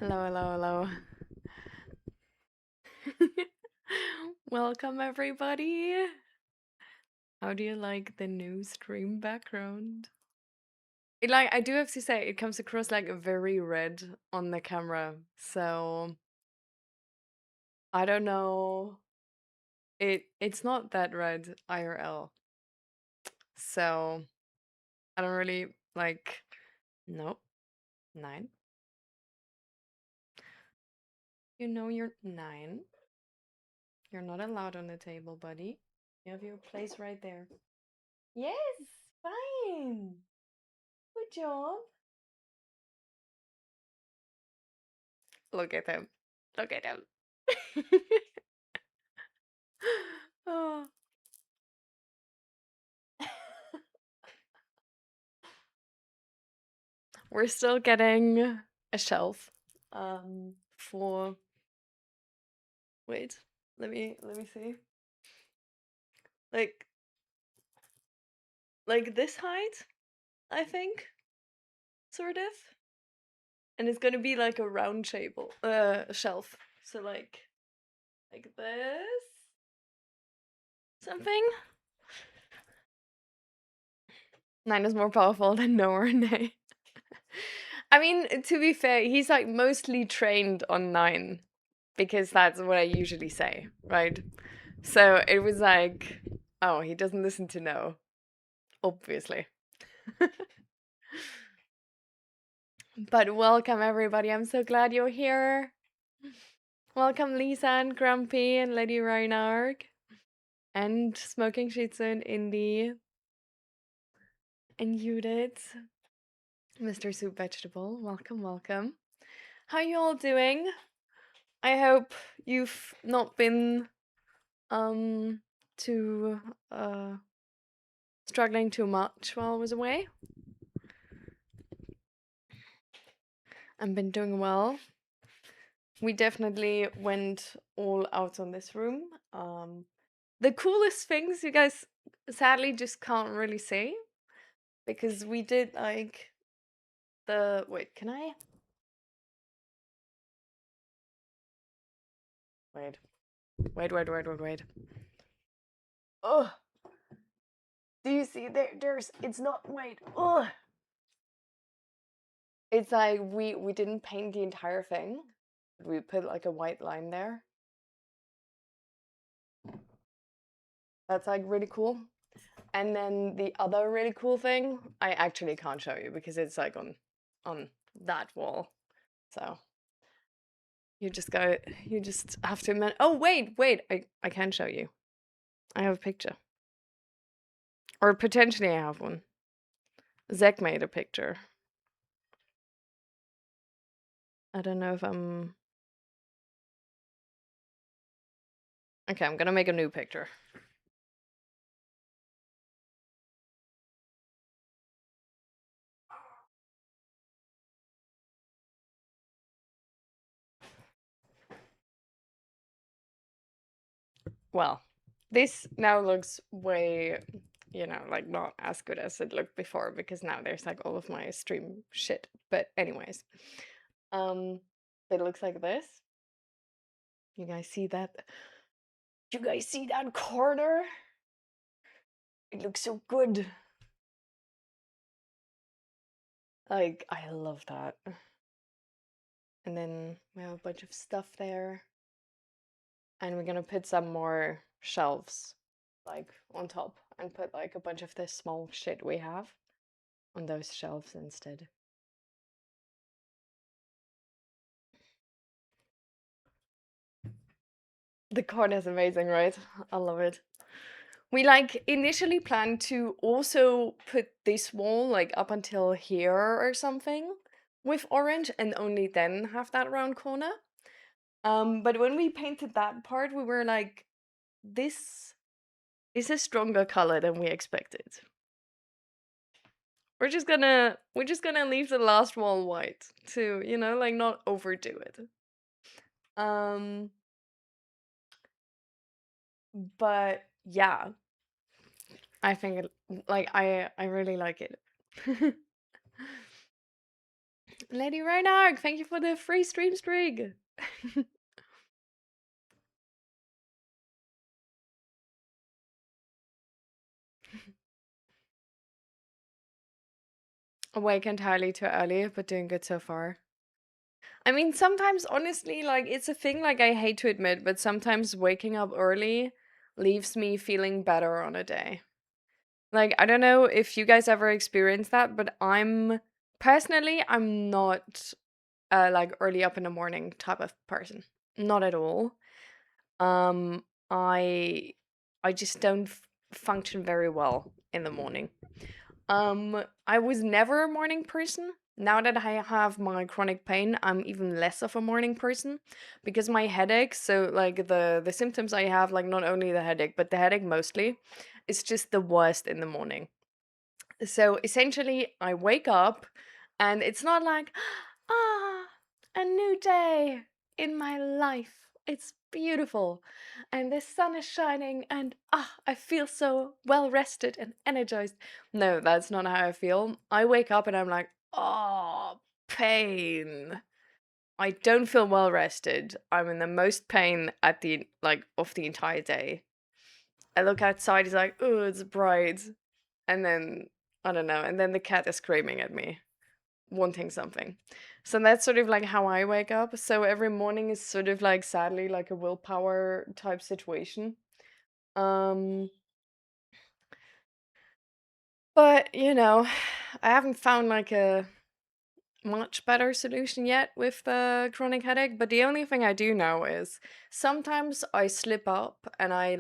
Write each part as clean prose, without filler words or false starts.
Hello, hello, hello. Welcome, everybody. How do you like the new stream background? I do have to say, it comes across like very red on the camera. So I don't know. It's not that red IRL. So I don't really like. Nope. 9. You know you're 9. You're not allowed on the table, buddy. You have your place right there. Yes, fine. Good job. Look at him. Look at him. Oh. We're still getting a shelf for wait, let me see. Like this height, I think, sort of. And it's gonna be like a round shape shelf. So like this something. 9 is more powerful than no or nay. I mean, to be fair, he's like mostly trained on 9 because that's what I usually say, right? So it was like, oh, he doesn't listen to no, obviously. But welcome, everybody. I'm so glad you're here. Welcome, Lisa and Grumpy and Lady Reinarg and Smoking Shitsu and Indy and Judith, Mr. Soup Vegetable. Welcome, welcome. How you all doing? I hope you've not been too struggling too much while I was away. I've been doing well. We definitely went all out on this room. The coolest things you guys sadly just can't really see because we did like the wait, can I? Wait. Wait. Oh, do you see there's it's not wait. Oh. It's like we didn't paint the entire thing. We put like a white line there. That's like really cool. And then the other really cool thing, I actually can't show you because it's like on that wall. So you just have to admit. Oh wait, I can show you. I have a picture. Or potentially I have one. Zach made a picture. I don't know if I'm okay, I'm gonna make a new picture. Well, this now looks way, like not as good as it looked before because now there's like all of my stream shit. But anyways, it looks like this. You guys see that? You guys see that corner? It looks so good. Like, I love that. And then we have a bunch of stuff there. And we're gonna put some more shelves, like, on top. And put, like, a bunch of this small shit we have on those shelves instead. The corner is amazing, right? I love it. We like initially planned to also put this wall like up until here or something with orange and only then have that round corner. But when we painted that part, we were like, this is a stronger color than we expected. We're just gonna leave the last wall white to, like not overdo it. But yeah, I think I really like it. Lady Reinhardt, thank you for the free stream streak. Awake entirely too early, but doing good so far. I mean, sometimes, honestly, like, it's a thing, like, I hate to admit, but sometimes waking up early leaves me feeling better on a day. Like, I don't know if you guys ever experienced that, but personally, I'm not like early up in the morning type of person. Not at all. Um, I I just don't function very well in the morning. I was never a morning person. Now that I have my chronic pain, I'm even less of a morning person because my headache, so like the symptoms I have, like not only the headache, but the headache mostly, is just the worst in the morning. So essentially, I wake up and it's not like, ah, a new day in my life. It's beautiful. And the sun is shining and I feel so well rested and energized. No, that's not how I feel. I wake up and I'm like, oh, pain. I don't feel well rested. I'm in the most pain at the like of the entire day. I look outside, it's like, oh, it's bright. And then I don't know, and then the cat is screaming at me, wanting something. So that's sort of like how I wake up. So every morning is sort of like sadly like a willpower type situation. Um but I haven't found like a much better solution yet with the chronic headache, but the only thing I do know is sometimes I slip up and I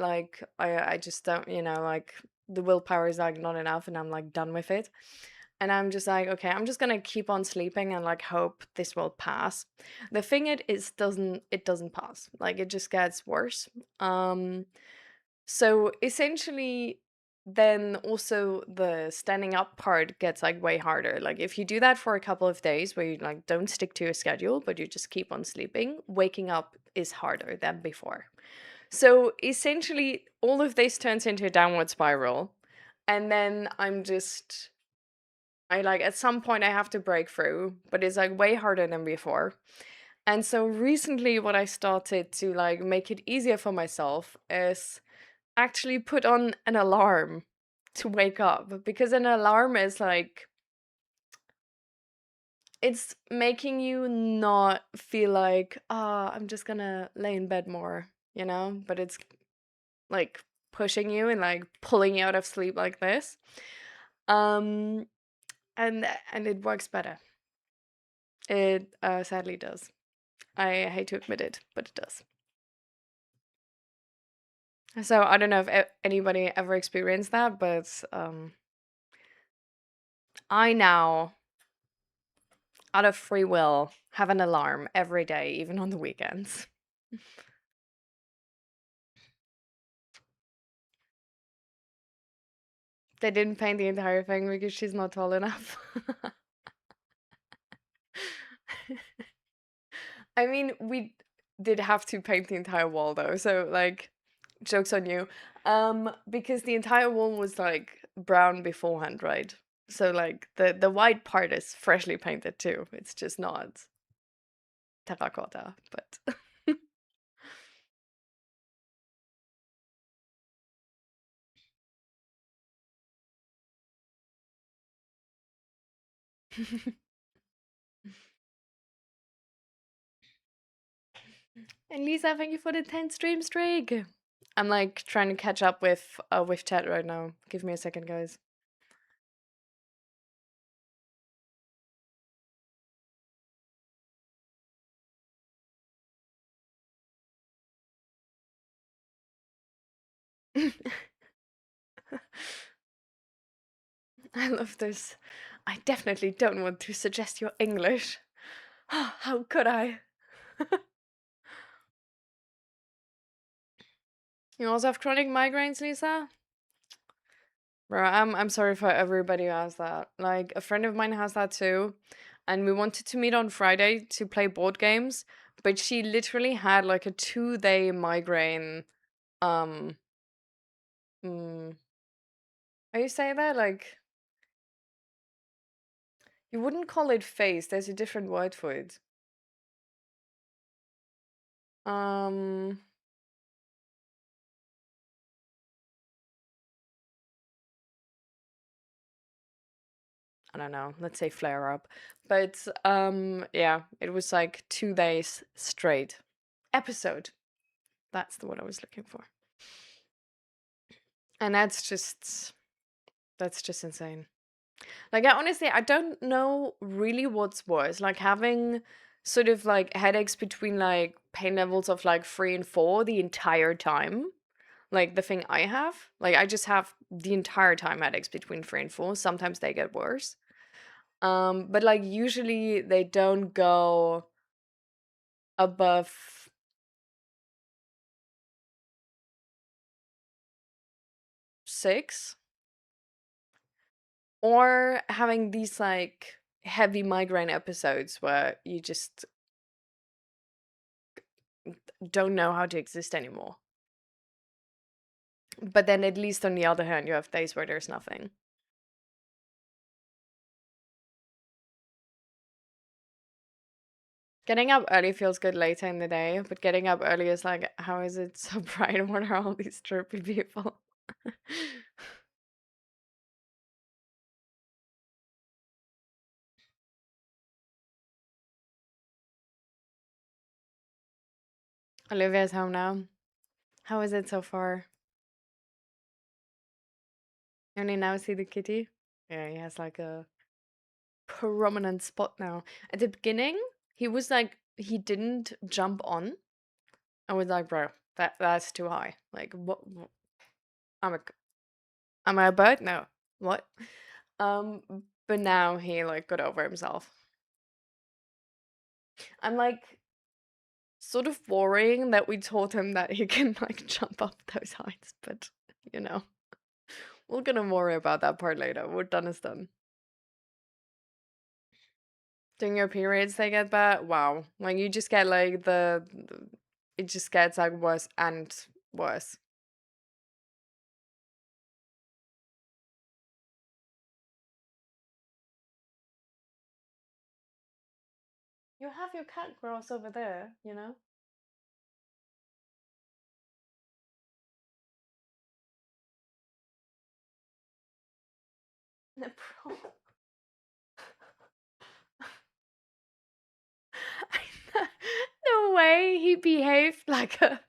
just don't, like the willpower is like not enough and I'm like done with it. And I'm just like, okay, I'm just gonna keep on sleeping and like hope this will pass. The thing it doesn't pass. Like it just gets worse. So essentially, then also the standing up part gets like way harder. Like if you do that for a couple of days where you like don't stick to a schedule, but you just keep on sleeping, waking up is harder than before. So essentially, all of this turns into a downward spiral. And then I like at some point I have to break through, but it's like way harder than before. And so recently, what I started to like make it easier for myself is actually put on an alarm to wake up because an alarm is like it's making you not feel like I'm just gonna lay in bed more, but it's like pushing you and like pulling you out of sleep like this. um and it works better. It sadly does. I hate to admit it, but it does. So I don't know if anybody ever experienced that, but I now, out of free will, have an alarm every day, even on the weekends. They didn't paint the entire thing because she's not tall enough. I mean, we did have to paint the entire wall though, so like, joke's on you. Because the entire wall was like brown beforehand, right? So like the white part is freshly painted too. It's just not terracotta, but and Lisa, thank you for the 10 stream streak. I'm like trying to catch up with chat right now. Give me a second, guys. I love this. I definitely don't want to suggest your English. How could I? You also have chronic migraines, Lisa? Bro, I'm sorry for everybody who has that. Like a friend of mine has that too, and we wanted to meet on Friday to play board games, but she literally had like a 2-day migraine. Um, mm, are you saying that? Like, You wouldn't call it face. There's a different word for it. Um, I don't know. Let's say flare up. But yeah, it was like 2 days straight. Episode. That's the word I was looking for. And that's just insane. Like I don't know really what's worse. Like having sort of like headaches between like pain levels of like 3 and 4 the entire time. Like the thing I have. Like I just have the entire time headaches between 3 and 4. Sometimes they get worse. But like usually they don't go above 6, or having these like heavy migraine episodes where you just don't know how to exist anymore. But then at least on the other hand, you have days where there's nothing. Getting up early feels good later in the day, but getting up early is like, how is it so bright? What are all these chirpy people? Olivia's home now. How is it so far? You only now see the kitty? Yeah, he has like a prominent spot now. At the beginning, he was like, he didn't jump on. I was like, bro, that's too high. Like, what? I'm a, am I a bird? No. What? Um, but now he like got over himself. I'm like sort of worrying that we told him that he can like jump up those heights, but you know, we're gonna worry about that part later. What done is done. During your periods, they get bad. Wow, like you just get like it just gets like worse and worse. You have your cat grass over there, you know? The pro- the way he behaved like a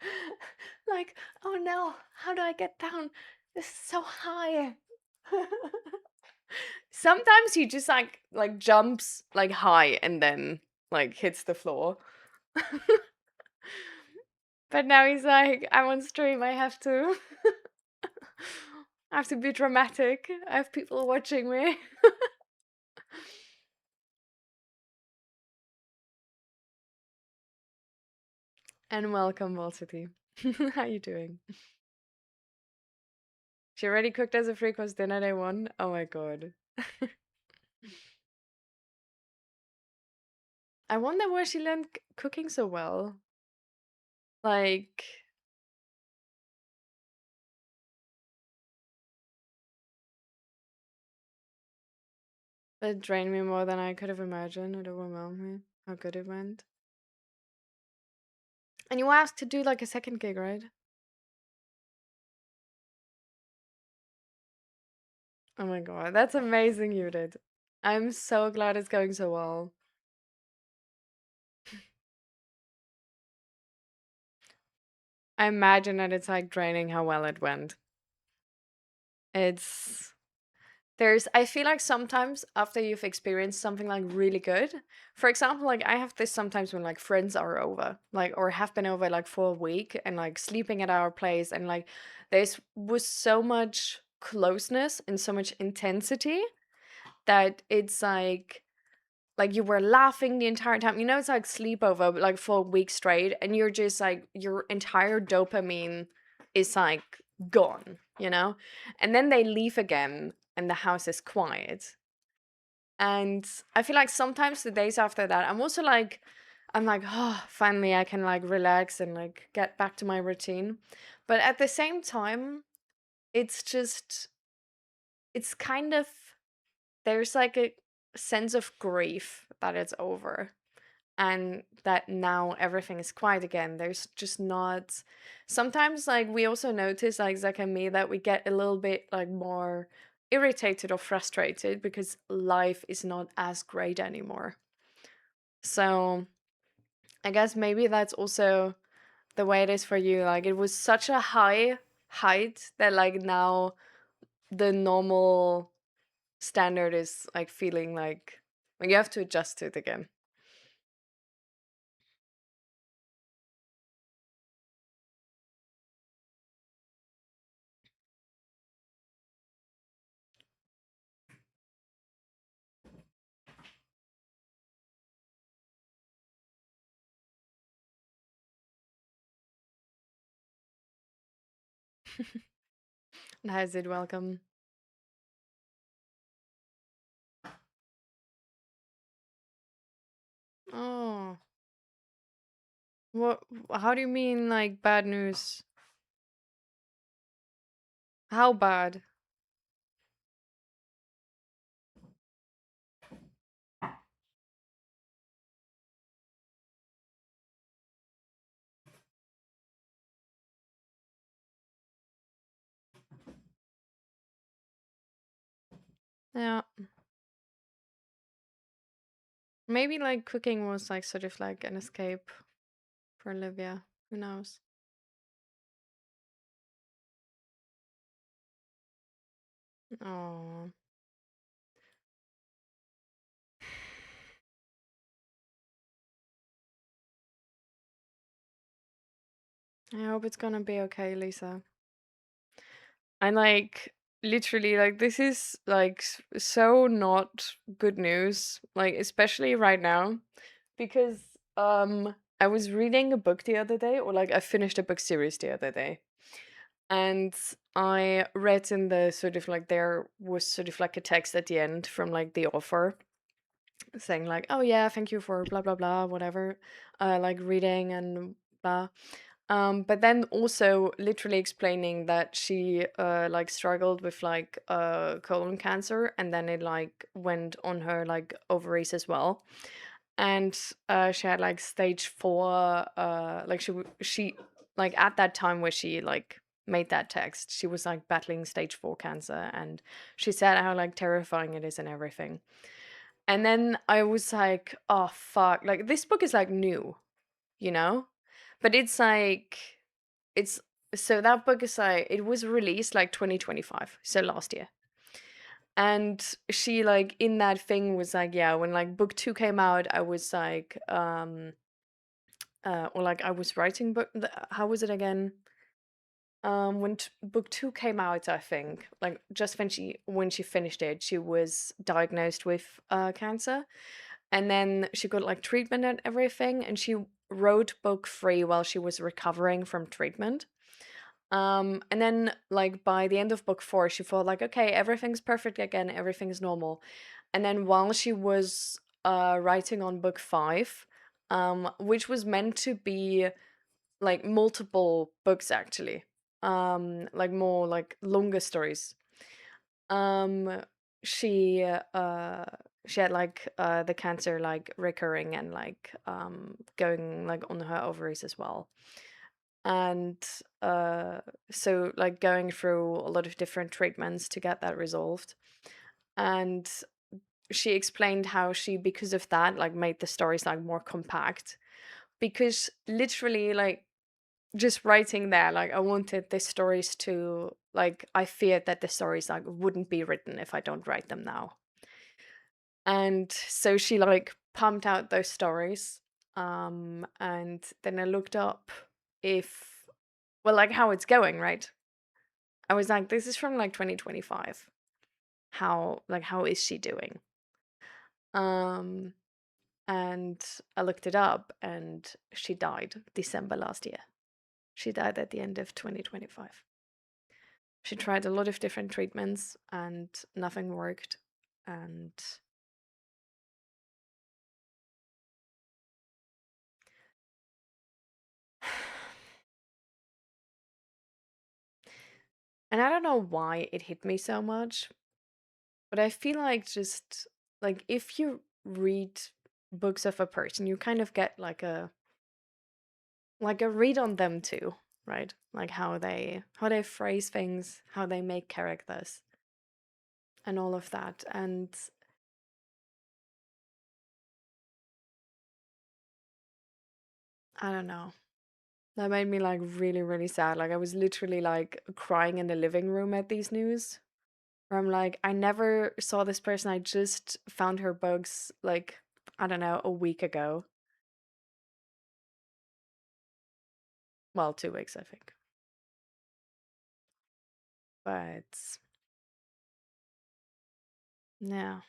like, oh no, how do I get down? This is so high. Sometimes he just like jumps like high and then like hits the floor. But now he's like, I'm on stream, I have to I have to be dramatic. I have people watching me. And welcome, Velocity. How you doing? She already cooked us a three-course dinner day one? Oh my god. I wonder where she learned cooking so well. Like, it drained me more than I could have imagined. It overwhelmed me how good it went. And you asked to do like a second gig, right? Oh my god, that's amazing you did. I'm so glad it's going so well. I imagine that it's like draining how well it went. It's I feel like sometimes after you've experienced something like really good, for example, like I have this sometimes when like friends are over, like, or have been over like for a week and like sleeping at our place, and like there's was so much closeness and so much intensity that it's like you were laughing the entire time. You know, it's like sleepover, but like for a week straight, and you're just like your entire dopamine is like gone, you know? And then they leave again and the house is quiet. And I feel like sometimes the days after that, I'm like, oh, finally I can like relax and like get back to my routine. But at the same time, it's just, it's kind of, there's like sense of grief that it's over and that now everything is quiet again. There's just not. Sometimes, like, we also notice, like Zach and me, that we get a little bit like more irritated or frustrated because life is not as great anymore. So I guess maybe that's also the way it is for you. Like, it was such a high height that like now the normal standard is like feeling like you have to adjust to it again. How's it? Welcome. Oh, what? How do you mean like bad news? How bad? Yeah, maybe like cooking was like sort of like an escape for Olivia. Who knows? Oh, I hope it's gonna be okay, Lisa. And like literally, like this is like so not good news. Like especially right now, because I was reading a book the other day, or like I finished a book series the other day, and I read in the sort of like there was sort of like a text at the end from like the author saying like, oh yeah, thank you for blah blah blah, whatever, like reading and blah. But then also literally explaining that she like struggled with like colon cancer, and then it like went on her like ovaries as well, and she had like stage 4. Like she like at that time where she like made that text, she was like battling stage 4 cancer, and she said how like terrifying it is and everything. And then I was like, oh fuck, like this book is like new, you know? But it's like it's so that book is like it was released like 2025, so last year. And she like in that thing was like, yeah, when like book 2 came out, I was like or like I was writing how was it again? When book 2 came out, I think, like just when she finished it, she was diagnosed with cancer, and then she got like treatment and everything, and she wrote book 3 while she was recovering from treatment. And then like by the end of book 4, she felt like, okay, everything's perfect again, everything's normal. And then while she was writing on book 5, which was meant to be like multiple books actually, like more like longer stories, um she uh she had like the cancer like recurring and like going like on her ovaries as well. And uh so like going through a lot of different treatments to get that resolved. And she explained how she, because of that, like made the stories like more compact, because literally like just writing there, like I wanted the stories to like I feared that the stories like wouldn't be written if I don't write them now. And so she like pumped out those stories. And then I looked up if well like how it's going, right? I was like, this is from like 2025. How is she doing? Um and I looked it up, and she died December last year. She died at the end of 2025. She tried a lot of different treatments and nothing worked. And and I don't know why it hit me so much, but I feel like just like if you read books of a person, you kind of get like a read on them too, right? Like how they phrase things, how they make characters, and all of that. And I don't know. That made me like really, really sad. Like I was literally like crying in the living room at these news. Where I'm like, I never saw this person. I just found her books like, I don't know, a week ago. Well, 2 weeks, I think. But yeah.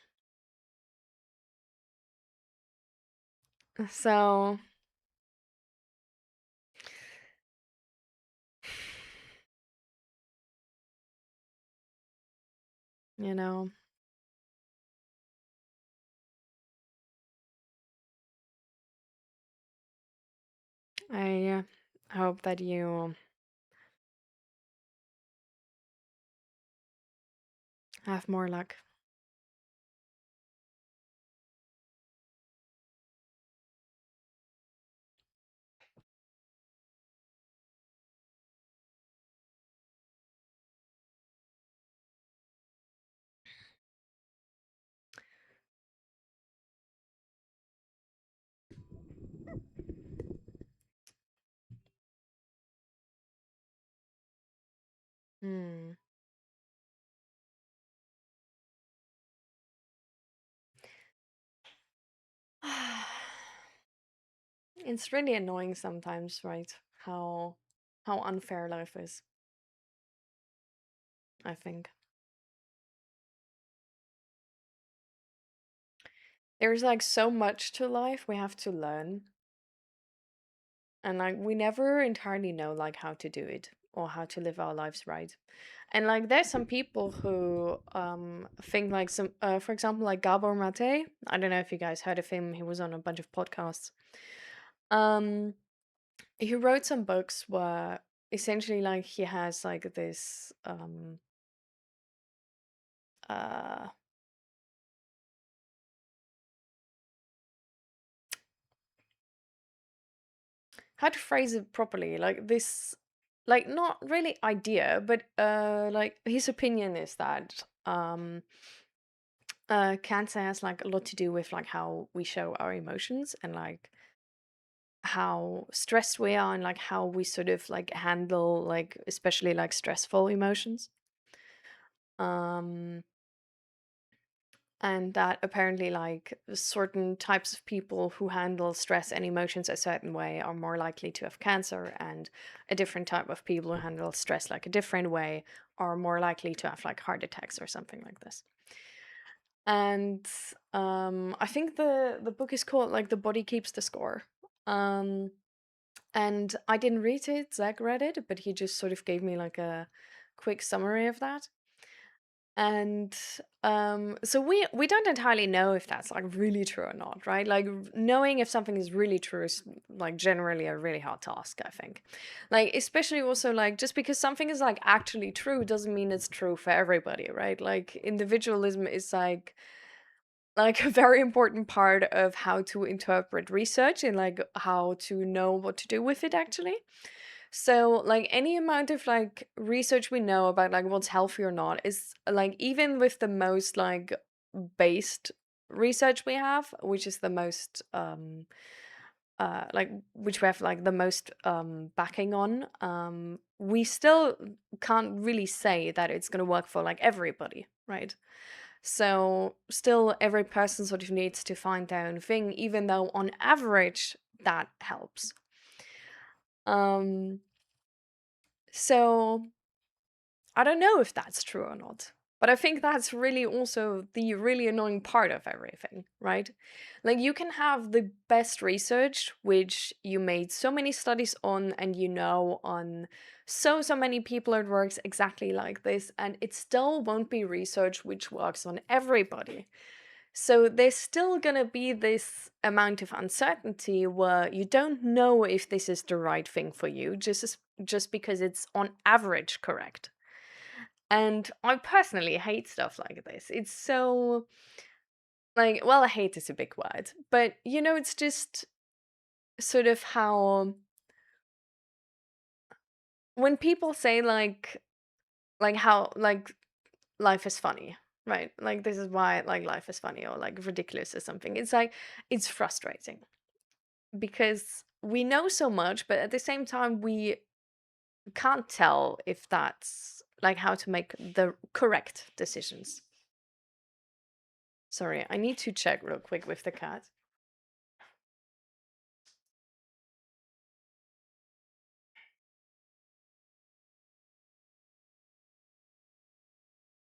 So, you know, I hope that you have more luck. Hmm. It's really annoying sometimes, right? How unfair life is, I think. There's like so much to life we have to learn, and like we never entirely know like how to do it or how to live our lives right. And like there's some people who think like some for example like Gabor Mate. I don't know if you guys heard of him. He was on a bunch of podcasts. Um he wrote some books where essentially like he has like this uh how to phrase it properly, like this, like not really idea, but like his opinion is that cancer has like a lot to do with like how we show our emotions and like how stressed we are and like how we sort of like handle like especially like stressful emotions. um and that apparently like certain types of people who handle stress and emotions a certain way are more likely to have cancer, and a different type of people who handle stress like a different way are more likely to have like heart attacks or something like this. And I think the book is called like The Body Keeps the Score. um and I didn't read it, Zach read it, but he just sort of gave me like a quick summary of that. And so we don't entirely know if that's like really true or not, right? Like knowing if something is really true is like generally a really hard task, I think. Like especially also like just because something is like actually true doesn't mean it's true for everybody, right? Like individualism is like a very important part of how to interpret research and like how to know what to do with it actually. So like any amount of like research we know about like what's healthy or not is like even with the most like based research we have, which is the most like which we have like the most backing on, we still can't really say that it's going to work for like everybody, right? So still every person sort of needs to find their own thing, even though on average that helps. um so I don't know if that's true or not. But I think that's really also the really annoying part of everything, right? Like you can have the best research, which you made so many studies on, and you know on so many people it works exactly like this, and it still won't be research which works on everybody. So there's still gonna be this amount of uncertainty where you don't know if this is the right thing for you, just because it's on average correct. And I personally hate stuff like this. It's so Like, well, hate is a big word, but it's just sort of how when people say like how like life is funny, right? Like this is why like life is funny or like ridiculous or something. It's like it's frustrating because we know so much, but at the same time we can't tell if that's like how to make the correct decisions. Sorry, I need to check real quick with the cat.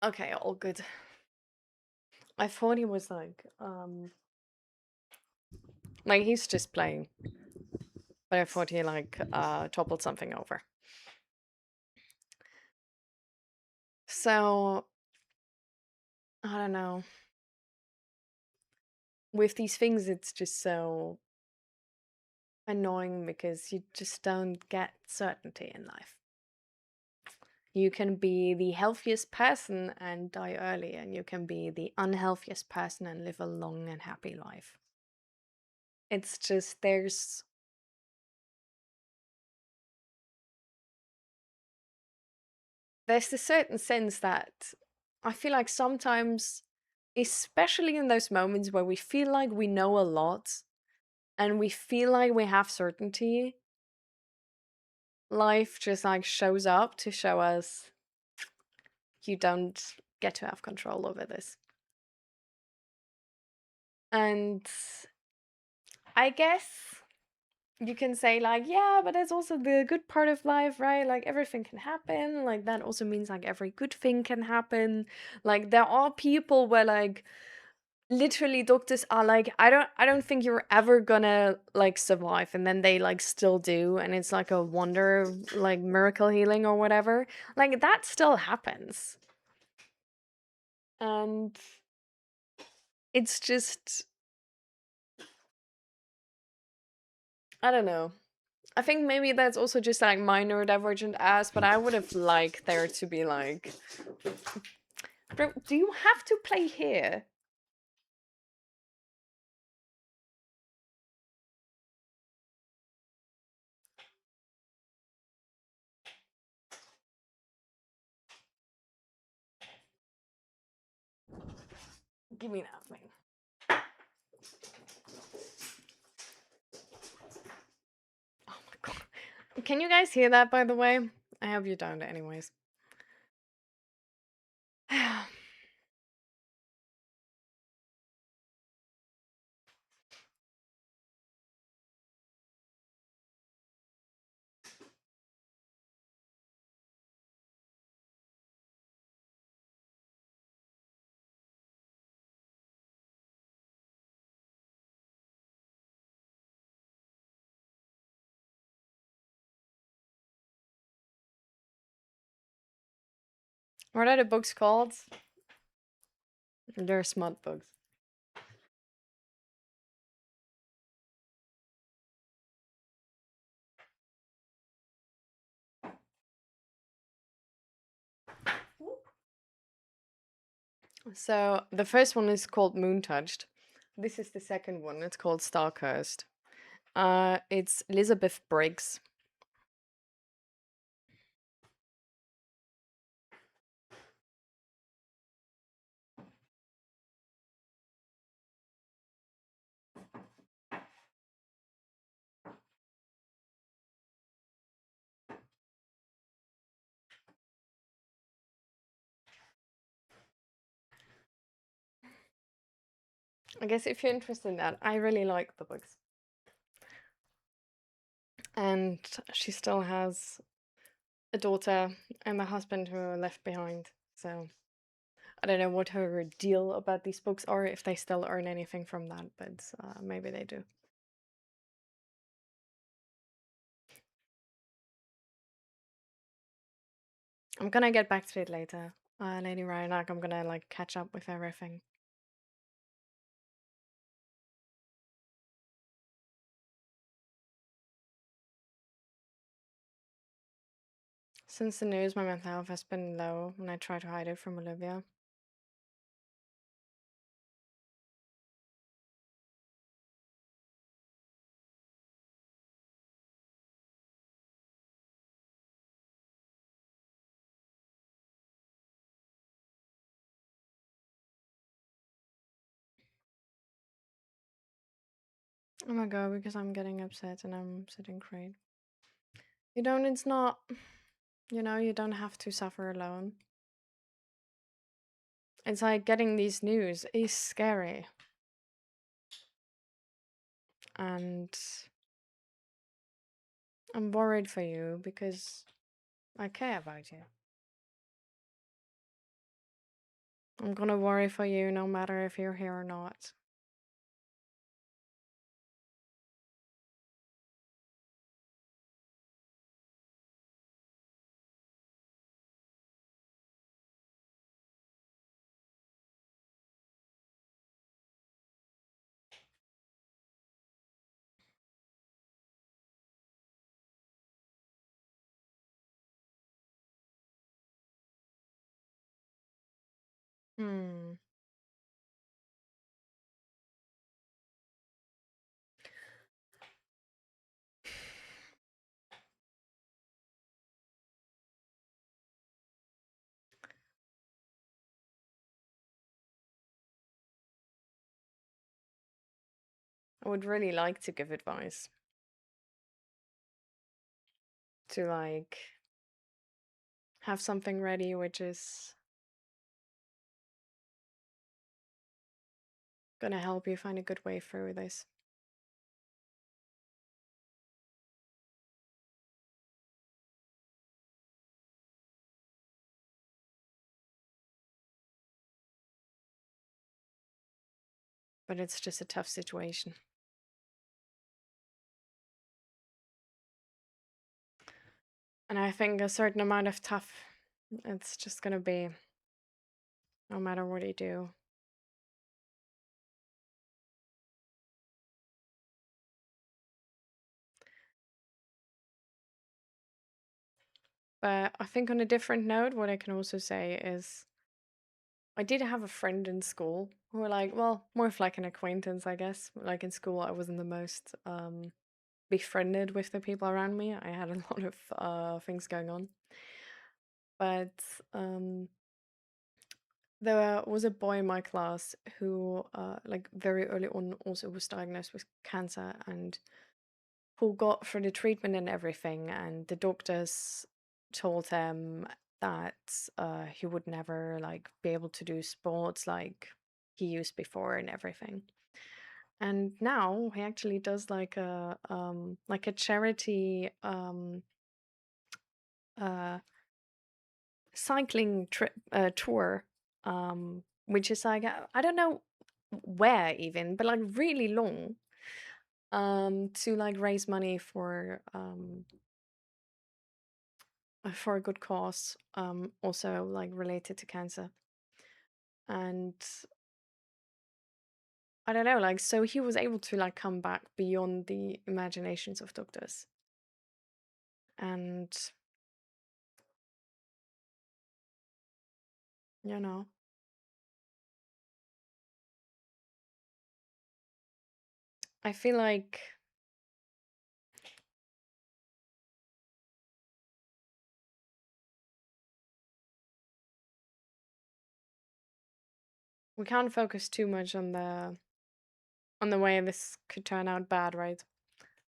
Okay, all good. I thought he was like he's just playing, but I thought he like toppled something over. So I don't know. With these things, it's just so annoying because you just don't get certainty in life. You can be the healthiest person and die early, and you can be the unhealthiest person and live a long and happy life. It's just there's a certain sense that I feel like sometimes, especially in those moments where we feel like we know a lot and we feel like we have certainty, life just like shows up to show us you don't get to have control over this. And I guess you can say like, yeah, but that's also the good part of life, right? Like everything can happen. Like that also means like every good thing can happen. Like there are people where like literally doctors are like, I don't think you're ever gonna like survive, and then they like still do, and it's like a wonder, like miracle healing or whatever. Like that still happens. And it's just I don't know. I think maybe that's also just like my neurodivergent ass, but I would have liked there to be like, bro, do you have to play here? Give me that thing. Oh my god. Can you guys hear that, by the way? I hope you don't, anyways. What are the books called? They're smut books. So the first one is called Moon Touched. This is the second one. It's called Starcursed. It's Elizabeth Briggs. I guess if you're interested in that, I really like the books. And she still has a daughter and a husband who are left behind. So I don't know what her deal about these books are, if they still earn anything from that, but maybe they do. I'm gonna get back to it later. Lady Ryanak, I'm gonna like catch up with everything. Since the news, my mental health has been low and I try to hide it from Olivia. Oh my god, because I'm getting upset and I'm sitting great. You don't, it's not, you don't have to suffer alone. It's like getting these news is scary. And I'm worried for you because I care about you. I'm gonna worry for you no matter if you're here or not. Hmm. I would really like to give advice to like have something ready which is gonna help you find a good way through this. But it's just a tough situation. And I think a certain amount of tough, it's just gonna be no matter what you do. But I think on a different note, what I can also say is I did have a friend in school who were like, well, more of like an acquaintance, I guess. Like in school, I wasn't the most befriended with the people around me. I had a lot of things going on. But um, there was a boy in my class who, like very early on, also was diagnosed with cancer and who got through the treatment and everything. And the doctors told him that he would never like be able to do sports like he used before and everything. And now he actually does like a charity uh cycling trip tour, which is like I don't know where even, but like really long, to like raise money for a good cause, also like related to cancer. And I don't know, like so he was able to like come back beyond the imaginations of doctors. And you know, I feel like we can't focus too much on the way this could turn out bad, right?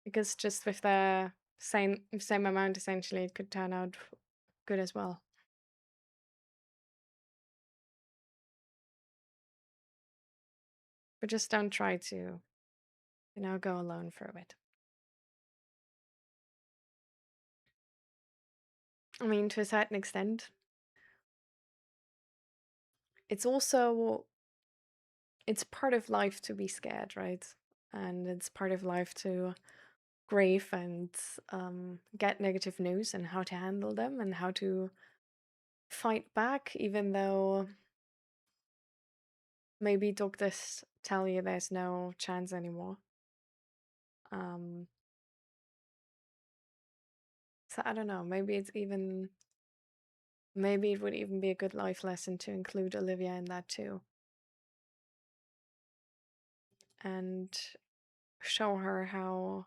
Because just with the same amount, essentially, it could turn out good as well. But just don't try to, go alone through it. I mean, to a certain extent, it's also it's part of life to be scared, right? And it's part of life to grieve and get negative news and how to handle them and how to fight back, even though maybe doctors tell you there's no chance anymore. Um, so I don't know. Maybe it would even be a good life lesson to include Olivia in that too, and show her how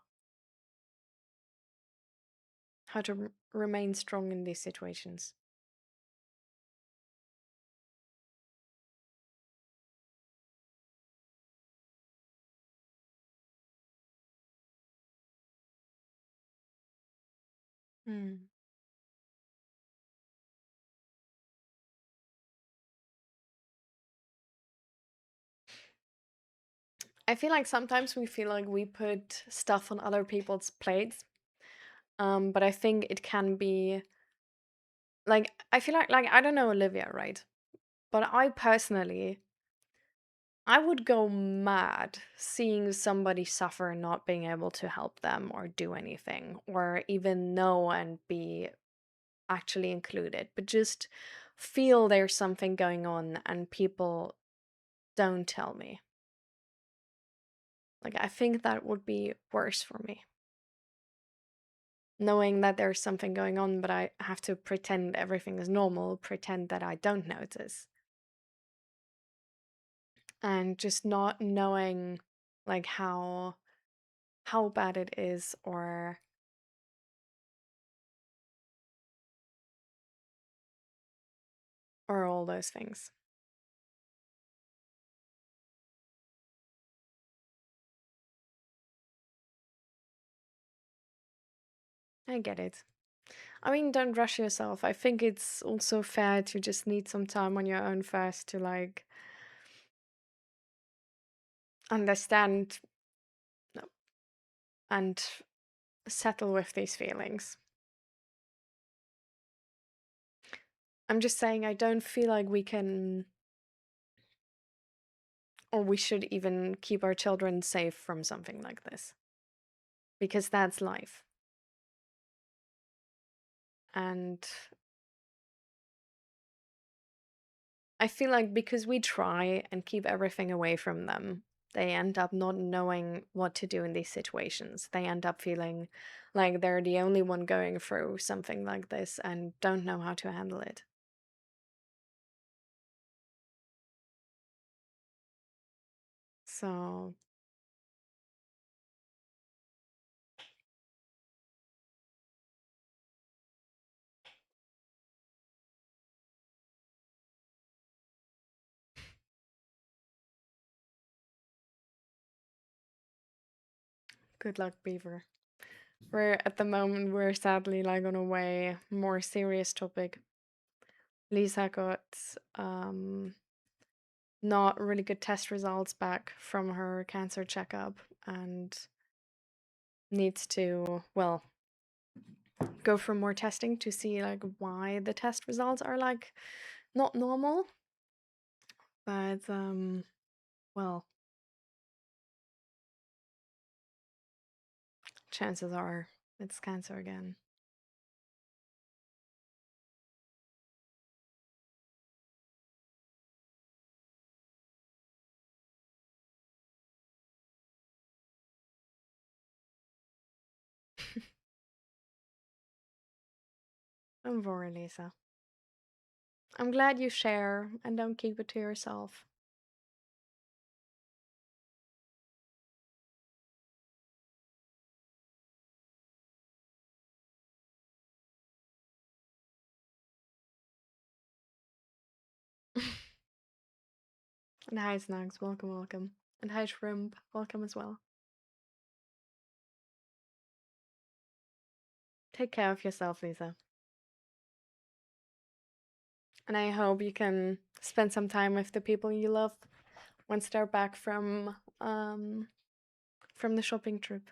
to remain strong in these situations. Mm. I feel like sometimes we feel like we put stuff on other people's plates. But I think it can be like I feel like I don't know Olivia, right? But I personally I would go mad seeing somebody suffer and not being able to help them or do anything or even know and be actually included, but just feel there's something going on and people don't tell me. Like, I think that would be worse for me. Knowing that there's something going on, but I have to pretend everything is normal, pretend that I don't notice. And just not knowing like how bad it is or all those things. I get it. I mean, don't rush yourself. I think it's also fair to just need some time on your own first to like understand and settle with these feelings. I'm just saying, I don't feel like we can or we should even keep our children safe from something like this because that's life. And I feel like because we try and keep everything away from them, they end up not knowing what to do in these situations. They end up feeling like they're the only one going through something like this and don't know how to handle it. So, good luck, Beaver. We're at the moment, we're sadly like on a way more serious topic. Lisa got not really good test results back from her cancer checkup and needs to, well, go for more testing to see like why the test results are like not normal. But well, chances are it's cancer again. Don't worry, Lisa. I'm glad you share and don't keep it to yourself. And hi, Snags. Welcome, welcome. And hi, Shrimp. Welcome as well. Take care of yourself, Lisa. And I hope you can spend some time with the people you love once they're back from the shopping trip.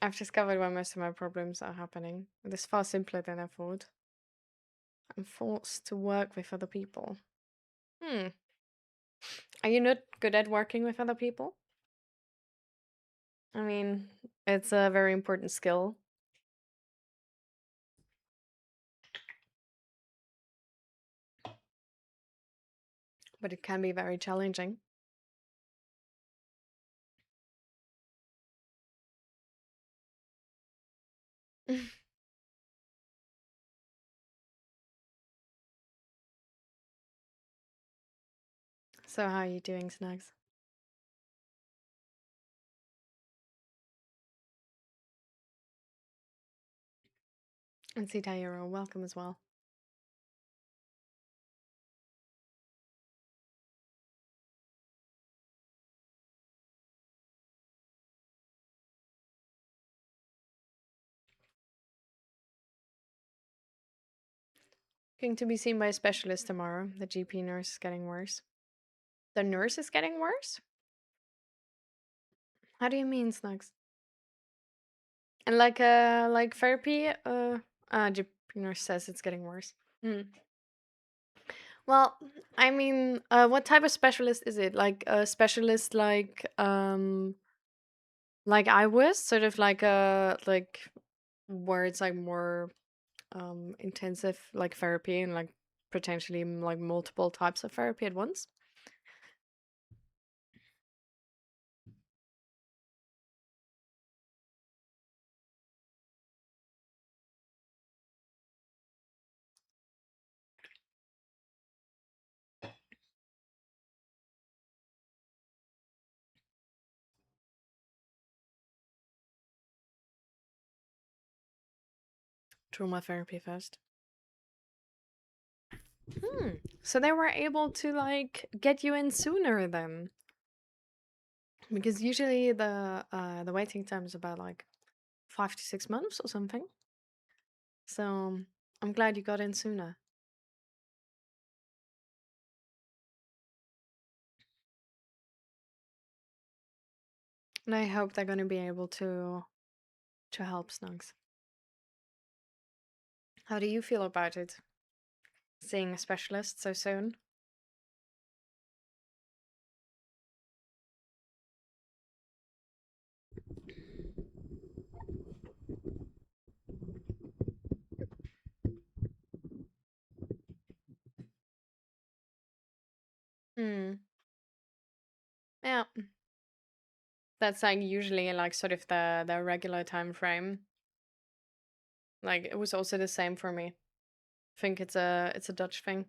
I've discovered why most of my problems are happening. It is far simpler than I thought. I'm forced to work with other people. Hmm. Are you not good at working with other people? I mean, it's a very important skill, but it can be very challenging. So how are you doing, Snags? And Sita Hero, welcome as well. Going to be seen by a specialist tomorrow. The GP nurse is getting worse. The nurse is getting worse? How do you mean, Snugs? And like therapy, GP nurse says it's getting worse. Hmm. Well, I mean, what type of specialist is it? Like a specialist like I was, sort of like a like where it's like more intensive like therapy and like potentially like multiple types of therapy at once. Trauma therapy first. Hmm. So they were able to like get you in sooner then, because usually the waiting time is about like 5 to 6 months or something. So I'm glad you got in sooner, and I hope they're gonna be able to help Snugs. How do you feel about it? Seeing a specialist so soon? Hmm. Yeah. That's like usually like sort of the regular time frame. Like it was also the same for me. I think it's a Dutch thing.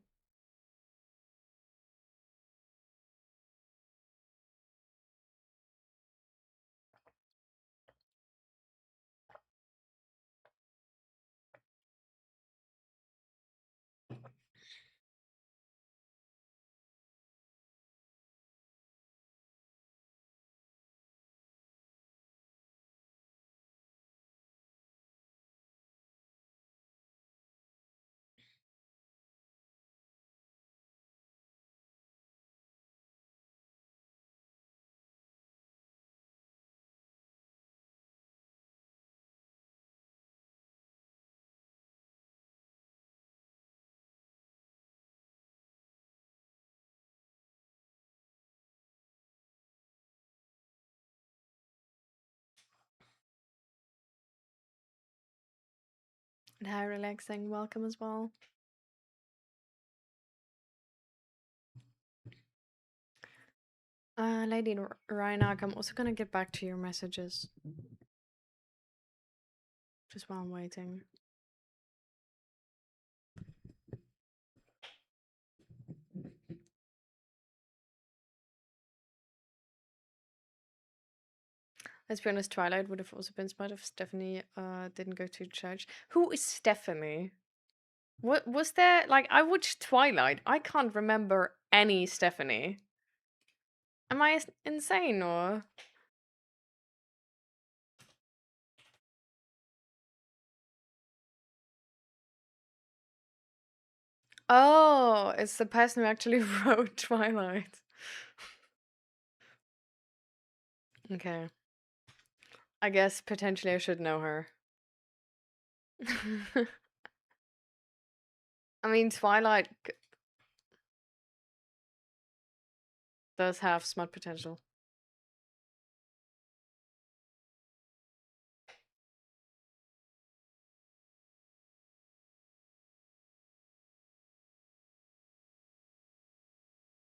And hi, relaxing. Welcome as well. Lady Reinhardt, I'm also gonna get back to your messages just while I'm waiting. Let's be honest, Twilight would have also been smart if Stephanie didn't go to church. Who is Stephanie? What was there like I watched Twilight. I can't remember any Stephanie. Am I insane or Oh, it's the person who actually wrote Twilight. Okay. I guess potentially I should know her. I mean, Twilight does have smart potential.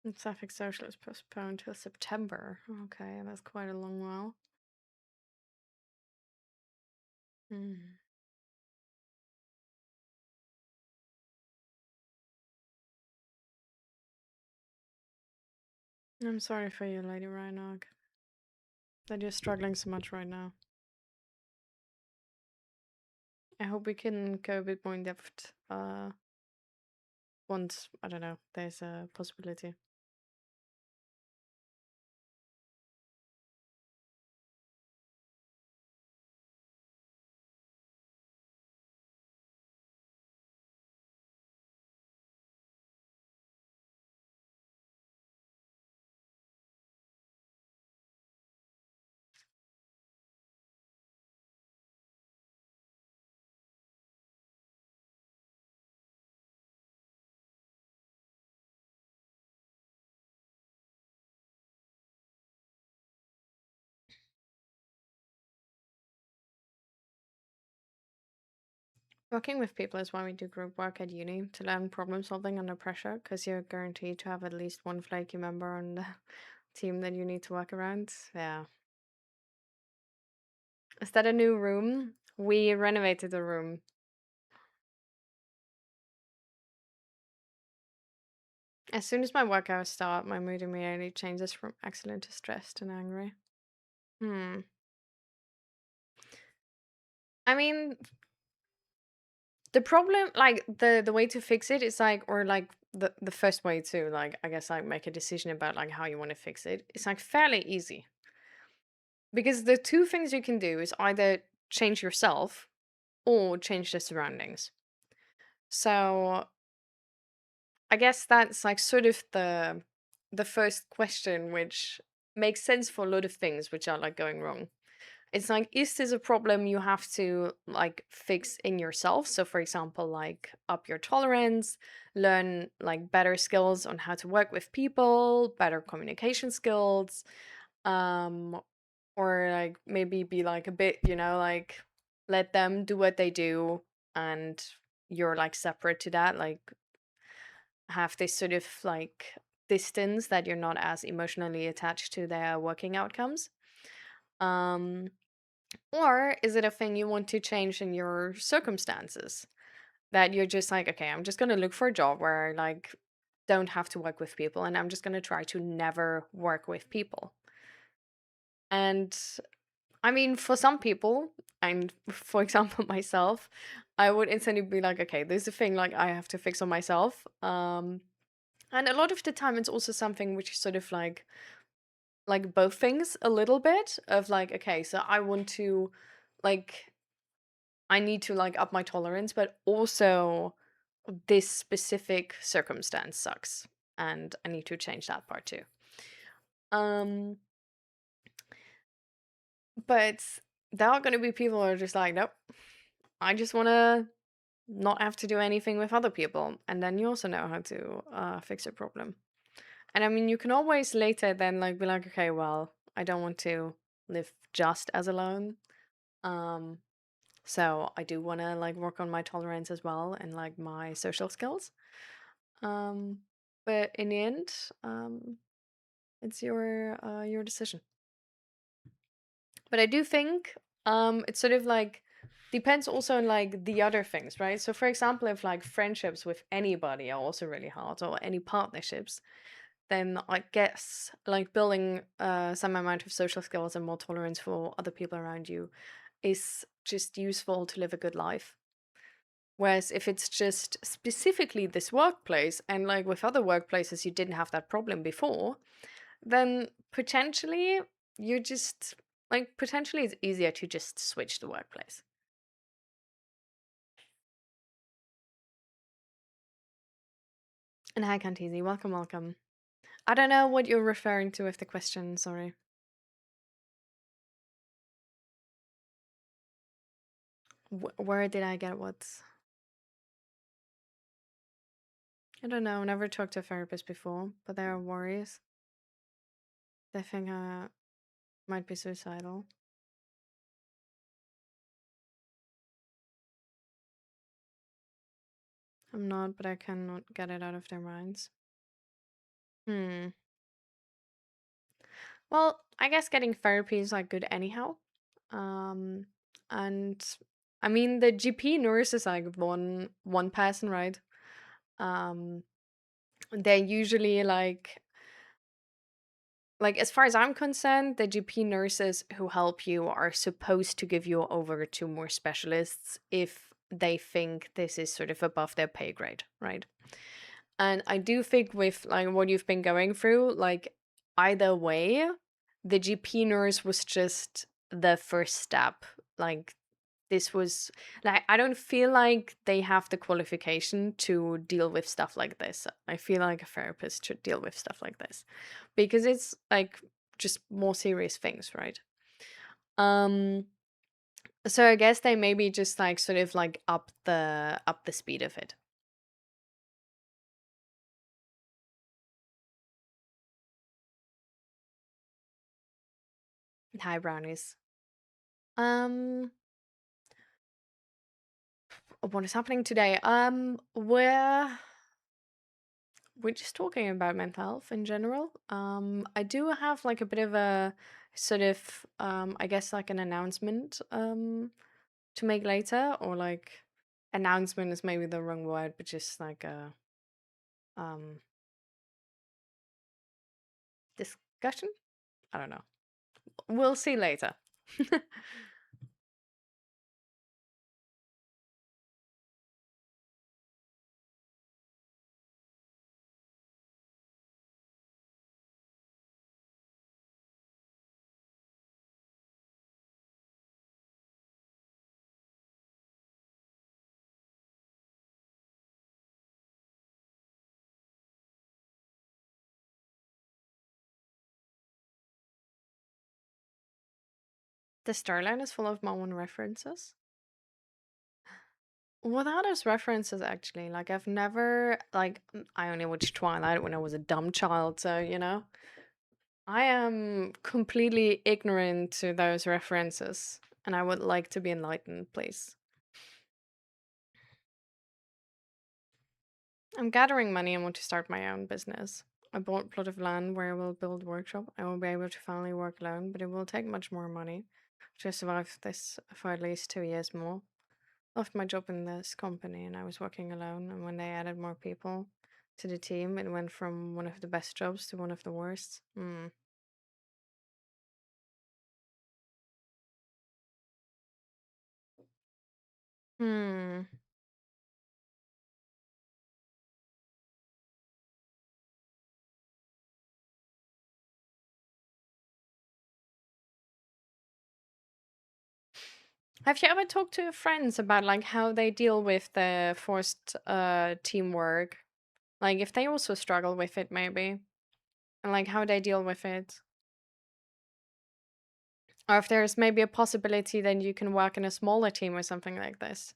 And Sapphic Social is postponed till September. Okay, that's quite a long while. Hmm. I'm sorry for you, Lady Rhinog, that you're struggling so much right now. I hope we can go a bit more in depth once, I don't know, there's a possibility. Working with people is why we do group work at uni, to learn problem solving under pressure, because you're guaranteed to have at least one flaky member on the team that you need to work around. Yeah. Is that a new room? We renovated the room. As soon as my work hours start, my mood immediately changes from excellent to stressed and angry. Hmm. I mean, the problem, like the way to fix it is like, or like the first way to like, I guess like make a decision about like how you want to fix it. It's like fairly easy because the two things you can do is either change yourself or change the surroundings. So I guess that's like sort of the first question, which makes sense for a lot of things which are like going wrong. It's like, is this a problem you have to like fix in yourself? So, for example, like up your tolerance, learn like better skills on how to work with people, better communication skills, um, or like maybe be like a bit, like let them do what they do and you're like separate to that, like have this sort of like distance that you're not as emotionally attached to their working outcomes. Um, or is it a thing you want to change in your circumstances? That you're just like, okay, I'm just gonna look for a job where I like don't have to work with people and I'm just gonna try to never work with people. And I mean, for some people, and for example myself, I would instantly be like, okay, there's a thing like I have to fix on myself. And a lot of the time it's also something which is sort of like both things a little bit of like, okay, so I want to like I need to like up my tolerance, but also this specific circumstance sucks and I need to change that part too. Um but there are gonna be people who are just like, nope, I just wanna not have to do anything with other people. And then you also know how to fix a problem. And I mean you can always later then like be like, okay, well, I don't want to live just as alone. Um so I do wanna like work on my tolerance as well and like my social skills. Um, but in the end, um, it's your decision. But I do think it's sort of like depends also on like the other things, right? So for example, if like friendships with anybody are also really hard or any partnerships, then I guess like building some amount of social skills and more tolerance for other people around you is just useful to live a good life. Whereas if it's just specifically this workplace and like with other workplaces you didn't have that problem before, then potentially you just like potentially it's easier to just switch the workplace. And hi Kantizi, welcome, welcome. I don't know what you're referring to with the question, sorry. Where did I get what? I don't know, never talked to a therapist before, but there are worries. They think I might be suicidal. I'm not, but I cannot get it out of their minds. Hmm. Well, I guess getting therapy is like good anyhow. Um, and I mean the GP nurse is like one person, right? Um, they're usually like like as far as I'm concerned, the GP nurses who help you are supposed to give you over to more specialists if they think this is sort of above their pay grade, right? And I do think with like what you've been going through, like either way, the GP nurse was just the first step. Like this was like I don't feel like they have the qualification to deal with stuff like this. I feel like a therapist should deal with stuff like this because it's like just more serious things, right? Um so I guess they maybe just like sort of like up the speed of it. Hi brownies. Um what is happening today? We're just talking about mental health in general. I do have like a bit of a sort of I guess like an announcement to make later, or like announcement is maybe the wrong word, but just like a um discussion. I don't know. We'll see later. The storyline is full of my own references. Without his references, actually, like I've never like I only watched Twilight when I was a dumb child, so you know. I am completely ignorant to those references, and I would like to be enlightened, please. I'm gathering money and want to start my own business. I bought a plot of land where I will build a workshop. I will be able to finally work alone, but it will take much more money to survive this for at least 2 years more. Left my job in this company and I was working alone, and when they added more people to the team, it went from one of the best jobs to one of the worst. Hmm. Hmm. Have you ever talked to your friends about like how they deal with the forced teamwork? Like if they also struggle with it maybe, and like how they deal with it? Or if there's maybe a possibility that you can work in a smaller team or something like this.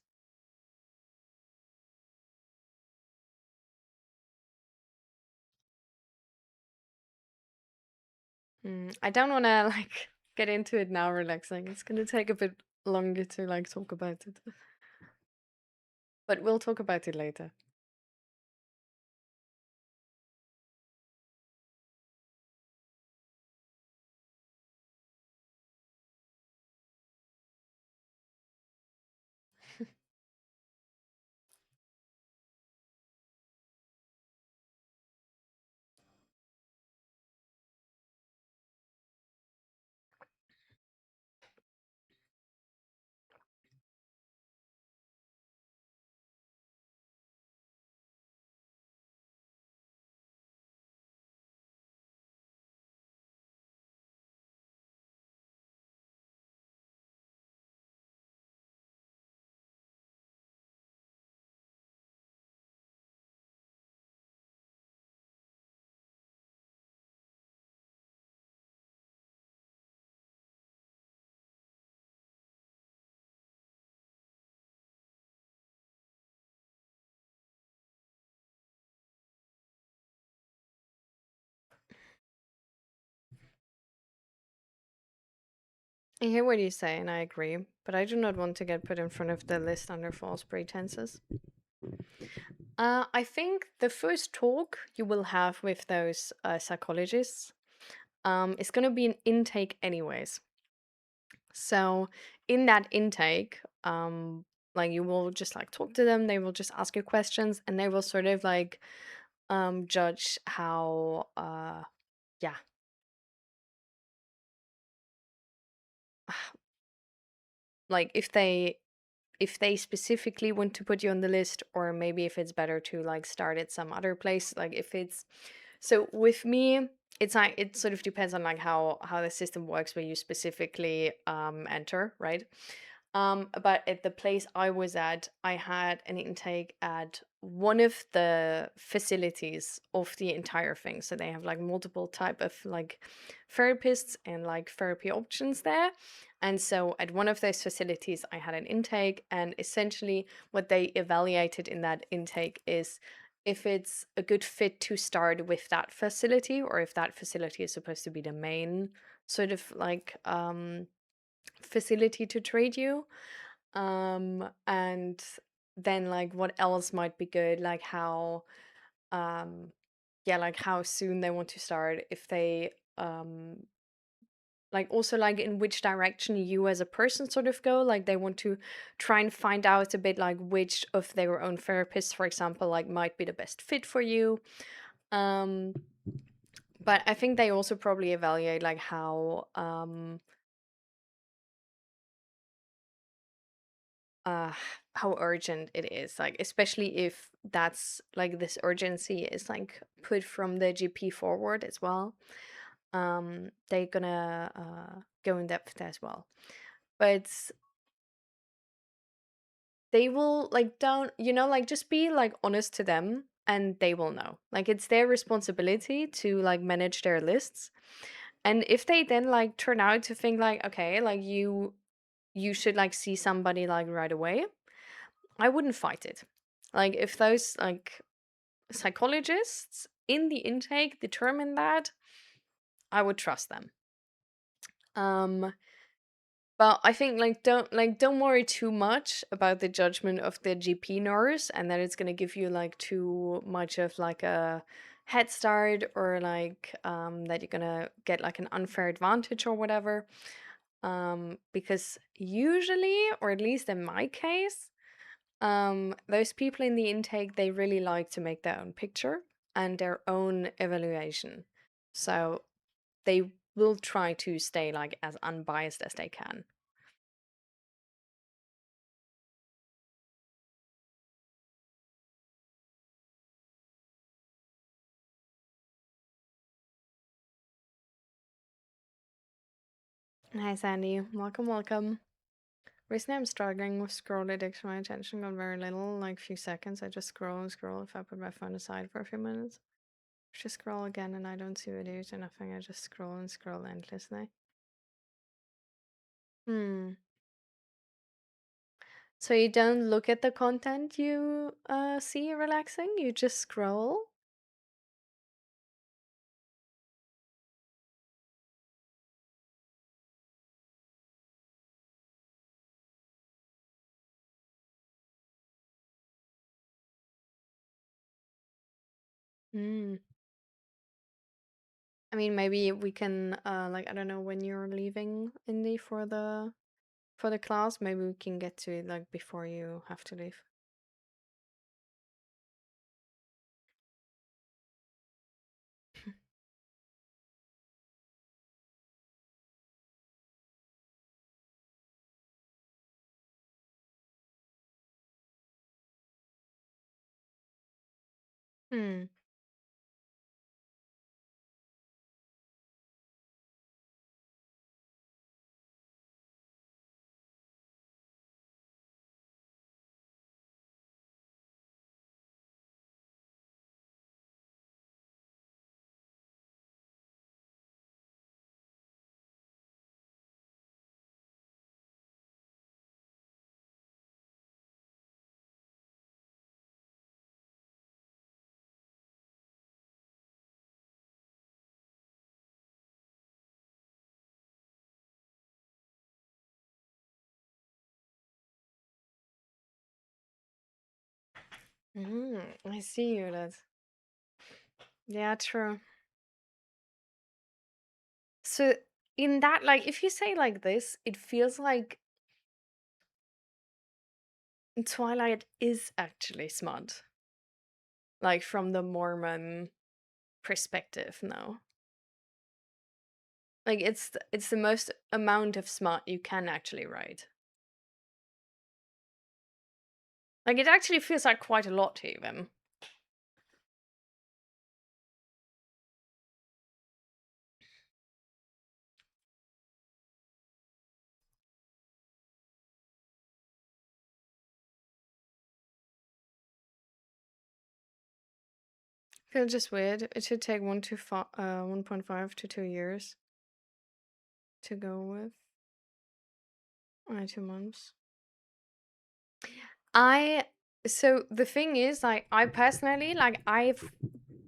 I don't want to like get into it now relaxing. It's going to take a bit longer to like talk about it. But we'll talk about it later. I hear what you say and I agree, but I do not want to get put in front of the list under false pretenses. I think the first talk you will have with those psychologists is going to be an intake, anyways. So, in that intake, like you will just like talk to them, they will just ask you questions, and they will sort of like judge how, yeah, like if they specifically want to put you on the list, or maybe if it's better to like start at some other place, like if it's so with me, it's like it sort of depends on like how the system works where you specifically enter, right? But at the place I was at, I had an intake at one of the facilities of the entire thing. So they have like multiple type of like therapists and like therapy options there. And so at one of those facilities, I had an intake, and essentially what they evaluated in that intake is if it's a good fit to start with that facility, or if that facility is supposed to be the main sort of like facility to treat you. And then like what else might be good, like how um yeah, like how soon they want to start, if they like also like in which direction you as a person sort of go, like they want to try and find out a bit like which of their own therapists, for example, like might be the best fit for you. um but I think they also probably evaluate like uh how urgent it is, like especially if that's like this urgency is like put from the GP forward as well. They're gonna go in depth as well, but they will like don't, like just be like honest to them, and they will know, like it's their responsibility to like manage their lists. And if they then like turn out to think like, okay, like you should like see somebody like right away, I wouldn't fight it. Like if those like psychologists in the intake determine that, I would trust them. Um but I think don't worry too much about the judgment of the GP nurse, and that it's gonna give you like too much of like a head start, or like that you're gonna get like an unfair advantage or whatever. Because usually, or at least in my case, those people in the intake, they really like to make their own picture and their own evaluation. So they will try to stay like as unbiased as they can. Hi Sandy, welcome, welcome. Recently I'm struggling with scroll addiction. My attention got very little, like few seconds. I just scroll and scroll. If I put my phone aside for a few minutes, just scroll again and I don't see videos or nothing. I just scroll and scroll endlessly. Hmm. So you don't look at the content you see relaxing, you just scroll? Hmm. I mean, maybe we can like I don't know when you're leaving Indy for the class, maybe we can get to it like before you have to leave. Hmm. I see you. That. Yeah, true. So in that, like, if you say like this, it feels like Twilight is actually smart, like from the Mormon perspective. No. Like it's the most amount of smart you can actually write. Like it actually feels like quite a lot even. Feels just weird. It should take 1.5 to 2 years to go with. 2 months. I so the thing is, like, I personally, like, I've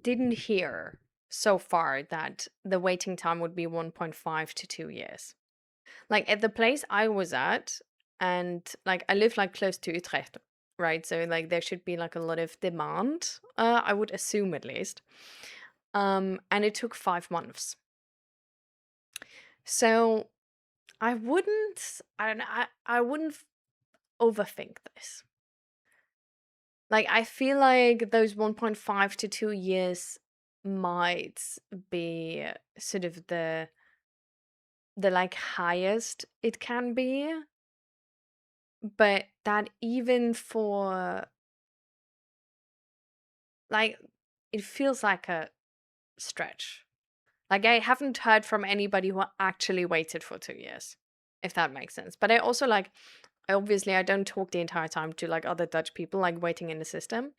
didn't hear so far that the waiting time would be 1.5 to 2 years. Like at the place I was at, and like I live like close to Utrecht, right? So like there should be like a lot of demand, I would assume at least. And it took 5 months. So I don't know, I wouldn't overthink this. Like I feel like those 1.5 to 2 years might be sort of the like highest it can be, but that even for like it feels like a stretch. Like I haven't heard from anybody who actually waited for 2 years, if that makes sense. But I also like obviously I don't talk the entire time to like other Dutch people like waiting in the system.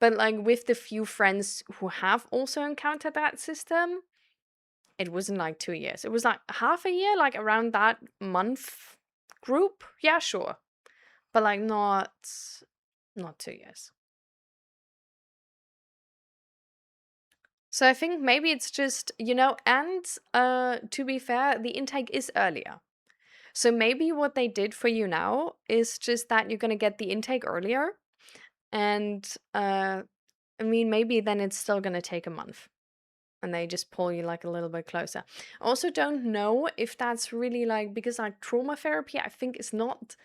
But like with the few friends who have also encountered that system, it wasn't like 2 years. It was like half a year, like around that month group. Yeah, sure. But like not 2 years. So I think maybe it's just, and to be fair, the intake is earlier. So maybe what they did for you now is just that you're gonna get the intake earlier. And I mean maybe then it's still gonna take a month. And they just pull you like a little bit closer. I also don't know if that's really like because like trauma therapy, I think is not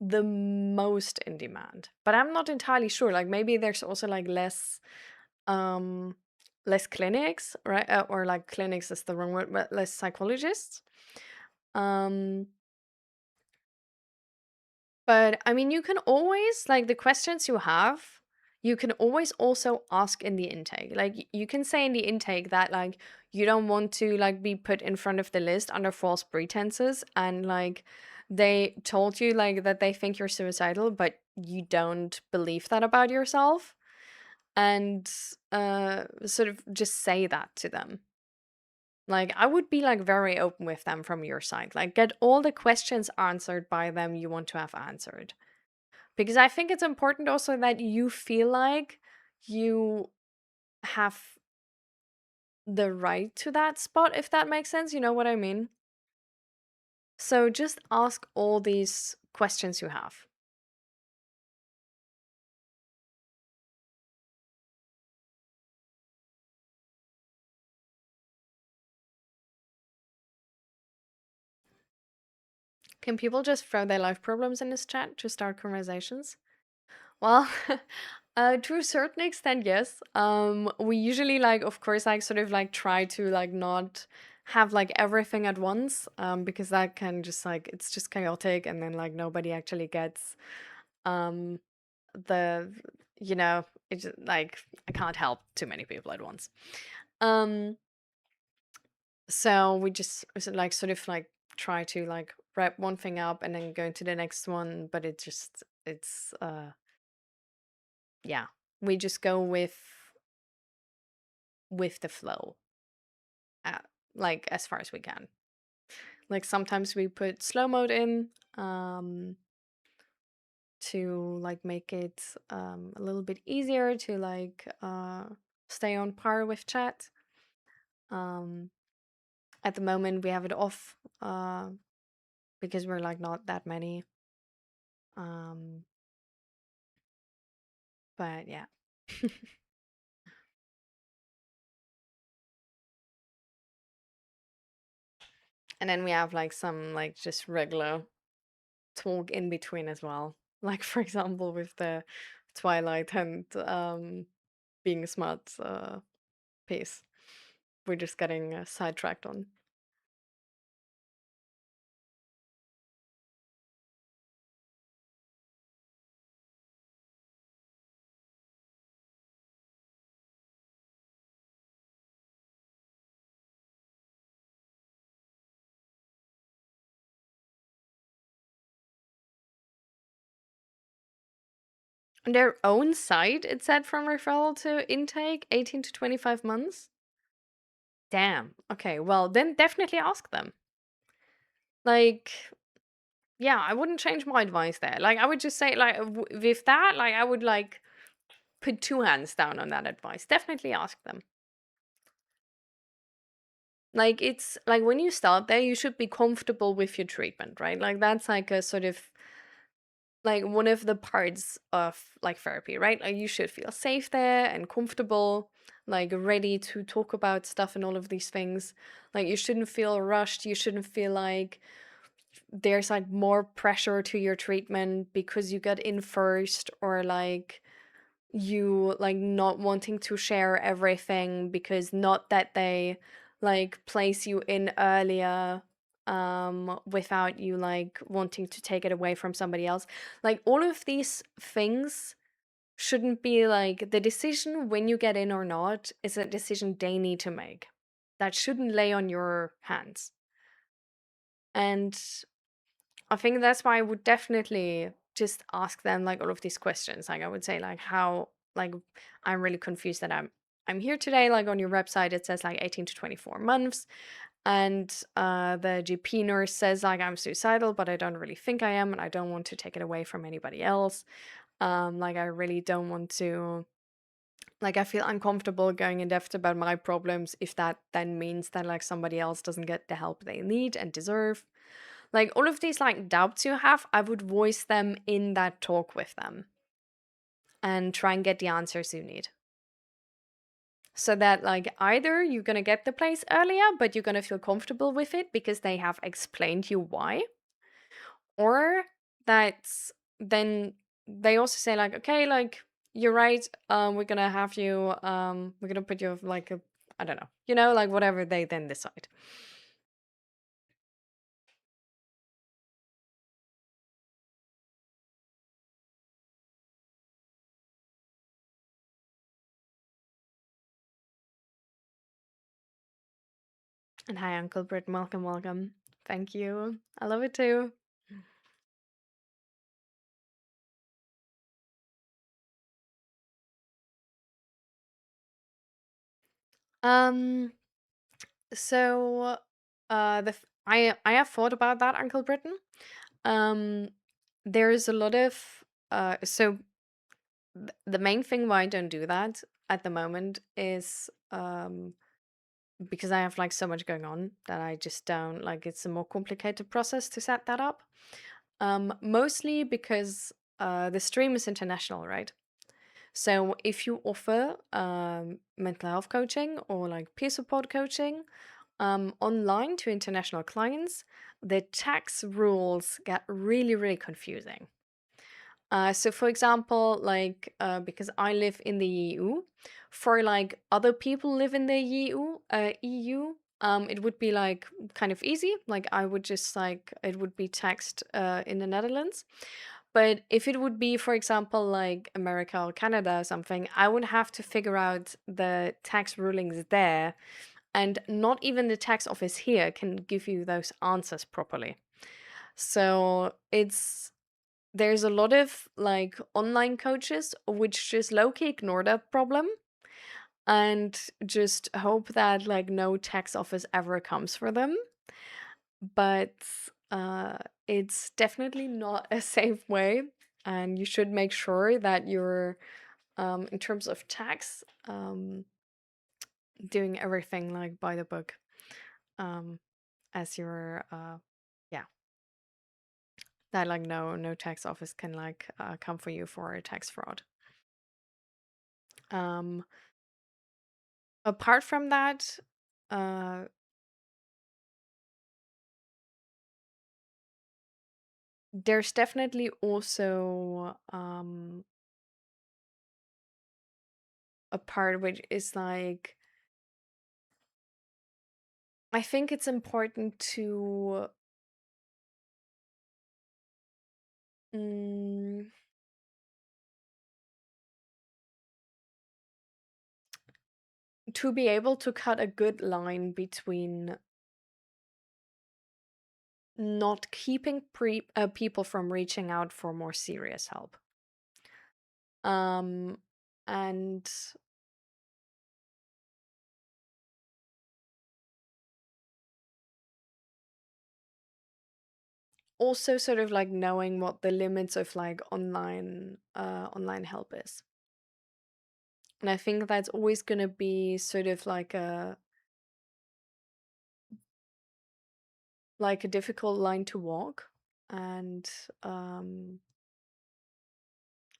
the most in demand. But I'm not entirely sure. Like maybe there's also like um less clinics, right? Or like clinics is the wrong word, but less psychologists. Um but I mean you can always like the questions you have, you can always also ask in the intake. Like you can say in the intake that like you don't want to like be put in front of the list under false pretenses, and like they told you like that they think you're suicidal but you don't believe that about yourself, and sort of just say that to them. Like I would be like very open with them from your side. Like get all the questions answered by them you want to have answered. Because I think it's important also that you feel like you have the right to that spot, if that makes sense. You know what I mean? So just ask all these questions you have. Can people just throw their life problems in this chat to start conversations? Well, to a certain extent, yes. We usually like, of course, like sort of like try to like not have like everything at once, because that can just like it's just chaotic, and then like nobody actually gets um the it's like I can't help too many people at once. Um, so we just like sort of like try to like wrap one thing up and then go into the next one, but it's yeah, we just go with the flow, uh, like as far as we can. Like sometimes we put slow mode in to like make it a little bit easier to like stay on par with chat. um at the moment we have it off because we're like not that many, um but yeah. And then we have like some like just regular talk in between as well. Like for example with the Twilight and being smart piece. We're just getting sidetracked on. On their own site, it said from referral to intake, 18 to 25 months. Damn. Okay, well, then definitely ask them. Like, yeah, I wouldn't change my advice there. Like, I would just say, like, with that, like, I would, like, put two hands down on that advice. Definitely ask them. Like, it's like when you start there, you should be comfortable with your treatment, right? Like, that's like a sort of like one of the parts of like therapy, right? Like, you should feel safe there and comfortable, like, ready to talk about stuff and all of these things. Like, you shouldn't feel rushed. You shouldn't feel like there's like more pressure to your treatment because you got in first, or like you like not wanting to share everything because not that they like place you in earlier without you like wanting to take it away from somebody else. Like, all of these things shouldn't be like the decision when you get in or not is a decision they need to make. That shouldn't lay on your hands. And I think that's why I would definitely just ask them like all of these questions. Like, I would say like how like I'm really confused that I'm here today. Like, on your website it says like 18 to 24 months, and the GP nurse says like I'm suicidal, but I don't really think I am, and I don't want to take it away from anybody else. Like, I really don't want to. Like, I feel uncomfortable going in depth about my problems if that then means that like somebody else doesn't get the help they need and deserve. Like, all of these like doubts you have, I would voice them in that talk with them and try and get the answers you need. So that like either you're gonna get the place earlier, but you're gonna feel comfortable with it because they have explained you why, or that's then they also say like, okay, like you're right, we're gonna have you, we're gonna put you like a, I don't know, like whatever they then decide. And hi, Uncle Britt, welcome, welcome. Thank you. I love it too. Um, so I have thought about that, Uncle Britain. Um, there's a lot of so the main thing why I don't do that at the moment is because I have like so much going on that I just don't like. It's a more complicated process to set that up. Mostly because the stream is international, right? So if you offer mental health coaching or like peer support coaching online to international clients, the tax rules get really, really confusing. So for example, like because I live in the EU, for like other people live in the EU, it would be like kind of easy. Like, I would just like it would be taxed in the Netherlands. But if it would be, for example, like America or Canada or something, I would have to figure out the tax rulings there, and not even the tax office here can give you those answers properly. So there's a lot of like online coaches which just low-key ignore that problem and just hope that like no tax office ever comes for them. But uh it's definitely not a safe way, and you should make sure that you're in terms of tax doing everything like by the book, um as your yeah, that like no tax office can like come for you for a tax fraud. um Apart from that, uh there's definitely also a part which is like, I think it's important mm, to be able to cut a good line between not keeping people from reaching out for more serious help. Um, and also sort of like knowing what the limits of like online help is. And I think that's always going to be sort of like a difficult line to walk. And um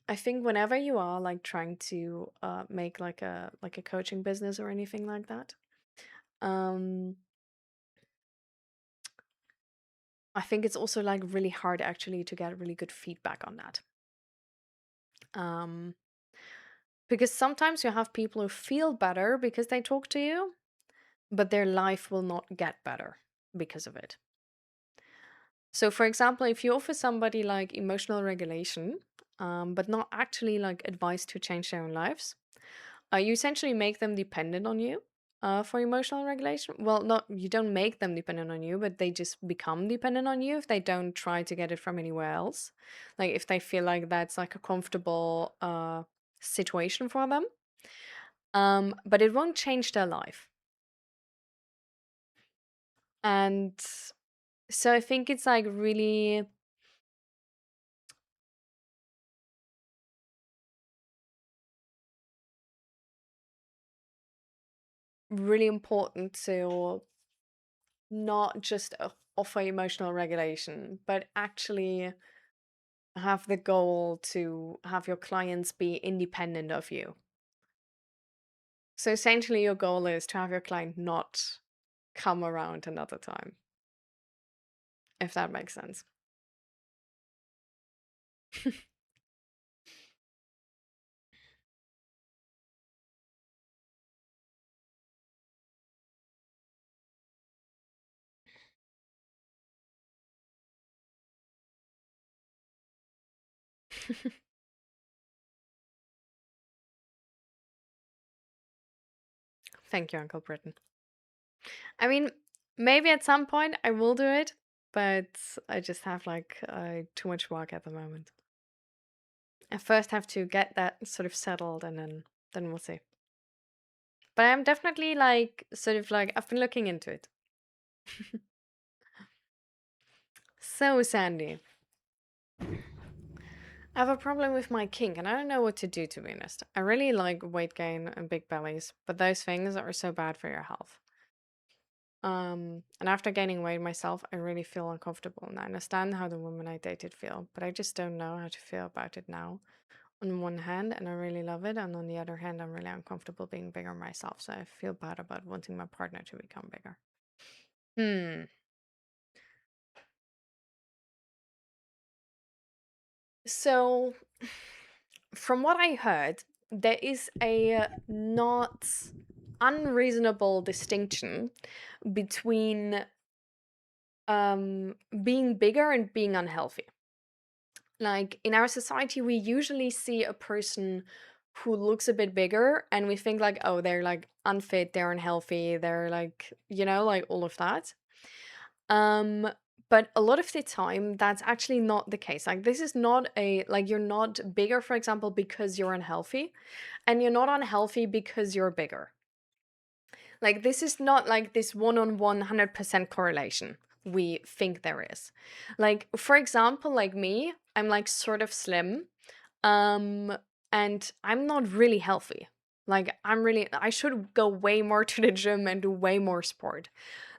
I think whenever you are like trying to make like a coaching business or anything like that, um I think it's also like really hard actually to get really good feedback on that. Um because sometimes you have people who feel better because they talk to you, but their life will not get better because of it. So, for example, if you offer somebody like emotional regulation, but not actually like advice to change their own lives, you essentially make them dependent on you for emotional regulation. Well, not you don't make them dependent on you, but they just become dependent on you if they don't try to get it from anywhere else. Like if they feel like that's like a comfortable situation for them, but it won't change their life. And so I think it's like really important to not just offer emotional regulation, but actually have the goal to have your clients be independent of you. So essentially, your goal is to have your client not come around another time, if that makes sense. Thank you, Uncle Britain. I mean, maybe at some point I will do it, but I just have like too much work at the moment. I first have to get that sort of settled, and then we'll see. But I'm definitely like sort of like I've been looking into it. So, Sandy, I have a problem with my kink and I don't know what to do, to be honest. I really like weight gain and big bellies, but those things are so bad for your health. And after gaining weight myself, I really feel uncomfortable. And I understand how the women I dated feel, but I just don't know how to feel about it now. On one hand, and I really love it, and on the other hand, I'm really uncomfortable being bigger myself, so I feel bad about wanting my partner to become bigger. Hmm. So, from what I heard, there is a not unreasonable distinction between being bigger and being unhealthy. Like in our society, we usually see a person who looks a bit bigger and we think like, oh, they're like unfit, they're unhealthy, they're like, like all of that. Um, but a lot of the time, that's actually not the case. Like, this is not like, you're not bigger, for example, because you're unhealthy, and you're not unhealthy because you're bigger. Like, this is not like this one-on-one 100% correlation we think there is. Like, for example, like me, I'm like sort of slim, um, and I'm not really healthy. Like, I should go way more to the gym and do way more sport.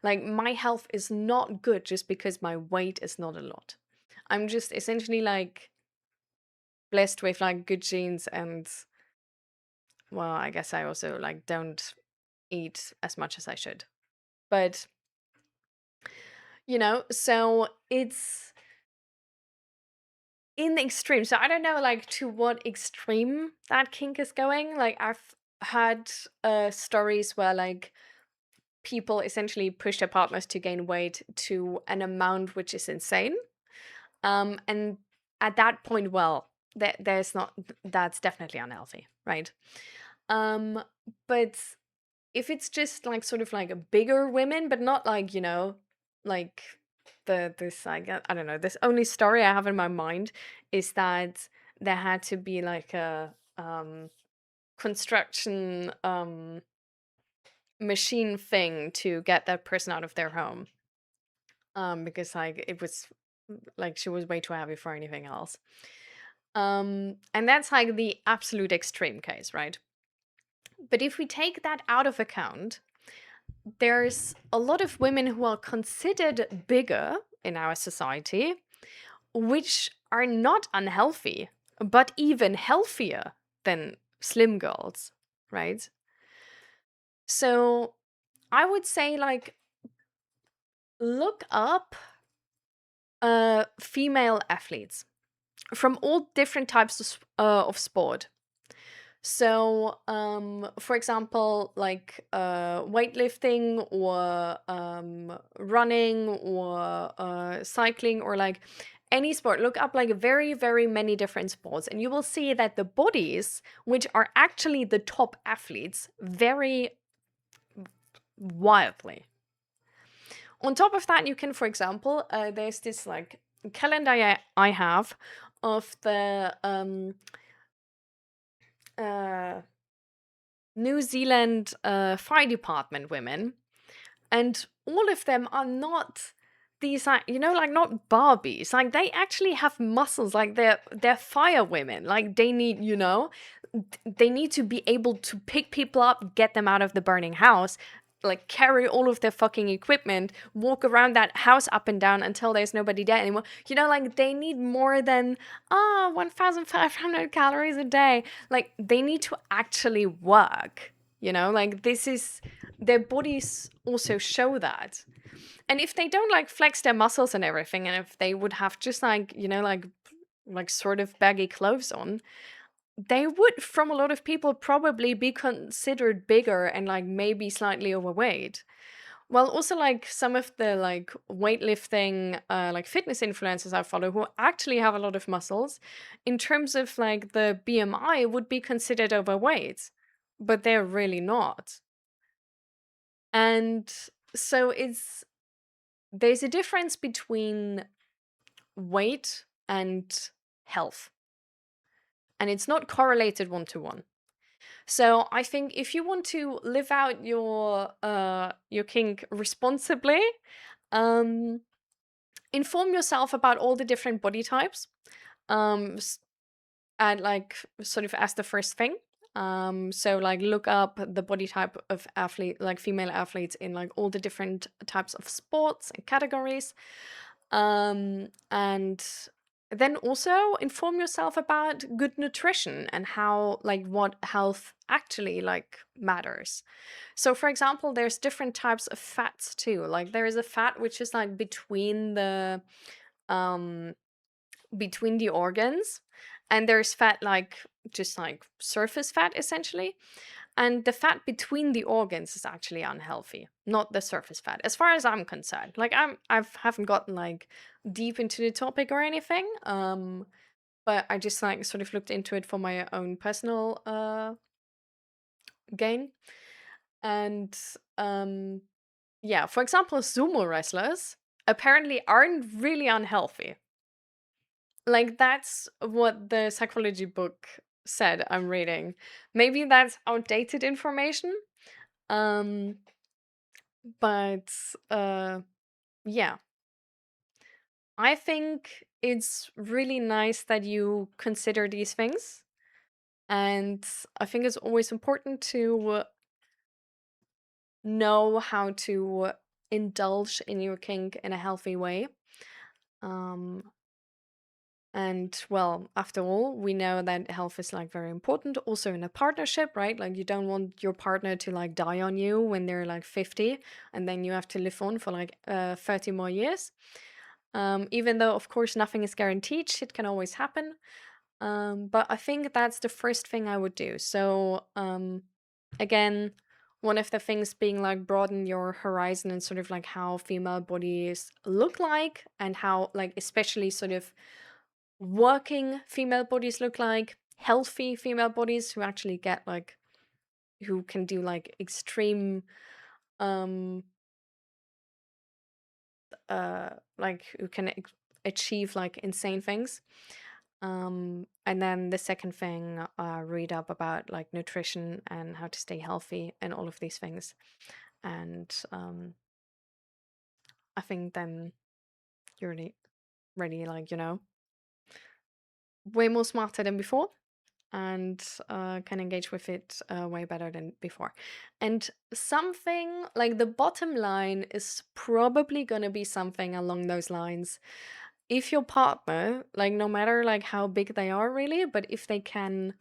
Like, my health is not good just because my weight is not a lot. I'm just essentially like blessed with like good genes, and well, I guess I also like don't eat as much as I should. But, so it's in the extreme. So I don't know like to what extreme that kink is going. Like I've had stories where like people essentially push their partners to gain weight to an amount which is insane. And at that point, well, there's not that's definitely unhealthy, right? Um, but if it's just like sort of like a bigger women, but not like, like this like I don't know, this only story I have in my mind is that there had to be like a construction machine thing to get that person out of their home, because like it was like she was way too heavy for anything else. And that's like the absolute extreme case, right? But if we take that out of account, there's a lot of women who are considered bigger in our society, which are not unhealthy, but even healthier than slim girls, right? So I would say, like, look up female athletes from all different types of sport. So, for example, like weightlifting or running or cycling or like any sport. Look up like very, very many different sports, and you will see that the bodies, which are actually the top athletes, vary wildly. On top of that, you can, for example, there's this like calendar I have of the uh, New Zealand fire department women, and all of them are not these like, you know, like not Barbies. Like they actually have muscles. Like they're fire women. Like they need, you know, they need to be able to pick people up, get them out of the burning house, like carry all of their fucking equipment, walk around that house up and down until there's nobody there anymore. You know, like they need more than 1,500 calories a day. Like they need to actually work. You know, like this is their bodies also show that. And if they don't like flex their muscles and everything, and if they would have just like, you know, like sort of baggy clothes on, they would, from a lot of people, probably be considered bigger and like maybe slightly overweight. Well, also like some of the like weightlifting, like fitness influencers I follow who actually have a lot of muscles, in terms of like the BMI, would be considered overweight, but they're really not. And so there's a difference between weight and health, and it's not correlated one to one. So I think if you want to live out your kink responsibly, um, inform yourself about all the different body types, um, and like sort of as the first thing. So like look up the body type of athlete, like female athletes in like all the different types of sports and categories. And then also inform yourself about good nutrition and how like what health actually like matters. So for example, there's different types of fats too. Like there is a fat which is like um between the organs, and there's fat like just like surface fat essentially. And the fat between the organs is actually unhealthy, not the surface fat, as far as I'm concerned. Like I haven't gotten like deep into the topic or anything, but I just like sort of looked into it for my own personal gain. And yeah, for example, sumo wrestlers apparently aren't really unhealthy. Like that's what the psychology book said I'm reading. Maybe that's outdated information. Um but yeah. I think it's really nice that you consider these things, and I think it's always important to know how to indulge in your kink in a healthy way. Um And well, after all, we know that health is like very important also in a partnership, right? Like you don't want your partner to like die on you when they're like 50 and then you have to live on for like 30 more years. Even though of course nothing is guaranteed, shit can always happen. But I think that's the first thing I would do. So again, one of the things being like broaden your horizon and sort of like how female bodies look like, and how like especially sort of working female bodies look like, healthy female bodies who actually get like who can do like extreme um like who can achieve like insane things. And then the second thing, read up about like nutrition and how to stay healthy and all of these things. And I think then you're really like, way more smarter than before, and can engage with it way better than before. And something like the bottom line is probably going to be something along those lines. If your partner, like no matter like how big they are really, but if they can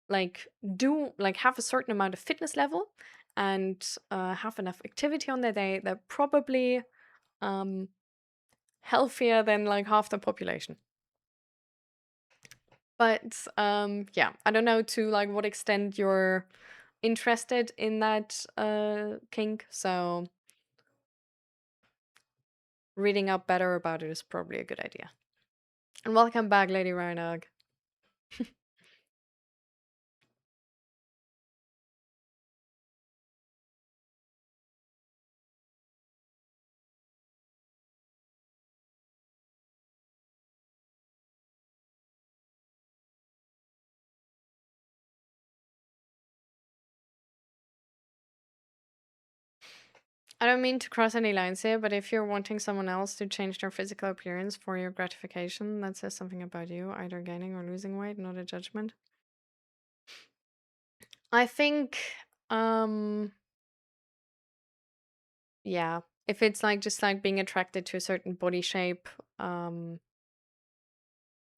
like do like have a certain amount of fitness level and have enough activity on their day, they're probably um healthier than like half the population. But yeah, I don't know to like what extent you're interested in that kink, so reading up better about it is probably a good idea. And welcome back, Lady Reinag. I don't mean to cross any lines here, but if you're wanting someone else to change their physical appearance for your gratification, that says something about you, either gaining or losing weight, not a judgment. I think, um, yeah, if it's like just like being attracted to a certain body shape, um,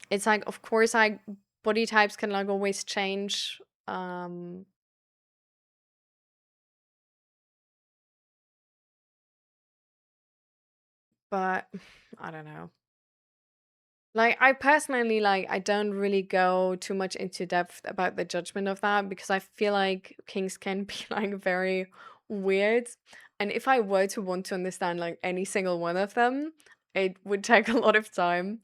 it's like, of course, like body types can like always change. Um, but I don't know. Like I personally like I don't really go too much into depth about the judgment of that because I feel like kings can be like very weird. And if I were to want to understand like any single one of them, it would take a lot of time.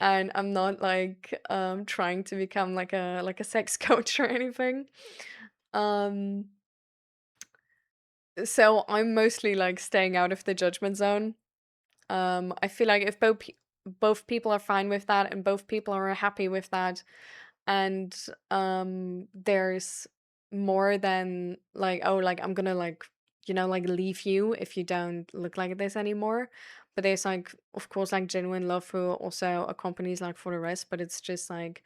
And I'm not like trying to become like a sex coach or anything. Um so I'm mostly like staying out of the judgment zone. I feel like if both people are fine with that and both people are happy with that, and there's more than like, oh, like I'm gonna like like leave you if you don't look like this anymore. But there's like, of course, like genuine love who also accompanies like for the rest. But it's just like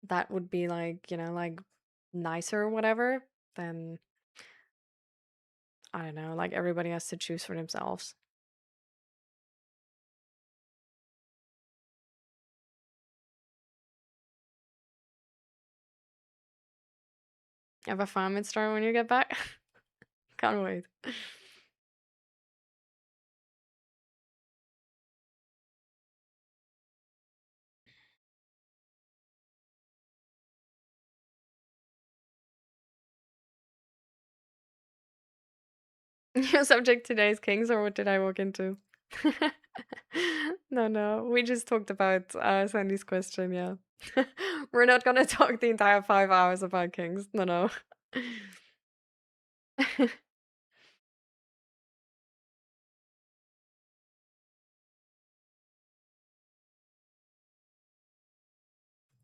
that would be like like nicer or whatever. Then I don't know. Like everybody has to choose for themselves. Have a fun with Star when you get back. Can't wait. Your subject today is kings, or what did I walk into? No, no. We just talked about Sandy's question, yeah. We're not gonna talk the entire 5 hours about kings. No, no.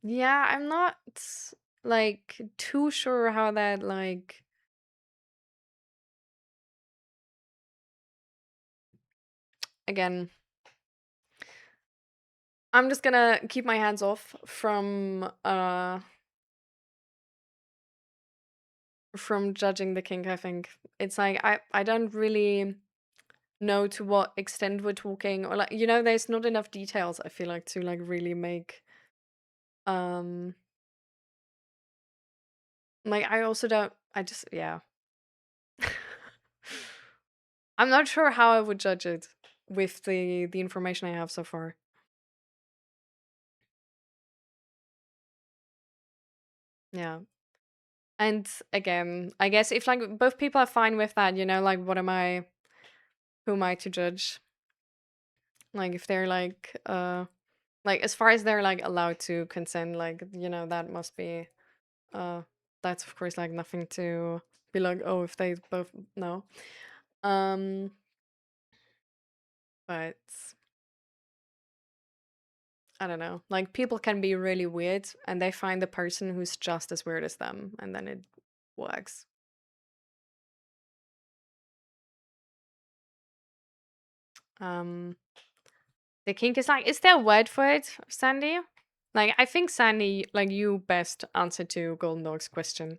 Yeah, I'm not like too sure how that like again, I'm just gonna keep my hands off from judging the kink, I think. It's like I don't really know to what extent we're talking, or like there's not enough details, I feel like, to like really make um like I also don't I just yeah. I'm not sure how I would judge it with the information I have so far. Yeah. And again, I guess if like both people are fine with that, like what am I who am I to judge? Like if they're like as far as they're like allowed to consent, like that must be uh that's of course like nothing to be like, oh, if they both no. Um but I don't know. Like people can be really weird and they find the person who's just as weird as them and then it works. Um the kink is like, is there a word for it, Sandy? Like I think Sandy, like you best answer to Golden Dog's question.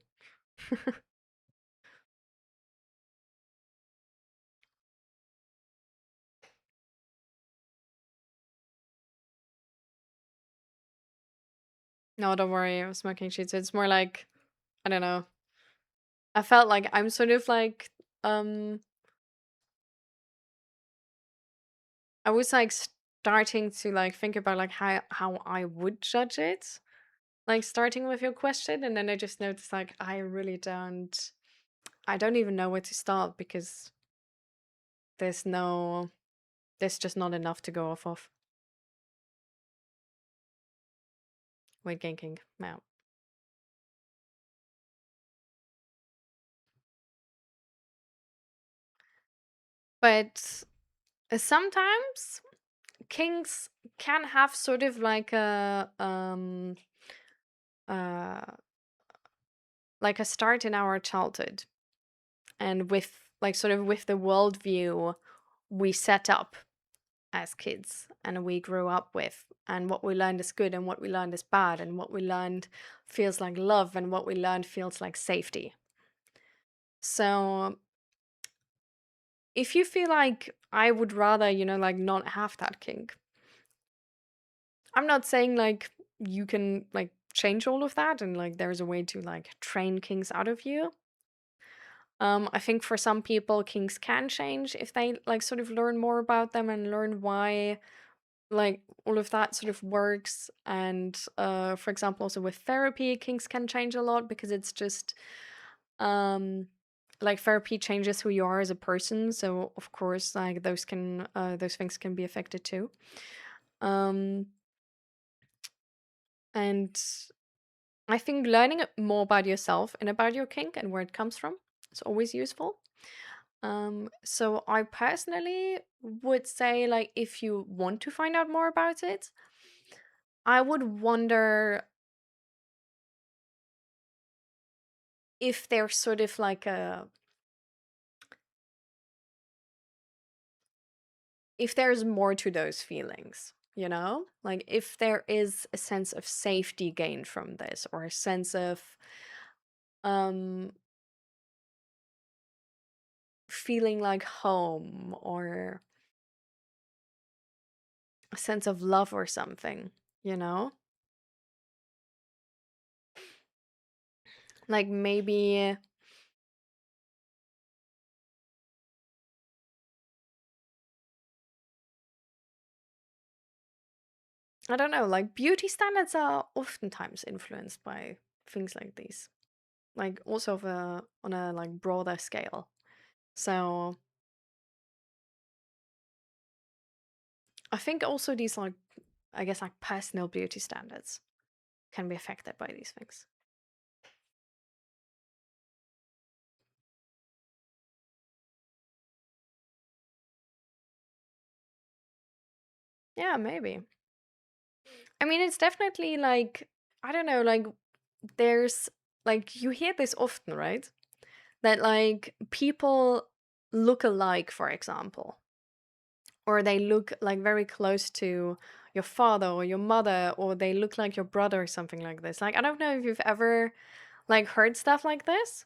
No, don't worry, I'm smoking sheets. It's more like I don't know. I felt like I'm sort of like um I was like starting to like think about like how I would judge it. Like starting with your question and then I just noticed like I don't even know where to start because there's no there's just not enough to go off of. Weight gain king. No. But sometimes kings can have sort of uh like a start in our childhood and with like sort of with the worldview we set up as kids and we grew up with and what we learned is good and what we learned is bad and what we learned feels like love and what we learned feels like safety. So if you feel like I would rather, like not have that kink, I'm not saying like you can like change all of that and like there's a way to like train kinks out of you. I think for some people kinks can change if they like sort of learn more about them and learn why like all of that sort of works. And for example also with therapy kinks can change a lot because it's just um like therapy changes who you are as a person, so of course like those things can be affected too. um and I think learning more about yourself and about your kink and where it comes from is always useful. So I personally would say like if you want to find out more about it, I would wonder if there's sort of like a if there's more to those feelings, like if there is a sense of safety gained from this or a sense of um feeling like home or a sense of love or something, you know like maybe I don't know, like beauty standards are oftentimes influenced by things like these, like also on a like broader scale. So I think also these like I guess like personal beauty standards can be affected by these things. Yeah, maybe. I mean, it's definitely like, I don't know, like, there's, like, you hear this often, right? That, like, people look alike, for example, or they look, like, very close to your father or your mother, or they look like your brother or something like this. Like, I don't know if you've ever, like, heard stuff like this,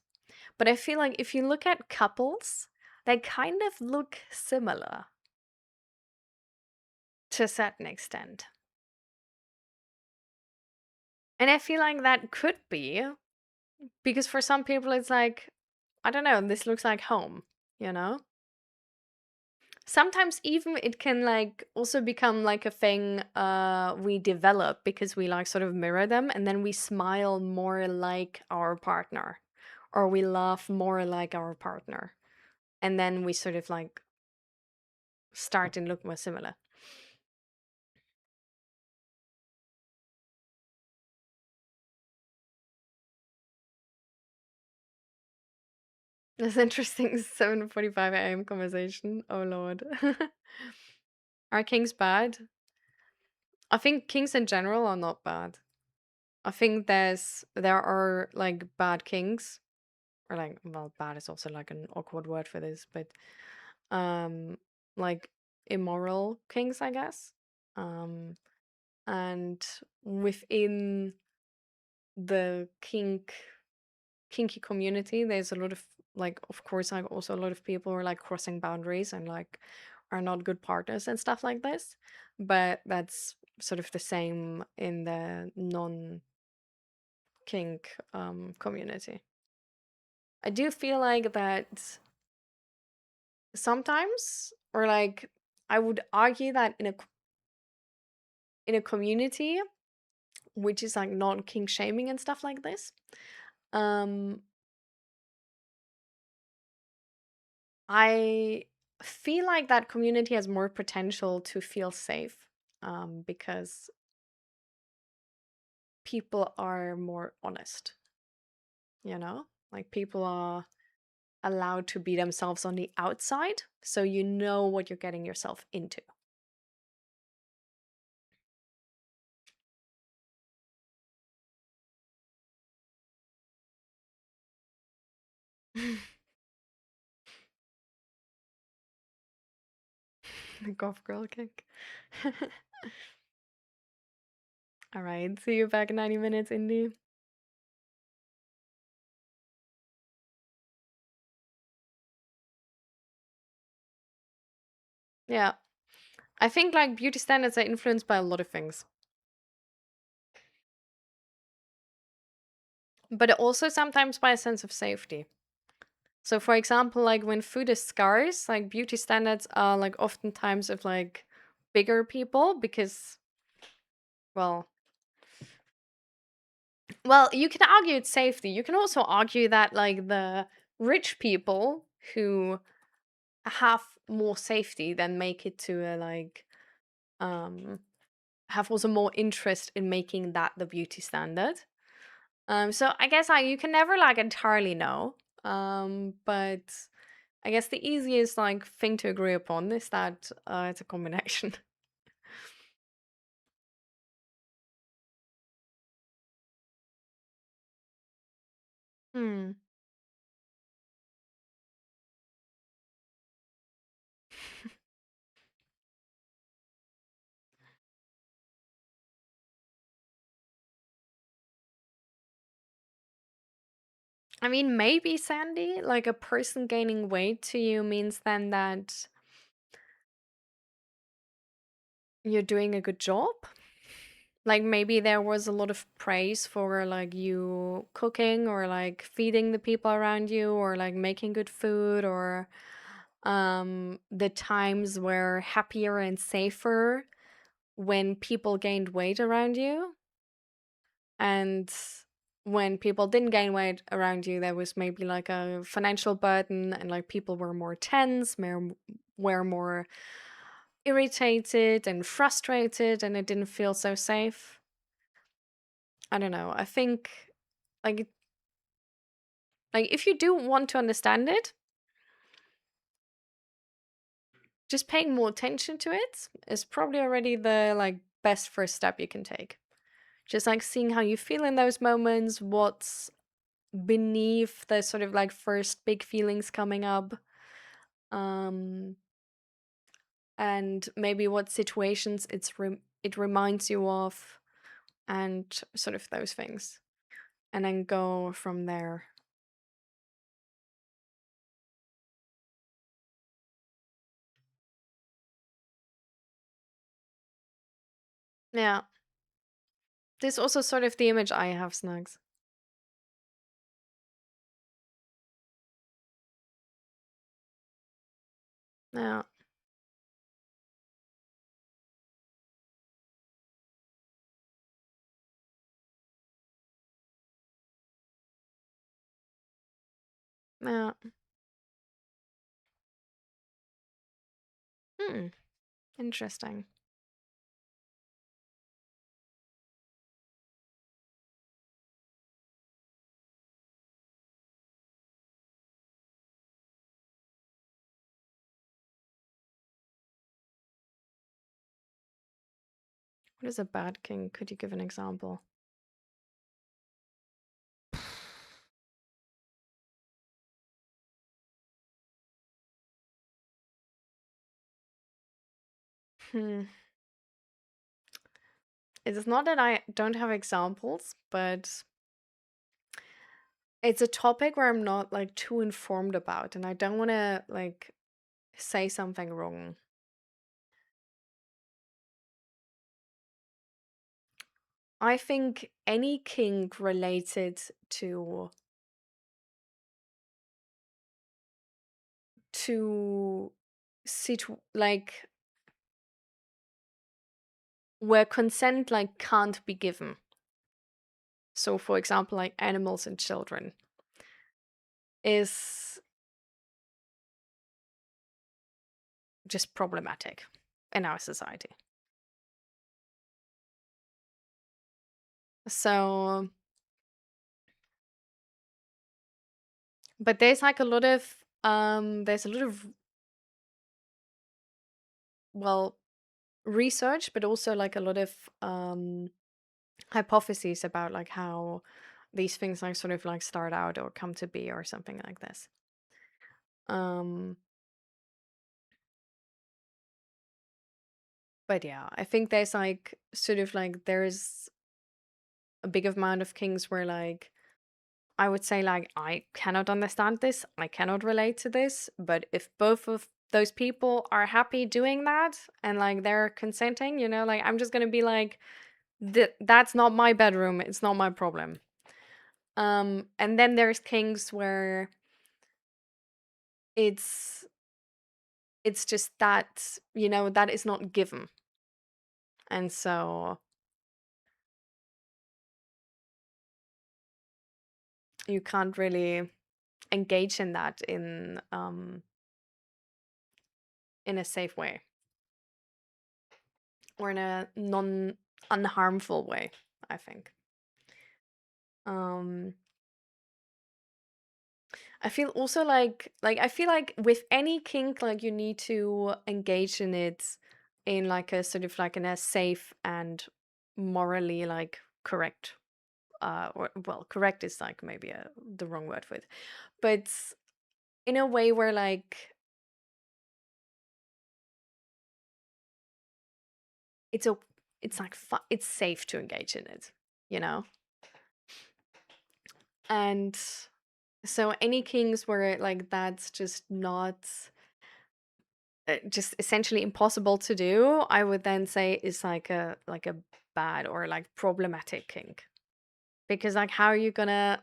but I feel like if you look at couples, they kind of look similar to a certain extent. And I feel like that could be because for some people it's like, I don't know, this looks like home, you know? Sometimes even it can like also become like a thing we develop because we like sort of mirror them and then we smile more like our partner or we laugh more like our partner. And then we sort of like start and look more similar. That's interesting. 7:45 a.m. conversation. Oh lord. Are kings bad? I think kings in general are not bad. I think there are like bad kings, or like, well, bad is also like an awkward word for this, but um like immoral kings, I guess. Um and within the kinky community, there's a lot of, like, of course, like also a lot of people who are like crossing boundaries and like are not good partners and stuff like this. But that's sort of the same in the non kink community. I do feel like that sometimes, or like I would argue that in a community which is like non kink shaming and stuff like this, um I feel like that community has more potential to feel safe, because people are more honest, you know? Like people are allowed to be themselves on the outside, so you know what you're getting yourself into. The golf girl kick. All right, see you back in 90 minutes, Indy. Yeah. I think like beauty standards are influenced by a lot of things, but also sometimes by a sense of safety. So, for example, like when food is scarce, like beauty standards are like oftentimes of like bigger people because, well, you can argue it's safety. You can also argue that like the rich people who have more safety then make it to a like um have also more interest in making that the beauty standard. So I guess like you can never like entirely know. But I guess the easiest like thing to agree upon is that it's a combination. Hmm. I mean, maybe Sandy, like a person gaining weight to you means then that you're doing a good job. Like maybe there was a lot of praise for like you cooking or like feeding the people around you or like making good food, or the times were happier and safer when people gained weight around you. And when people didn't gain weight around you, there was maybe like a financial burden, and like people were more tense, were more irritated and frustrated, and it didn't feel so safe. I don't know. I think like like if you do want to understand it, just paying more attention to it is probably already the like best first step you can take. Just like seeing how you feel in those moments, what's beneath the sort of like first big feelings coming up, um and maybe what situations it reminds you of, and sort of those things, and then go from there. Yeah, this is also sort of the image I have, Snugs. Yeah, yeah. Hmm, interesting. What is a bad king? Could you give an example? Hmm. It's not that I don't have examples, but it's a topic where I'm not like too informed about, and I don't want to like say something wrong. I think any king related to like where consent like can't be given. So for example, like animals and children is just problematic in our society. So, but there's like a lot of there's a lot of, well, research, but also like a lot of hypotheses about like how these things like sort of like start out or come to be or something like this. Um but yeah, I think there's like sort of like there's a big amount of kings where like I would say like I cannot understand this, I cannot relate to this, but if both of those people are happy doing that and like they're consenting, like I'm just gonna be like, that's not my bedroom, it's not my problem. And then there's kings where it's it's just that, that is not given. And so you can't really engage in that in a safe way or in a non unharmful way, I think. Um I feel also like I feel like with any kink, like you need to engage in it in like a sort of like in a safe and morally like correct, or well, correct is like maybe the wrong word for it, but in a way where like it's a it's like it's safe to engage in it, you know. And so any kings where like that's just not just essentially impossible to do, I would then say is like a bad or like problematic kink. Because like how are you gonna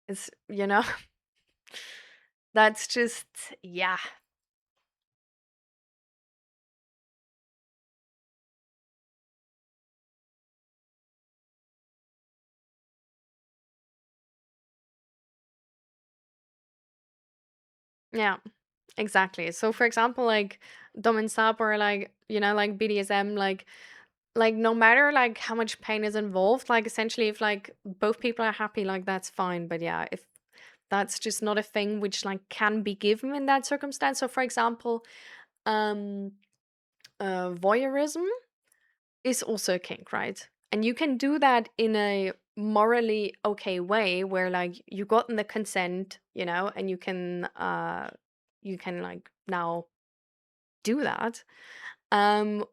it's that's just, yeah. Yeah, exactly. So for example, like dom and sub or like like BDSM, like no matter like how much pain is involved, like essentially if like both people are happy, like that's fine. But yeah, if that's just not a thing which like can be given in that circumstance. So for example, um voyeurism is also a kink, right? And you can do that in a morally okay way where like you gotten the consent, and you can like now do that. Um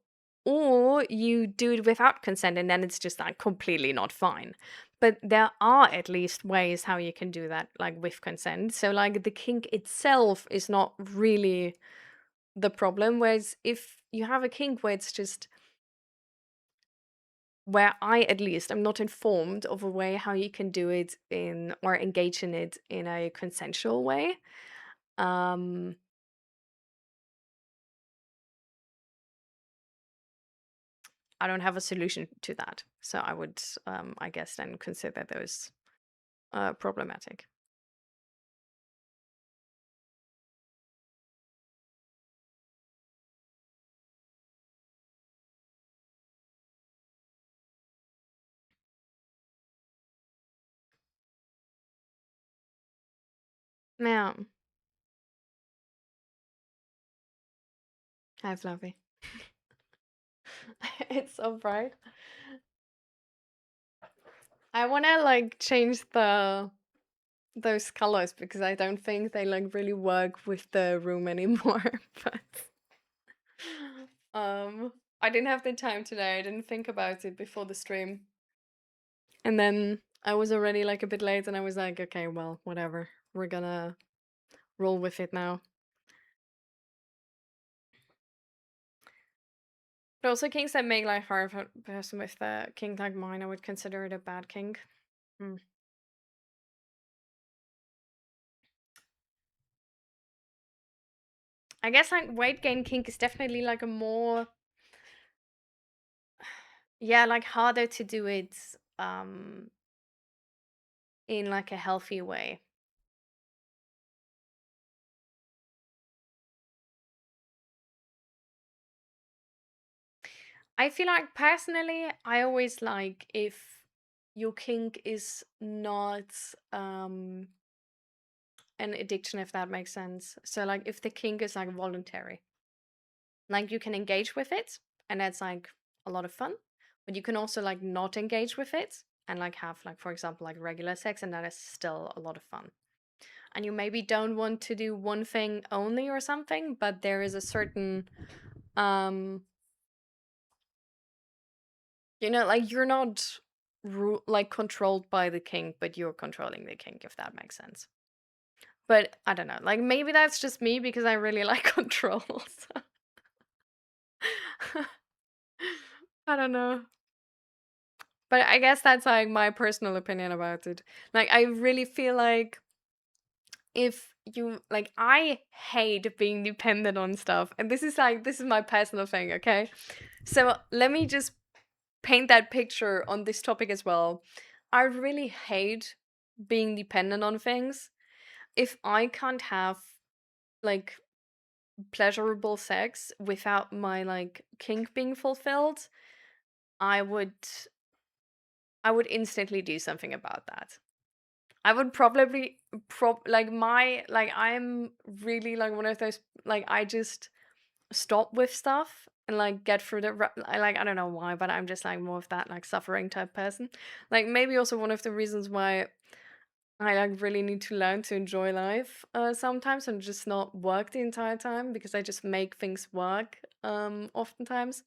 or you do it without consent and then it's just like completely not fine. But there are at least ways how you can do that like with consent. So like the kink itself is not really the problem. Whereas if you have a kink where it's just where I at least am not informed of a way how you can do it in or engage in it in a consensual way. Um I don't have a solution to that. So I would I guess then consider those problematic. Yeah, I have lovely. It's so bright. I wanna like change those colors because I don't think they like really work with the room anymore. But um I didn't have the time today. I didn't think about it before the stream. And then I was already like a bit late and I was like, okay, well, whatever. We're gonna roll with it now. But also kings that make life hard for a person with a king like mine, I would consider it a bad king. Hmm. I guess like weight gain kink is definitely like a more, yeah, like harder to do it in like a healthy way. I feel like personally I always like if your kink is not an addiction, if that makes sense. So like if the kink is like voluntary, like you can engage with it and that's like a lot of fun, but you can also like not engage with it and like have like, for example, like regular sex, and that is still a lot of fun. And you maybe don't want to do one thing only or something, but there is a certain um like you're not like controlled by the king, but you're controlling the king, if that makes sense. But I don't know, like maybe that's just me because I really like control. I don't know. But I guess that's like my personal opinion about it. Like I really feel like if you like I hate being dependent on stuff. And this is my personal thing, okay? So let me just paint that picture on this topic as well. I really hate being dependent on things. If I can't have like pleasurable sex without my like kink being fulfilled, I would I would instantly do something about that. I would probably like I'm really like one of those, like I just stop with stuff and like get through the I don't know why, but I'm just like more of that like suffering type person. Like maybe also one of the reasons why I like really need to learn to enjoy life sometimes and just not work the entire time, because I just make things work oftentimes.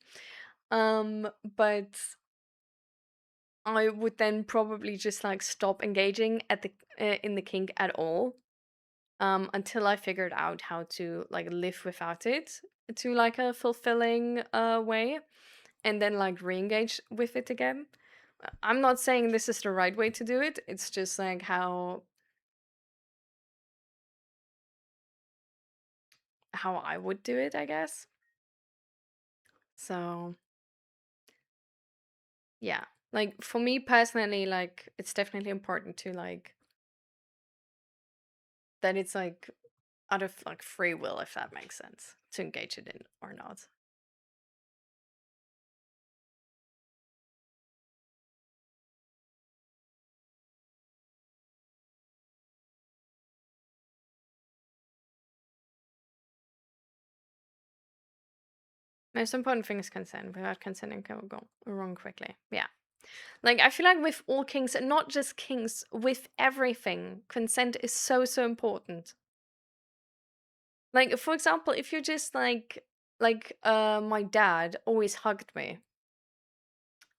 But I would then probably just like stop engaging at the in the kink at all, until I figured out how to like live without it to like a fulfilling way, and then like re-engage with it again. I'm not saying this is the right way to do it. It's just like how I would do it, I guess. So yeah, like for me personally, like it's definitely important to like that it's like out of like free will, if that makes sense, to engage it in or not. Most important thing is consent. Without consent, it can go wrong quickly. Yeah. Like, I feel like with all kings, and not just kings, with everything, consent is so, so important. Like, for example, if you're just my dad always hugged me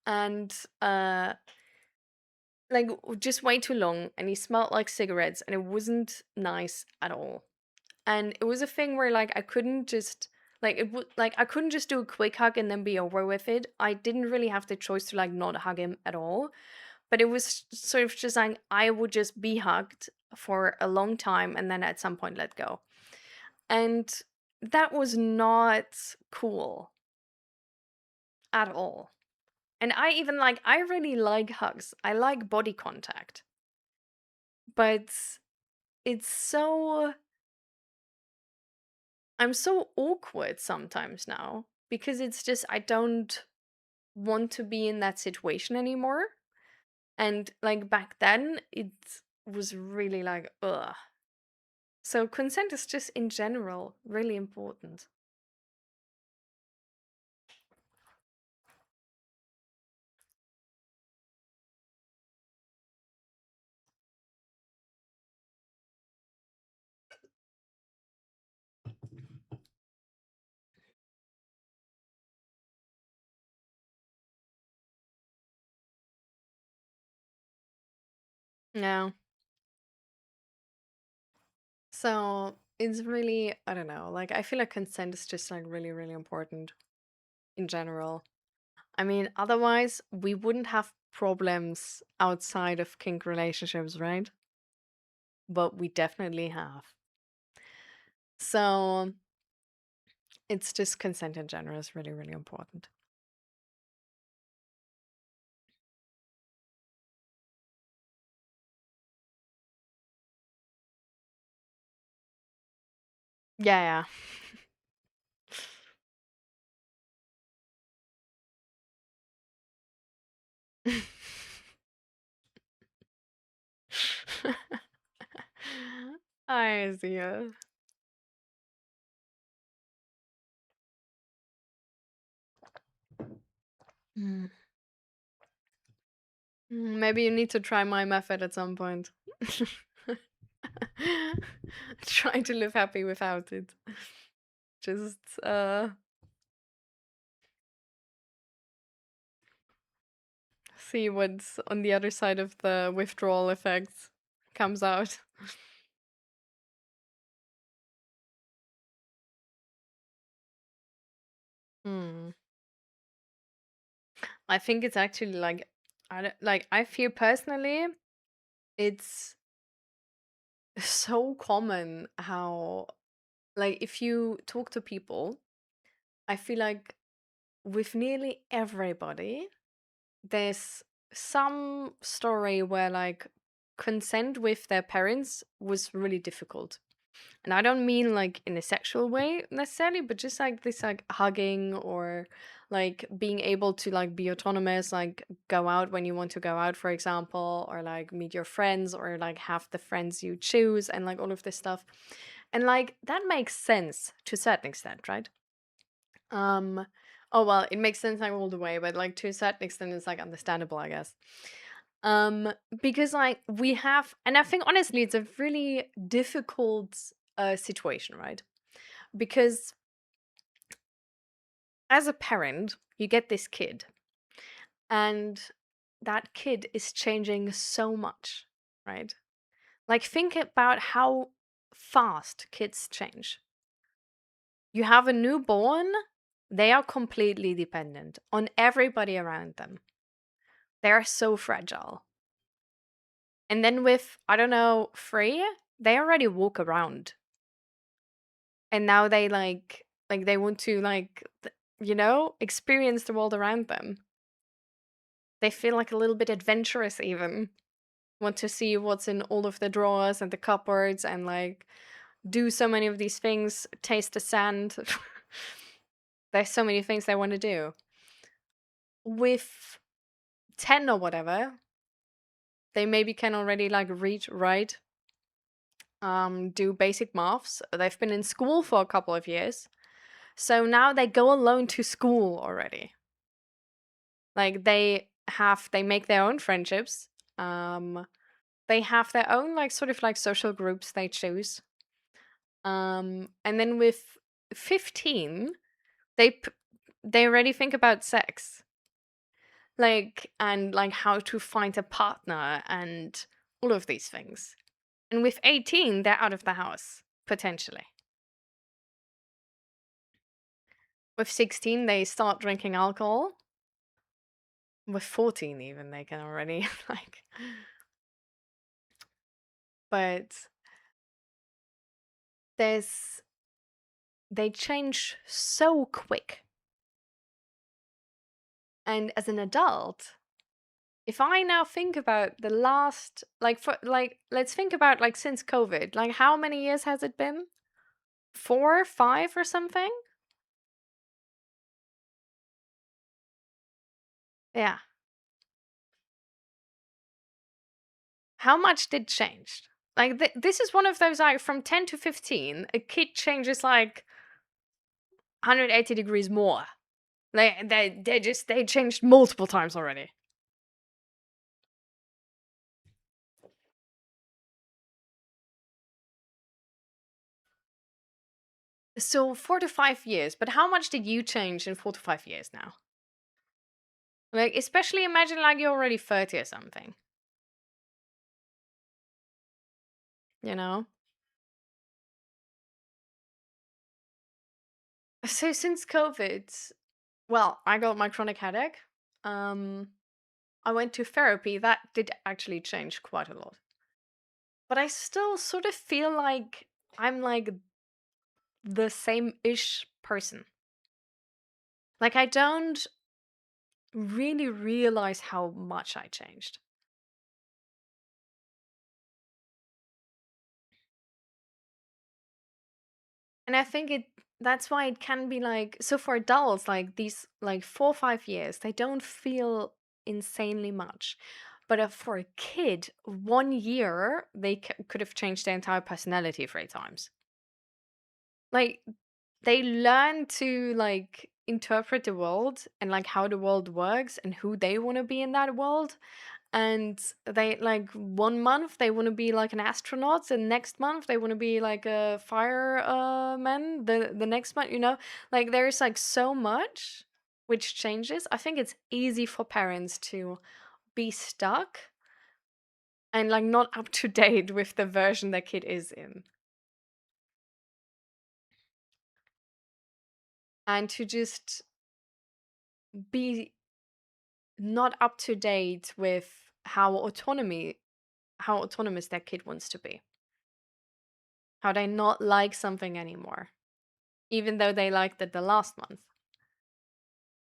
and, like, just way too long, and he smelled like cigarettes, and it wasn't nice at all. And it was a thing where, like, I couldn't just, like, I couldn't just do a quick hug and then be over with it. I didn't really have the choice to, like, not hug him at all. But it was sort of just like I would just be hugged for a long time and then at some point let go. And that was not cool at all. And I even like, I really like hugs. I like body contact. But it's so, I'm so awkward sometimes now because it's just, I don't want to be in that situation anymore. And like back then, it was really like, ugh. So consent is just in general really important. Yeah. So it's really, I don't know, like I feel like consent is just like really, really important in general. I mean, otherwise we wouldn't have problems outside of kink relationships, right? But we definitely have. So it's just consent in general is really, really important. Yeah, yeah. I see it. Mm. Maybe you need to try my method at some point. Try to live happy without it. Just see what's on the other side of the withdrawal effects comes out. Hmm. I think it's actually like I don't, like I feel personally it's so common how like if you talk to people, I feel like with nearly everybody there's some story where like consent with their parents was really difficult. And I don't mean like in a sexual way necessarily, but just like this like hugging or like being able to like be autonomous, like go out when you want to go out, for example, or like meet your friends or like have the friends you choose and like all of this stuff. And like that makes sense to a certain extent, right? Um oh well, it makes sense like all the way, but like to a certain extent it's like understandable, I guess. Um because like we have, and I think honestly it's a really difficult situation, right? Because as a parent, you get this kid, and that kid is changing so much, right? Like, think about how fast kids change. You have a newborn, they are completely dependent on everybody around them. They are so fragile. And then with, I don't know, 3, they already walk around. And now they like they want to experience the world around them. They feel like a little bit adventurous even. Want to see what's in all of the drawers and the cupboards and like do so many of these things, taste the sand. There's so many things they want to do. With 10 or whatever, they maybe can already like read, write, do basic maths. They've been in school for a couple of years. So now they go alone to school already. Like they make their own friendships. Um they have their own like sort of like social groups they choose. And then with 15, they p- they already think about sex, like and like how to find a partner and all of these things. And with 18, they're out of the house potentially. With 16, they start drinking alcohol. With 14, even they can already like. But there's they change so quick. And as an adult, if I now think about the last, like, for like, let's think about like since COVID, like, how many years has it been? 4, 5, or something? Yeah. How much did change? Like, this is one of those, like, from 10 to 15, a kid changes like 180 degrees more. They changed multiple times already. So 4 to 5 years, but how much did you change in 4 to 5 years now? Like, especially imagine like you're already 30 or something. you know? So since COVID, well, I got my chronic headache. Um, I went to therapy. That did actually change quite a lot. But I still sort of feel like I'm like the same-ish person. Like I don't really realize how much I changed. And I think that's why it can be like so for adults like these like 4 or 5 years they don't feel insanely much, but for a kid 1 year they could have changed their entire personality 3 times. Like they learn to like interpret the world and like how the world works and who they want to be in that world. And they like 1 month they want to be like an astronaut, and next month they want to be like a fireman. The next month, like there's like so much which changes. I think it's easy for parents to be stuck and like not up to date with the version their kid is in, and to just be not up to date with how autonomous their kid wants to be, how they not like something anymore even though they liked it the last month.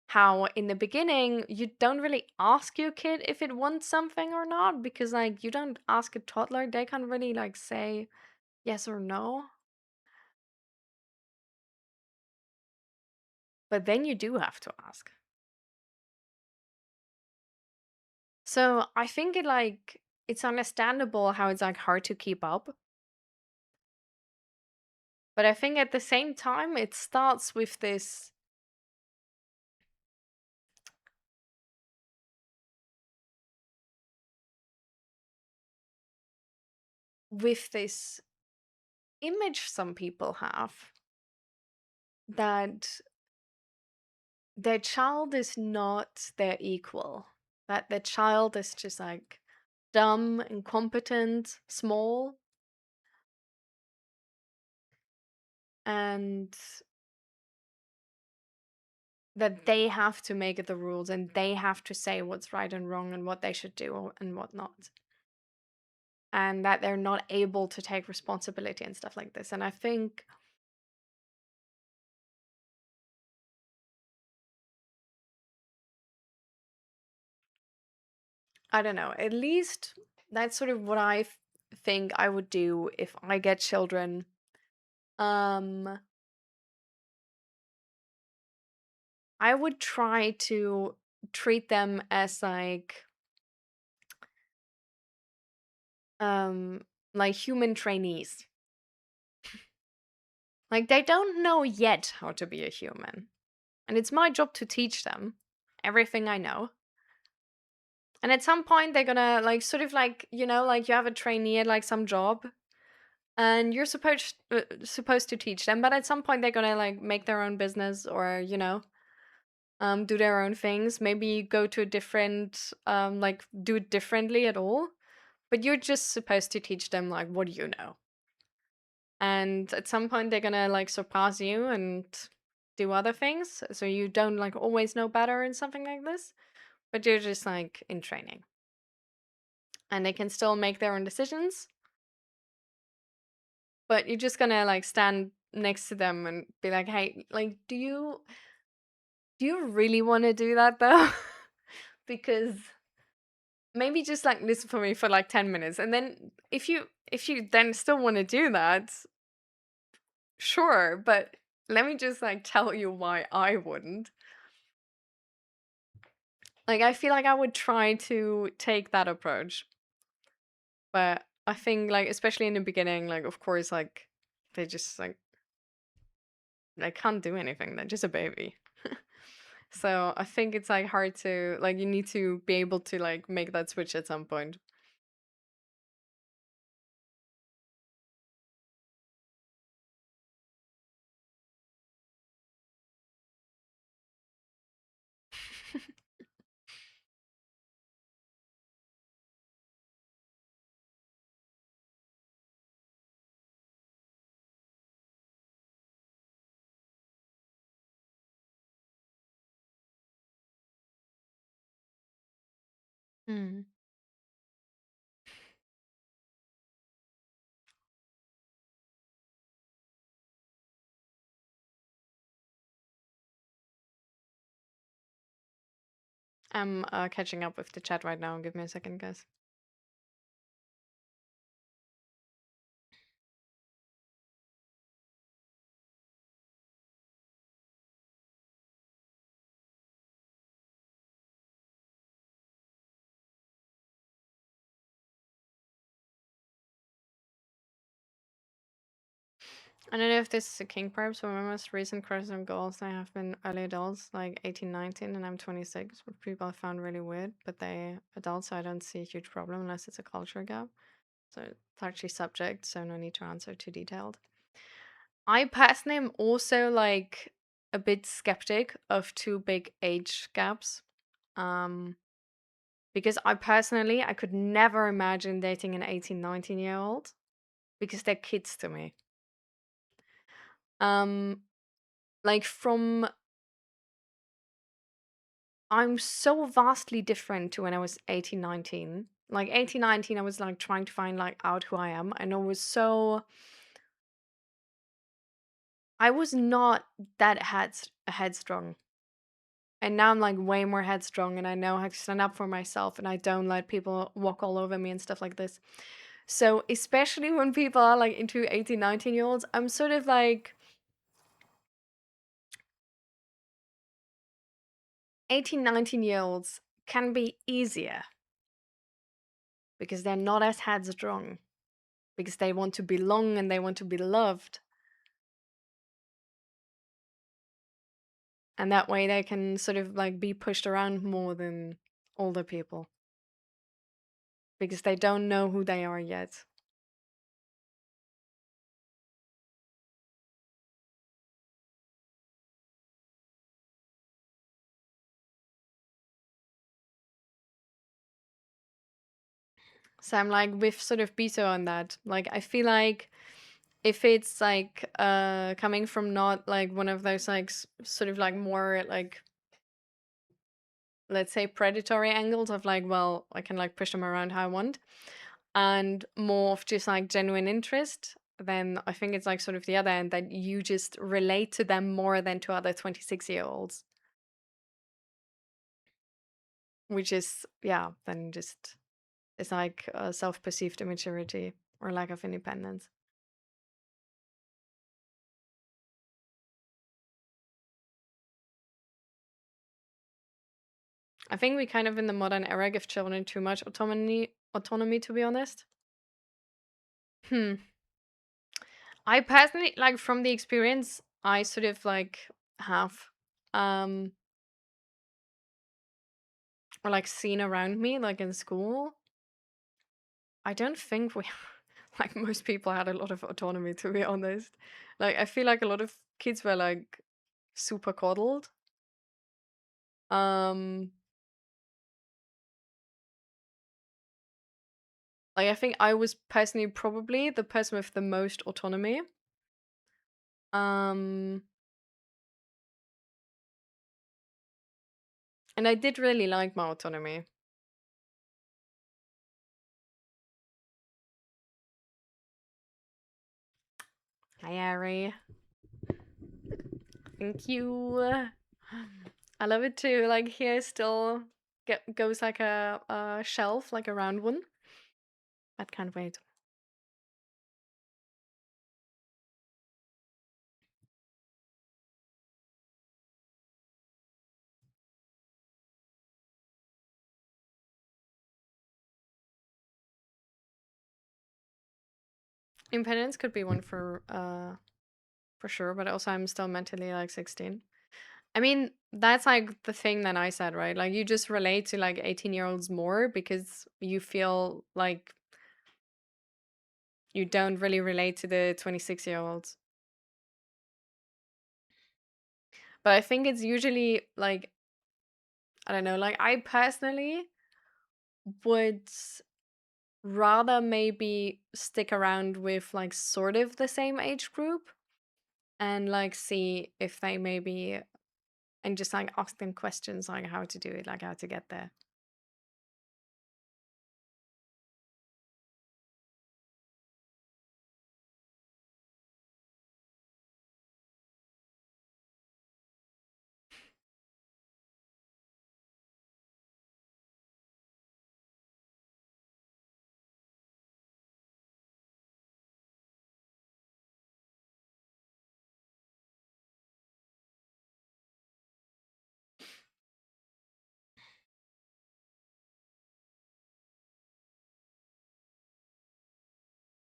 How in the beginning you don't really ask your kid if it wants something or not, because like you don't ask a toddler, they can't really like say yes or no. But then you do have to ask. So I think it's understandable how it's like hard to keep up. But I think at the same time it starts with this image some people have that their child is not their equal, that their child is just like dumb, incompetent, small, and that they have to make the rules and they have to say what's right and wrong and what they should do and what not. And that they're not able to take responsibility and stuff like this. And I think, I don't know, at least that's sort of what I think I would do if I get children. Um, I would try to treat them as um like human trainees. Like they don't know yet how to be a human. And it's my job to teach them everything I know. And at some point they're gonna like sort of like, like you have a trainee at like some job and you're supposed to teach them, but at some point they're gonna like make their own business or, do their own things. Maybe go to a different like do it differently at all. But you're just supposed to teach them like what do you know? And at some point they're gonna like surpass you and do other things. So you don't like always know better and something like this. But you're just like in training. And they can still make their own decisions. But you're just gonna like stand next to them and be like, hey, like, do you really wanna do that though? Because maybe just like listen for me for like 10 minutes. And then if you then still want to do that, sure, but let me just like tell you why I wouldn't. Like I feel like I would try to take that approach. But I think like especially in the beginning, like of course like they just like they can't do anything. They're just a baby. So I think it's like hard to like you need to be able to like make that switch at some point. Hmm. I'm catching up with the chat right now. Give me a second, guys. I don't know if this is a king perhaps, but my most recent crushes and goals I have been early adults, like 18, 19, and I'm 26, which people I found really weird, but they adults, so I don't see a huge problem unless it's a culture gap. So it's actually subject, so no need to answer too detailed. I personally am also like a bit skeptic of too big age gaps. Um, because I could never imagine dating an 18, 19-year old because they're kids to me. Um, like from I'm so vastly different to when I was 18, 19. Like 18, 19, I was like trying to find like out who I am. And I was not that headstrong. And now I'm like way more headstrong and I know how to stand up for myself and I don't let people walk all over me and stuff like this. So, especially when people are like into 18, 19-year olds, I'm sort of like 18, 19-year olds can be easier because they're not as headstrong, because they want to belong and they want to be loved. And that way they can sort of like be pushed around more than older people because they don't know who they are yet. So I'm like with sort of Beto on that. Like I feel like if it's like coming from not like one of those like sort of like more like, let's say, predatory angles of like, well, I can like push them around how I want, and more of just like genuine interest, then I think it's like sort of the other end that you just relate to them more than to other 26-year-olds, which is, yeah, then just it's like self-perceived immaturity or lack of independence. I think we kind of in the modern era give children too much autonomy, to be honest. Hmm. I personally like from the experience I sort of like have um or like seen around me like in school. I don't think we like most people had a lot of autonomy, to be honest. Like I feel like a lot of kids were like super coddled. Um like I think I was personally probably the person with the most autonomy. Um and I did really like my autonomy. Hi Ari. Thank you. I love it too. Like here still goes like a shelf, like a round one. I can't wait. Independence could be one for sure, but also I'm still mentally like 16. I mean, that's like the thing that I said, right? Like you just relate to like 18-year-olds more because you feel like you don't really relate to the 26-year-olds. But I think it's usually like, I don't know, like I personally would rather maybe stick around with like sort of the same age group and like see if they maybe and just like ask them questions like how to do it, like how to get there.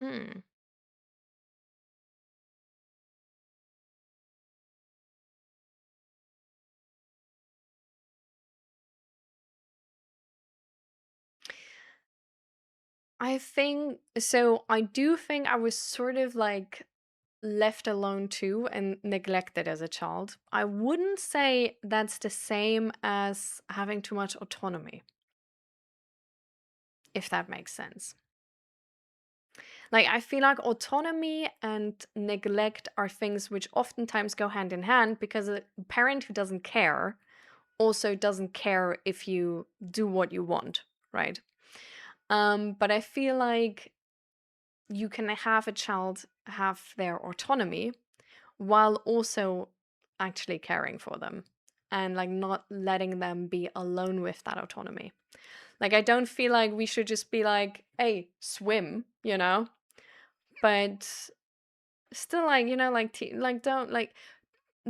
Hmm. I think so. I do think I was sort of like left alone too and neglected as a child. I wouldn't say that's the same as having too much autonomy, if that makes sense. Like, I feel like autonomy and neglect are things which oftentimes go hand in hand because a parent who doesn't care also doesn't care if you do what you want, right? But I feel like you can have a child have their autonomy while also actually caring for them and like not letting them be alone with that autonomy. Like, I don't feel like we should just be like, hey, swim, you know? But still, like, you know, like,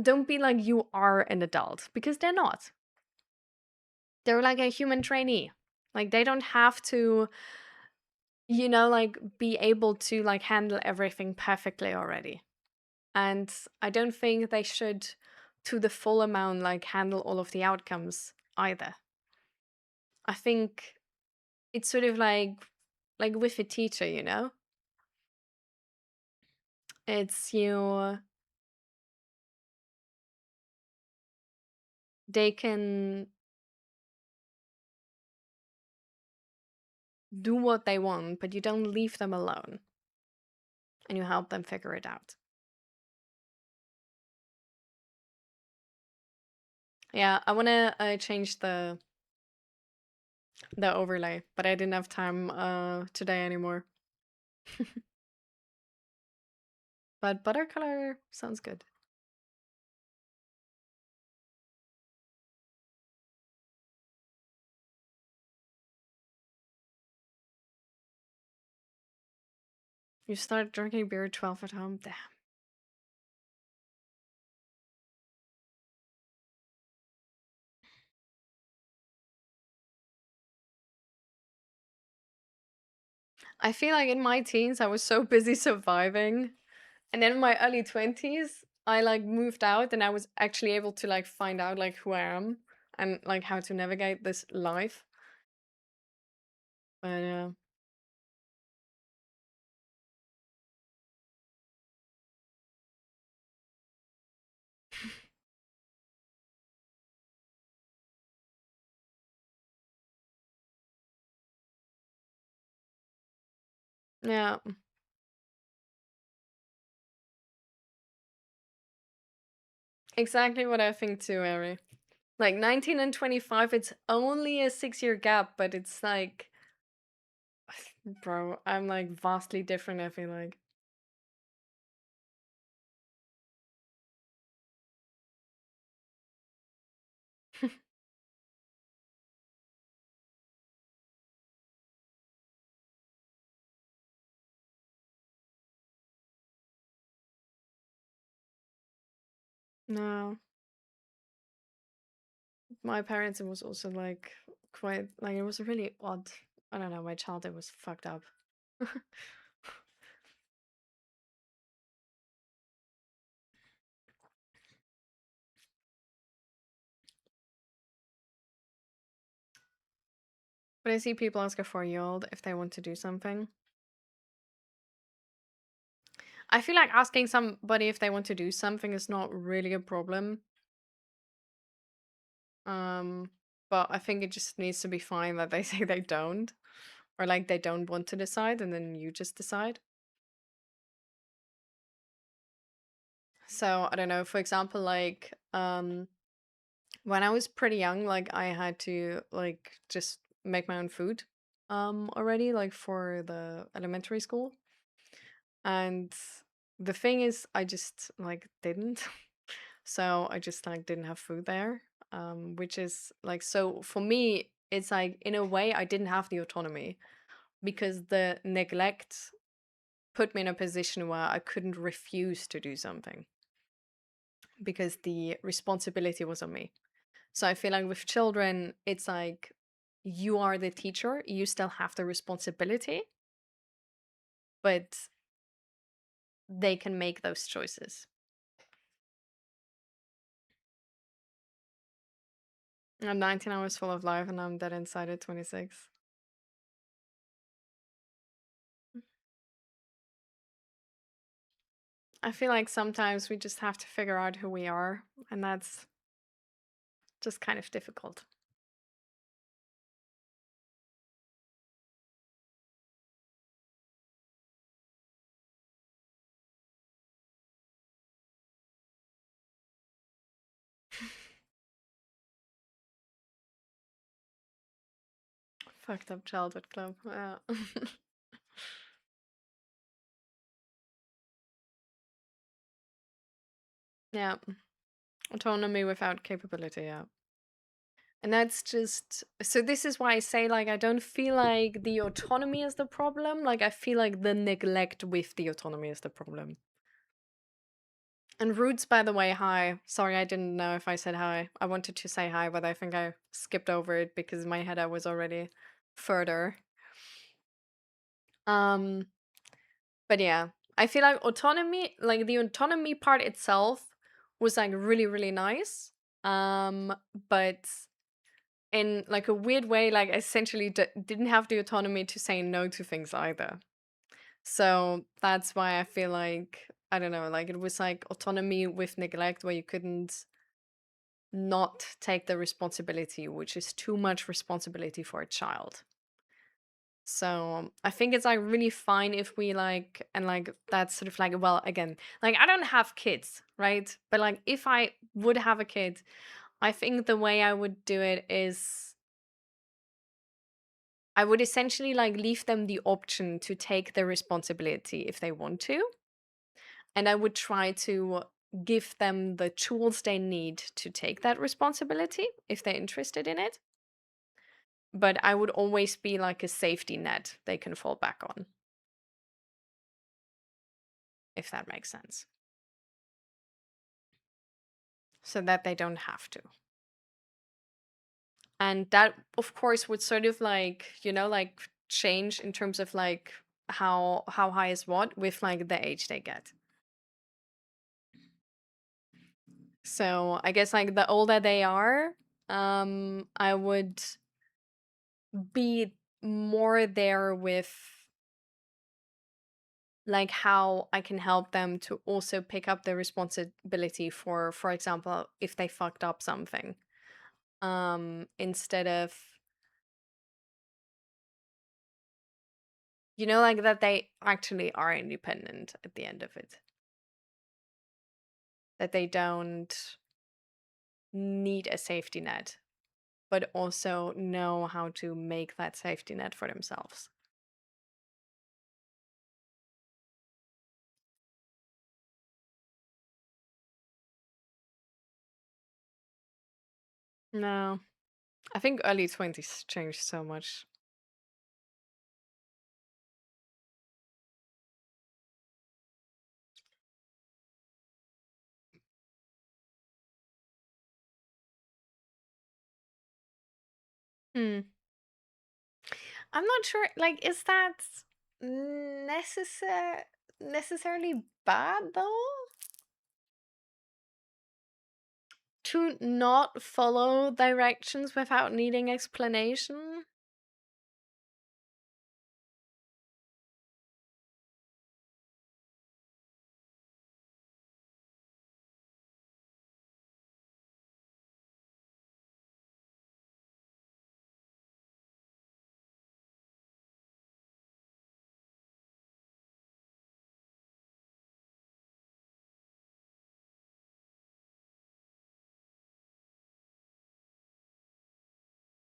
don't be like you are an adult because they're not. They're like a human trainee. Like, they don't have to, you know, like, be able to like handle everything perfectly already. And I don't think they should, to the full amount, like handle all of the outcomes either. I think it's sort of like with a teacher, you know? It's you they can do what they want, but you don't leave them alone and you help them figure it out. Yeah, I want to change the overlay, but I didn't have time today anymore. But butter color sounds good. You start drinking beer at 12 at home. Damn. I feel like in my teens I was so busy surviving. And then in my early 20s, I like moved out and I was actually able to like find out like who I am and like how to navigate this life. But yeah, exactly what I think too, Ari. Like 19 and 25, it's only a 6-year gap, but it's like, bro, I'm like vastly different, I feel like. No, my parents, it was also like quite, like, it was really odd. I don't know, my childhood was fucked up. But I see people ask a 4-year-old if they want to do something. I feel like asking somebody if they want to do something is not really a problem. Um, but I think it just needs to be fine that they say they don't, or like they don't want to decide, and then you just decide. So I don't know. For example, like when I was pretty young, like I had to like just make my own food already, like for the elementary school. And the thing is, I just like didn't. So I just like didn't have food there. Which is like, so for me, it's like in a way I didn't have the autonomy because the neglect put me in a position where I couldn't refuse to do something because the responsibility was on me. So I feel like with children, it's like you are the teacher, you still have the responsibility, but they can make those choices. I'm 19 hours full of life and I'm dead inside at 26. I feel like sometimes we just have to figure out who we are, and that's just kind of difficult. Fucked up childhood club. Yeah. Yeah. Autonomy without capability, yeah. And that's just so this is why I say like I don't feel like the autonomy is the problem. Like I feel like the neglect with the autonomy is the problem. And Roots, by the way, hi. Sorry, I didn't know if I said hi. I wanted to say hi, but I think I skipped over it because in my head I was already further. Um, but yeah, I feel like autonomy, like the autonomy part itself was like really, really nice. But in like a weird way, like essentially didn't have the autonomy to say no to things either. So that's why I feel like, I don't know, like it was like autonomy with neglect where you couldn't not take the responsibility, which is too much responsibility for a child. So I think it's like really fine if we like, and like that's sort of like, well, again, like I don't have kids, right? But like if I would have a kid, I think the way I would do it is I would essentially like leave them the option to take the responsibility if they want to. And I would try to give them the tools they need to take that responsibility if they're interested in it. But I would always be like a safety net they can fall back on, if that makes sense. So that they don't have to. And that, of course, would sort of like, you know, like change in terms of like how high is what with like the age they get. So I guess like the older they are, I would be more there with like how I can help them to also pick up the responsibility for example, if they fucked up something. Instead of, you know, like that they actually are independent at the end of it. That they don't need a safety net, but also know how to make that safety net for themselves. No. I think early 20s changed so much. Hmm. I'm not sure. Like, is that necessarily bad though? To not follow directions without needing explanation?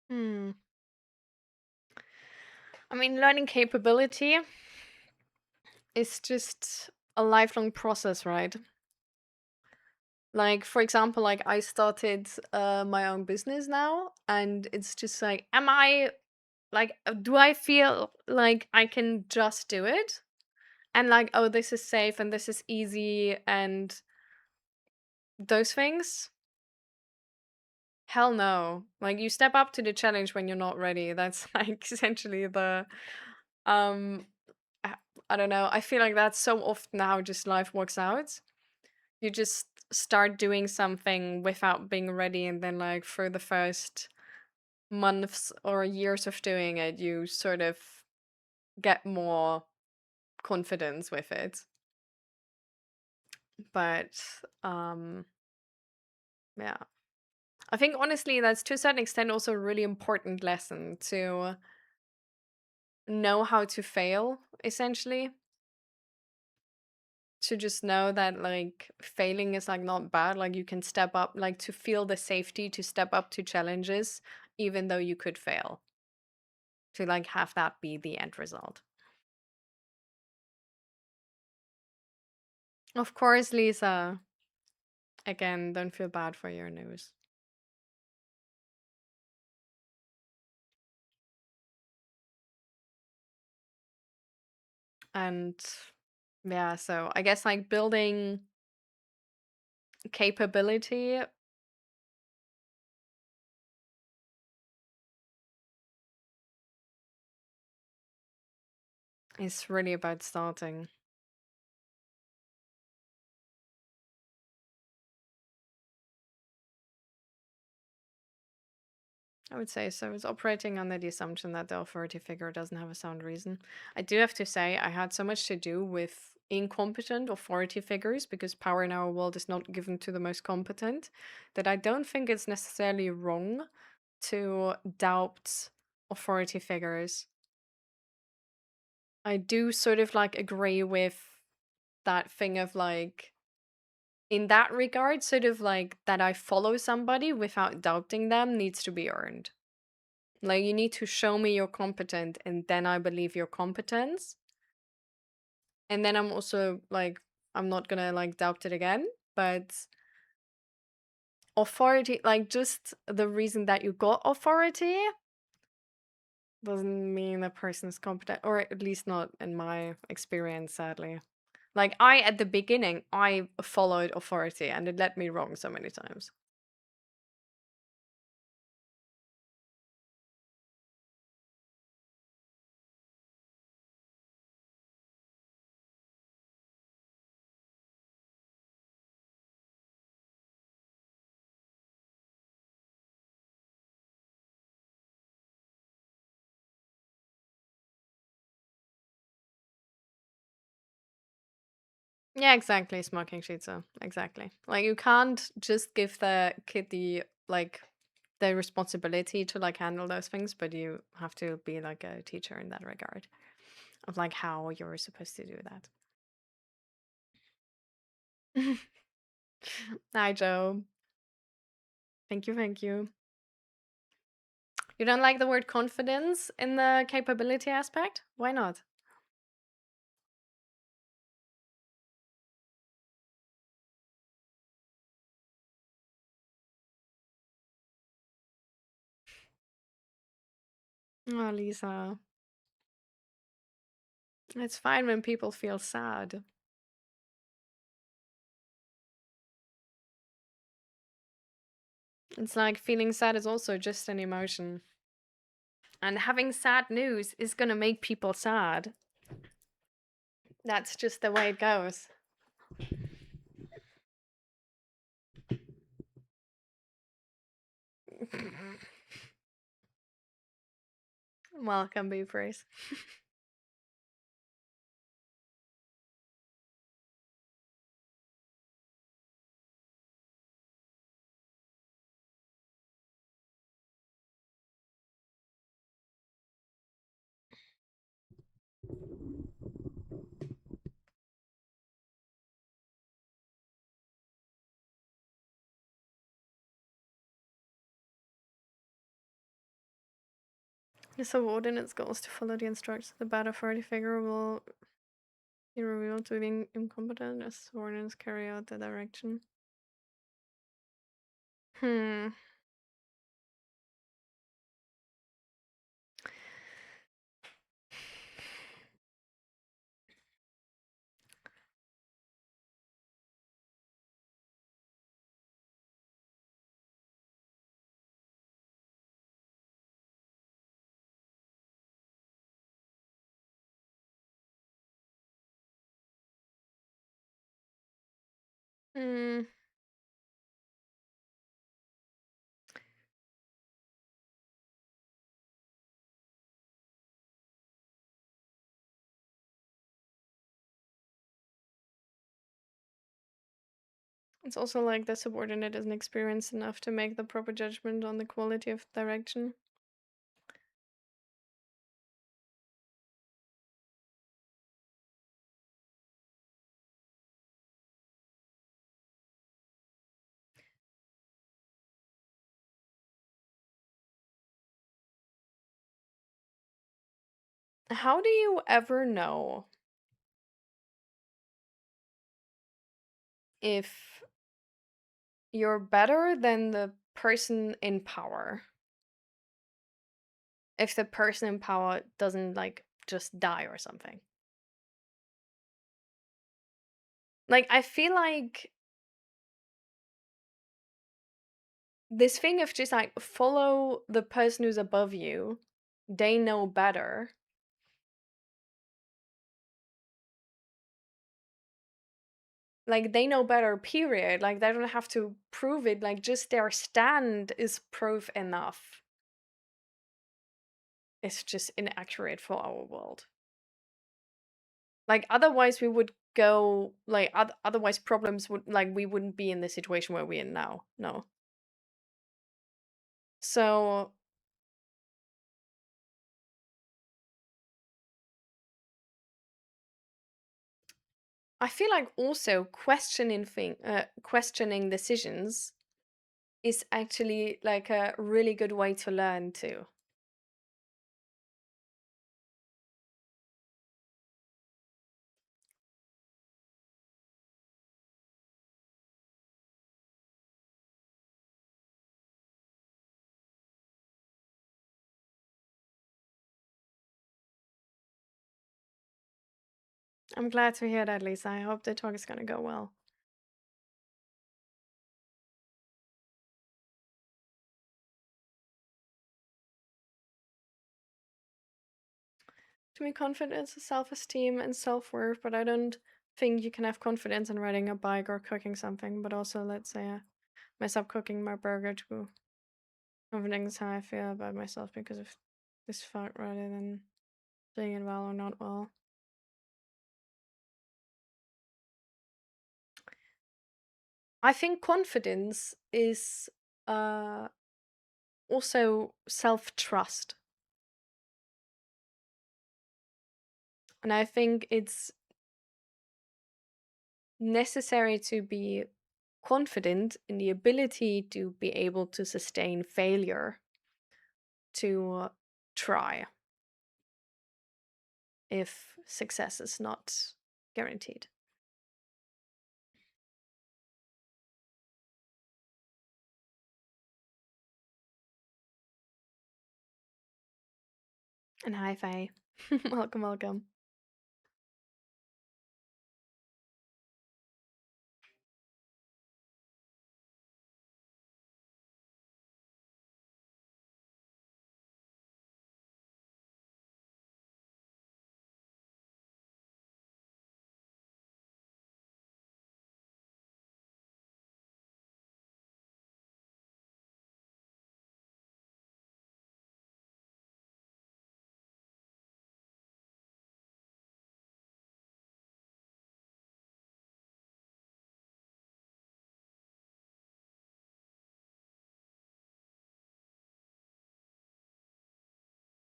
Hmm. I mean, learning capability is just a lifelong process, right? Like, for example, like I started my own business now, and it's just like, am I like, do I feel like I can just do it? And like, oh, this is safe and this is easy and those things? Hell no. Like you step up to the challenge when you're not ready. That's like essentially the um I don't know. I feel like that's so often how just life works out. You just start doing something without being ready, and then like for the first months or years of doing it, you sort of get more confidence with it. But um yeah. I think honestly that's to a certain extent also a really important lesson to know how to fail, essentially. To just know that like failing is like not bad. Like you can step up, like to feel the safety to step up to challenges, even though you could fail. To like have that be the end result. Of course, Lisa. Again, don't feel bad for your news. And yeah, so I guess like building capability is really about starting. I would say so. It's operating under the assumption that the authority figure doesn't have a sound reason. I do have to say, I had so much to do with incompetent authority figures because power in our world is not given to the most competent, that I don't think it's necessarily wrong to doubt authority figures. I do sort of like agree with that thing of like, in that regard, sort of like that I follow somebody without doubting them needs to be earned. Like you need to show me you're competent and then I believe your competence. And then I'm also like, I'm not gonna like doubt it again. But authority, like just the reason that you got authority doesn't mean a person is competent, or at least not in my experience, sadly. Like I, at the beginning, I followed authority and it led me wrong so many times. Yeah, exactly. Smoking pizza. Exactly. Like you can't just give the kid the like the responsibility to like handle those things, but you have to be like a teacher in that regard of like how you're supposed to do that. Hi, Joe. Thank you, thank you. You don't like the word confidence in the capability aspect? Why not? Oh, Lisa. It's fine when people feel sad. It's like feeling sad is also just an emotion. And having sad news is gonna make people sad. That's just the way it goes. Welcome, Beavers. The subordinate's goal is to follow the instructions. The bad authority figure will be revealed to be incompetent as subordinates carry out the direction. Hmm. Mm, it's also like the subordinate isn't experienced enough to make the proper judgment on the quality of direction. How do you ever know if you're better than the person in power? If the person in power doesn't like just die or something. Like, I feel like this thing of just like follow the person who's above you, they know better. Like, they know better, period. Like, they don't have to prove it. Like, just their stand is proof enough. It's just inaccurate for our world. Like, otherwise, we would go, like, otherwise, problems would, like, we wouldn't be in the situation where we're in now. No. So, I feel like also questioning decisions is actually like a really good way to learn too. I'm glad to hear that, Lisa. I hope the talk is gonna go well. To me, confidence is self-esteem and self-worth, but I don't think you can have confidence in riding a bike or cooking something. But also, let's say I mess up cooking my burger too. Confidence is how I feel about myself because of this fact rather than doing it well or not well. I think confidence is uh also self-trust. And I think it's necessary to be confident in the ability to be able to sustain failure, to try if success is not guaranteed. And hi, Faye. Welcome, welcome.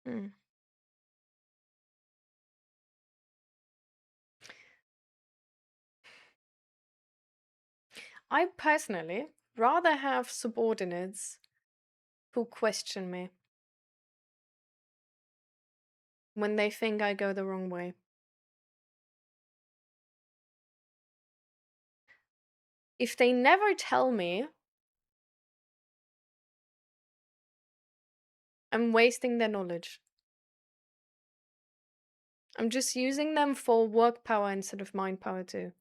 Mm. I personally rather have subordinates who question me when they think I go the wrong way. If they never tell me, I'm wasting their knowledge. I'm just using them for work power instead of mind power too.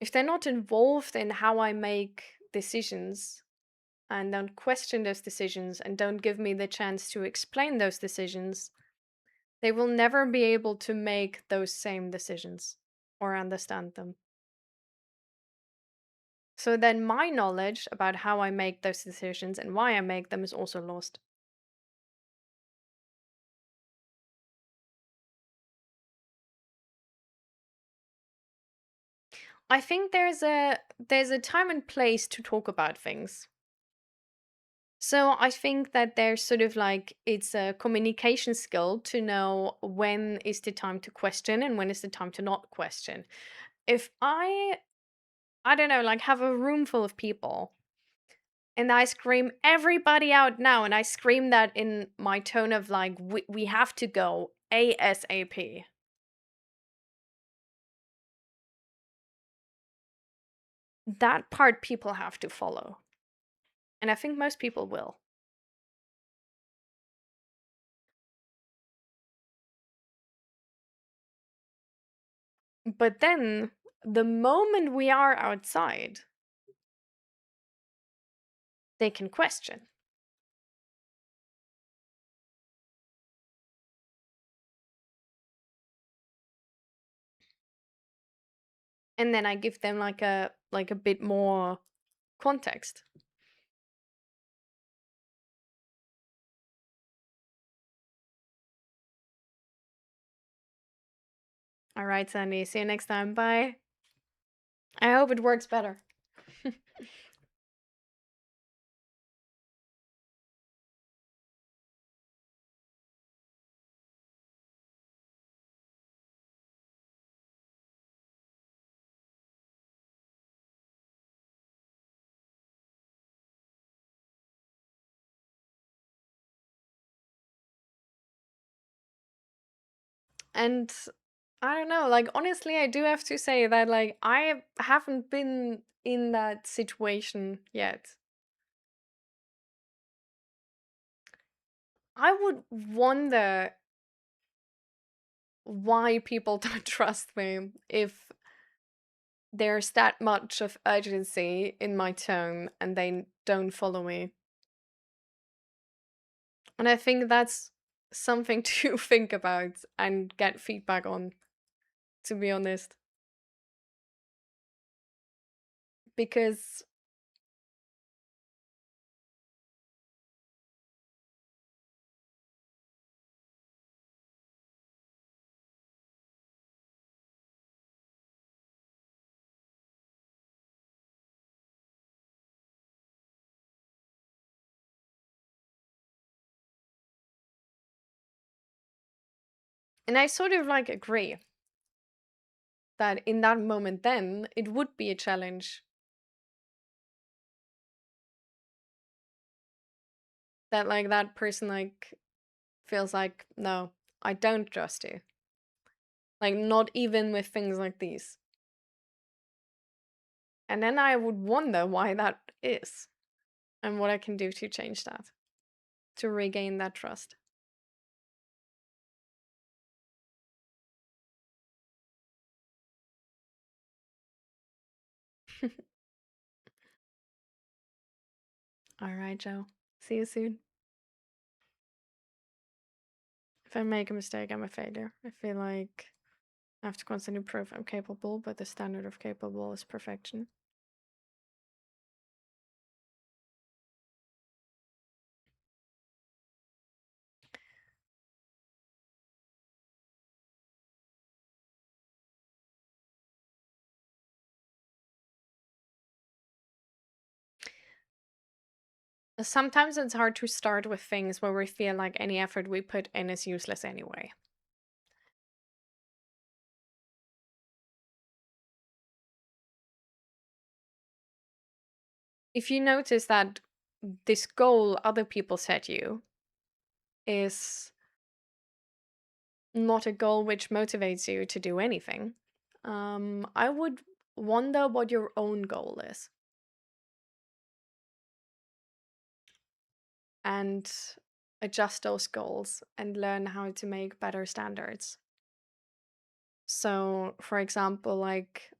If they're not involved in how I make decisions and don't question those decisions and don't give me the chance to explain those decisions, they will never be able to make those same decisions or understand them. So then my knowledge about how I make those decisions and why I make them is also lost. I think there's a time and place to talk about things. So I think that there's sort of like it's a communication skill to know when is the time to question and when is the time to not question. If I don't know, like have a room full of people and I scream everybody out now and I scream that in my tone of like we have to go ASAP. That part people have to follow. And I think most people will. But then the moment we are outside, they can question. And then I give them like a bit more context. All right, Sandy. See you next time. Bye. I hope it works better. And I don't know, like honestly, I do have to say that like I haven't been in that situation yet. I would wonder why people don't trust me if there's that much of urgency in my tone and they don't follow me. And I think that's something to think about and get feedback on, to be honest. Because and I sort of like agree that in that moment then it would be a challenge that like that person like feels like no, I don't trust you. Like not even with things like these. And then I would wonder why that is and what I can do to change that, to regain that trust. All right, Joe. See you soon. If I make a mistake, I'm a failure. I feel like I have to constantly prove I'm capable, but the standard of capable is perfection. Sometimes it's hard to start with things where we feel like any effort we put in is useless anyway. If you notice that this goal other people set you is not a goal which motivates you to do anything, I would wonder what your own goal is and adjust those goals and learn how to make better standards. So, for example, like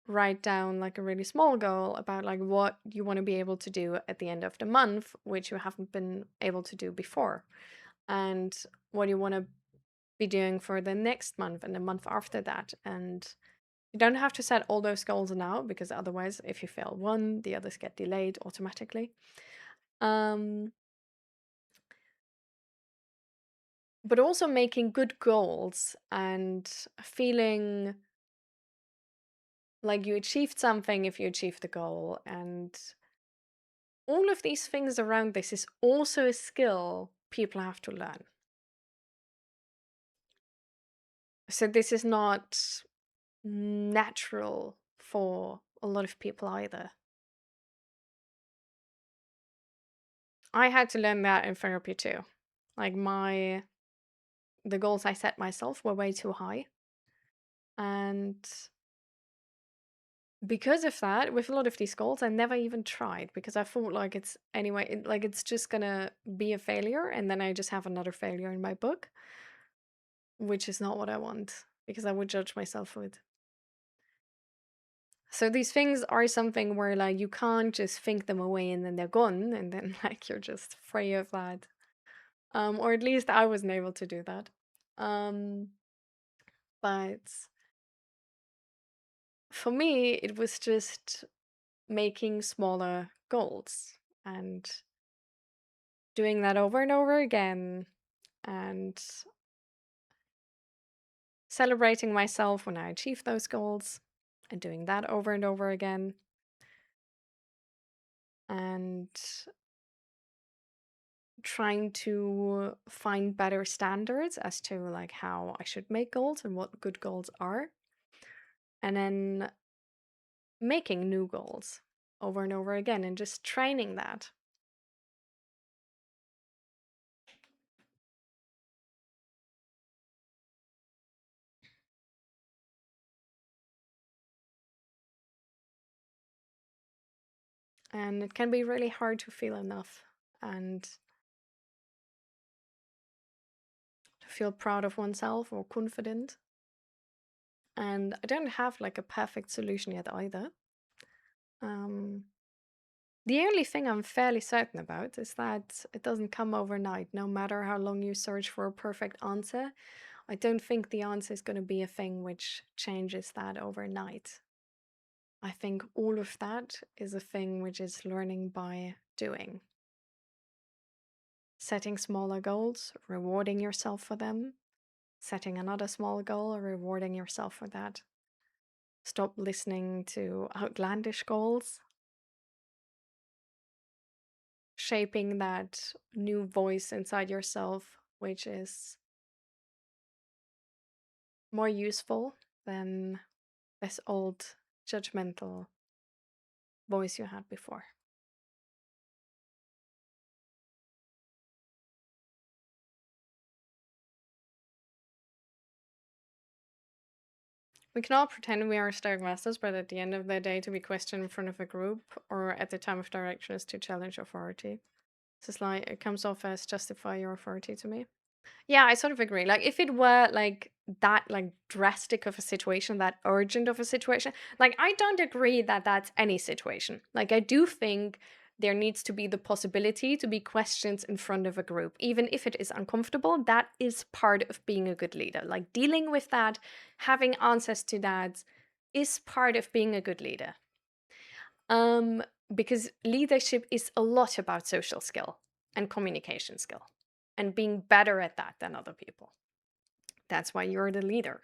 write down like a really small goal about like what you want to be able to do at the end of the month, which you haven't been able to do before, and what you want to be doing for the next month and the month after that, and You don't have to set all those goals now, because otherwise, if you fail one, the others get delayed automatically. But also making good goals and feeling like you achieved something if you achieved the goal. And all of these things around this is also a skill people have to learn. So this is not natural for a lot of people either. I had to learn that in therapy too. Like the goals I set myself were way too high. And because of that, with a lot of these goals, I never even tried, because I thought like it's anyway, like it's just gonna be a failure, and then I just have another failure in my book, which is not what I want, because I would judge myself for it. So these things are something where like you can't just think them away and then they're gone, and then like you're just free of that. Or at least I wasn't able to do that. But for me, it was just making smaller goals and doing that over and over again, and celebrating myself when I achieve those goals, and doing that over and over again, and trying to find better standards as to like how I should make goals and what good goals are, and then making new goals over and over again and just training that. And it can be really hard to feel enough and to feel proud of oneself or confident. And I don't have like a perfect solution yet either. Um, the only thing I'm fairly certain about is that it doesn't come overnight. No matter how long you search for a perfect answer, I don't think the answer is going to be a thing which changes that overnight. I think all of that is a thing which is learning by doing. Setting smaller goals, rewarding yourself for them, setting another small goal, rewarding yourself for that. Stop listening to outlandish goals. Shaping that new voice inside yourself, which is more useful than this old judgmental voice you had before. We can all pretend we are Stoic masters, but at the end of the day, to be questioned in front of a group or at the time of direction is to challenge authority. It's just like it comes off as justify your authority to me. Yeah, I sort of agree. Like if it were like that like drastic of a situation, that urgent of a situation, like I don't agree that that's any situation. Like I do think there needs to be the possibility to be questions in front of a group, even if it is uncomfortable. That is part of being a good leader. Like dealing with that, having answers to that is part of being a good leader. Um because leadership is a lot about social skill and communication skill and being better at that than other people. That's why you're the leader.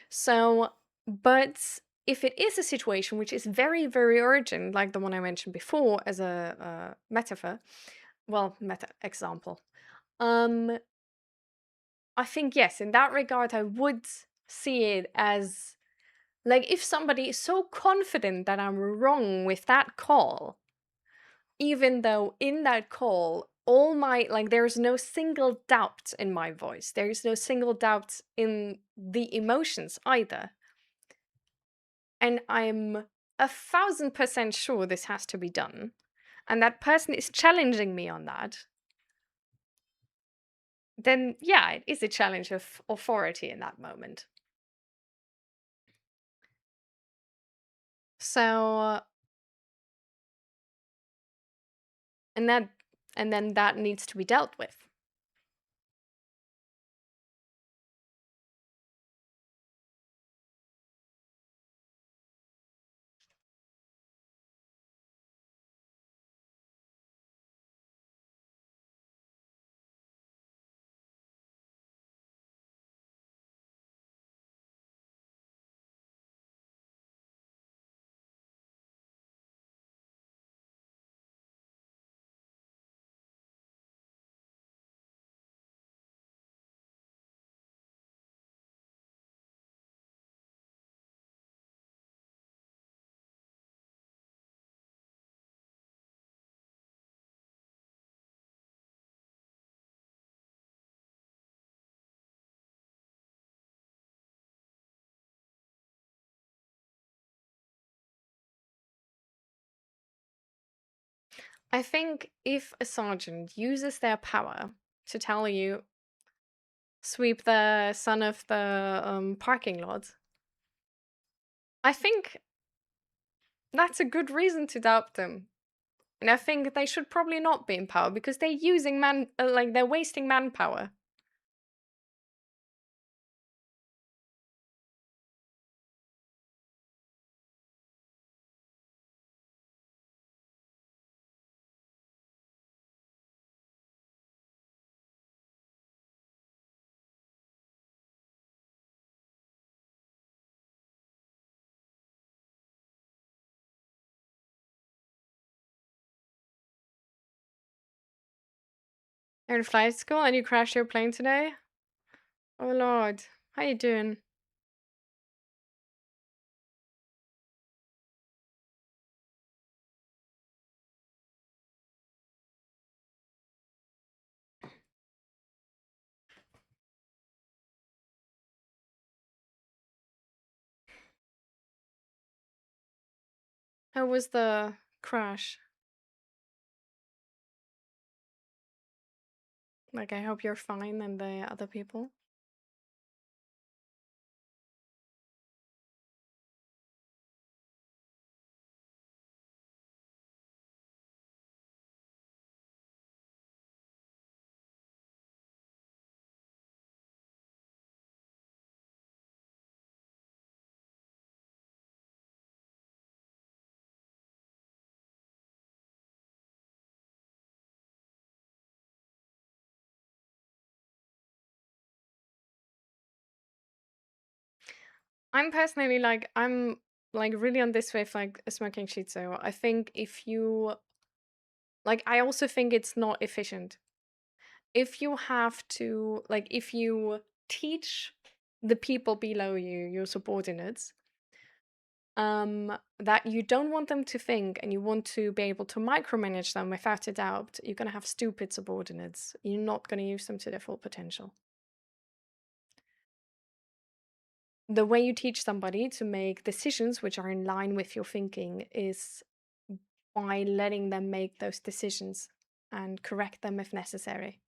So, but if it is a situation which is very, very urgent, like the one I mentioned before as a metaphor, well, meta example, um, I think yes, in that regard, I would see it as like if somebody is so confident that I'm wrong with that call, even though in that call all my like there's no single doubt in my voice, there's no single doubt in the emotions either, and I'm 1,000% sure this has to be done, and that person is challenging me on that, then yeah, it is a challenge of authority in that moment. So and that and then that needs to be dealt with. I think if a sergeant uses their power to tell you, sweep the son of the parking lot, I think that's a good reason to doubt them. And I think they should probably not be in power because they're using they're wasting manpower. You're in flight school and you crashed your plane today? Oh lord, how you doing? How was the crash? Like, I hope you're fine and the other people. I'm personally like, I'm like really on this with like smoking shiitsu. I think if you like, I also think it's not efficient. If you have to, like, if you teach the people below you, your subordinates, that you don't want them to think and you want to be able to micromanage them without a doubt, you're going to have stupid subordinates. You're not going to use them to their full potential. The way you teach somebody to make decisions which are in line with your thinking is by letting them make those decisions and correct them if necessary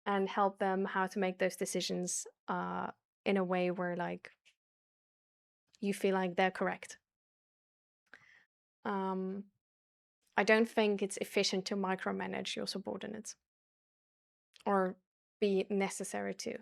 and help them how to make those decisions in a way where like you feel like they're correct. um I don't think it's efficient to micromanage your subordinates or be necessary to.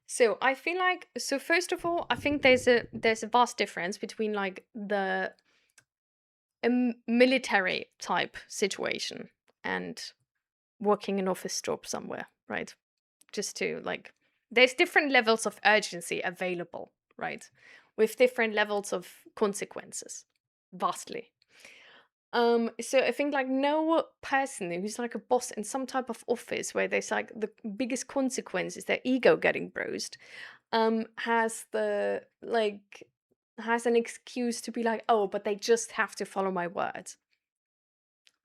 So I feel like, so first of all, I think there's a vast difference between like the military type situation and working an office job somewhere, right? Just to like, there's different levels of urgency available, right? With different levels of consequences, vastly. So I think like no person who's like a boss in some type of office where there's like the biggest consequence is their ego getting bruised, has the like has an excuse to be like, oh, but they just have to follow my word.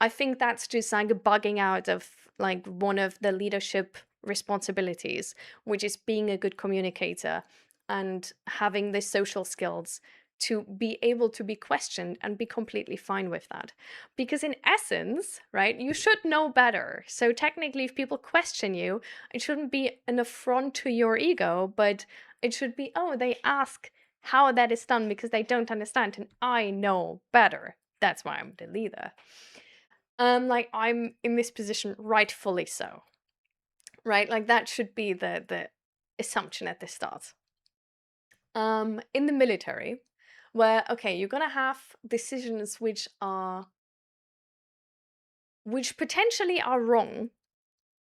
I think that's just like bugging out of like one of the leadership responsibilities, which is being a good communicator and having the social skills to be able to be questioned and be completely fine with that. Because in essence, right, you should know better. So technically, if people question you, it shouldn't be an affront to your ego, but it should be, oh, they ask how that is done because they don't understand and I know better. That's why I'm the leader. Like I'm in this position rightfully so. Right? Like that should be the assumption at the start. In the military, where okay, you're gonna have decisions which are which potentially are wrong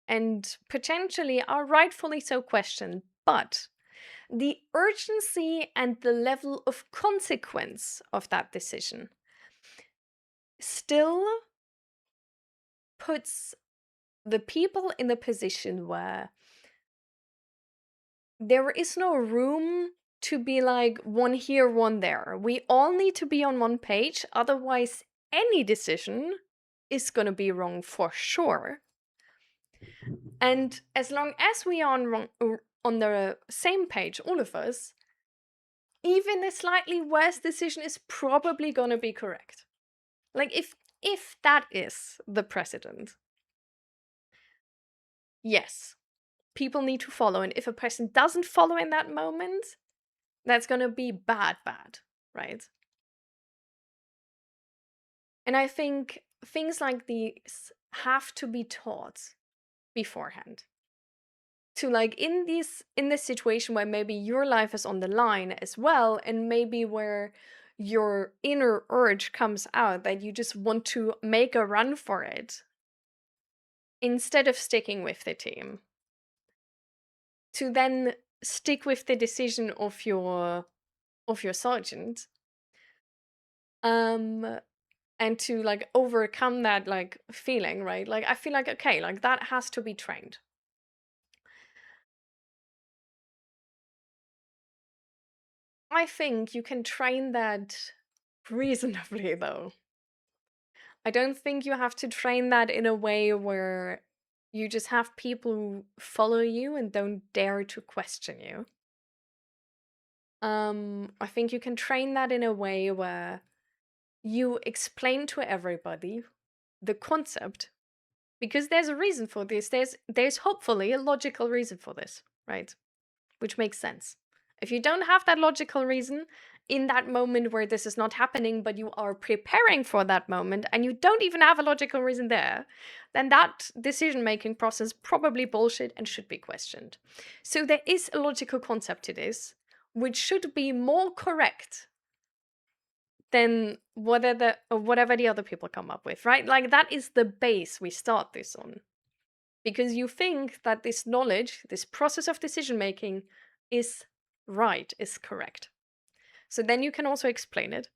and potentially are rightfully so questioned, but the urgency and the level of consequence of that decision still puts the people in a position where there is no room to be like one here, one there. We all need to be on one page, otherwise, any decision is going to be wrong for sure. And as long as we are on the same page, all of us, even a slightly worse decision is probably going to be correct. Like if that is the precedent, yes, people need to follow. And if a person doesn't follow in that moment, that's going to be bad, right? And I think things like these have to be taught beforehand. To like in this situation where maybe your life is on the line as well, and maybe where your inner urge comes out that you just want to make a run for it instead of sticking with the team, to then stick with the decision of your sergeant, and to like overcome that like feeling, right? Like I feel like, okay, like that has to be trained. I think you can train that reasonably though. I don't think you have to train that in a way where you just have people who follow you and don't dare to question you. I think you can train that in a way where you explain to everybody the concept, because there's a reason for this. There's hopefully a logical reason for this, right? Which makes sense. If you don't have that logical reason in that moment where this is not happening, but you are preparing for that moment and you don't even have a logical reason there, then that decision making process probably bullshit and should be questioned. So there is a logical concept to this, which should be more correct than whatever the other people come up with, right? Like that is the base we start this on. Because you think that this knowledge, this process of decision making is right, is correct. So then you can also explain it.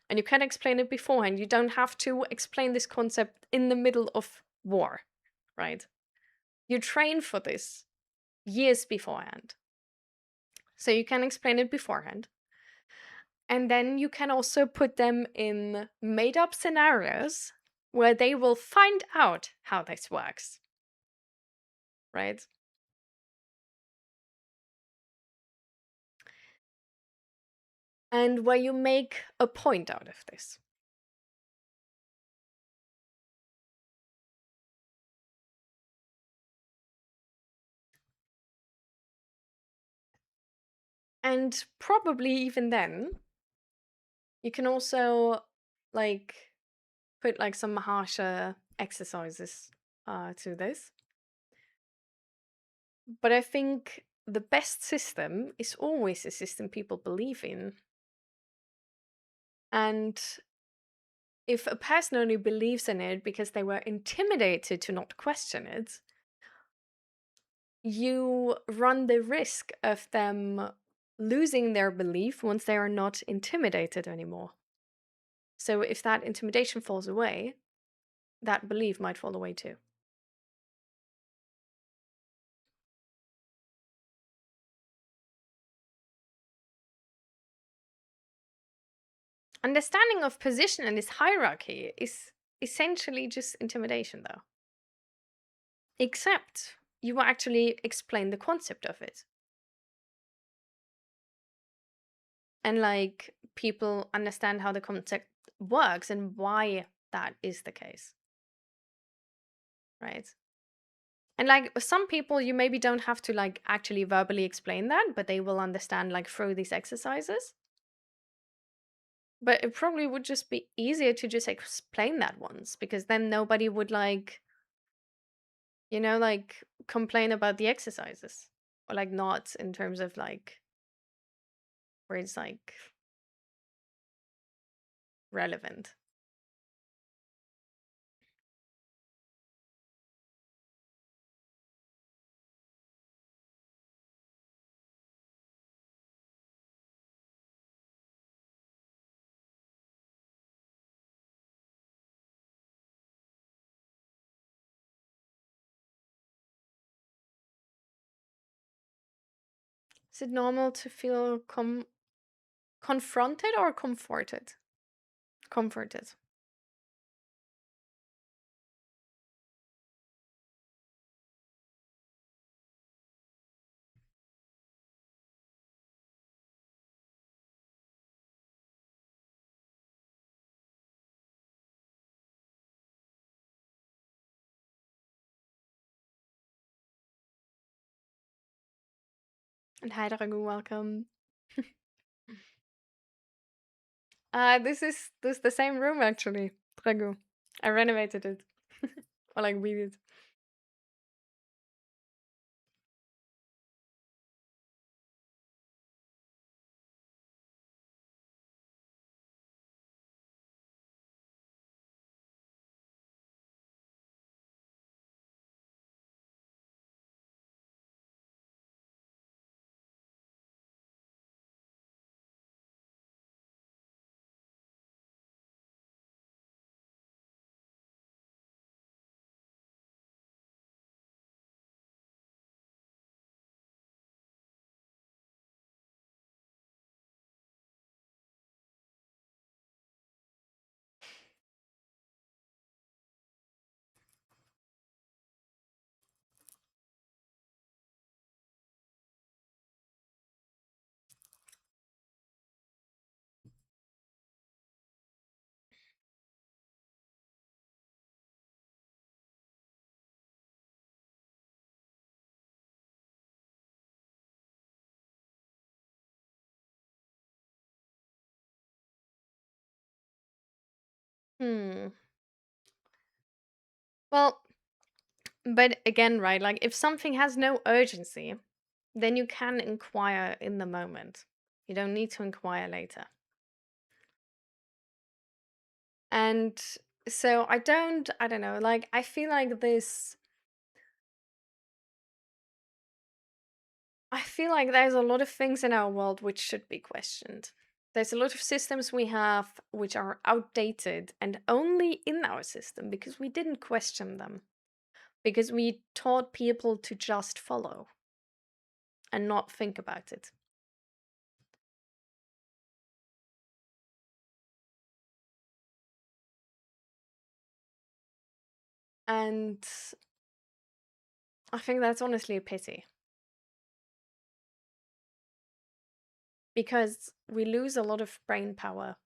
And you can explain it beforehand. You don't have to explain this concept in the middle of war, right? You train for this years beforehand. So you can explain it beforehand. And then you can also put them in made up scenarios where they will find out how this works, right? And where you make a point out of this. And probably even then, you can also like put like some harsher exercises to this. But I think the best system is always a system people believe in. And if a person only believes in it because they were intimidated to not question it, you run the risk of them losing their belief once they are not intimidated anymore. So if that intimidation falls away, that belief might fall away too. Understanding of position and this hierarchy is essentially just intimidation, though. Except you actually explain the concept of it. And like people understand how the concept works and why that is the case. Right? And like some people, you maybe don't have to like actually verbally explain that, but they will understand like through these exercises. But it probably would just be easier to just explain that once, because then nobody would like, like complain about the exercises, or like not in terms of like where it's like relevant. Is it normal to feel confronted or comforted? Comforted. And hi, Dragu, welcome. This is the same room actually, Dragu. I renovated it. Or like we did. Hmm. Well, but again, right, like if something has no urgency, then you can inquire in the moment. You don't need to inquire later. And so I don't know, like I feel like I feel like there's a lot of things in our world which should be questioned. There's a lot of systems we have which are outdated and only in our system because we didn't question them. Because we taught people to just follow and not think about it. And I think that's honestly a pity. Because we lose a lot of brain power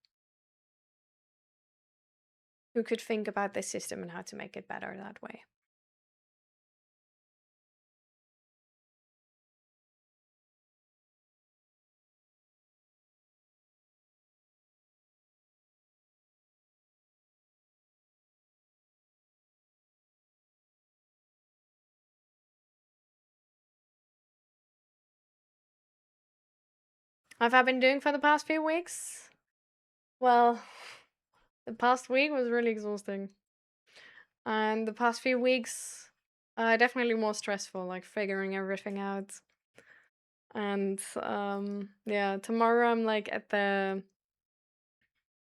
who could think about this system and how to make it better that way. What have I been doing for the past few weeks? Well, the past week was really exhausting. And the past few weeks, definitely more stressful, like figuring everything out. And yeah, tomorrow I'm like at the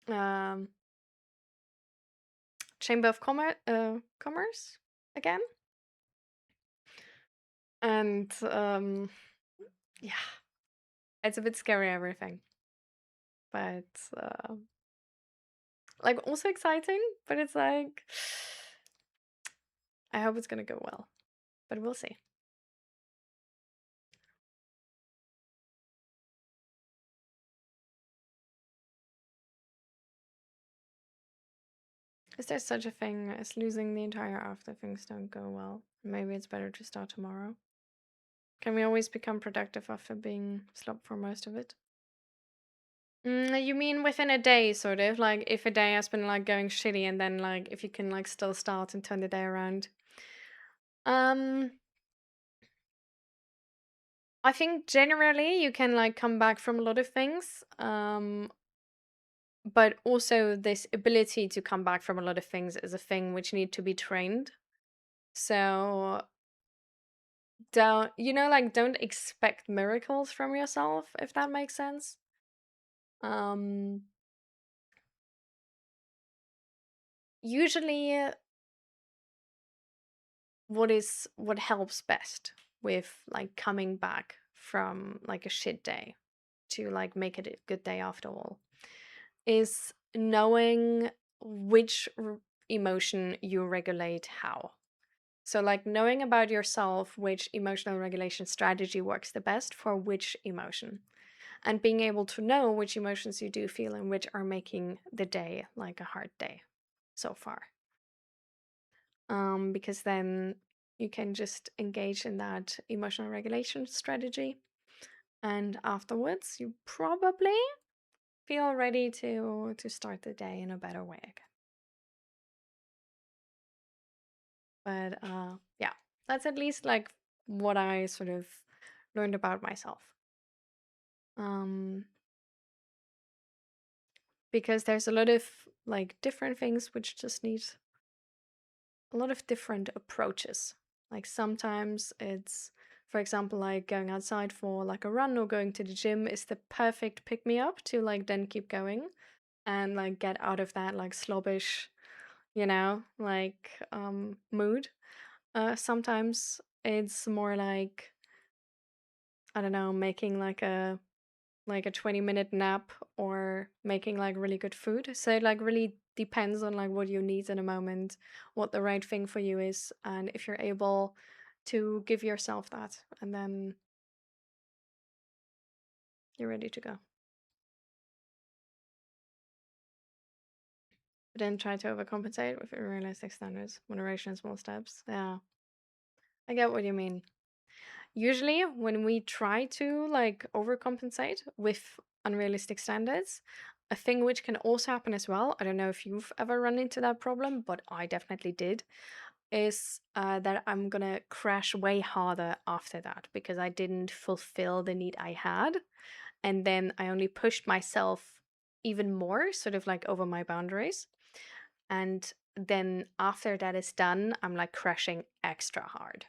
um, Chamber of Commerce again. And yeah, it's a bit scary everything. But like also exciting, but it's like I hope it's gonna go well. But we'll see. Is there such a thing as losing the entire after things don't go well? Maybe it's better to start tomorrow. Can we always become productive after being slopped for most of it? You mean within a day, sort of? Like if a day has been like going shitty and then like if you can like still start and turn the day around? Um, I think generally you can like come back from a lot of things. But also this ability to come back from a lot of things is a thing which need to be trained. So don't like don't expect miracles from yourself, if that makes sense. Um Usually what helps best with like coming back from like a shit day to like make it a good day after all is knowing which emotion you regulate how. So, like knowing about yourself which emotional regulation strategy works the best for which emotion, and being able to know which emotions you do feel and which are making the day like a hard day so far. Because then you can just engage in that emotional regulation strategy, and afterwards you probably feel ready to start the day in a better way again. But yeah, that's at least like what I sort of learned about myself. Um, because there's a lot of like different things which just need a lot of different approaches. Like sometimes it's, for example, like going outside for like a run or going to the gym is the perfect pick me up to like then keep going and like get out of that like slobbish, like mood. Sometimes it's more like, I don't know, making like a 20-minute nap or making like really good food. So it like really depends on like what you need in a moment, what the right thing for you is, and if you're able to give yourself that, and then you're ready to go. But then try to overcompensate with unrealistic standards, moderation, and small steps. Yeah, I get what you mean. Usually, when we try to like overcompensate with unrealistic standards, a thing which can also happen as well, I don't know if you've ever run into that problem, but I definitely did, is that I'm gonna crash way harder after that because I didn't fulfill the need I had. And then I only pushed myself even more, sort of like over my boundaries. And then after that is done, I'm like crashing extra hard.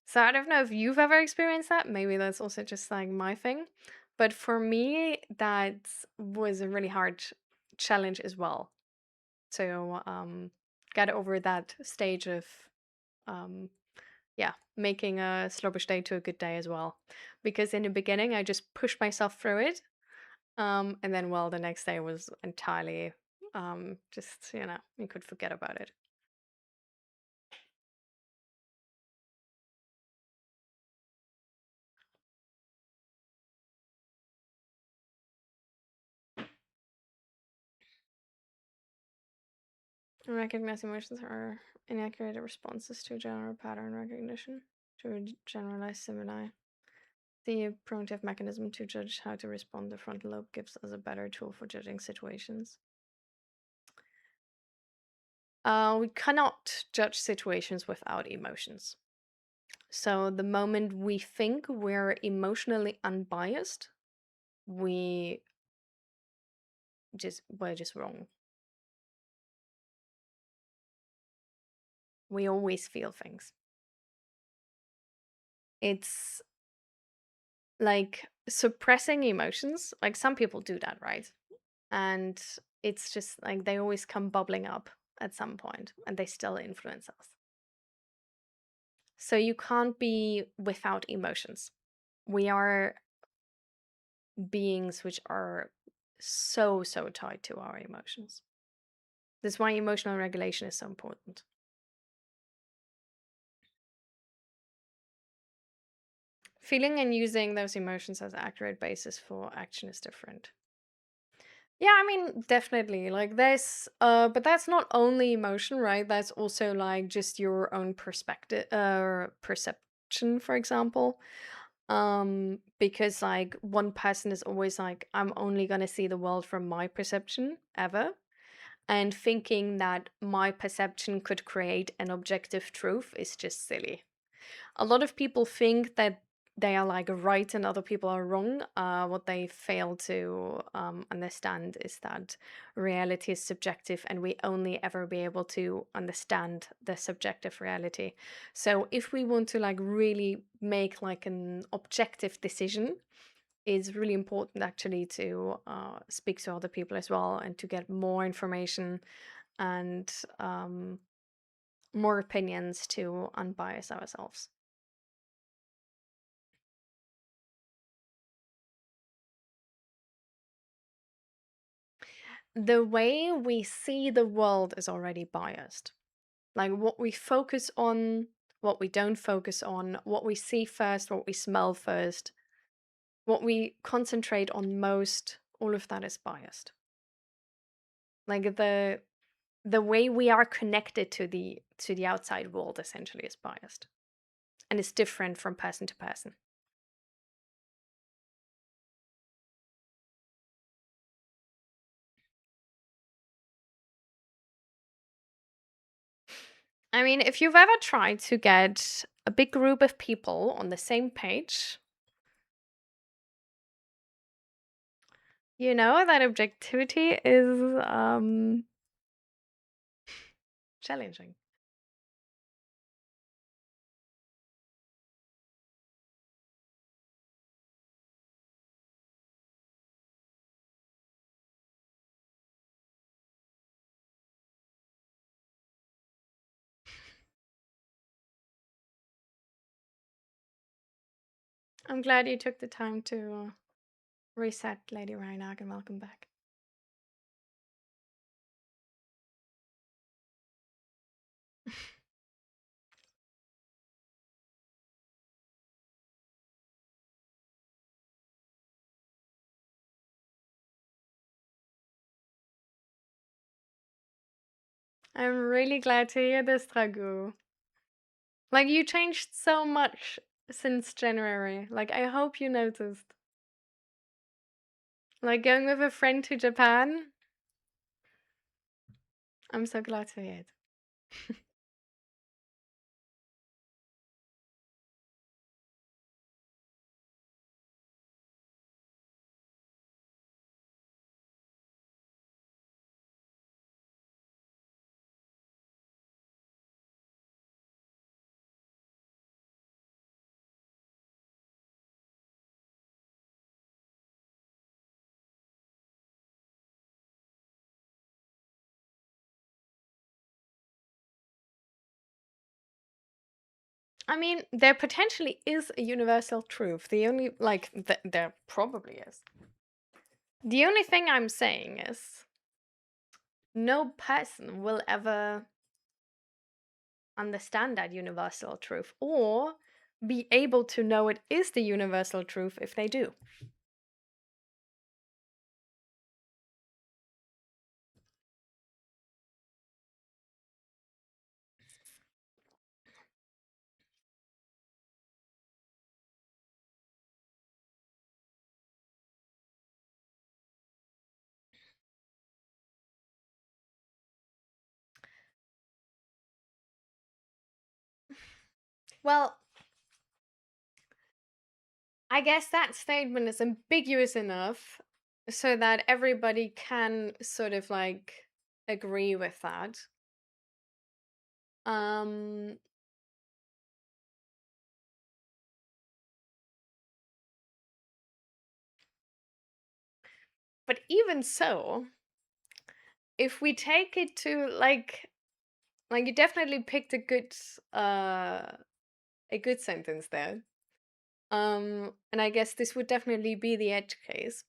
So I don't know if you've ever experienced that. Maybe that's also just like my thing. But for me, that was a really hard challenge as well. To get over that stage of um making a sluggish day to a good day as well. Because in the beginning I just pushed myself through it. And then well the next day was entirely just, you could forget about it. Recognize emotions are inaccurate responses to general pattern recognition, to generalized stimuli. The primitive mechanism to judge how to respond, the frontal lobe, gives us a better tool for judging situations. We cannot judge situations without emotions. So the moment we think we're emotionally unbiased, we we're just wrong. We always feel things. It's like suppressing emotions. Like some people do that, right? And it's just like they always come bubbling up at some point and they still influence us. So you can't be without emotions. We are beings which are so tied to our emotions. That's why emotional regulation is so important. Feeling and using those emotions as accurate basis for action is different. Yeah, I mean, definitely. Like there's but that's not only emotion, right? That's also like just your own perspective perception, for example. Because like one person is always like, I'm only gonna see the world from my perception ever. And thinking that my perception could create an objective truth is just silly. A lot of people think that they are like right and other people are wrong. What they fail to understand is that reality is subjective and we only ever be able to understand the subjective reality. So if we want to like really make like an objective decision, it's really important actually to speak to other people as well and to get more information and more opinions to unbias ourselves. the way we see the world is already biased. Like what we focus on, what we don't focus on, what we see first, what we smell first, what we concentrate on most, all of that is biased. Like the way we are connected to the outside world essentially is biased. And it's different from person to person. I mean, if you've ever tried to get a big group of people on the same page, you know that objectivity is challenging. I'm glad you took the time to reset, Lady Reinag, and welcome back. I'm really glad to hear this, Dragu. Like, you changed so much since January. Like, I hope you noticed. Like, going with a friend to Japan. I'm so glad to hear it. I mean, there potentially is a universal truth. The only, like, there probably is. The only thing I'm saying is no person will ever understand that universal truth or be able to know it is the universal truth if they do. Well, I guess that statement is ambiguous enough so that everybody can sort of like agree with that. Um but even so, if we take it to like you definitely picked a good sentence there. And I guess this would definitely be the edge case.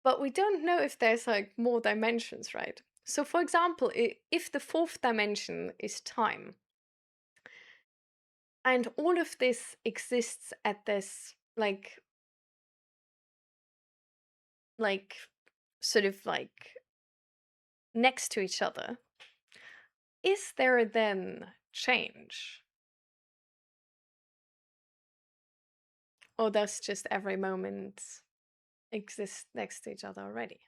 But we don't know if there's like more dimensions, right? So, for example, if the fourth dimension is time, and all of this exists at this like sort of like next to each other, is there then change? Or does just every moment exist next to each other already?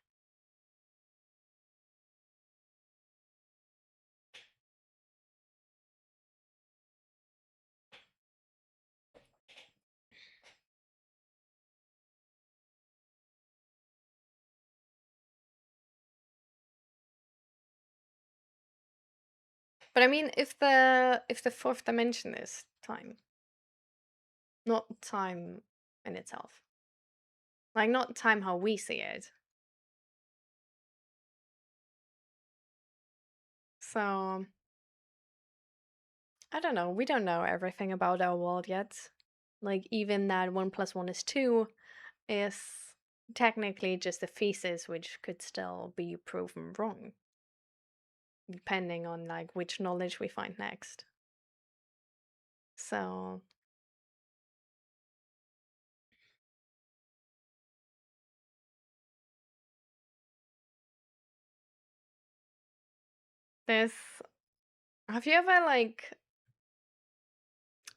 But I mean, if the fourth dimension is time, not time in itself, like not time how we see it. So I don't know. We don't know everything about our world yet. Like even that 1 + 1 is 2 is technically just a thesis which could still be proven wrong, depending on like which knowledge we find next. So this have you ever like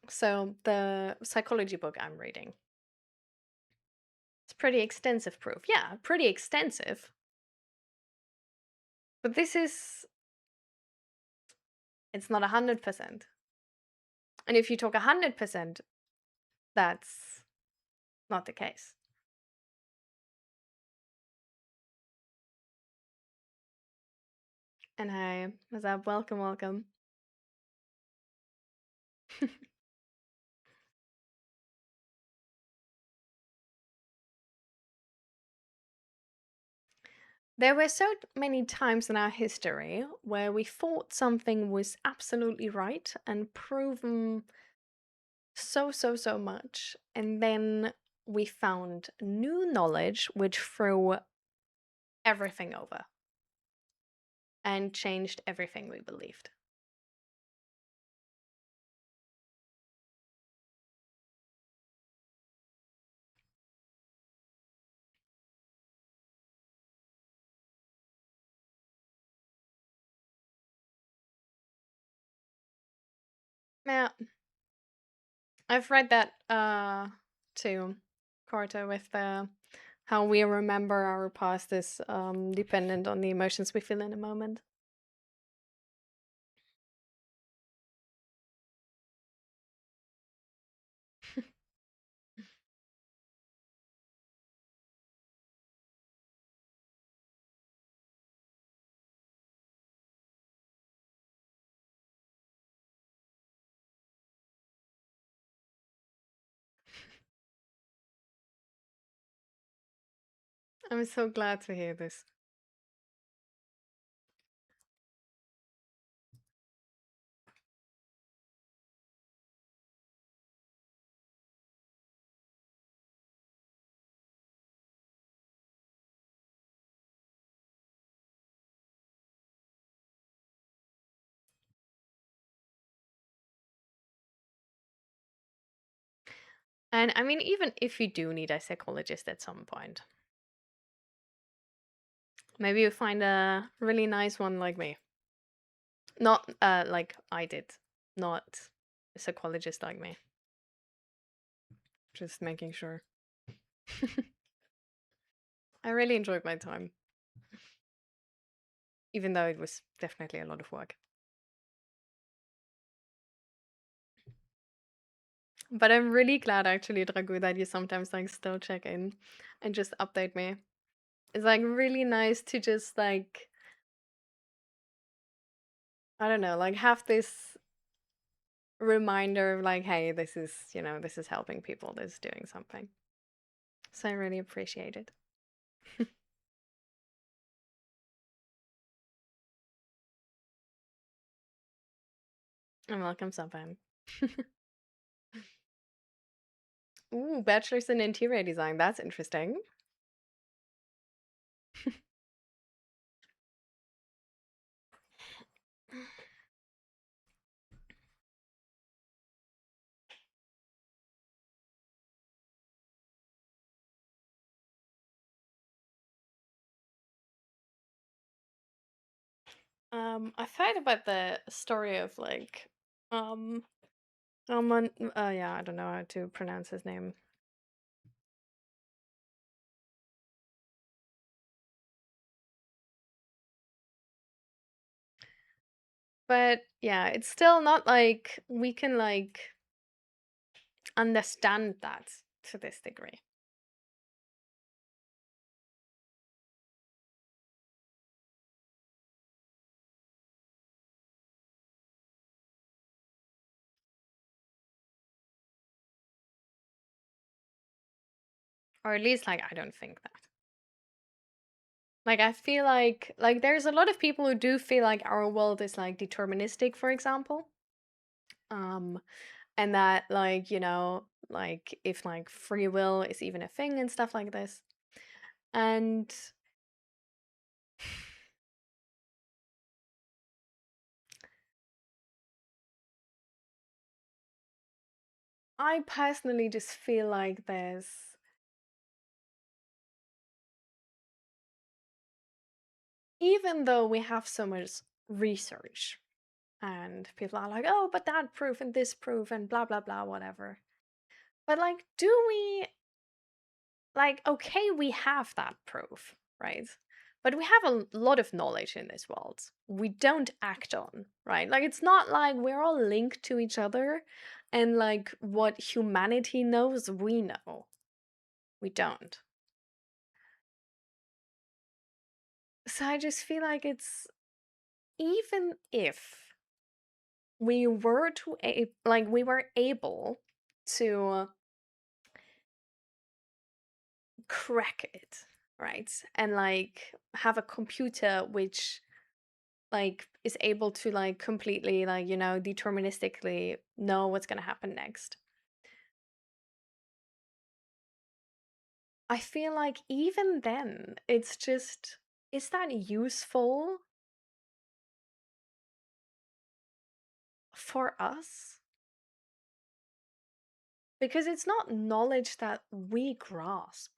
so the psychology book I'm reading, it's pretty extensive proof. Yeah, pretty extensive. But this is it's not 100%. And if you talk 100%, that's not the case. And hi, what's up? Welcome, welcome. There were so many times in our history where we thought something was absolutely right and proven so much, and then we found new knowledge which threw everything over and changed everything we believed. Yeah, I've read that too, Carter, with the how we remember our past is dependent on the emotions we feel in a moment. I'm so glad to hear this. And I mean, even if you do need a psychologist at some point, maybe you find a really nice one like me. Not like I did, not a psychologist like me. Just making sure. I really enjoyed my time, even though it was definitely a lot of work. But I'm really glad actually, Dragu, that you sometimes like still check in and just update me. It's like really nice to just like, I don't know, like have this reminder of like, hey, this is, this is helping people, this is doing something. So I really appreciate it. And welcome, Saban. Ooh, bachelor's in interior design. That's interesting. I've heard about the story of like, Roman. Yeah, I don't know how to pronounce his name. But yeah, it's still not like we can like understand that to this degree. Or at least like I don't think that. Like I feel like there's a lot of people who do feel like our world is like deterministic, for example. Um and that like, like if like free will is even a thing and stuff like this. And I personally just feel like even though we have so much research and people are like, oh, but that proof and this proof and blah, blah, blah, whatever. But like, do we, like, okay, we have that proof, right? But we have a lot of knowledge in this world we don't act on, right? Like, it's not like we're all linked to each other and like what humanity knows, we know. We don't. So I just feel like it's, even if we were to like we were able to crack it, right, and like have a computer which like is able to like completely like, you know, deterministically know what's going to happen next, I feel like even then it's just, is that useful for us? Because it's not knowledge that we grasp.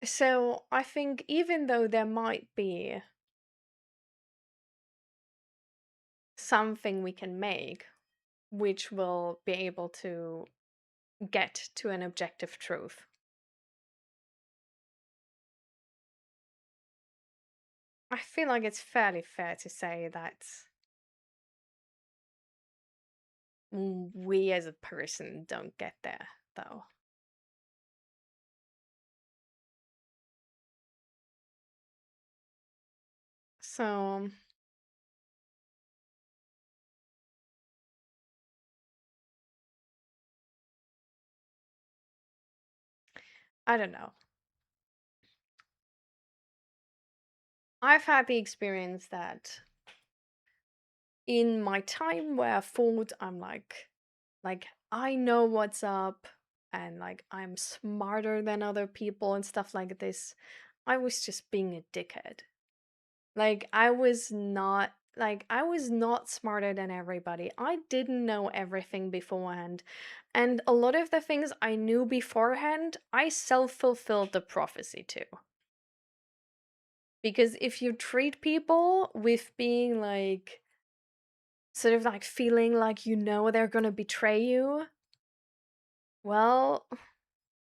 So I think even though there might be something we can make which will be able to get to an objective truth, I feel like it's fairly fair to say that we as a person don't get there, though. So, I don't know. I've had the experience that in my time where I thought I'm like I know what's up and like I'm smarter than other people and stuff like this, I was just being a dickhead. Like I was not smarter than everybody. I didn't know everything beforehand. And a lot of the things I knew beforehand, I self-fulfilled the prophecy too. Because if you treat people with being like sort of like feeling like you know they're going to betray you, well,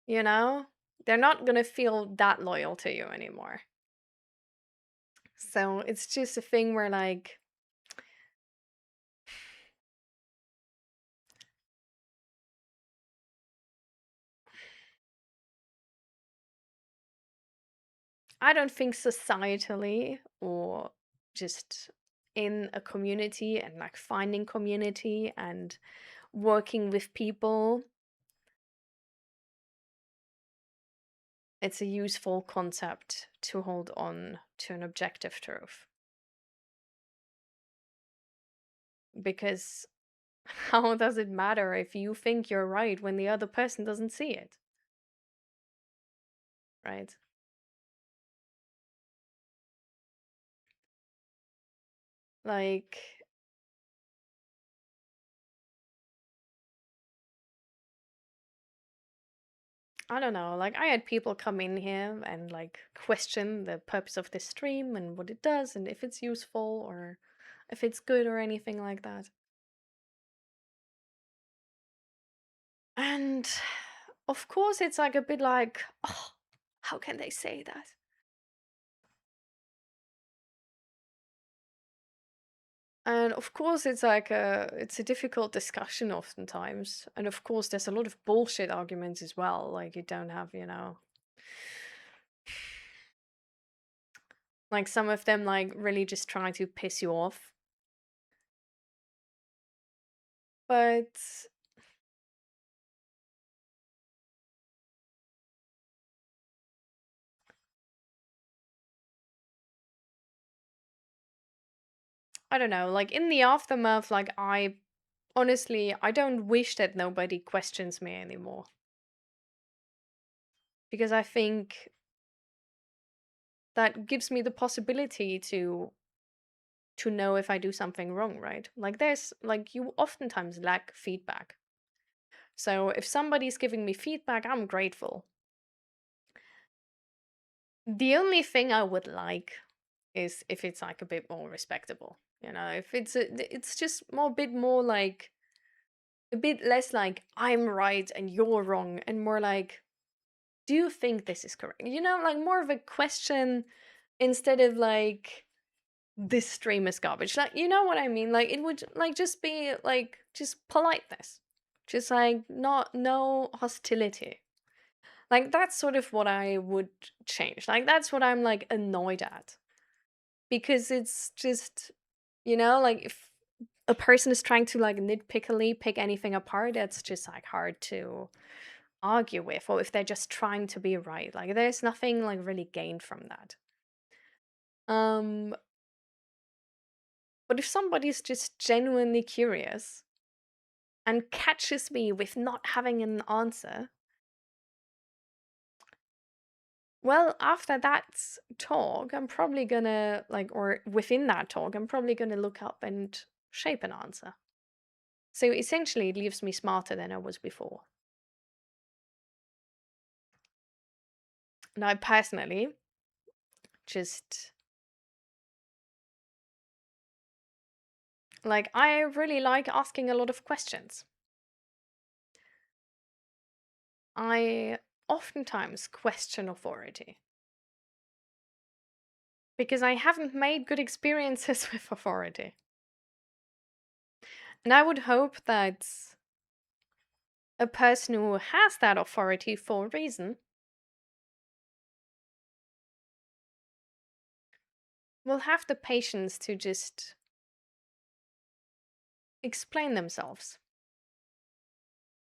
you know, they're not going to feel that loyal to you anymore. So it's just a thing where like I don't think societally or just in a community and like finding community and working with people, it's a useful concept to hold on to an objective truth. Because how does it matter if you think you're right when the other person doesn't see it? Right? Like, I don't know, like I had people come in here and like question the purpose of this stream and what it does and if it's useful or if it's good or anything like that. And of course it's like a bit like, oh, how can they say that? And of course it's a difficult discussion oftentimes. And of course there's a lot of bullshit arguments as well. Like you don't have, you know, like some of them like really just trying to piss you off. But I don't know, like in the aftermath, like honestly, I don't wish that nobody questions me anymore. Because I think that gives me the possibility to know if I do something wrong, right? Like there's like you oftentimes lack feedback. So if somebody's giving me feedback, I'm grateful. The only thing I would like is if it's like a bit more respectable. You know, if it's just more bit more like a bit less like I'm right and you're wrong and more like do you think this is correct? You know, like more of a question instead of like this stream is garbage. Like, you know what I mean? Like, it would like just be like just politeness, just like not no hostility. Like that's sort of what I would change. Like that's what I'm like annoyed at because it's just like if a person is trying to like nitpickily pick anything apart, that's just like hard to argue with, or if they're just trying to be right. Like there's nothing like really gained from that. Um, but if somebody's just genuinely curious and catches me with not having an answer, well, after that talk, I'm probably gonna like, or within that talk, I'm probably gonna look up and shape an answer. So essentially, it leaves me smarter than I was before. And I personally just like, I really like asking a lot of questions. I oftentimes question authority because I haven't made good experiences with authority. And I would hope that a person who has that authority for a reason will have the patience to just explain themselves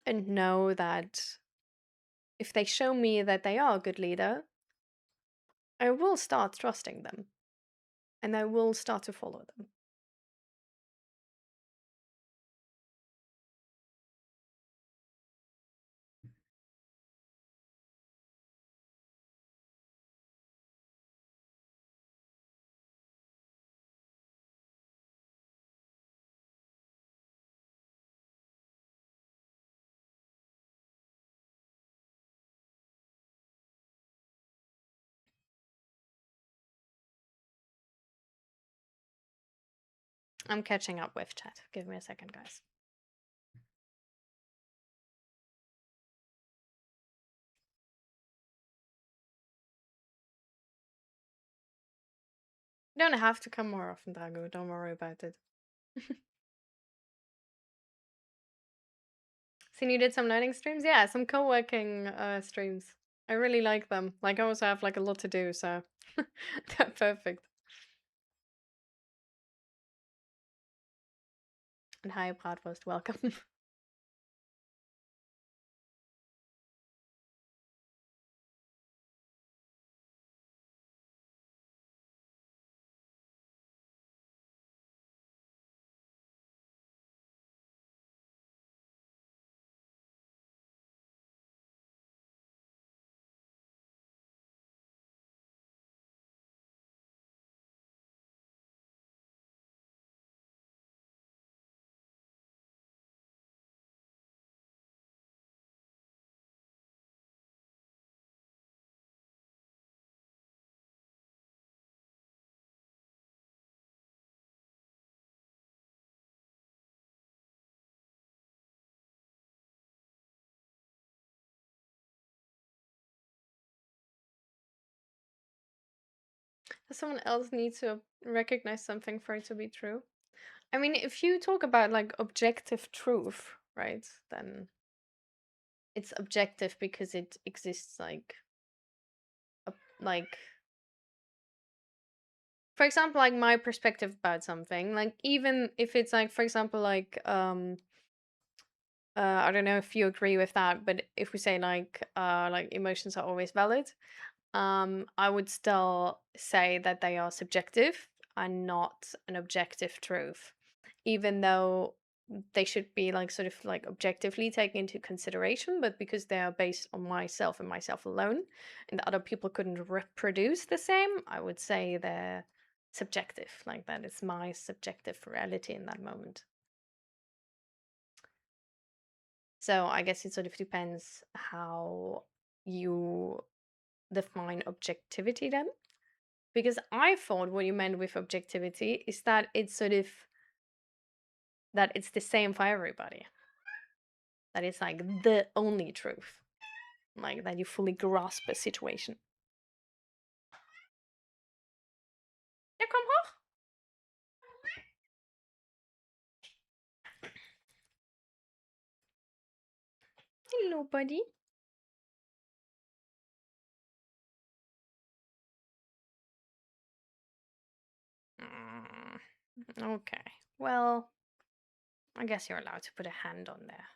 and know that if they show me that they are a good leader, I will start trusting them and I will start to follow them. I'm catching up with chat. Give me a second, guys. You don't have to come more often, Dago. Don't worry about it. So you did some learning streams? Yeah, some co-working streams. I really like them. Like I also have like a lot to do, so they're perfect. And hi, Bratwurst, welcome. Does someone else need to recognize something for it to be true? I mean, if you talk about like objective truth, right, then it's objective because it exists like for example, like my perspective about something, like even if it's like for example I don't know if you agree with that, but if we say like emotions are always valid, I would still say that they are subjective. are not an objective truth, even though they should be like sort of like objectively taken into consideration, but because they are based on myself and myself alone, and other people couldn't reproduce the same, I would say they're subjective. Like that is my subjective reality in that moment. So I guess it sort of depends how you define objectivity then. Because I thought what you meant with objectivity is that it's sort of that it's the same for everybody. That it's like the only truth. Like that you fully grasp a situation. Ja, komm hoch. Hello, buddy. Okay. Well, I guess you're allowed to put a hand on there.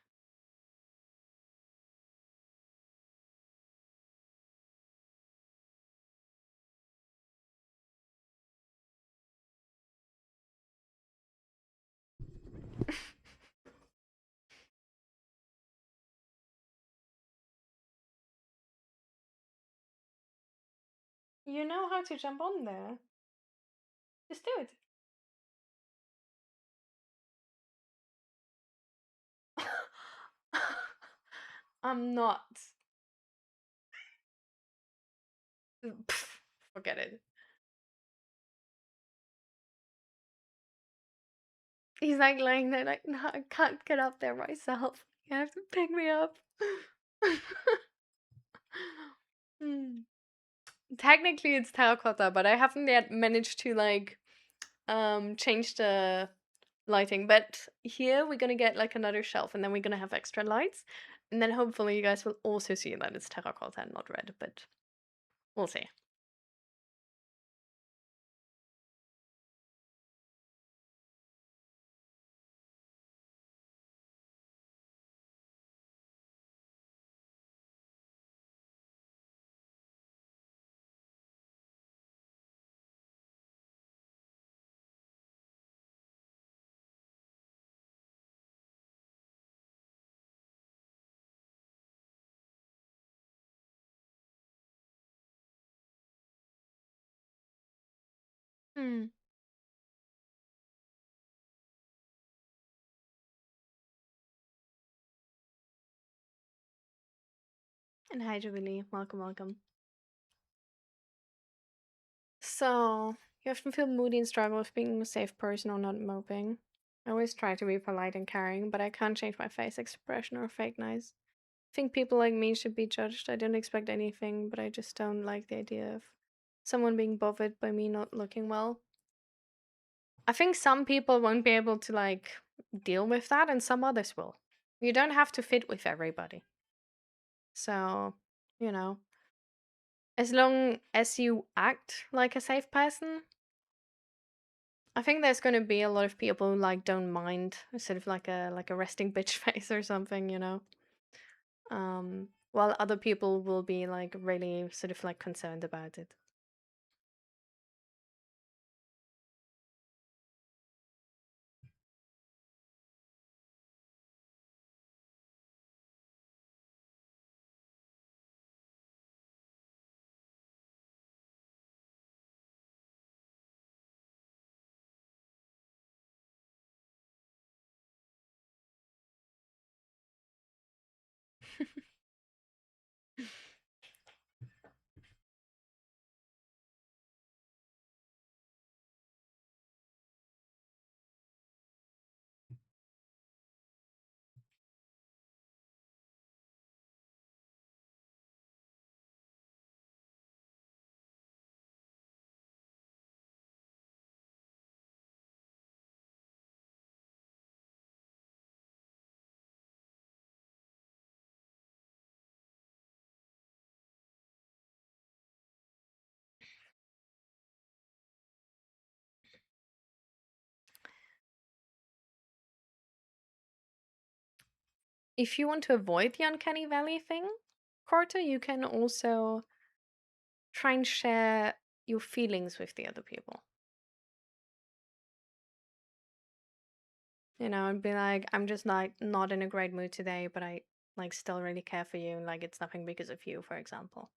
You know how to jump on there. Just do it. I'm not. Pff, forget it. He's like laying there, like, no, I can't get up there myself. You have to pick me up. Hmm. Technically, it's terracotta, but I haven't yet managed to like change the lighting. But here we're gonna get like another shelf, and then we're gonna have extra lights, and then hopefully you guys will also see that it's terracotta and not red. But we'll see. Hmm. And hi, Jubilee. Welcome, welcome. So, you often feel moody and struggle with being a safe person or not moping. I always try to be polite and caring, but I can't change my face expression or fake nice. I think people like me should be judged. I don't expect anything, but I just don't like the idea of someone being bothered by me not looking well. I think some people won't be able to like deal with that, and some others will. You don't have to fit with everybody. So, you know, as long as you act like a safe person, I think there's going to be a lot of people who like don't mind, sort of like a resting bitch face or something, you know. While other people will be like really sort of like concerned about it. If you want to avoid the uncanny valley thing, Carter, you can also try and share your feelings with the other people. And be like, I'm just like not in a great mood today, but I like still really care for you. Like it's nothing because of you, for example.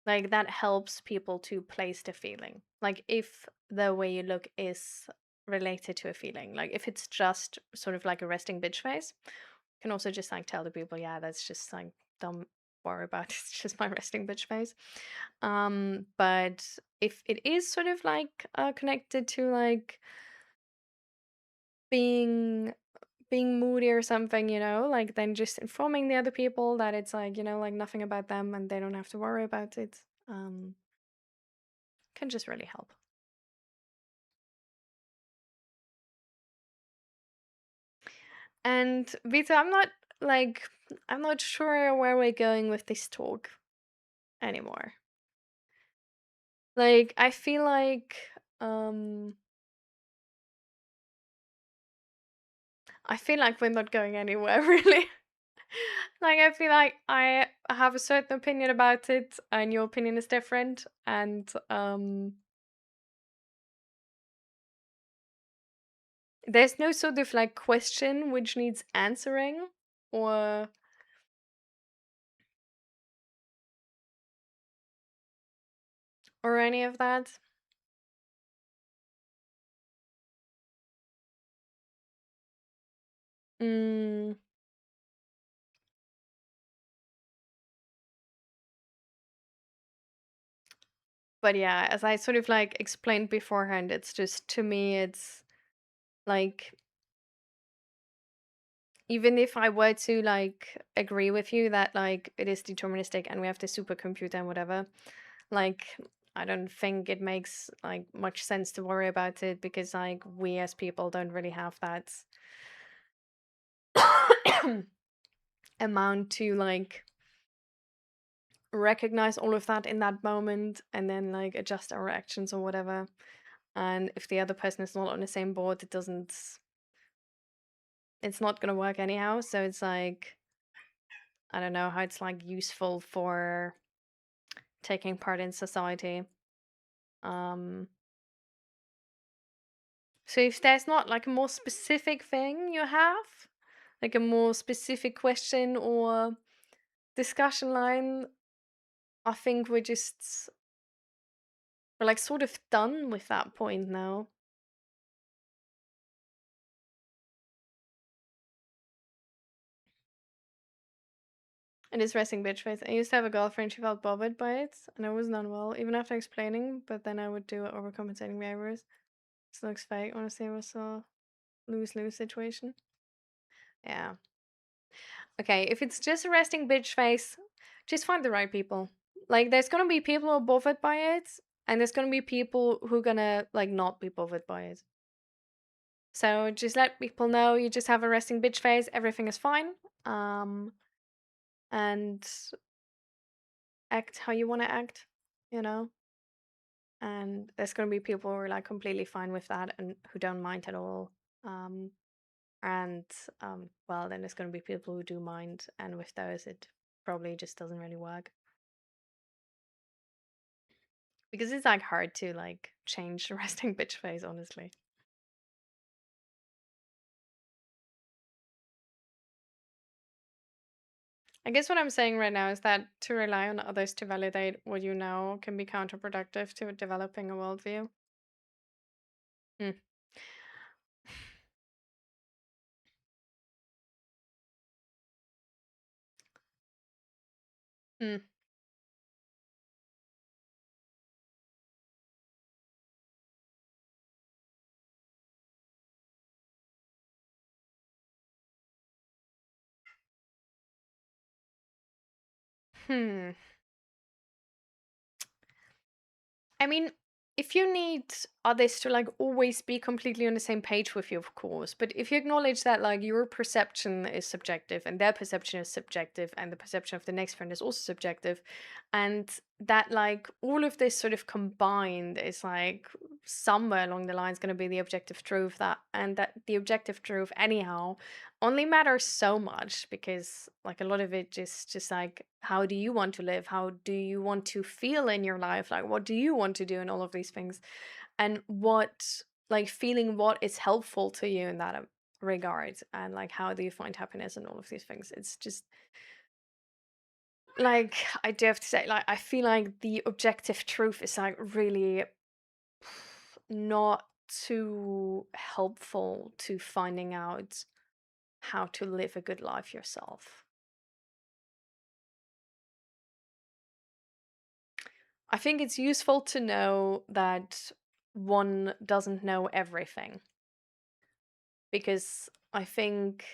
Like that helps people to place the feeling. Like if the way you look is related to a feeling, like if it's just sort of like a resting bitch face, you can also just like tell the people, yeah, that's just like don't worry about it. It's just my resting bitch face. But if it is sort of like connected to like being being moody or something, like then just informing the other people that it's like, like nothing about them and they don't have to worry about it. Can just really help. And Vita, like I'm not sure where we're going with this talk anymore. Like I feel like um we're not going anywhere really. Like I feel like I have a certain opinion about it and your opinion is different, and there's no sort of like question which needs answering or any of that. Mm, but yeah, as I sort of like explained beforehand, it's just to me it's like even if I were to like agree with you that like it is deterministic and we have the supercomputer and whatever, like I don't think it makes like much sense to worry about it because like we as people don't really have that amount to like recognize all of that in that moment and then like adjust our actions or whatever. And if the other person is not on the same board, it's not gonna work anyhow. So it's like I don't know how it's like useful for taking part in society. Um so if there's not like a more specific thing you have, like a more specific question or discussion line, I think we're like sort of done with that point now. It is resting bitch face. I used to have a girlfriend, she felt bothered by it, and I wasn't unwell, even after explaining, but then I would do overcompensating behaviors. This looks fake. Honestly, it was a lose-lose situation. Yeah. Okay, if it's just a resting bitch face, just find the right people. Like, there's gonna be people who are bothered by it, and there's gonna be people who gonna, like, not be bothered by it. So just let people know you just have a resting bitch face, everything is fine. Um, and act how you want to act, you know? And there's going to be people who are like completely fine with that and who don't mind at all. Um, and well, then there's going to be people who do mind, and with those, it probably just doesn't really work because it's like hard to like change the resting bitch face, honestly. I guess what I'm saying right now is that to rely on others to validate what you know can be counterproductive to developing a worldview. Hmm. Hmm. Hmm. I mean, if you need others to like always be completely on the same page with you, of course, but if you acknowledge that like your perception is subjective and their perception is subjective and the perception of the next friend is also subjective, and that like all of this sort of combined is like somewhere along the line is going to be the objective truth, that and that the objective truth anyhow only matters so much because like a lot of it just like how do you want to live, how do you want to feel in your life, like what do you want to do, and all of these things, and what like feeling what is helpful to you in that regard, and like how do you find happiness and all of these things. It's just like, I do have to say, like, I feel like the objective truth is like really not too helpful to finding out how to live a good life yourself. I think it's useful to know that one doesn't know everything, because I think,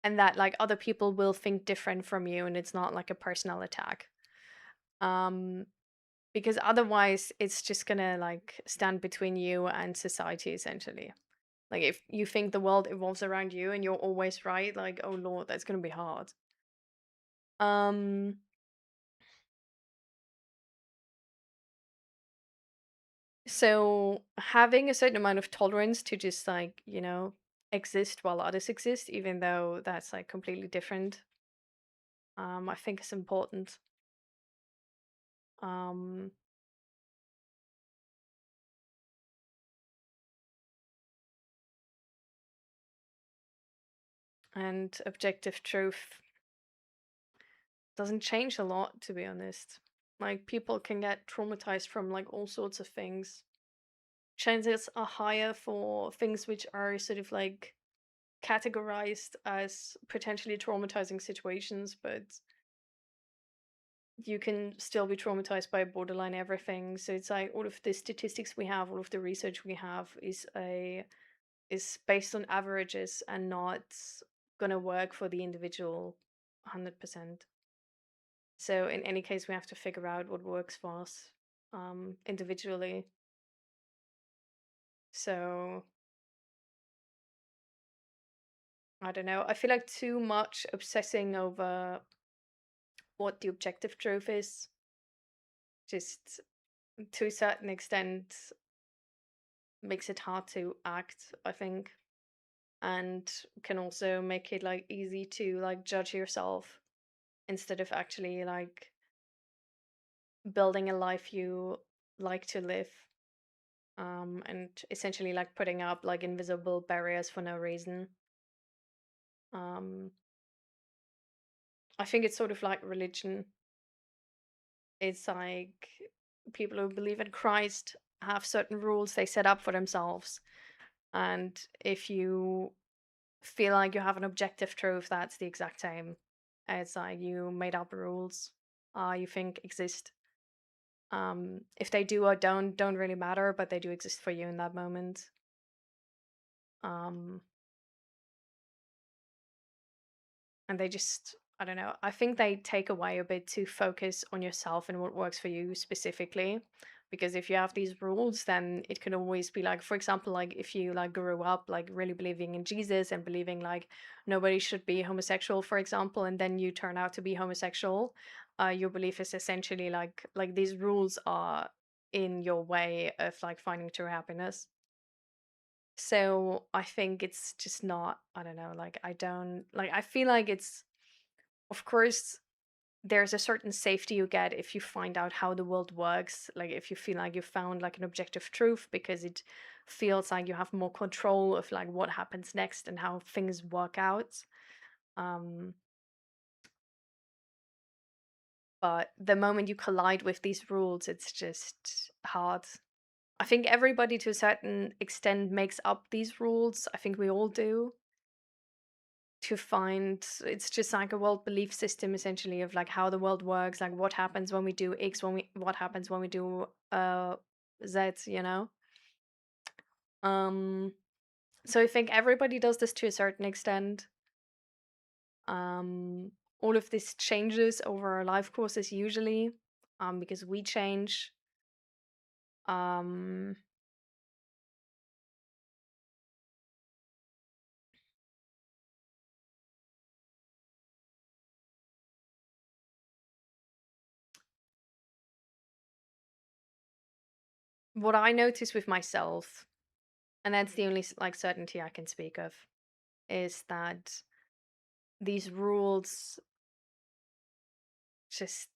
and that like other people will think different from you, and it's not like a personal attack. Um, because otherwise it's just gonna like stand between you and society essentially. Like if you think the world evolves around you and you're always right, like oh lord, that's gonna be hard. Um, so having a certain amount of tolerance to just like, exist while others exist, even though that's like completely different, I think is important. Um, and objective truth doesn't change a lot, to be honest. Like people can get traumatized from like all sorts of things. Chances are higher for things which are sort of like categorized as potentially traumatizing situations, but you can still be traumatized by borderline everything. So it's like all of the statistics we have, all of the research we have is based on averages and not gonna work for the individual 100%. So in any case, we have to figure out what works for us individually. So I don't know. I feel like too much obsessing over what the objective truth is, just to a certain extent, makes it hard to act, I think, and can also make it like easy to like judge yourself instead of actually like building a life you like to live. And essentially like putting up like invisible barriers for no reason. Um, I think it's sort of like religion. It's like people who believe in Christ have certain rules they set up for themselves. And if you feel like you have an objective truth, that's the exact same. It's like you made up rules you think exist. If they do or don't really matter, but they do exist for you in that moment. Um, and they just, I don't know, I think they take away a bit to focus on yourself and what works for you specifically, because if you have these rules, then it can always be like, for example, like if you like grew up like really believing in Jesus and believing like nobody should be homosexual, for example, and then you turn out to be homosexual, your belief is essentially like these rules are in your way of like finding true happiness. So I think it's just not, I don't know, like I don't like, I feel like it's, of course, there's a certain safety you get if you find out how the world works, like if you feel like you found like an objective truth, because it feels like you have more control of like what happens next and how things work out. um but the moment you collide with these rules, it's just hard. I think everybody to a certain extent makes up these rules. I think we all do, to find, it's just like a world belief system essentially of like how the world works, like what happens when we do X, when we what happens when we do Z, um so I think everybody does this to a certain extent. um all of this changes over our life courses usually, because we change. um what I notice with myself, and that's the only like certainty I can speak of, is that these rules just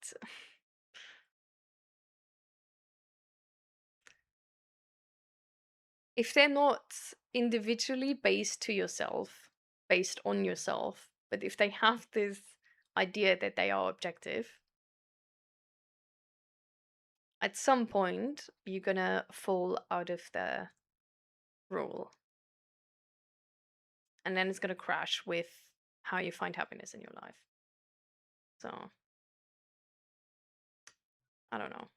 if they're not individually based on yourself, but if they have this idea that they are objective, at some point you're gonna fall out of the rule. And then it's gonna crash with how you find happiness in your life. So I don't know.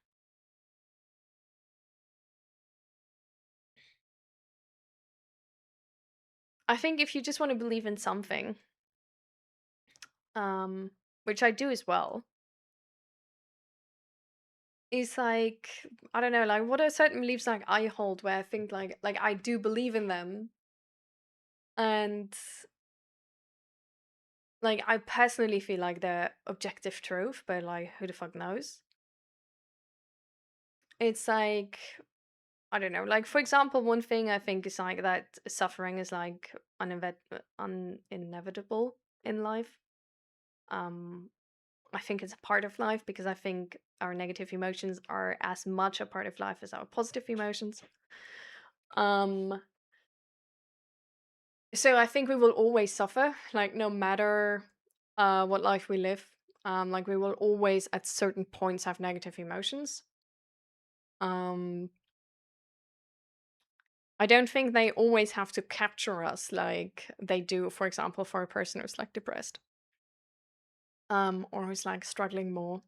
I think if you just want to believe in something, which I do as well, is like, I don't know, like what are certain beliefs like I hold where I think like I do believe in them, and like I personally feel like they're objective truth, but like who the fuck knows? It's like, I don't know, like for example, one thing I think is like that suffering is like inevitable in life. Um, I think it's a part of life because I think our negative emotions are as much a part of life as our positive emotions. Um, so I think we will always suffer, like no matter what life we live. Like we will always at certain points have negative emotions. Um, I don't think they always have to capture us like they do, for example, for a person who's like depressed, or who's like struggling more.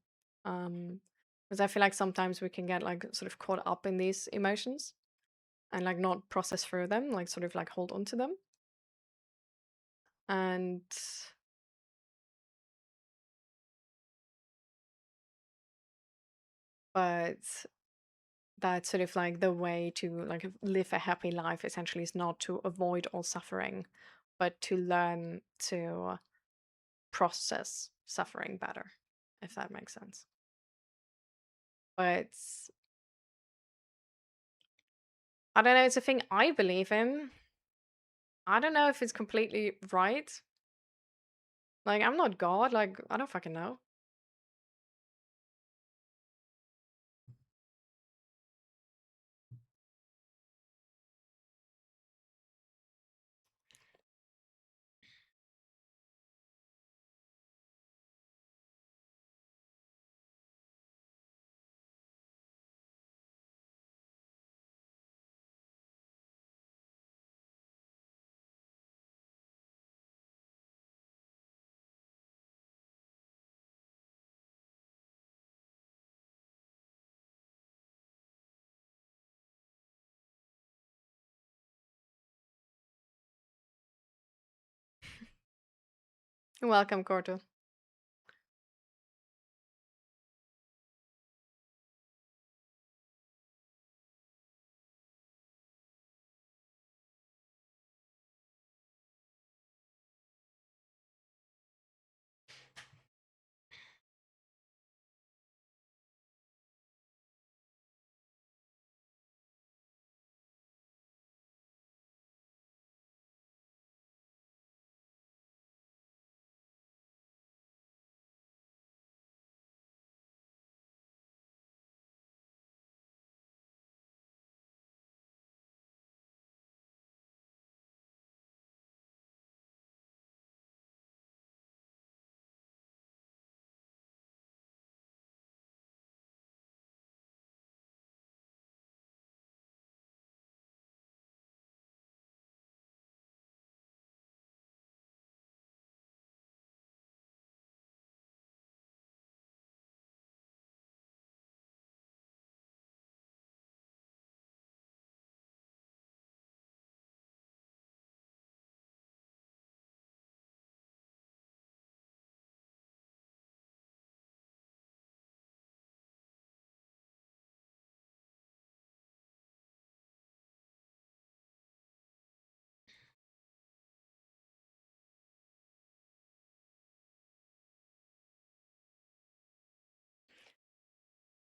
Because I feel like sometimes we can get like sort of caught up in these emotions and like not process through them, like sort of like hold on to them. And but that's sort of like the way to like live a happy life essentially is not to avoid all suffering, but to learn to process suffering better, if that makes sense. But I don't know, it's a thing I believe in. I don't know if it's completely right. Like, I'm not God. Like, I don't fucking know. You're welcome, Corto.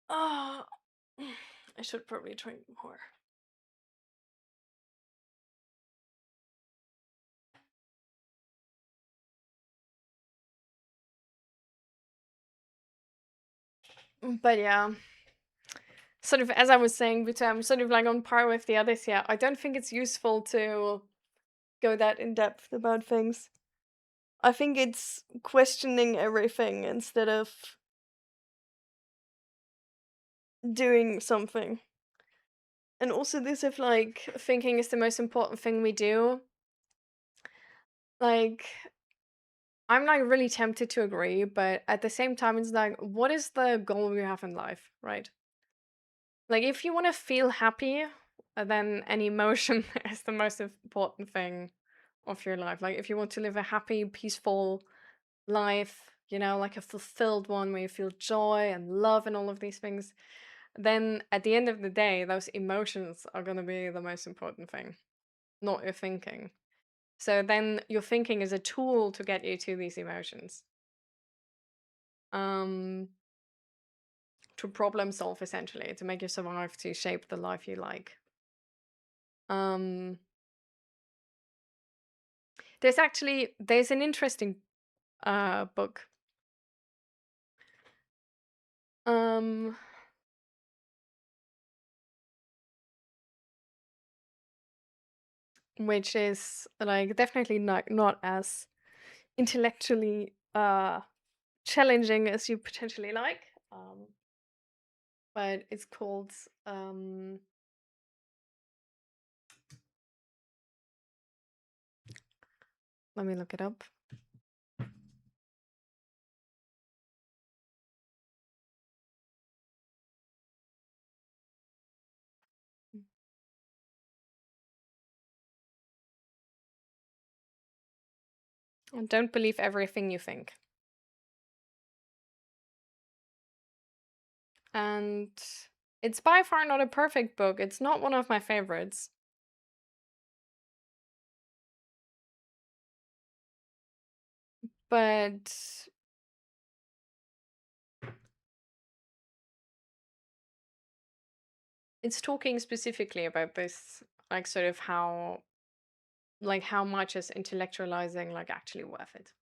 Oh, I should probably drink more. But yeah. sort of as I was saying, but I'm sort of like on par with the others here. I don't think it's useful to go that in depth about things. I think it's questioning everything instead of doing something. And also this of like thinking is the most important thing we do. Like I'm like really tempted to agree, but at the same time it's like what is the goal we have in life, right? Like if you want to feel happy, then an emotion is the most important thing of your life. Like if you want to live a happy, peaceful life, like a fulfilled one where you feel joy and love and all of these things, then at the end of the day, those emotions are going to be the most important thing, not your thinking. So then your thinking is a tool to get you to these emotions, um, to problem solve essentially, to make you survive, to shape the life you like. Um, there's an interesting book, um, which is like definitely not as intellectually challenging as you potentially like. Um, but it's called let me look it up. And don't believe everything you think. And it's by far not a perfect book. It's not one of my favorites. But it's talking specifically about this, like sort of how much is intellectualizing like actually worth it.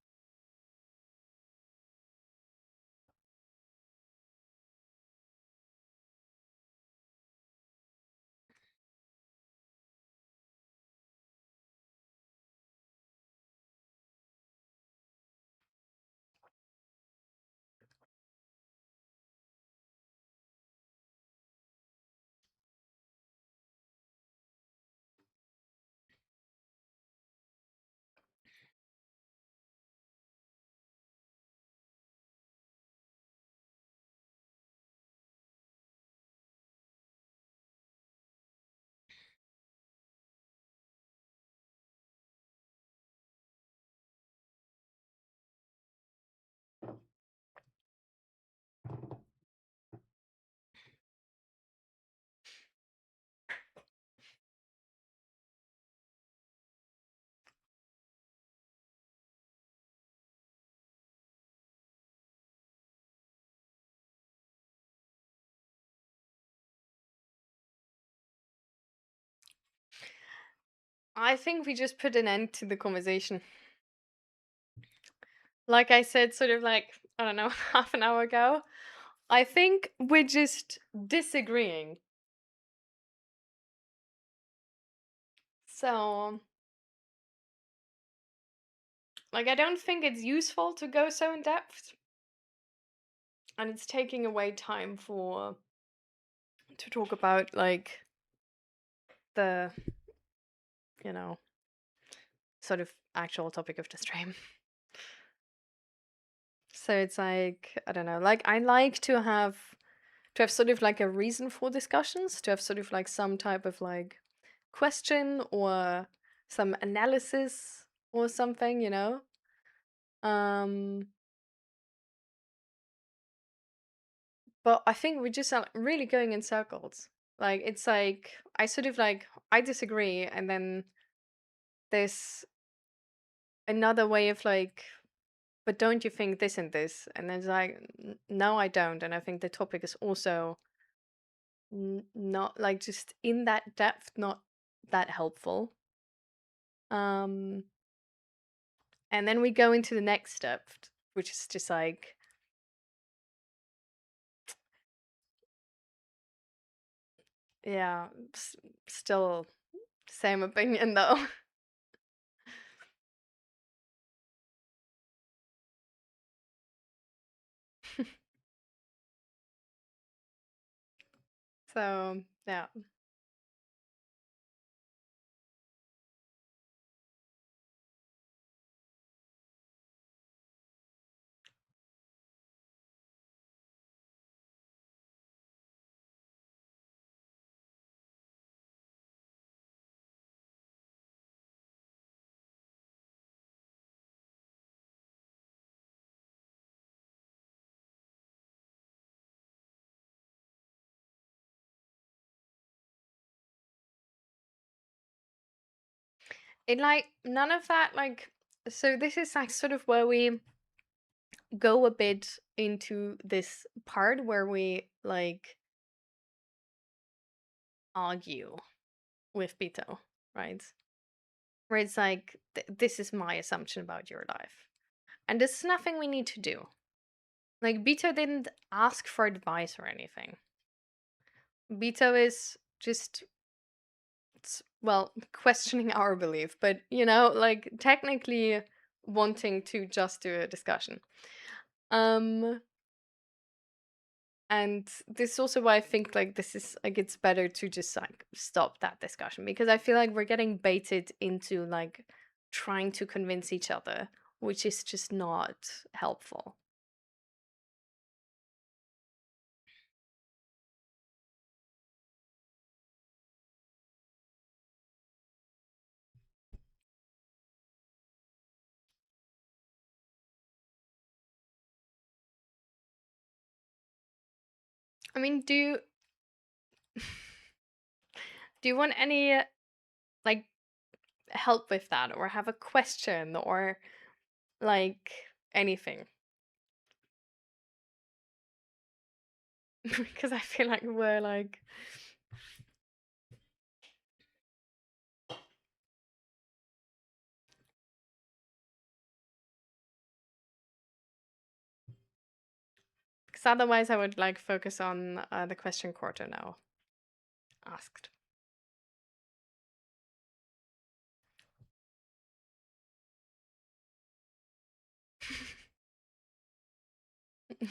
I think we just put an end to the conversation. Like I said, sort of like, I don't know, half an hour ago. I think we're just disagreeing. So, like, I don't think it's useful to go so in depth. And it's taking away time to talk about, like, the, you know, sort of actual topic of the stream. So it's like, I don't know, like, I like to have sort of like a reason for discussions, to have sort of like some type of like question or some analysis or something. Um, but I think we're just really going in circles. Like it's like I sort of like I disagree, and then there's another way of like, but don't you think this and this? And then it's like, no, I don't. And I think the topic is also not like just in that depth, not that helpful. Um, and then we go into the next step, which is just like Yeah, still same opinion though. So, yeah. It like none of that like so this is like sort of where we go a bit into this part where we like argue with Bito, right? Where it's like this is my assumption about your life. And there's nothing we need to do. Like Bito didn't ask for advice or anything. Bito is just well, questioning our belief, but like technically wanting to just do a discussion. Um and this is also why I think like this is like it's better to just like stop that discussion because I feel like we're getting baited into like trying to convince each other, which is just not helpful. I mean, do you want any like help with that or have a question or like anything? Because I feel like we're like because otherwise I would like focus on the question quarter now asked.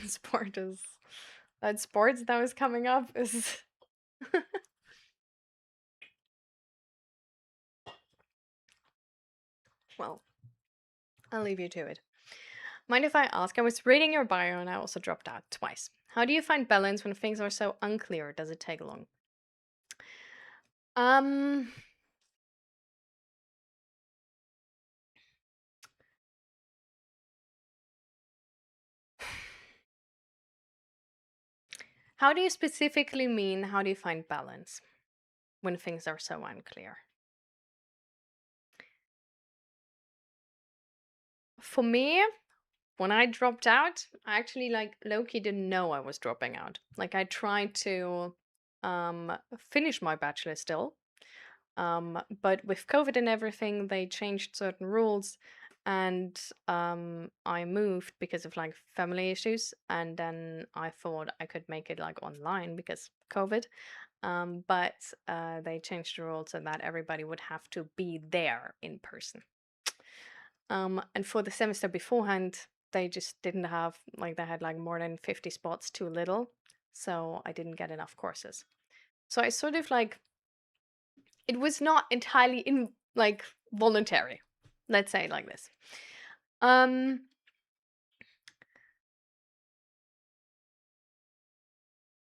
Sport is that sports that was coming up is well, I'll leave you to it. Mind if I ask? I was reading your bio and I also dropped out twice. How do you find balance when things are so unclear? Does it take long? Um, how do you specifically mean? How do you find balance when things are so unclear? For me, when I dropped out, I actually like Loki didn't know I was dropping out. Like I tried to finish my bachelor still. But with COVID and everything, they changed certain rules and I moved because of like family issues and then I thought I could make it like online because COVID. But they changed the rules so that everybody would have to be there in person. And for the semester beforehand, they just didn't have like they had like more than 50 spots too little, so I didn't get enough courses. So I sort of like it was not entirely in like voluntary. Let's say it like this. Um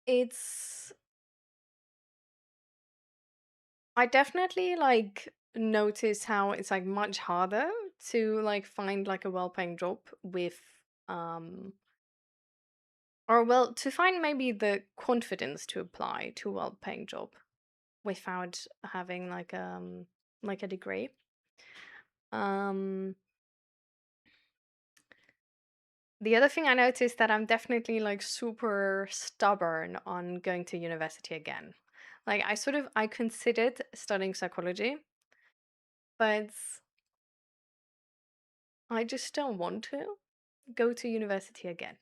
it's I definitely like notice how it's like much harder to like find like a well-paying job with um or well to find maybe the confidence to apply to a well-paying job without having like a degree. Um the other thing I noticed that I'm definitely like super stubborn on going to university again. Like I considered studying psychology, but I just don't want to go to university again.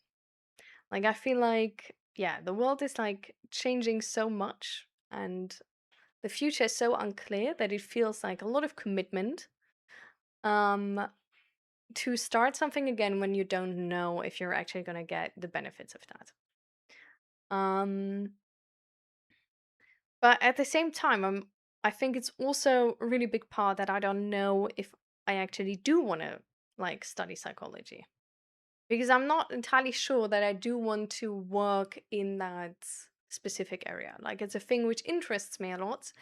Like I feel like yeah, the world is like changing so much and the future is so unclear that it feels like a lot of commitment um to start something again when you don't know if you're actually going to get the benefits of that. But at the same time, I think it's also a really big part that I don't know if I actually do want to like study psychology, because I'm not entirely sure that I do want to work in that specific area. Like, it's a thing which interests me a lot,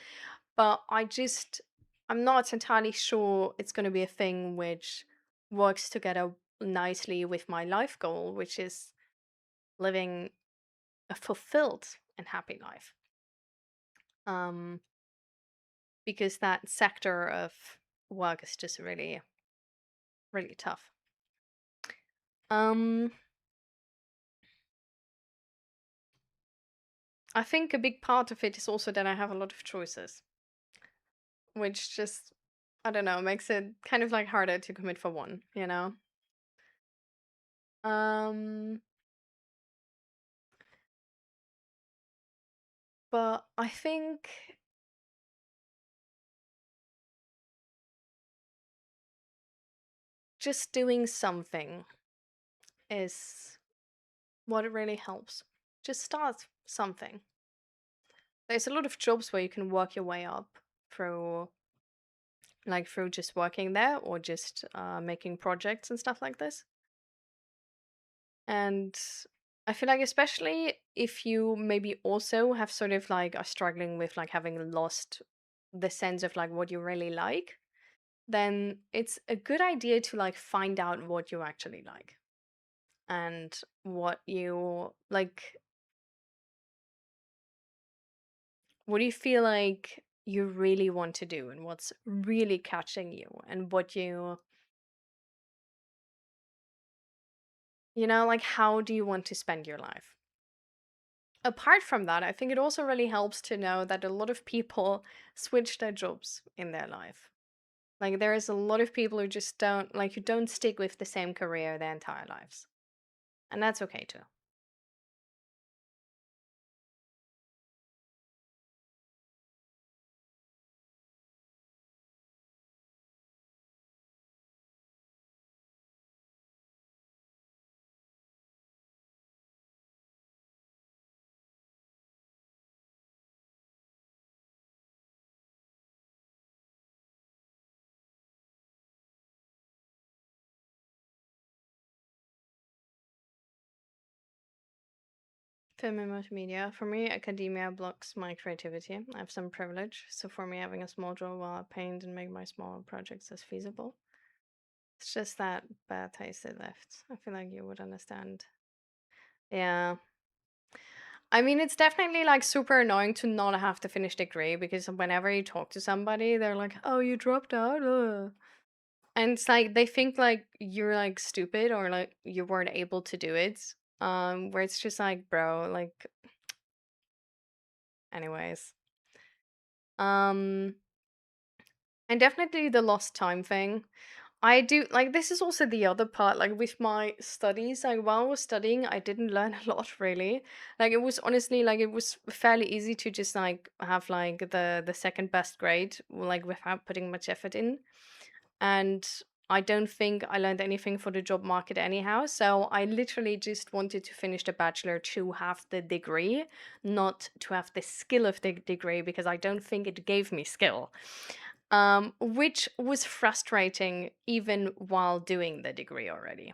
but I'm not entirely sure it's going to be a thing which works together nicely with my life goal, which is living a fulfilled and happy life. Um, because that sector of work is just really, really tough. Um, I think a big part of it is also that I have a lot of choices, which just, I don't know, makes it kind of like harder to commit for one, you know? Um, but I think just doing something is what really helps. Just start something. There's a lot of jobs where you can work your way up through, like, through just working there or just making projects and stuff like this. And I feel like, especially if you maybe also have sort of like are struggling with like having lost the sense of like what you really like, then it's a good idea to like find out what you actually like and what you like, what do you feel like you really want to do and what's really catching you and what you know, like, how do you want to spend your life? Apart from that, I think it also really helps to know that a lot of people switch their jobs in their life. Like, there is a lot of people who just don't, like, who don't stick with the same career their entire lives. And that's okay too. Film and multimedia. For me, academia blocks my creativity. I have some privilege. So for me, having a small job while I paint and make my small projects is feasible. It's just that bad taste it left. I feel like you would understand. Yeah. I mean, it's definitely like super annoying to not have to finish degree, because whenever you talk to somebody, they're like, "Oh, you dropped out." Ugh." And it's like they think like you're like stupid or like you weren't able to do it. Where it's just like, bro, like, anyways. Um, and definitely the lost time thing. I do like, this is also the other part, like with my studies, like while I was studying, I didn't learn a lot really. Like, it was honestly like it was fairly easy to just like have like the second best grade, like without putting much effort in. And I don't think I learned anything for the job market anyhow. So I literally just wanted to finish the bachelor to have the degree, not to have the skill of the degree, because I don't think it gave me skill. Which was frustrating even while doing the degree already.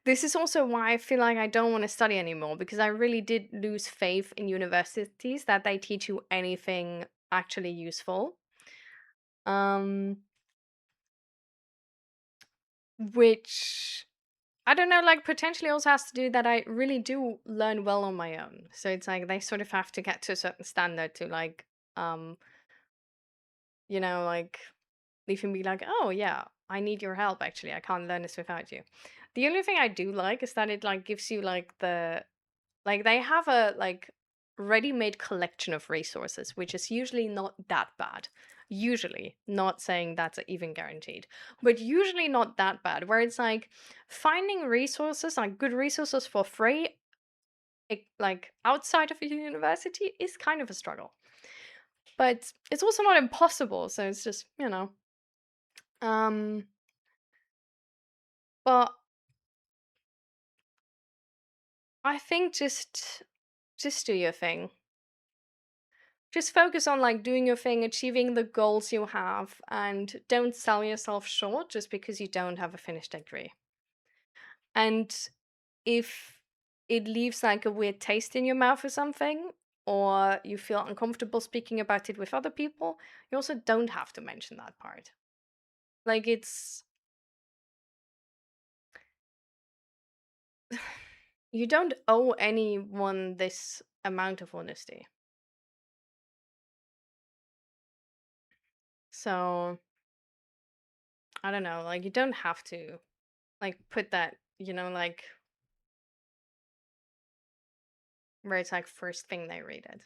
This is also why I feel like I don't want to study anymore, because I really did lose faith in universities that they teach you anything actually useful. Um, which I don't know, like, potentially also has to do that I really do learn well on my own. So it's like they sort of have to get to a certain standard to like, um, like, they can be like, oh yeah, I need your help actually. I can't learn this without you. The only thing I do like is that it like gives you like like they have a like ready-made collection of resources, which is usually not that bad. Usually, not saying that's even guaranteed, but usually not that bad. Where it's like finding resources, like good resources for free, like outside of a university is kind of a struggle. But it's also not impossible, so it's just, um but I think just do your thing. Just focus on like doing your thing, achieving the goals you have, and don't sell yourself short just because you don't have a finished degree. And if it leaves like a weird taste in your mouth or something, or you feel uncomfortable speaking about it with other people, you also don't have to mention that part. Like you don't owe anyone this amount of honesty. So I don't know, like you don't have to like put that, like where it's like first thing they read it.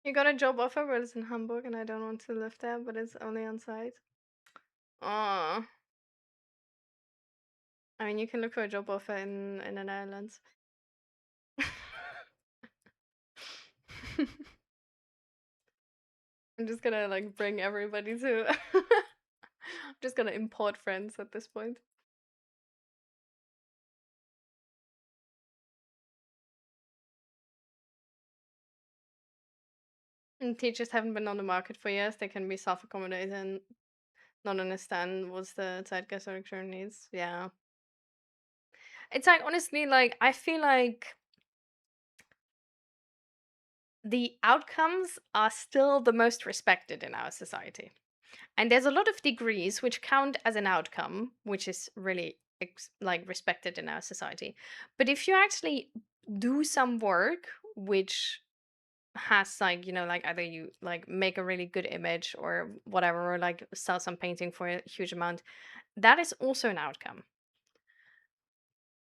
You got a job offer, but it's in Hamburg, and I don't want to live there, but it's only on site. Oh, I mean, you can look for a job offer in the Netherlands. I'm just gonna like bring everybody to. I'm just gonna import friends at this point. And teachers haven't been on the market for years. They can be self-accommodated and not understand what's the zeitgeist or current needs. Yeah, it's like honestly, like I feel like the outcomes are still the most respected in our society. And there's a lot of degrees which count as an outcome, which is really like respected in our society. But if you actually do some work which has like, like either you like make a really good image or whatever, or like sell some painting for a huge amount, that is also an outcome.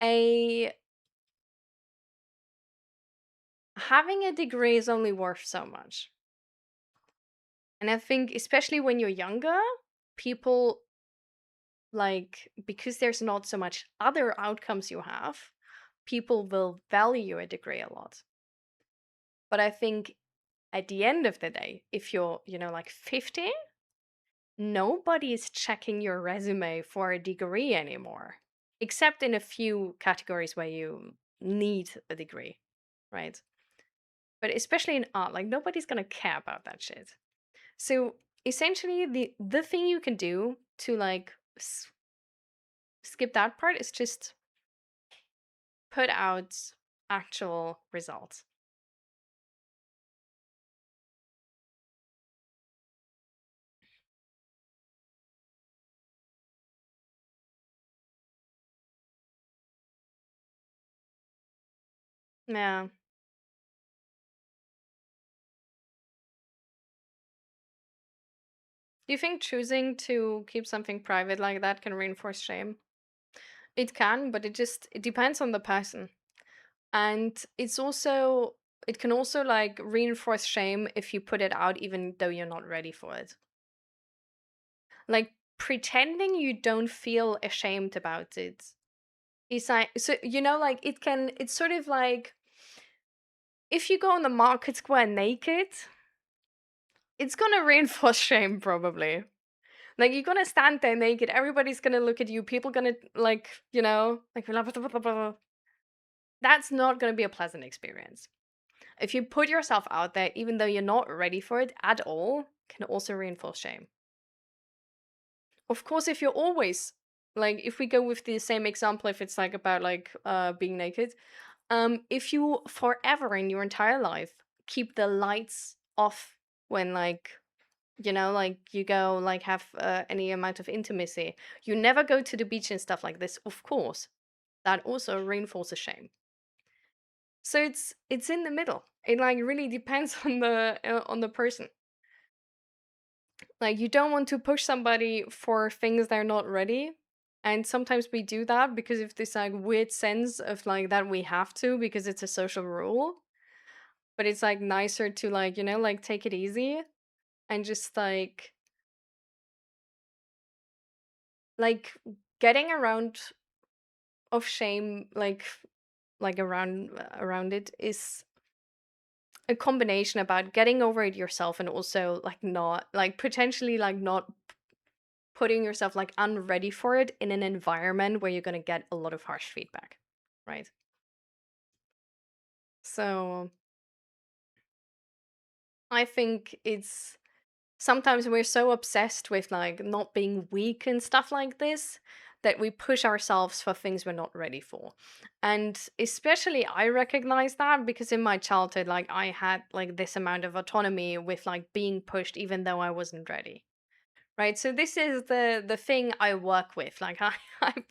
A Having a degree is only worth so much. And I think especially when you're younger, people like because there's not so much other outcomes you have, people will value a degree a lot. But I think at the end of the day, if you're, like 50, nobody is checking your resume for a degree anymore, except in a few categories where you need a degree, right? But especially in art, like nobody's gonna care about that shit. So essentially, the thing you can do to like skip that part is just put out actual results. Yeah. Do you think choosing to keep something private like that can reinforce shame? It can, but it depends on the person. And it can also like reinforce shame if you put it out even though you're not ready for it. Like pretending you don't feel ashamed about it is like so like it's sort of like if you go on the market square naked, it's gonna reinforce shame probably. Like you're gonna stand there naked, everybody's gonna look at you, people gonna like, like blah, blah, blah, blah, blah. That's not gonna be a pleasant experience. If you put yourself out there, even though you're not ready for it at all, can also reinforce shame. Of course, if you're always like if we go with the same example, if it's like about like being naked, if you forever in your entire life keep the lights off when like like you go like have any amount of intimacy, you never go to the beach and stuff like this, of course that also reinforces shame. So it's in the middle. It like really depends on the person. Like you don't want to push somebody for things they're not ready, And sometimes we do that because of this like weird sense of like that we have to because it's a social rule. But it's like nicer to like, like take it easy and just like getting around of shame like around it is a combination about getting over it yourself and also like not like potentially like not putting yourself like unready for it in an environment where you're going to get a lot of harsh feedback, right? So I think it's sometimes we're so obsessed with like not being weak and stuff like this that we push ourselves for things we're not ready for. And especially I recognize that because in my childhood like I had like this amount of autonomy with like being pushed even though I wasn't ready. Right? So this is the thing I work with. Like I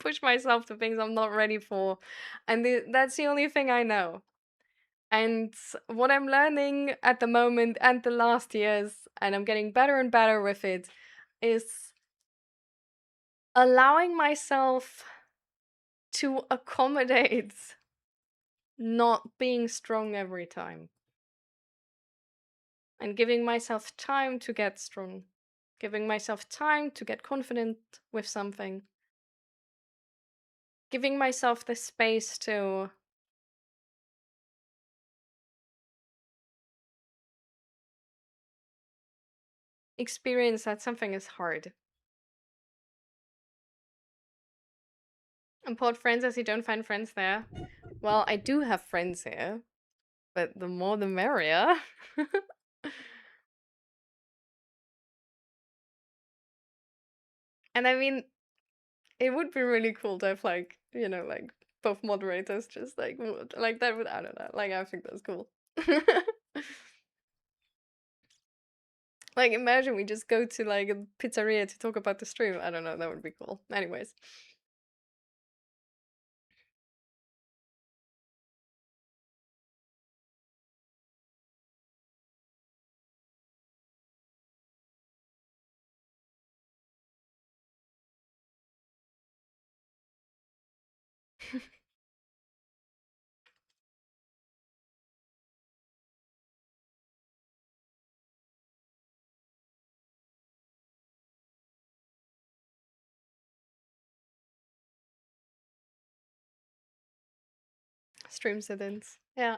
push myself to things I'm not ready for and that's the only thing I know. And what I'm learning at the moment and the last years, and I'm getting better and better with it, is allowing myself to accommodate not being strong every time and giving myself time to get strong, giving myself time to get confident with something, giving myself the space to experience that something is hard. Import friends as you don't find friends there. Well, I do have friends here, but the more the merrier. And I mean, it would be really cool to have like, like both moderators just like like that would I don't know. Like I think that's cool. Like imagine we just go to like a pizzeria to talk about the stream. I don't know, that would be cool. Anyways. Stream sit-ins. Yeah.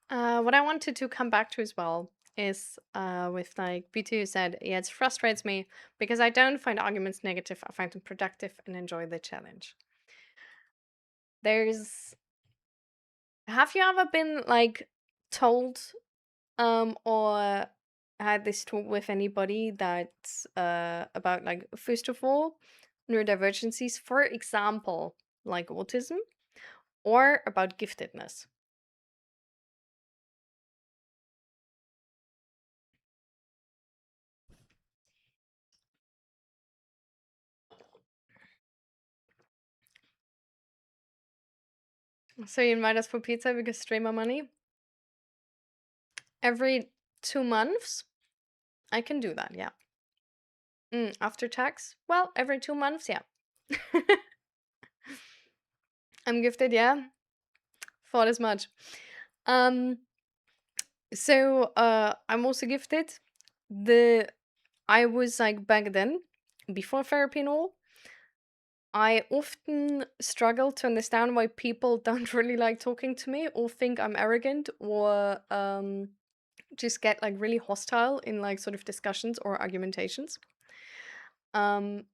What I wanted to come back to as well is with like B2 said, yeah, it frustrates me because I don't find arguments negative. I find them productive and enjoy the challenge. There's have you ever been like told or had this talk with anybody that about like first of all neurodivergencies, for example, like autism, or about giftedness? So you invite us for pizza because streamer money every 2 months? I can do that, yeah. After tax? Well, every 2 months, yeah. I'm gifted, yeah. Thought as much. Um, I'm also gifted. The I was like back then, before therapy and all, I often struggle to understand why people don't really like talking to me or think I'm arrogant or just get like really hostile in like sort of discussions or argumentations. Um,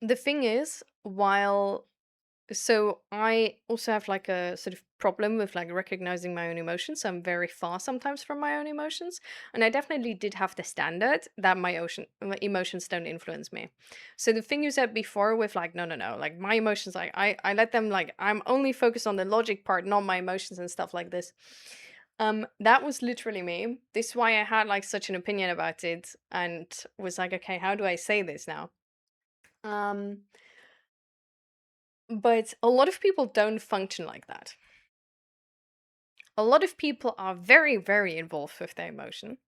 the thing is, while so I also have like a sort of problem with like recognizing my own emotions. I'm very far sometimes from my own emotions, and I definitely did have the standard that my emotions don't influence me. So the thing you said before with like no no no, like my emotions, like I let them, like I'm only focused on the logic part, not my emotions and stuff like this. That was literally me. This is why I had like such an opinion about it and was like, okay, how do I say this now? Um But a lot of people don't function like that. A lot of people are very, very involved with their emotion.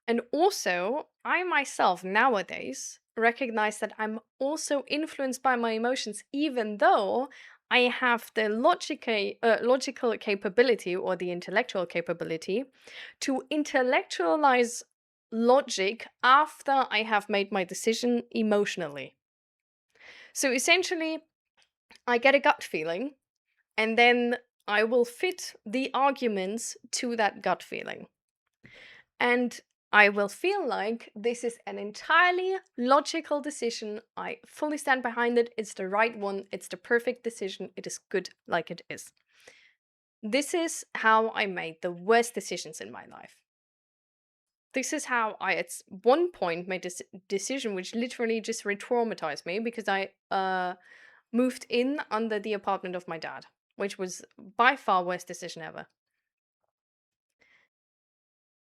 And also, I myself nowadays recognize that I'm also influenced by my emotions, even though I have the logical capability or the intellectual capability to intellectualize logic after I have made my decision emotionally. So essentially, I get a gut feeling, and then I will fit the arguments to that gut feeling. And I will feel like this is an entirely logical decision. I fully stand behind it. It's the right one. It's the perfect decision. It is good like it is. This is how I made the worst decisions in my life. This is how I, at one point, made this decision which literally just re traumatized me because I moved in under the apartment of my dad, which was by far worst decision ever.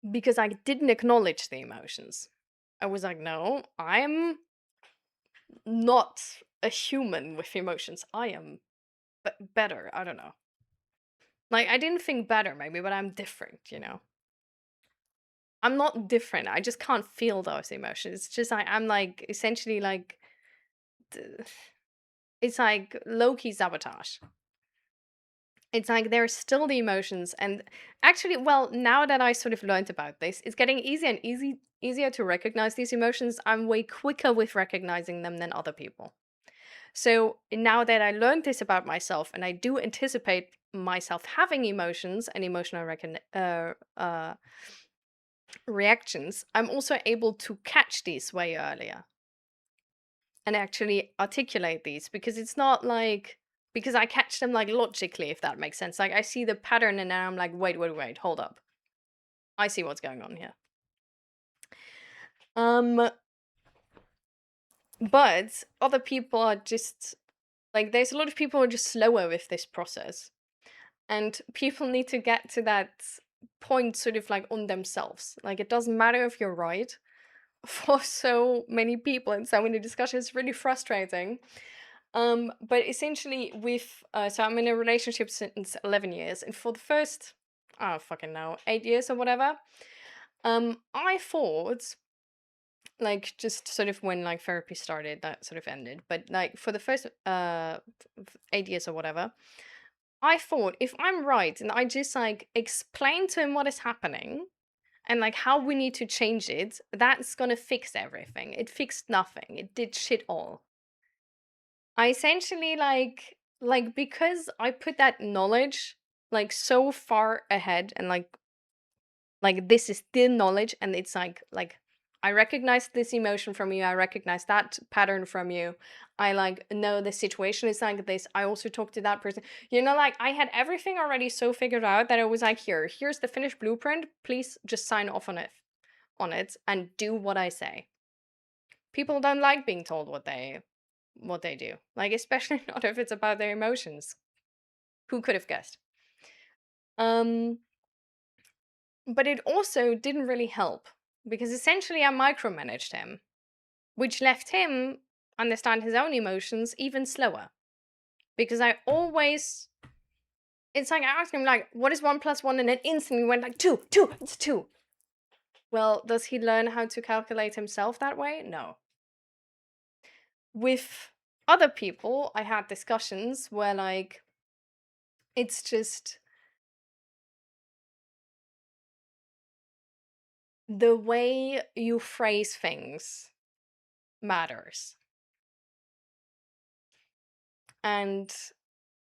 Because I didn't acknowledge the emotions. I was like, no, I'm not a human with emotions. I am better. I don't know. Like, I didn't think better, maybe, but I'm different, you know? I'm not different. I just can't feel those emotions. It's just I'm like, essentially, like, it's like low key sabotage. It's like there's still the emotions. And actually, well, now that I sort of learned about this, it's getting easier and easier to recognize these emotions. I'm way quicker with recognizing them than other people. So now that I learned this about myself, and I do anticipate myself having emotions and emotional reactions, I'm also able to catch these way earlier and actually articulate these, because it's not like, because I catch them like logically, if that makes sense. Like I see the pattern and now I'm like, wait, hold up. I see what's going on here. But other people are just like, there's a lot of people who are just slower with this process. And people need to get to that point sort of like on themselves. Like it doesn't matter if you're right. For so many people and so many discussions, it's really frustrating. But essentially with so I'm in a relationship since 11 years, and for the first, I don't fucking know, 8 years or whatever, I thought, like, just sort of when like therapy started, that sort of ended, but like for the first 8 years or whatever, I thought if I'm right and I just like explain to him what is happening and like how we need to change it, that's gonna fix everything. It fixed nothing. It did shit all. I essentially like because I put that knowledge like so far ahead, and like this is the knowledge, and it's like I recognize this emotion from you, I recognize that pattern from you, I like know the situation is like this, I also talk to that person, you know, like I had everything already so figured out that it was like, here's the finished blueprint, please just sign off on it and do what I say. People don't like being told what they do, like especially not if it's about their emotions. Who could have guessed? um But it also didn't really help, because essentially I micromanaged him, which left him understand his own emotions even slower. Because I always, it's like I asked him like, what is 1 + 1, and then instantly went like two, it's two. Well, does he learn how to calculate himself that way? No. With other people, I had discussions where like, it's just the way you phrase things matters. And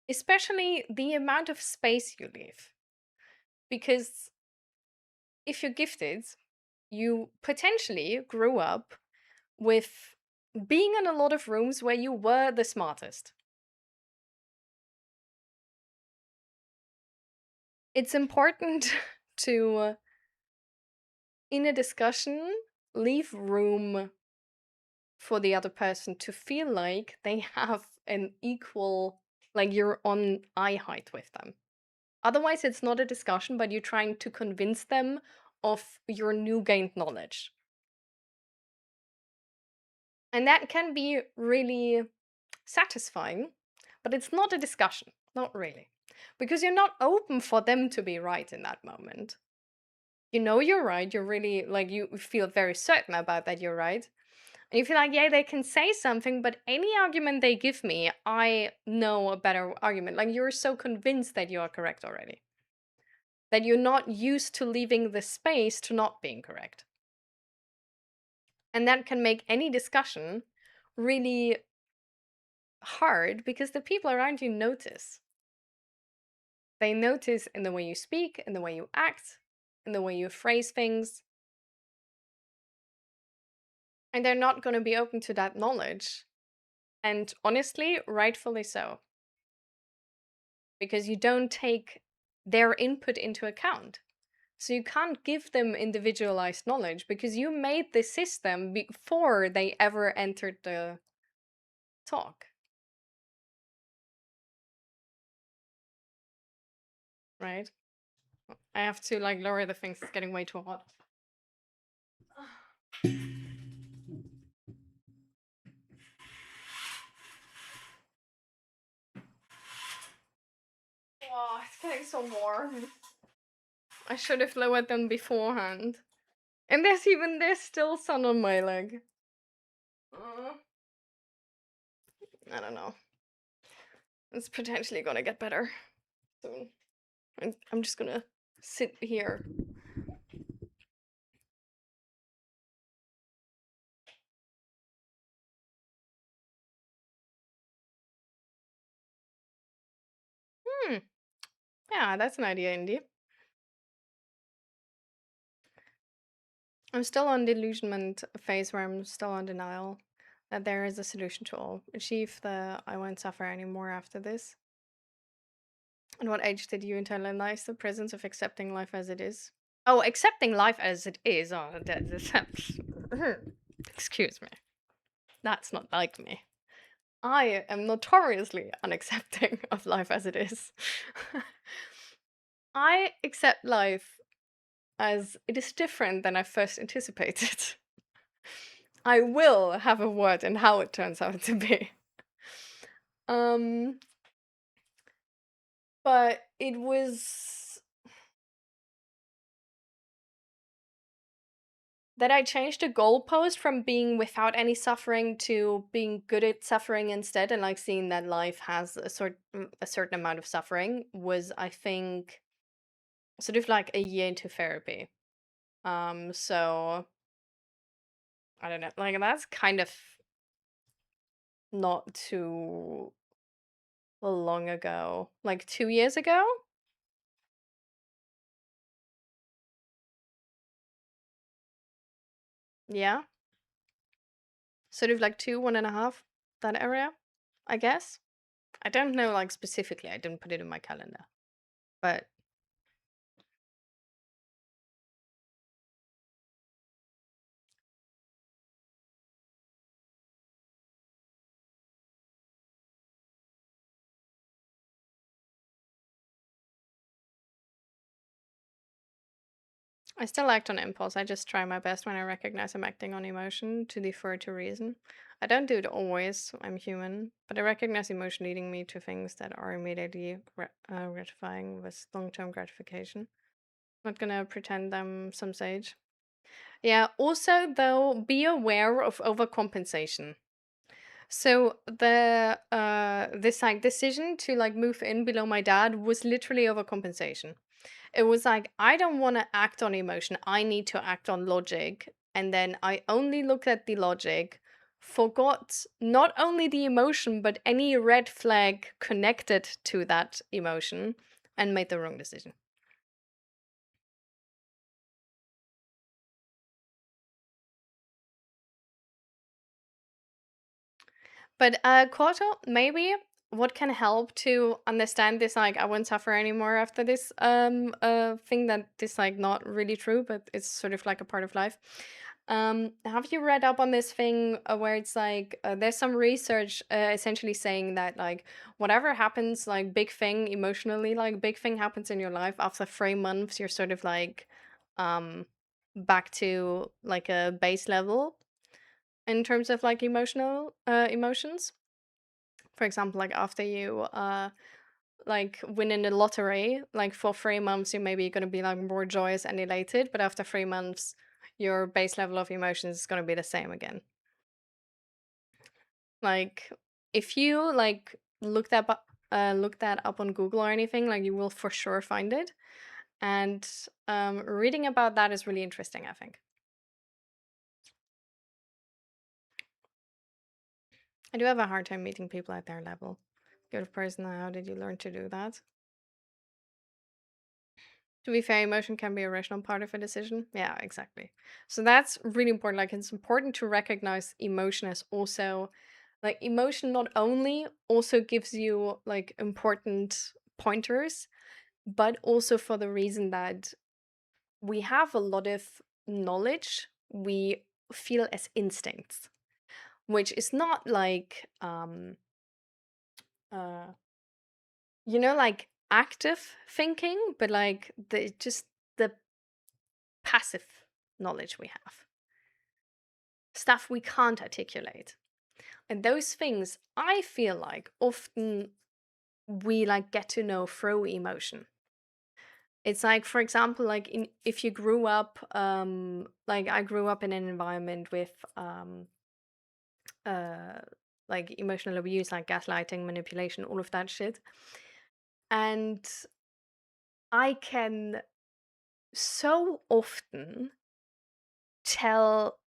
especially the amount of space you leave. Because if you're gifted, you potentially grew up with being in a lot of rooms where you were the smartest. It's important to, in a discussion, leave room for the other person to feel like they have an equal, like you're on eye height with them. Otherwise, it's not a discussion, but you're trying to convince them of your new gained knowledge. And that can be really satisfying, But it's not a discussion, not really. Because you're not open for them to be right in that moment. You know you're right, you're really, like, you feel very certain about that you're right. And you feel like, yeah, they can say something, but any argument they give me, I know a better argument. Like, you're so convinced that you are correct already, that you're not used to leaving the space to not being correct. And that can make any discussion really hard because the people around you notice. They notice in the way you speak, in the way you act, in the way you phrase things. And they're not going to be open to that knowledge. And honestly, rightfully so. Because you don't take their input into account. So you can't give them individualized knowledge because you made the system before they ever entered the talk. Right? I have to like lower the things, it's getting way too hot. Oh, it's getting so warm. I should have lowered them beforehand. And there's still sun on my leg. I don't know. It's potentially gonna get better soon. I'm just gonna sit here. Hmm. Yeah, that's an idea, Indy. I'm still on delusionment phase where I'm still on denial that there is a solution to all. Achieve the I won't suffer anymore after this. At what age did you internalize the presence of accepting life as it is? Oh, accepting life as it is. Oh, that's excuse me. That's not like me. I am notoriously unaccepting of life as it is. I accept life as it is different than I first anticipated. I will have a word in how it turns out to be. Um, but it was that I changed the goalpost from being without any suffering to being good at suffering instead, and like seeing that life has a certain amount of suffering was, I think, sort of like a year into therapy. So I don't know, like that's kind of not too long ago, like 2 years ago. Yeah, sort of like 1.5, that area, I guess. I don't know, like specifically. I didn't put it in my calendar, but I still act on impulse. I just try my best when I recognize I'm acting on emotion to defer to reason. I don't do it always. I'm human, but I recognize emotion leading me to things that are immediately gratifying with long-term gratification. Not gonna pretend I'm some sage. Yeah. Also, though, be aware of overcompensation. So this like decision to like move in below my dad was literally overcompensation. It was like, I don't want to act on emotion. I need to act on logic. And then I only looked at the logic, forgot not only the emotion, but any red flag connected to that emotion, and made the wrong decision. But Koto, maybe what can help to understand this, like I won't suffer anymore after this thing, that is like not really true, but it's sort of like a part of life. Have you read up on this thing where it's like there's some research essentially saying that like whatever happens, like big thing emotionally, like big thing happens in your life, after 3 months you're sort of like um back to like a base level in terms of like emotional emotions. For example, like after you like win in the lottery, like for 3 months you maybe gonna be like more joyous and elated, but after 3 months your base level of emotions is gonna be the same again. Like if you like look that up on Google or anything, like you will for sure find it. And reading about that is really interesting, I think. I do have a hard time meeting people at their level. Good person, how did you learn to do that? To be fair, emotion can be a rational part of a decision. Yeah, exactly. So that's really important. Like, it's important to recognize emotion as also, like, emotion not only also gives you like important pointers, but also for the reason that we have a lot of knowledge we feel as instincts, which is not like uh like active thinking, but like the passive knowledge we have, stuff we can't articulate. And those things I feel like often we like get to know through emotion. It's like, for example, like if you grew up like I grew up in an environment with uh like emotional abuse, like gaslighting, manipulation, all of that shit. And I can so often tell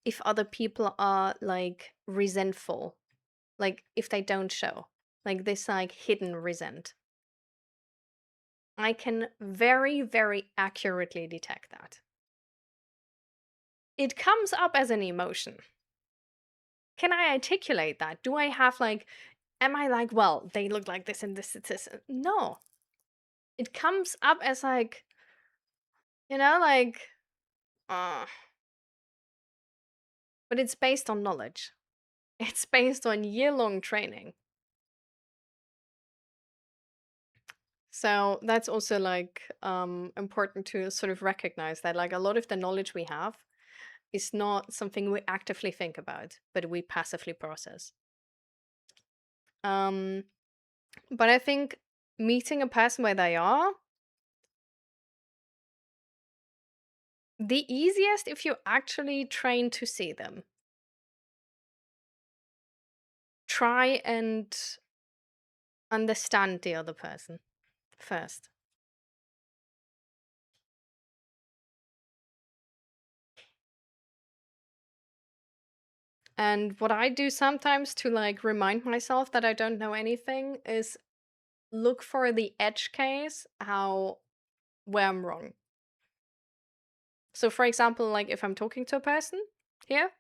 if other people are like resentful, like if they don't show like this like hidden resent. I can very, very accurately detect that. It comes up as an emotion. Can I articulate that? Do I have like, am I like, well, they look like this and this? No. It comes up as like, like, uh, but it's based on knowledge. It's based on year-long training. So that's also like important to sort of recognize that like a lot of the knowledge we have is not something we actively think about, but we passively process. Um, but I think meeting a person where they are, the easiest if you actually train to see them. Try and understand the other person first. And what I do sometimes to like remind myself that I don't know anything is look for the edge case, where I'm wrong. So for example, like if I'm talking to a person here,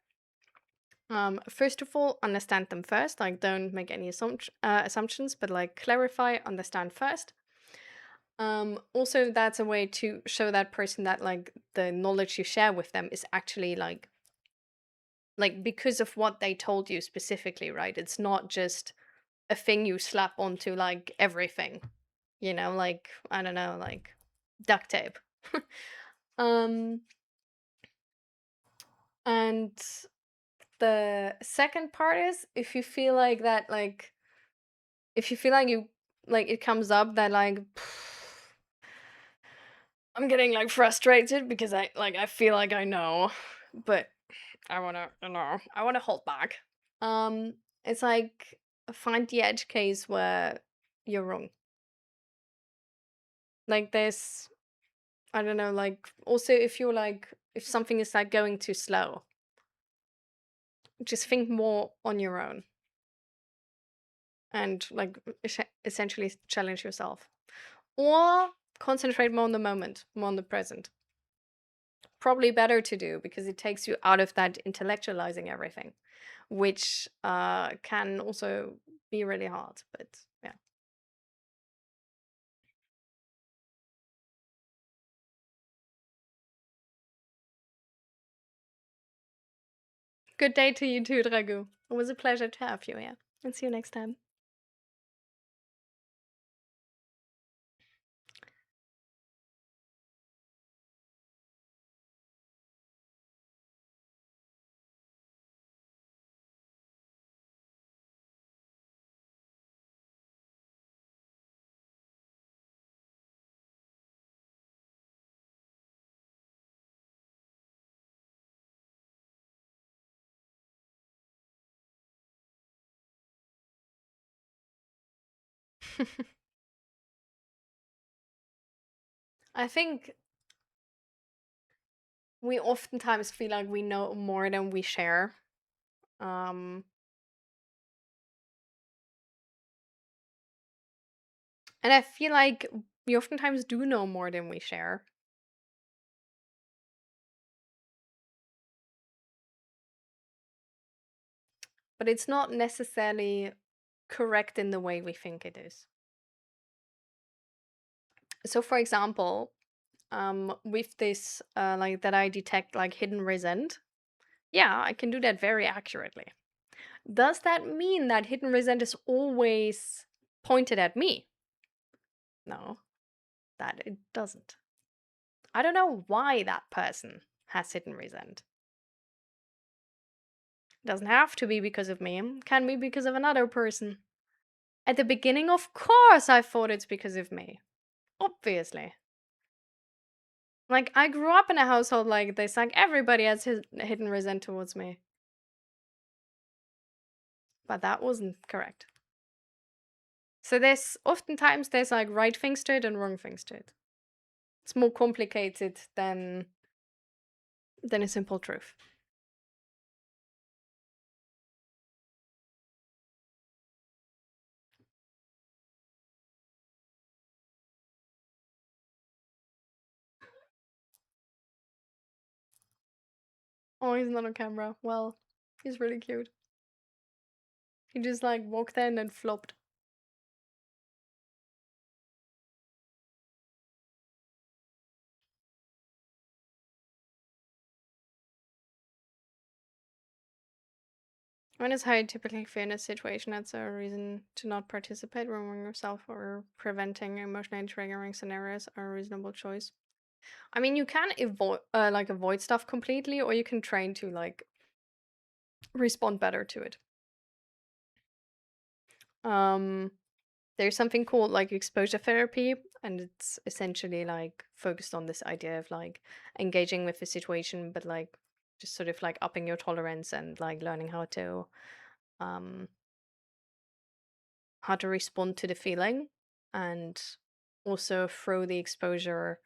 first of all, understand them first. Like don't make any assumptions, but like clarify, understand first. Also that's a way to show that person that like the knowledge you share with them is actually like because of what they told you specifically, right? It's not just a thing you slap onto like everything, like I don't know, like duct tape. um and the second part is if you feel like that, like if you feel like you like it comes up that like I'm getting like frustrated because I feel like I know, but I want to hold back. Um, it's like find the edge case where you're wrong. Like this, I don't know, like also if you're like if something is like going too slow, just think more on your own and like essentially challenge yourself. Or concentrate more on the moment, more on the present. Probably better to do because it takes you out of that intellectualizing everything, which can also be really hard. But yeah. Good day to you too, Dragu. It was a pleasure to have you here. And see you next time. I think we oftentimes feel like we know more than we share. Um, and I feel like we oftentimes do know more than we share, but it's not necessarily correct in the way we think it is. So, for example, with this, like that I detect like hidden resent, yeah, I can do that very accurately. Does that mean that hidden resent is always pointed at me? No, that it doesn't. I don't know why that person has hidden resent. Doesn't have to be because of me, can be because of another person. At the beginning, of course, I thought it's because of me. Obviously. Like, I grew up in a household like this, like, everybody has hidden resent towards me. But that wasn't correct. So oftentimes there's like right things to it and wrong things to it. It's more complicated than a simple truth. Oh, he's not on camera. Well, he's really cute. He just like walked in and flopped. When is how you typically feel in a situation that's a reason to not participate, removing yourself or preventing emotionally triggering scenarios are a reasonable choice? I mean, you can avoid stuff completely, or you can train to like respond better to it. Um, there's something called like exposure therapy, and it's essentially like focused on this idea of like engaging with the situation, but like just sort of like upping your tolerance and like learning um how to respond to the feeling, and also through the exposure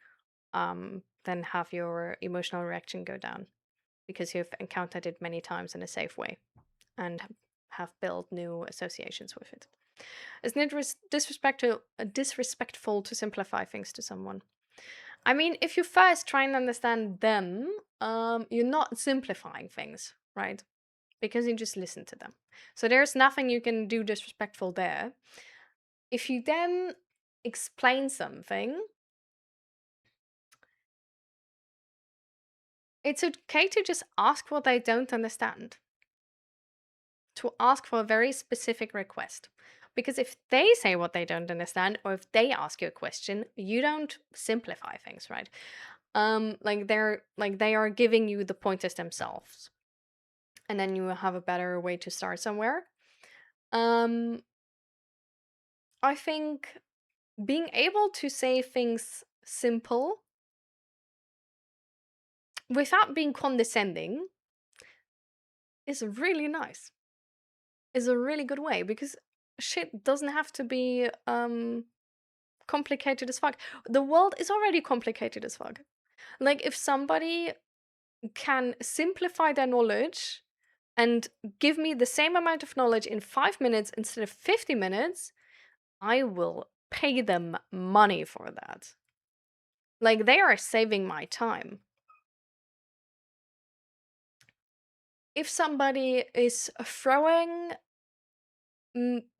then have your emotional reaction go down because you've encountered it many times in a safe way and have built new associations with it. Isn't it disrespectful to simplify things to someone? I mean, if you first try and understand them, you're not simplifying things, right? Because you just listen to them. So there's nothing you can do disrespectful there. If you then explain something, it's okay to just ask what they don't understand, to ask for a very specific request. Because if they say what they don't understand, or if they ask you a question, you don't simplify things, right? They are giving you the pointers themselves, and then you have a better way to start somewhere. Um, I think being able to say things simple without being condescending is really nice. Is a really good way because shit doesn't have to be complicated as fuck. The world is already complicated as fuck. Like if somebody can simplify their knowledge and give me the same amount of knowledge in 5 minutes instead of 50 minutes, I will pay them money for that. Like they are saving my time. If somebody is throwing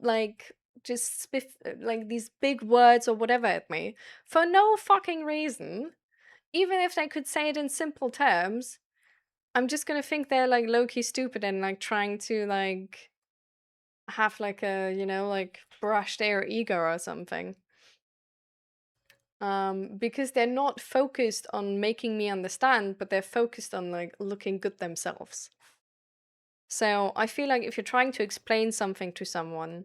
like just like these big words or whatever at me for no fucking reason, even if they could say it in simple terms, I'm just gonna think they're like low-key stupid and like trying to like have like a, like brush their ego or something. Because they're not focused on making me understand, but they're focused on like looking good themselves. So I feel like if you're trying to explain something to someone,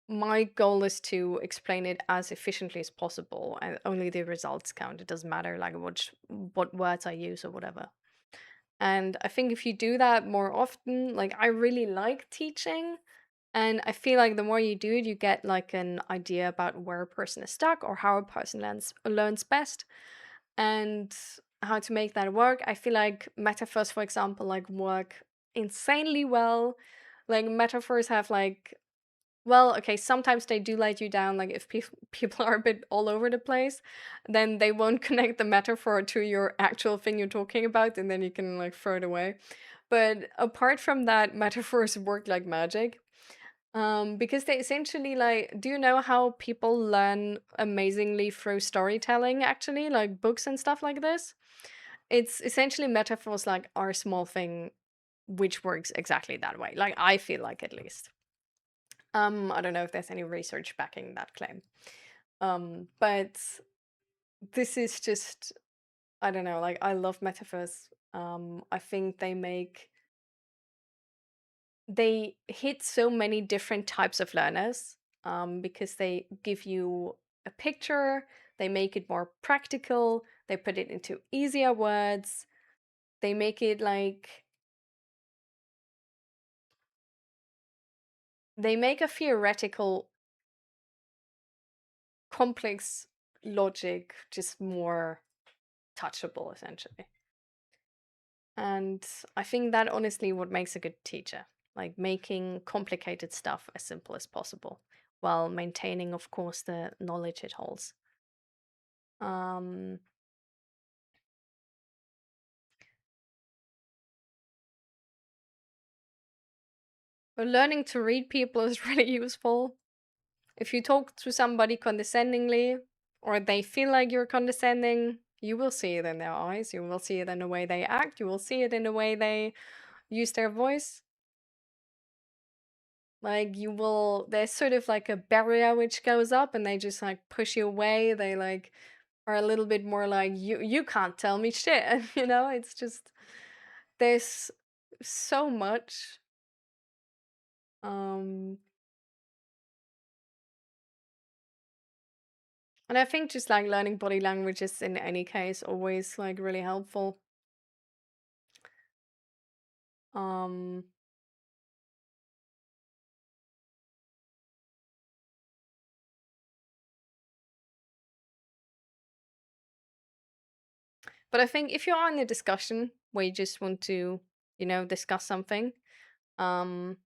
my goal is to explain it as efficiently as possible, and only the results count. It doesn't matter like what words I use or whatever. And I think if you do that more often, like I really like teaching, And I feel like the more you do it, you get like an idea about where a person is stuck or how a person learns best and how to make that work. I feel like metaphors, for example, like work insanely well. Like metaphors have like, well, okay, sometimes they do let you down. Like if people are a bit all over the place, then they won't connect the metaphor to your actual thing you're talking about, and then you can like throw it away. But apart from that, metaphors work like magic. Because they essentially like, do you know how people learn amazingly through storytelling, actually, like books and stuff like this? It's essentially metaphors like our small thing, which works exactly that way. Like I feel like at least. I don't know if there's any research backing that claim. But this is just, I don't know, like I love metaphors. I think they hit so many different types of learners, because they give you a picture, they make it more practical, they put it into easier words, they make it like, they make a theoretical complex logic just more touchable, essentially. And I think that honestly what makes a good teacher, like making complicated stuff as simple as possible while maintaining, of course, the knowledge it holds. Um, but learning to read people is really useful. If you talk to somebody condescendingly, or they feel like you're condescending, you will see it in their eyes, you will see it in the way they act, you will see it in the way they use their voice. Like you will, there's sort of like a barrier which goes up and they just like push you away. They like are a little bit more like, you can't tell me shit. You know, it's just, there's so much. Um and I think just like learning body language is in any case always like really helpful. Um but I think if you're in a discussion where you just want to, discuss something, um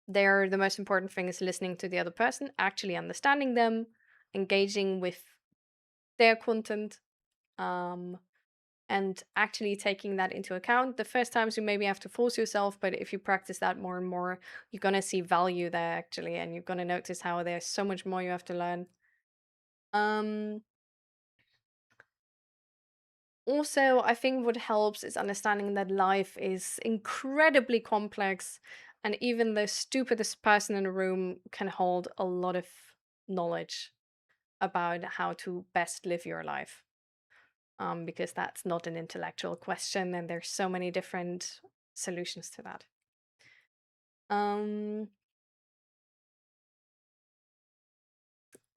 there the most important thing is listening to the other person, actually understanding them, engaging with their content, um, and actually taking that into account. The first times you maybe have to force yourself, but if you practice that more and more, you're gonna see value there actually, and you're gonna notice how there's so much more you have to learn. Um, Also, I think what helps is understanding that life is incredibly complex, and even the stupidest person in a room can hold a lot of knowledge about how to best live your life. Because that's not an intellectual question, and there's so many different solutions to that. Um,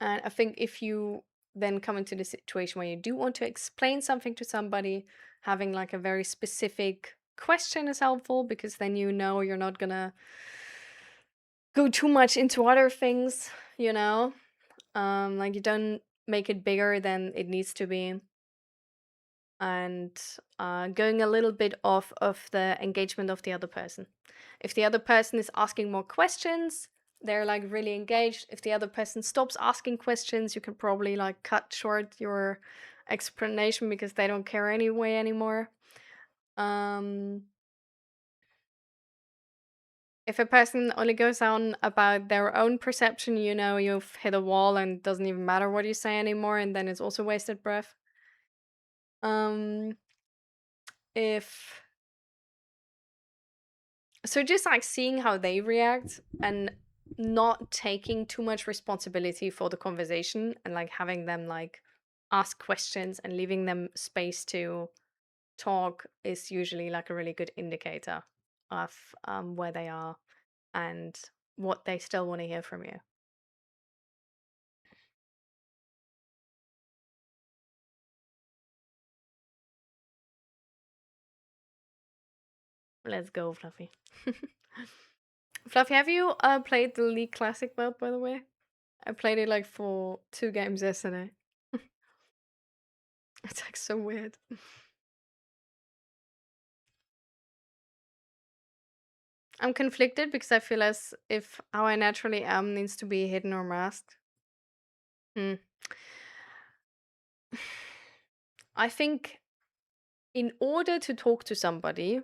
and I think if you then come into the situation where you do want to explain something to somebody, having like a very specific question is helpful because then you're not gonna go too much into other things, you know? Like you don't make it bigger than it needs to be. And going a little bit off of the engagement of the other person. If the other person is asking more questions, they're like really engaged. If the other person stops asking questions, you can probably like cut short your explanation because they don't care anyway anymore. Um, if a person only goes on about their own perception, you've hit a wall and it doesn't even matter what you say anymore, and then it's also wasted breath. Um, if So just like seeing how they react and not taking too much responsibility for the conversation and like having them like ask questions and leaving them space to talk is usually like a really good indicator of where they are and what they still want to hear from you. Let's go, Fluffy. Fluffy, have you played the League Classic mode, by the way? I played it like for 2 games yesterday. It's like so weird. I'm conflicted because I feel as if how I naturally am needs to be hidden or masked. Hmm. I think in order to talk to somebody,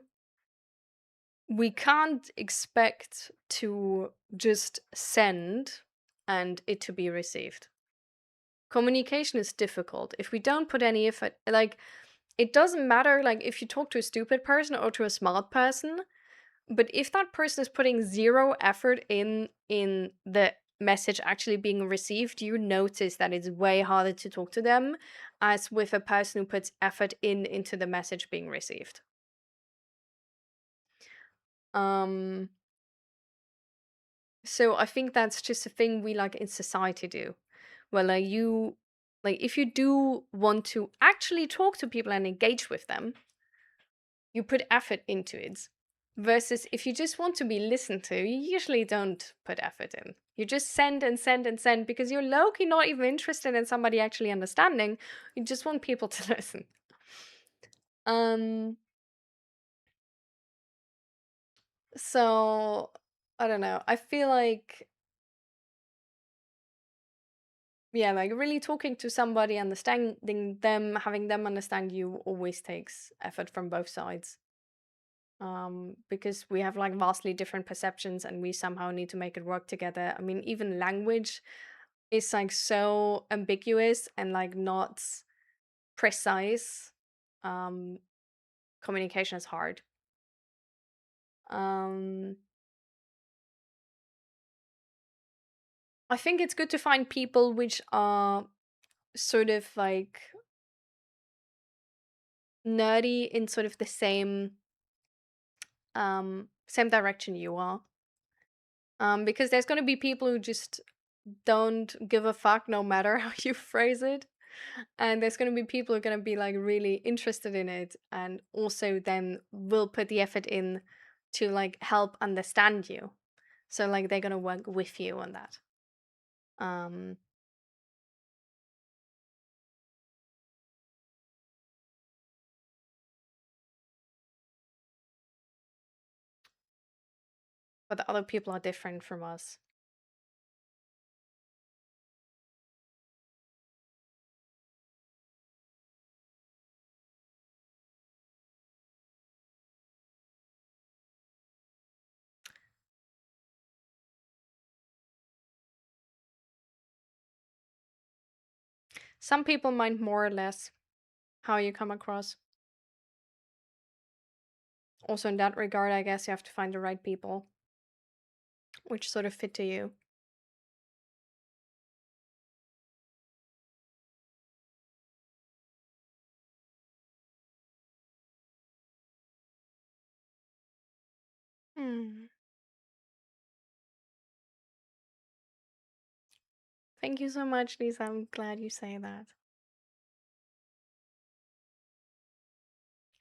we can't expect to just send and it to be received. Communication is difficult. If we don't put any effort, like, it doesn't matter, like, if you talk to a stupid person or to a smart person, but if that person is putting zero effort in the message actually being received, you notice that it's way harder to talk to them as with a person who puts effort into the message being received. Um so I think that's just a thing we like in society do. Well, like if you do want to actually talk to people and engage with them, you put effort into it. Versus if you just want to be listened to, you usually don't put effort in. You just send and send and send because you're low-key not even interested in somebody actually understanding. You just want people to listen. Um so I don't know. I feel like, yeah, like really talking to somebody, understanding them, having them understand you always takes effort from both sides. Because we have like vastly different perceptions and we somehow need to make it work together. I mean, even language is like so ambiguous and like not precise. Um, Communication is hard. Um, I think it's good to find people which are sort of like nerdy in sort of the same direction you are. Because there's going to be people who just don't give a fuck no matter how you phrase it. And there's going to be people who are going to be like really interested in it and also then will put the effort in to like help understand you. So like they're going to work with you on that. Um but the other people are different from us. Some people mind more or less how you come across. Also in that regard, I guess you have to find the right people which sort of fit to you. Hmm. Thank you so much, Lisa. I'm glad you say that.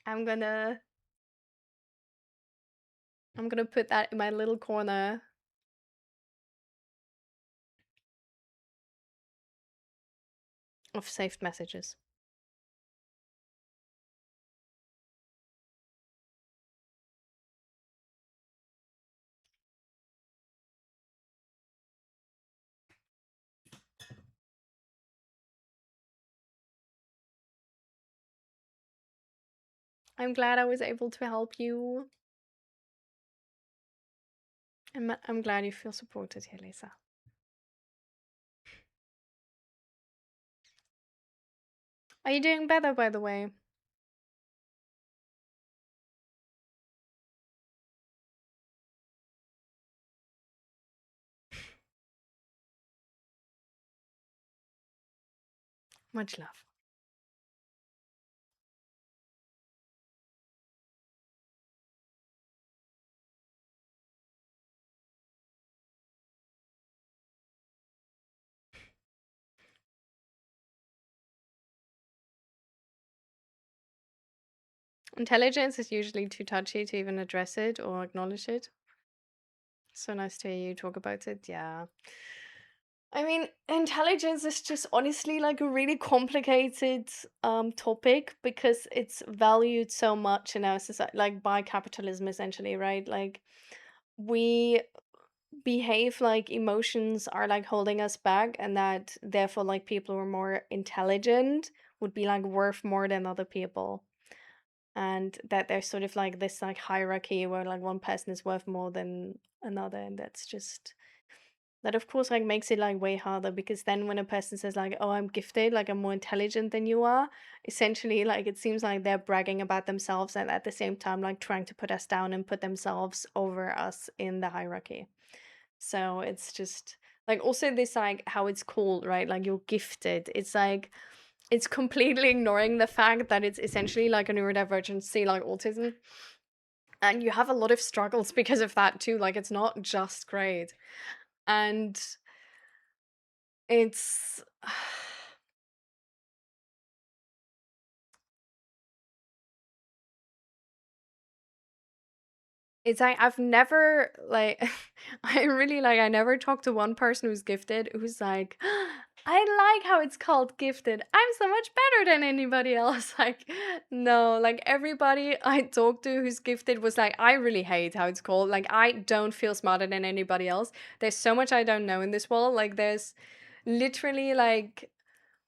I'm gonna I'm gonna put that in my little corner of saved messages. I'm glad I was able to help you. I'm glad you feel supported here, Lisa. Are you doing better, by the way? Much love. Intelligence is usually too touchy to even address it or acknowledge it. So nice to hear you talk about it. Yeah. I mean, intelligence is just honestly like a really complicated topic because it's valued so much in our society, like by capitalism essentially, right? Like we behave like emotions are like holding us back, and that therefore like people who are more intelligent would be like worth more than other people. And that there's sort of like this like hierarchy where like one person is worth more than another, and that's just that of course like makes it like way harder, because then when a person says like, oh, I'm gifted, like I'm more intelligent than you are, essentially like it seems like they're bragging about themselves and at the same time like trying to put us down and put themselves over us in the hierarchy. So it's just like also this like how it's called, right? Like you're gifted. It's like it's completely ignoring the fact that it's essentially like a neurodivergency, like autism. And you have a lot of struggles because of that too. Like it's not just great. And it's it's like I've never like I really like I never talked to one person who's gifted who's like I like how it's called gifted. I'm so much better than anybody else. Like no, like everybody I talked to who's gifted was like I really hate how it's called. Like I don't feel smarter than anybody else. There's so much I don't know in this world. Like there's literally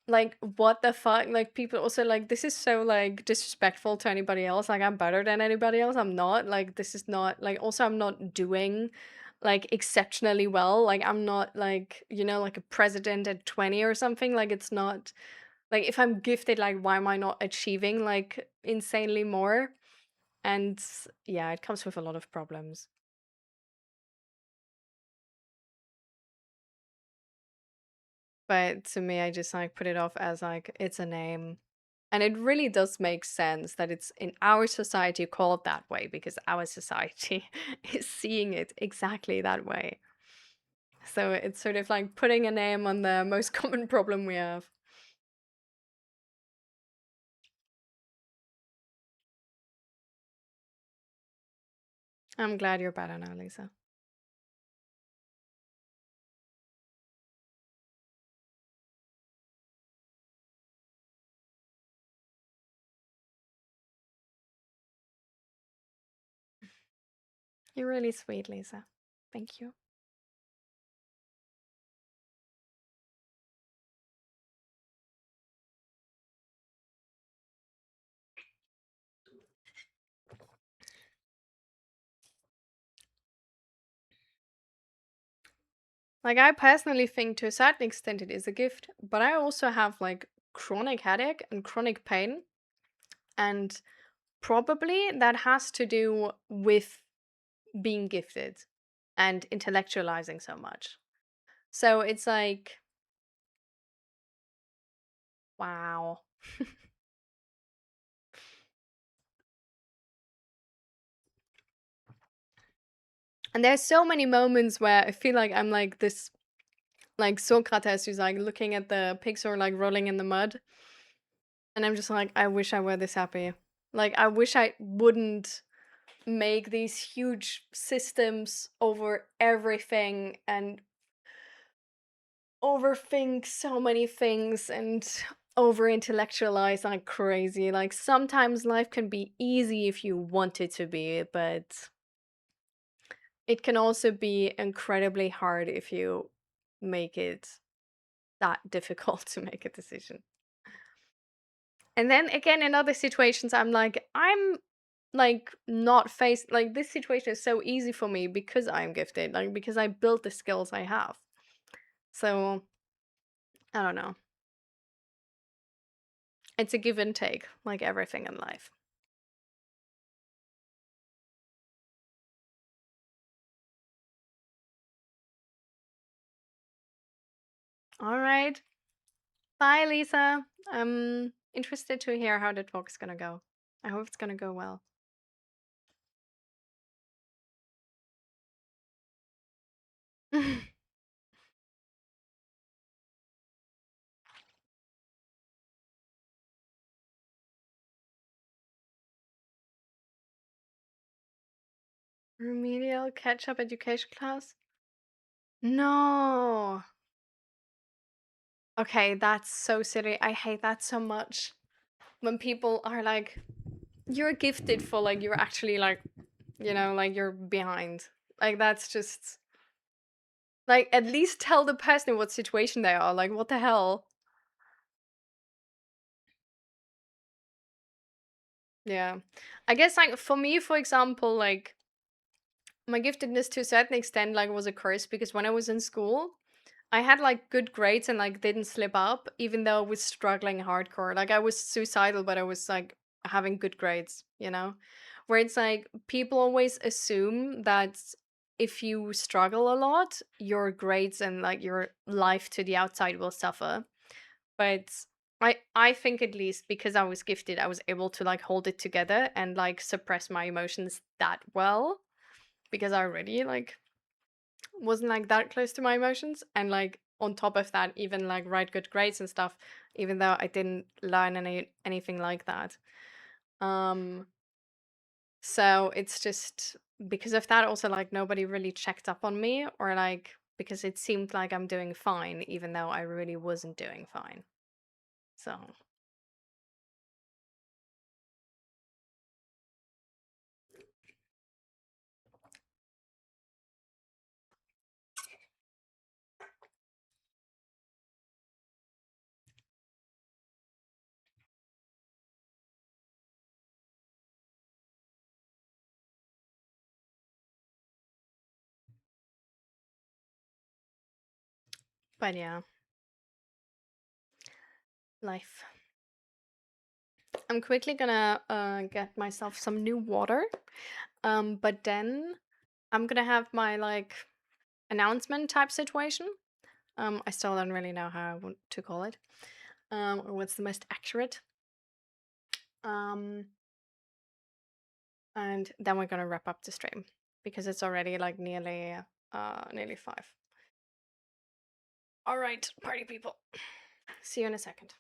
like what the fuck, like people also like this is so like disrespectful to anybody else. Like I'm better than anybody else. I'm not, like this is not like, also I'm not doing like exceptionally well. Like I'm not like, you know, like a president at 20 or something. Like it's not like if I'm gifted, like why am I not achieving like insanely more? And yeah, it comes with a lot of problems. But to me, I just like put it off as like it's a name. And it really does make sense that it's in our society called that way because our society is seeing it exactly that way. So it's sort of like putting a name on the most common problem we have. I'm glad you're better now, Lisa. You're really sweet, Lisa. Thank you. Like, I personally think to a certain extent it is a gift, but I also have like chronic headache and chronic pain. And probably that has to do with being gifted and intellectualizing so much. So it's like, wow. And there's so many moments where I feel like I'm like this, like Socrates who's like looking at the pigs who are like rolling in the mud. And I'm just like, I wish I were this happy. Like, I wish I wouldn't make these huge systems over everything and overthink so many things and over intellectualize like crazy. Like sometimes life can be easy if you want it to be, but it can also be incredibly hard if you make it that difficult to make a decision. And then again, in other situations, I'm like not faced, like this situation is so easy for me because I'm gifted, like because I built the skills I have. So I don't know. It's a give and take, like everything in life. All right. Bye, Lisa. I'm interested to hear how the talk's gonna go. I hope it's gonna go well. Remedial catch-up education class? No. Okay, that's so silly. I hate that so much. When people are like, you're gifted for like you're actually like, like you're behind. Like that's just like at least tell the person in what situation they are. Like what the hell? Yeah. I guess like for me, for example, like my giftedness to a certain extent like was a curse because when I was in school, I had like good grades and like didn't slip up, even though I was struggling hardcore. Like I was suicidal, but I was like having good grades. Where it's like people always assume that if you struggle a lot, your grades and like your life to the outside will suffer. But I think at least because I was gifted, I was able to like hold it together and like suppress my emotions that well because I already like wasn't like that close to my emotions, and like on top of that even like write good grades and stuff, even though I didn't learn anything like that. um so it's just because of that also like nobody really checked up on me, or like because it seemed like I'm doing fine even though I really wasn't doing fine. So but yeah, life. I'm quickly gonna get myself some new water, but then I'm gonna have my like announcement type situation. I still don't really know how I want to call it, or what's the most accurate. Um, and then we're gonna wrap up the stream because it's already like nearly 5. All right, party people. See you in a second.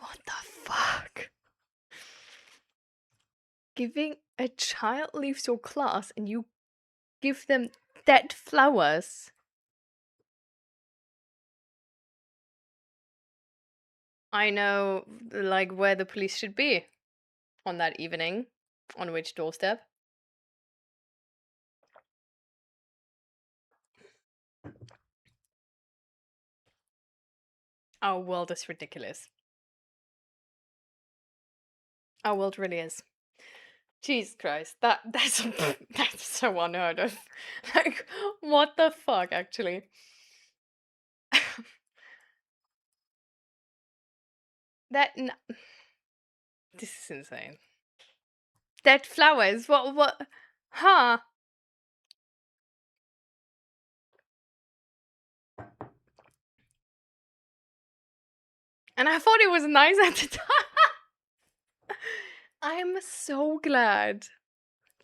What the fuck? Giving a child leaves your class and you give them dead flowers. I know, like, where the police should be on that evening. On which doorstep? Our world is ridiculous. Our world really is. Jesus Christ, that's that's so unheard of. Like, what the fuck, actually? This is insane. Dead flowers. What? Huh? And I thought it was nice at the time. I'm so glad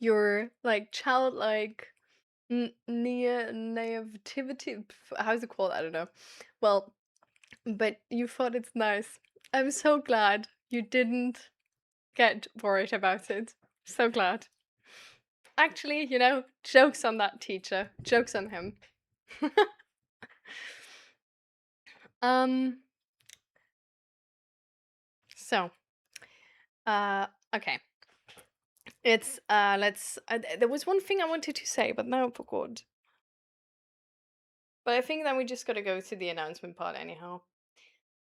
your like childlike naivety. How's it called? I don't know. Well, but you thought it's nice. I'm so glad you didn't get worried about it. So glad. Actually, jokes on that teacher. Jokes on him. um. So, okay. It's let's. There was one thing I wanted to say, but now I forgot. But I think that we just gotta go to the announcement part anyhow.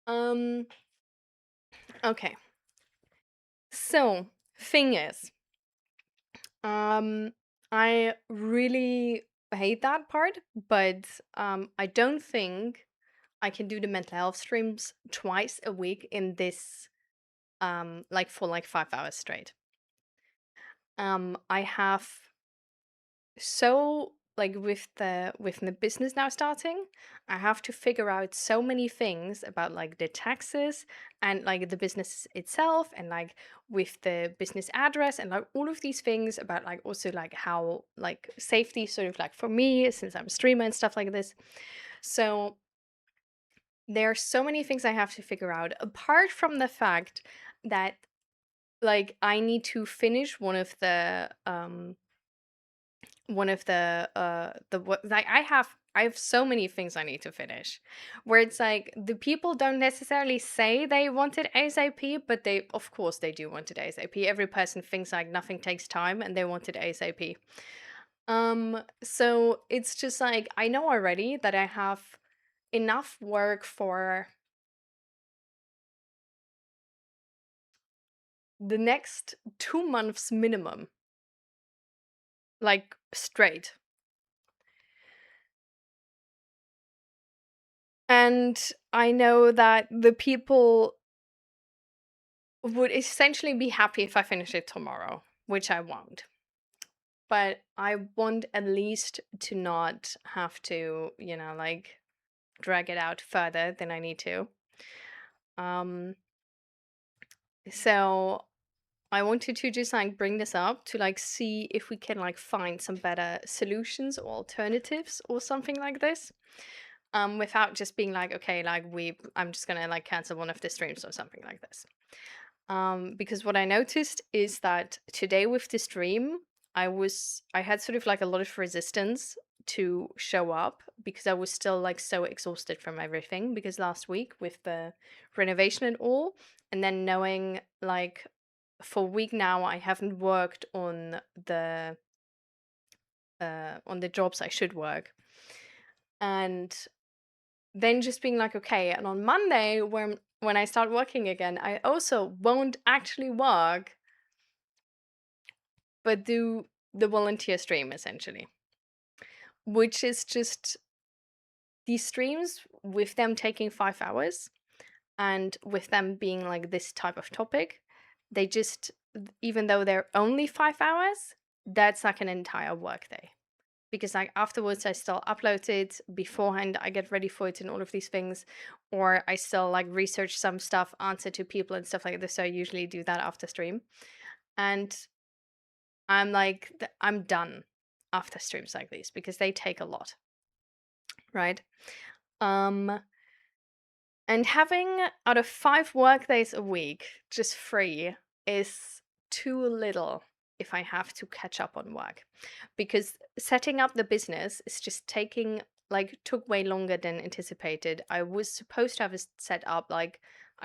Um. Okay. So, thing is, I really hate that part, but I don't think I can do the mental health streams twice a week in this like for like 5 hours straight. I have so like with the business now starting, I have to figure out so many things about like the taxes and like the business itself and like with the business address and like all of these things about like also like how like safety sort of like for me since I'm a streamer and stuff like this. So there are so many things I have to figure out apart from the fact that like I need to finish one of the what like I have so many things I need to finish where it's like the people don't necessarily say they want it ASAP, but they of course they do want it ASAP. Every person thinks like nothing takes time and they want it ASAP. So it's just like I know already that I have enough work for the next 2 months minimum, like straight. And I know that the people would essentially be happy if I finish it tomorrow, which I won't. But I want at least to not have to, like drag it out further than I need to. Um, so I wanted to just like bring this up to like see if we can like find some better solutions or alternatives or something like this. Without just being like, okay, like I'm just gonna like cancel one of the streams or something like this. Because what I noticed is that today with the stream, I had sort of like a lot of resistance to show up because I was still like so exhausted from everything because last week with the renovation and all, and then knowing like for a week now I haven't worked on the jobs I should work. And then just being like, okay, and on Monday when I start working again, I also won't actually work, but do the volunteer stream essentially, which is just these streams with them taking 5 hours and with them being like this type of topic, they just, even though they're only 5 hours, that's like an entire workday. Because like afterwards I still upload it beforehand, I get ready for it and all of these things, or I still like research some stuff, answer to people and stuff like this. So I usually do that after stream. And I'm like I'm done after streams like these because they take a lot, right? Um And having out of 5 work days a week, just 3 is too little if I have to catch up on work. Because setting up the business is just took way longer than anticipated. I was supposed to have it set up I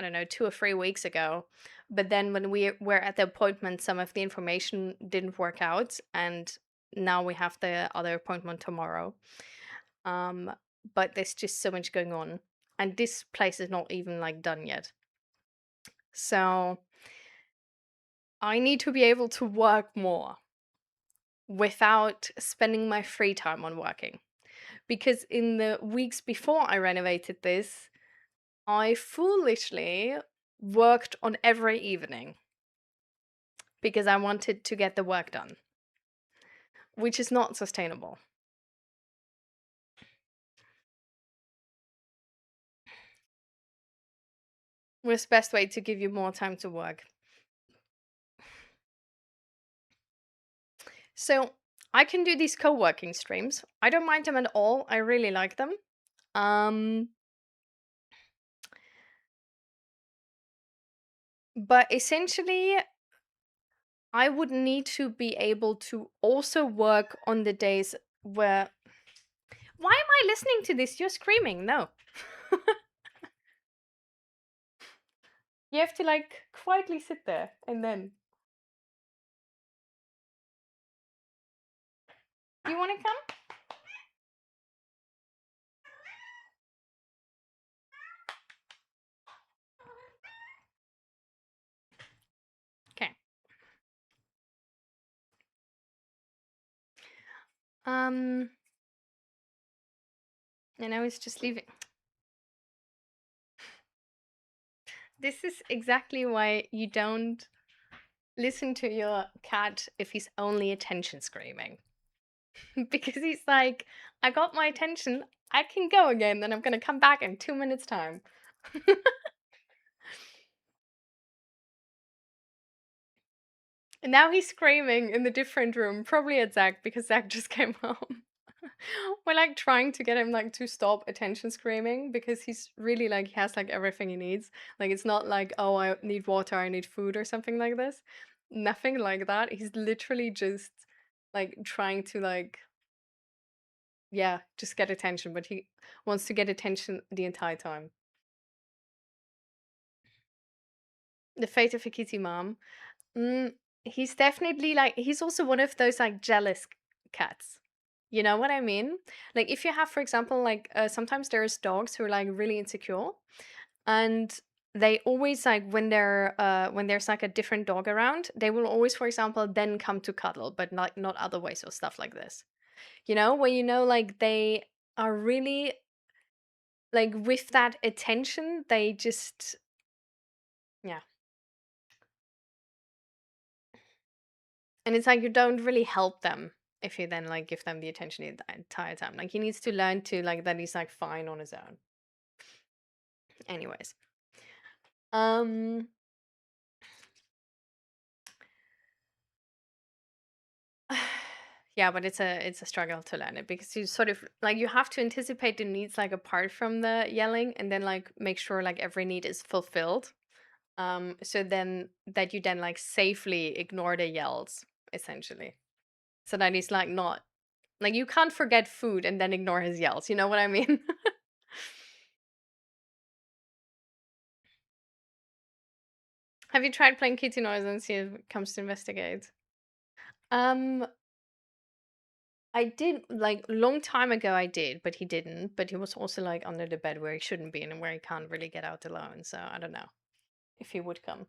don't know, 2 or 3 weeks ago. But then when we were at the appointment, some of the information didn't work out. And now we have the other appointment tomorrow. Um, but there's just so much going on. And this place is not even done yet. So I need to be able to work more without spending my free time on working. Because in the weeks before I renovated this, I foolishly worked on every evening because I wanted to get the work done, which is not sustainable. What's the best way to give you more time to work? So I can do these co-working streams. I don't mind them at all. I really like them. Um, but essentially, I would need to be able to also work on the days where. Why am I listening to this? You're screaming. No. You have to quietly sit there and then. You want to come? Okay. Um. And I was just leaving. This is exactly why you don't listen to your cat if he's only attention screaming. Because he's like, I got my attention, I can go again, then I'm gonna come back in 2 minutes' time. And now he's screaming in the different room, probably at Zach, because Zach just came home. We're trying to get him to stop attention screaming because he's really he has everything he needs. It's not oh, I need water, I need food or something like this. Nothing like that. He's literally just trying to yeah, just get attention, but he wants to get attention the entire time. The fate of a kitty mom. He's definitely he's also one of those jealous cats. You know what I mean? If you have, for example, sometimes there's dogs who are really insecure, and they always when there's a different dog around, they will always, for example, then come to cuddle, but not other ways or stuff like this. Where they are really with that attention, they just yeah. And it's you don't really help them if you then give them the attention the entire time. He needs to learn to that he's fine on his own. Anyways. Um yeah, but it's a struggle to learn it because you sort of you have to anticipate the needs apart from the yelling, and then make sure every need is fulfilled. So then that you then safely ignore the yells, essentially. So that he's not you can't forget food and then ignore his yells. You know what I mean? Have you tried playing kitty noise and see if it comes to investigate? Um, I did long time ago. I did, but he didn't. But he was also under the bed where he shouldn't be and where he can't really get out alone. So I don't know if he would come.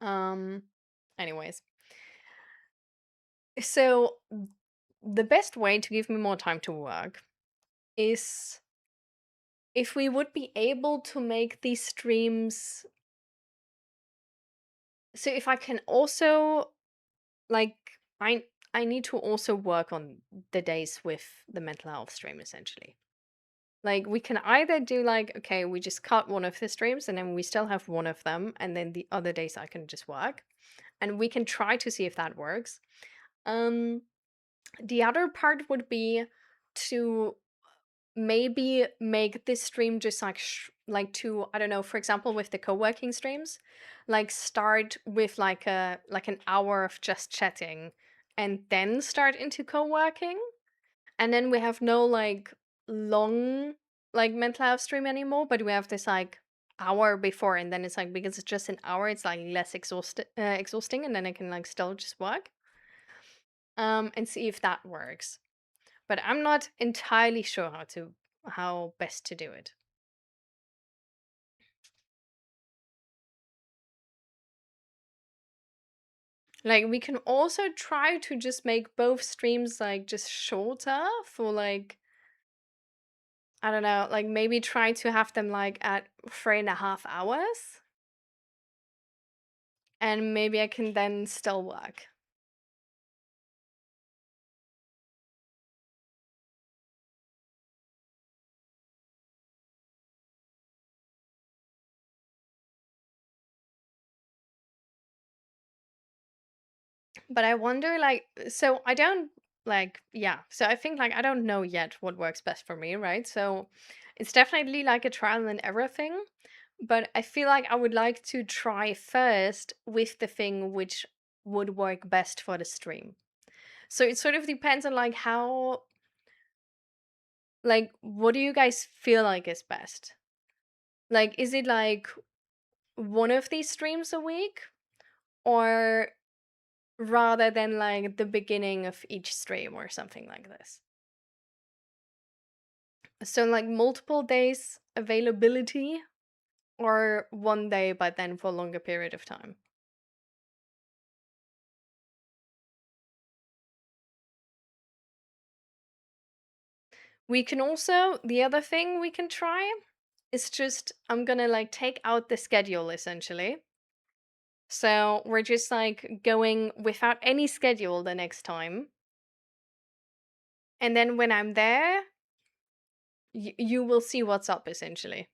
Um, anyways, so the best way to give me more time to work is if we would be able to make these streams. So if I can also like I need to also work on the days with the mental health stream, essentially. We can either do okay, we just cut one of the streams and then we still have one of them, and then the other days I can just work, and we can try to see if that works. um the other part would be to maybe make this stream just like to, I don't know, for example, with the co-working streams, like start with like an hour of just chatting and then start into co-working, and then we have no like long like mental health stream anymore, but we have this like hour before, and then it's like, because it's just an hour, it's like less exhausting, and then I can like still just work, and see if that works. But I'm not entirely sure how best to do it. Like we can also try to just make both streams like just shorter for like, I don't know, like maybe try to have them like at 3.5 hours, and maybe I can then still work. But I wonder, like, so I don't like, yeah. So I think, like, I don't know yet what works best for me, right? So it's definitely like a trial and error thing. But I feel like I would like to try first with the thing which would work best for the stream. So it sort of depends on like how, like, what do you guys feel like is best? Like, is it like one of these streams a week, or rather than like the beginning of each stream or something like this? So like multiple days availability, or one day but then for a longer period of time? We can also, the other thing we can try is just, I'm gonna like take out the schedule essentially. So we're just like going without any schedule the next time. And then when I'm there, you will see what's up essentially.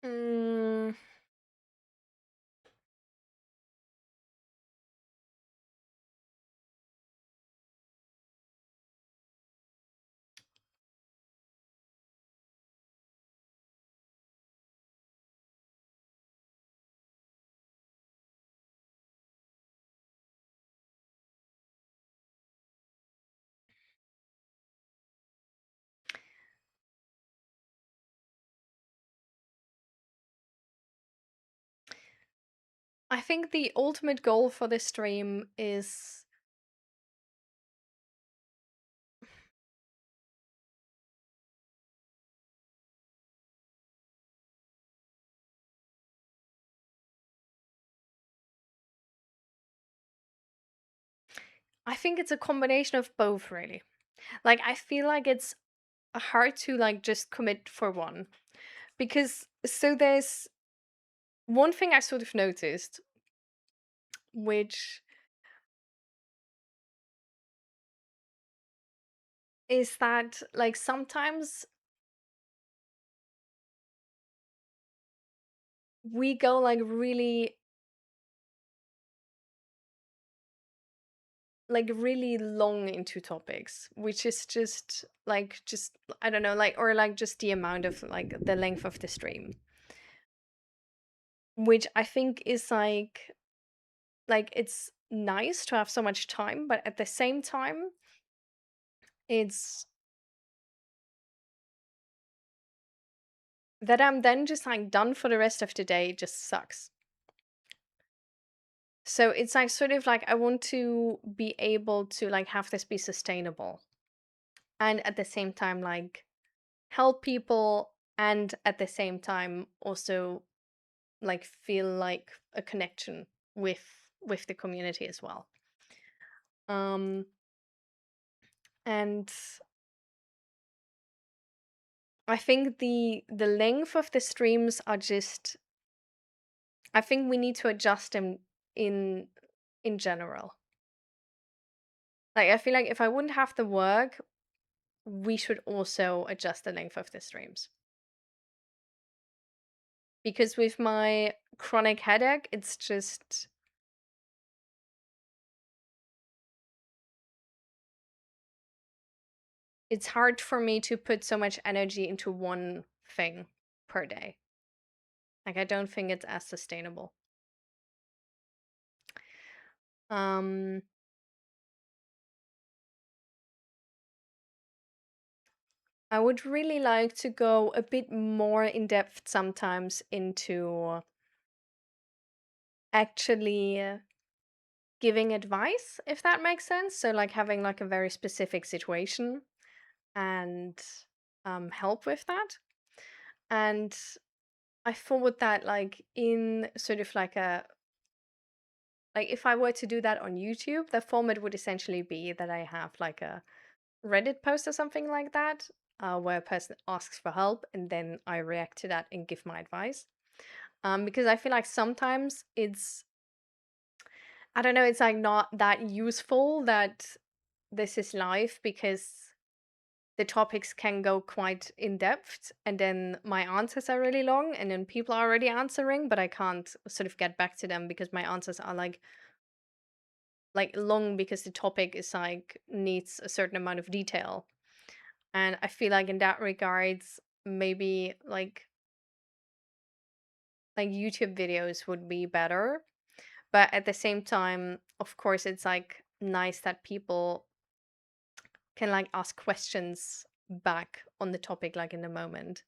Mm, I think the ultimate goal for this stream is, I think it's a combination of both really. Like I feel like it's hard to like just commit for one, because so there's one thing I sort of noticed, which is that like sometimes we go like really long into topics, which is just I don't know, like, or like just the amount of like the length of the stream, which I think is like it's nice to have so much time, but at the same time it's that I'm then just like done for the rest of the day, just sucks. So it's like sort of like I want to be able to like have this be sustainable, and at the same time like help people, and at the same time also like feel like a connection with the community as well. Um and I think the length of the streams are just I think we need to adjust them in in general. Like I feel like if I wouldn't have the work, we should also adjust the length of the streams. Because with my chronic headache, it's hard for me to put so much energy into one thing per day. Like I don't think it's as sustainable. Um I would really like to go a bit more in depth sometimes into actually giving advice, if that makes sense. So like having like a very specific situation and help with that. And I thought that like in sort of like if I were to do that on YouTube, the format would essentially be that I have like a Reddit post or something like that, where a person asks for help and then I react to that and give my advice. Because I feel like sometimes I don't know, it's like not that useful that this is live because the topics can go quite in depth and then my answers are really long and then people are already answering, but I can't sort of get back to them because my answers are like long because the topic is like needs a certain amount of detail. And I feel like in that regards, maybe like YouTube videos would be better. But at the same time, of course, it's like nice that people can like ask questions back on the topic like in the moment.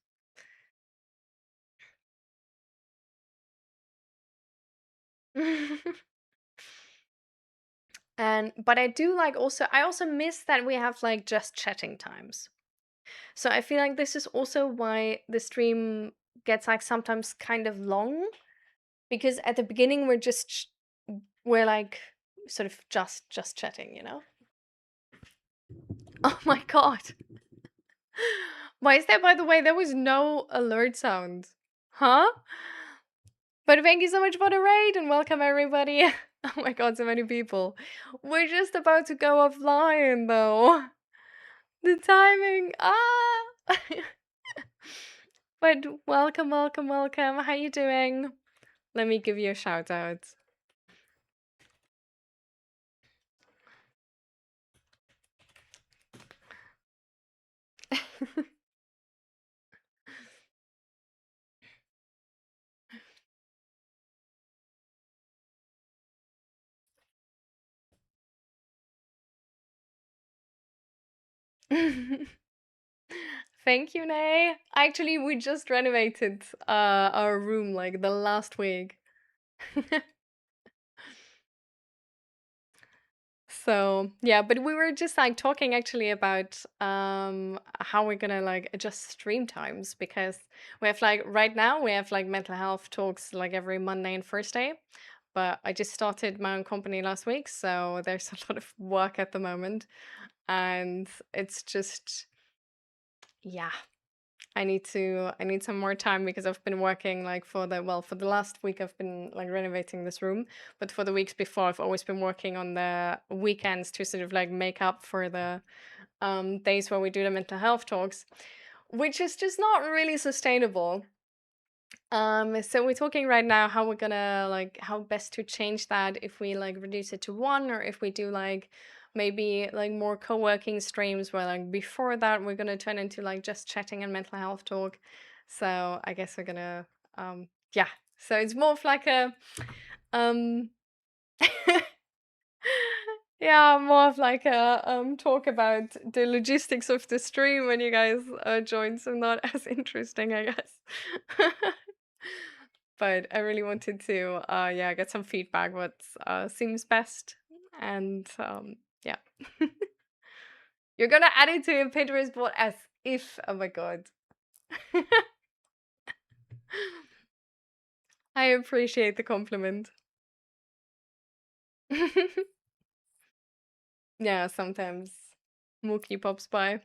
And but I do like I also miss that we have like just chatting times. So I feel like this is also why the stream gets like sometimes kind of long because at the beginning we're like sort of just chatting, you know? Oh my god. Why is that, by the way? There was no alert sound. Huh? But thank you so much for the raid and welcome everybody. Oh my god, so many people. We're just about to go offline though. The timing. Ah. But welcome, welcome, welcome. How you doing? Let me give you a shout out. Thank you, Nay. Actually, we just renovated our room like the last week. So yeah, but we were just like talking actually about how we're gonna like adjust stream times because we have like right now we have like mental health talks like every Monday and Thursday. But I just started my own company last week, so there's a lot of work at the moment. And it's just yeah, I need some more time because I've been working like for the last week I've been like renovating this room, but for the weeks before I've always been working on the weekends to sort of like make up for the days where we do the mental health talks, which is just not really sustainable. So we're talking right now how we're gonna like how best to change that if we like reduce it to one or if we do like maybe like more co-working streams where like before that we're gonna turn into like just chatting and mental health talk. So I guess we're gonna yeah. So it's more of like a um yeah, more of like a talk about the logistics of the stream when you guys join, so not as interesting, I guess. But I really wanted to yeah, get some feedback what seems best and yeah. You're gonna add it to your Pinterest board as if, oh my god. I appreciate the compliment. Yeah, sometimes Mookie pops by.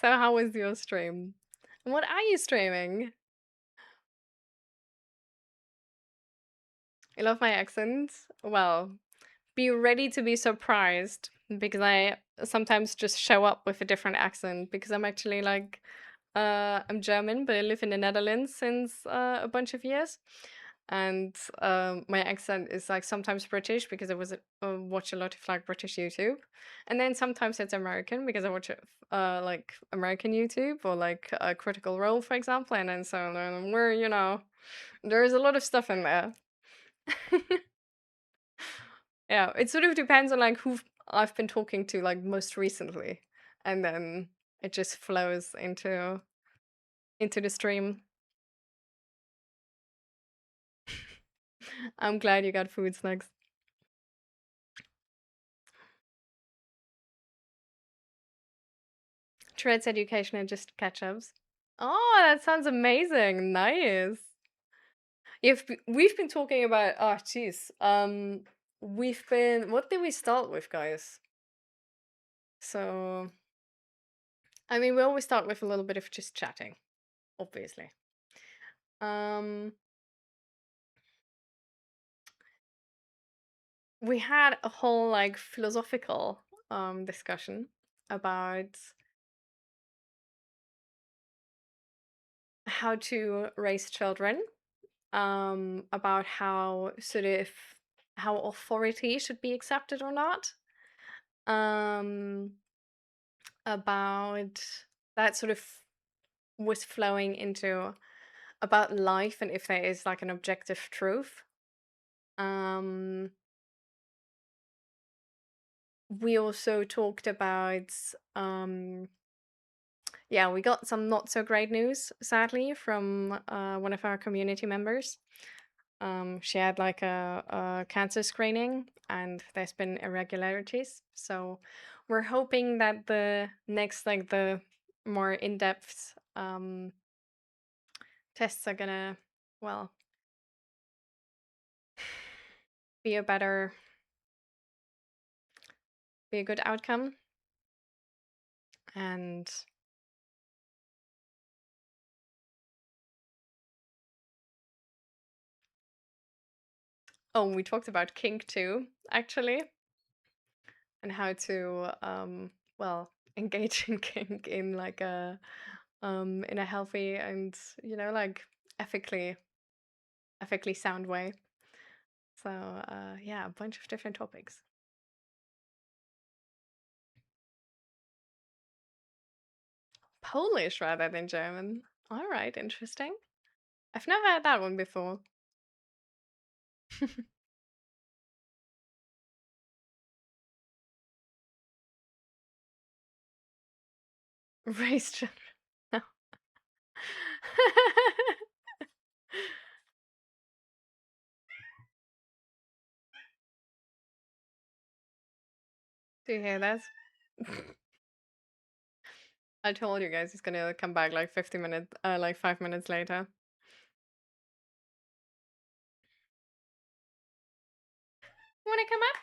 So how was your stream? And what are you streaming? I love my accent. Well, be ready to be surprised because I sometimes just show up with a different accent because I'm actually like I'm German, but I live in the Netherlands since a bunch of years. And my accent is like sometimes British because I watch a lot of like British YouTube, and then sometimes it's American because I watch like American YouTube or like Critical Role, for example, and then so we're there's a lot of stuff in there. Yeah, it sort of depends on like who I've been talking to like most recently, and then it just flows into the stream. I'm glad you got food snacks. Trades education and just catch-ups. Oh, that sounds amazing. Nice. We've been talking about geez. We've been what did we start with, guys? So I mean we always start with a little bit of just chatting, obviously. Um we had a whole like philosophical discussion about how to raise children, about how sort of how authority should be accepted or not, um about that sort of was flowing into about life and if there is like an objective truth. um we also talked about yeah, we got some not so great news, sadly, from one of our community members. She had like a cancer screening, and there's been irregularities. So we're hoping that the next, like the more in-depth tests are gonna, well, be a better, be a good outcome. And oh, we talked about kink too, actually, and how to well engage in kink in a healthy and like ethically ethically sound way. So yeah, a bunch of different topics. Polish rather than German. All right, interesting. I've never had that one before. Raised children. No. Do you hear that? I told you guys he's gonna come back like 50 minutes, like 5 minutes later. Wanna come up?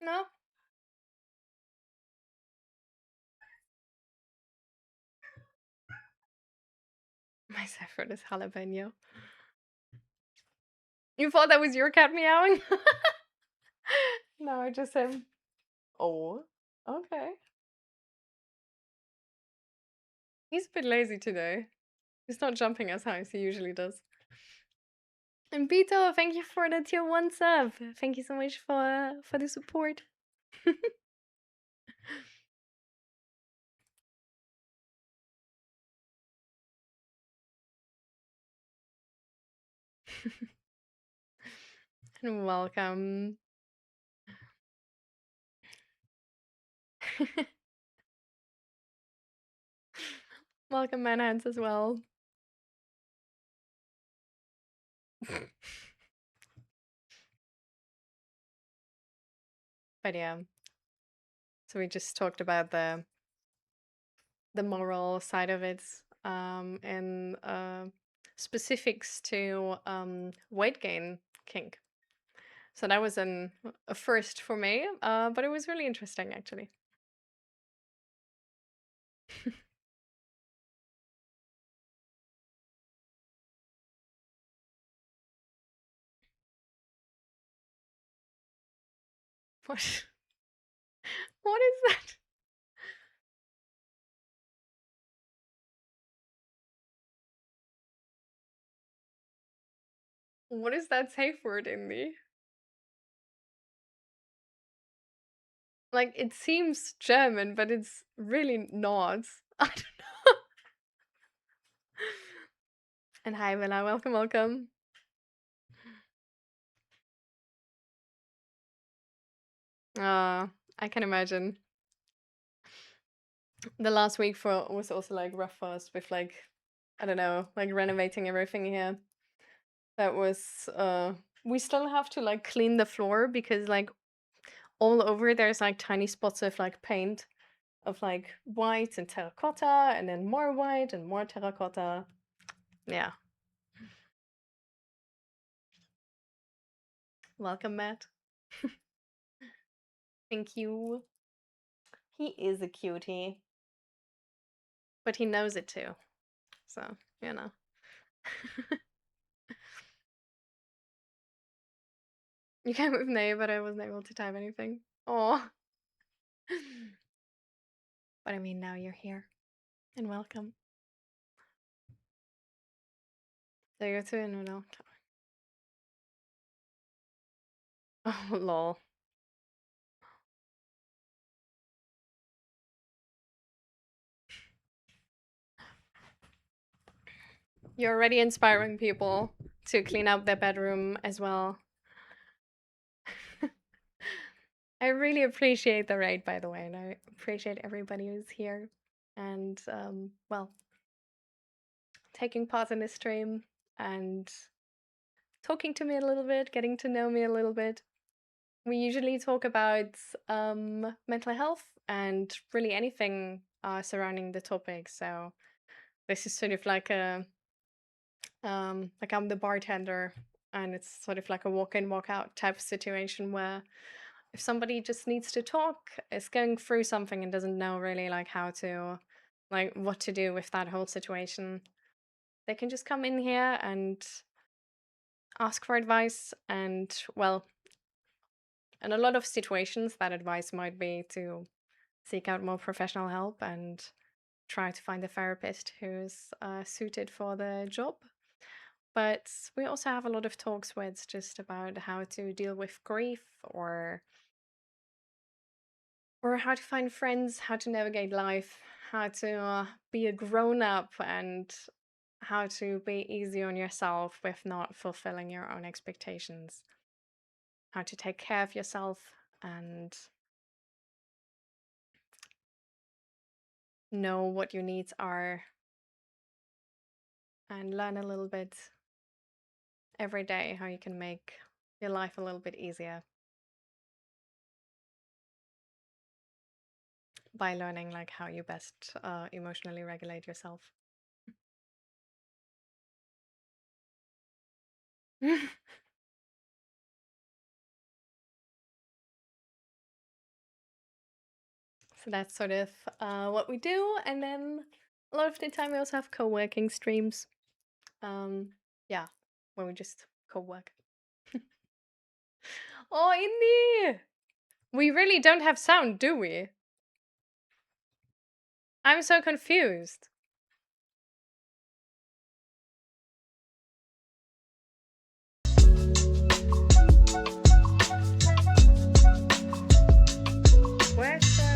No? My favorite is jalapeno. You thought that was your cat meowing? No, I just him. Oh, okay. He's a bit lazy today. He's not jumping as high as he usually does. And Bito, thank you for the tier 1 sub. Thank you so much for the support. And welcome. Welcome, Manhands, as well. But yeah, so we just talked about the moral side of it, and specifics to weight gain kink. So that was a first for me, but it was really interesting actually. What? What is that? What is that safe word in me? Like, it seems German, but it's really not. I don't know. And hi, Villa. Welcome, welcome. I can imagine. The last week was also like rough for us with like, I don't know, like renovating everything here. That was we still have to like clean the floor because like all over there's like tiny spots of like paint of like white and terracotta and then more white and more terracotta. Yeah. Welcome, Matt. Thank you. He is a cutie. But he knows it too. So, you know. You came with Nay, but I wasn't able to type anything. Oh. But I mean, now you're here. And welcome. So you're too in no. Oh, lol. You're already inspiring people to clean up their bedroom as well. I really appreciate the raid, by the way, and I appreciate everybody who's here and, well, taking part in this stream and talking to me a little bit, getting to know me a little bit. We usually talk about mental health and really anything surrounding the topic. So this is sort of like like I'm the bartender, and it's sort of like a walk in, walk out type of situation where if somebody just needs to talk, is going through something and doesn't know really like how to, like what to do with that whole situation, they can just come in here and ask for advice. And well, in a lot of situations, that advice might be to seek out more professional help and try to find a therapist who's suited for the job. But we also have a lot of talks where it's just about how to deal with grief or how to find friends, how to navigate life, how to be a grown up, and how to be easy on yourself with not fulfilling your own expectations, how to take care of yourself and know what your needs are and learn a little bit every day how you can make your life a little bit easier by learning like how you best emotionally regulate yourself. So that's sort of what we do, and then a lot of the time we also have co-working streams. Yeah, where we just co-work. Oh, Indy! We really don't have sound, do we? I'm so confused. Where's the...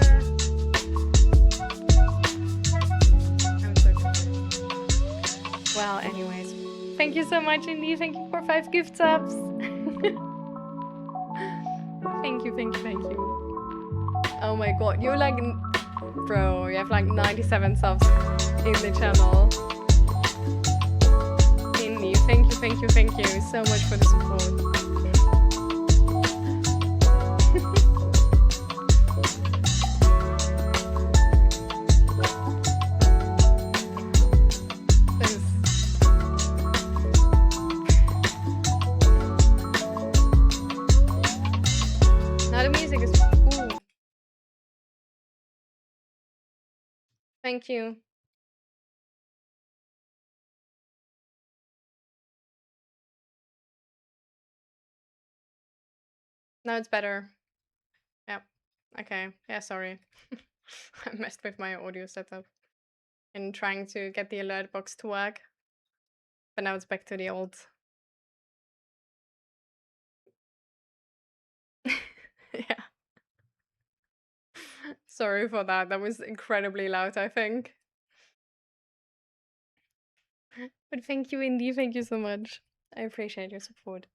I'm so confused. Well, anyways, thank you so much, Indy. Thank you for 5 gift subs. Thank you, thank you, thank you. Oh my god, you're like... Bro, you have like 97 subs in the channel. Indy, thank you so much for the support. Thank you. Now it's better. Yep. Okay. Yeah, sorry. I messed with my audio setup and trying to get the alert box to work, but now it's back to the old. Yeah. Sorry for that. That was incredibly loud, I think. But thank you, Indy. Thank you so much. I appreciate your support.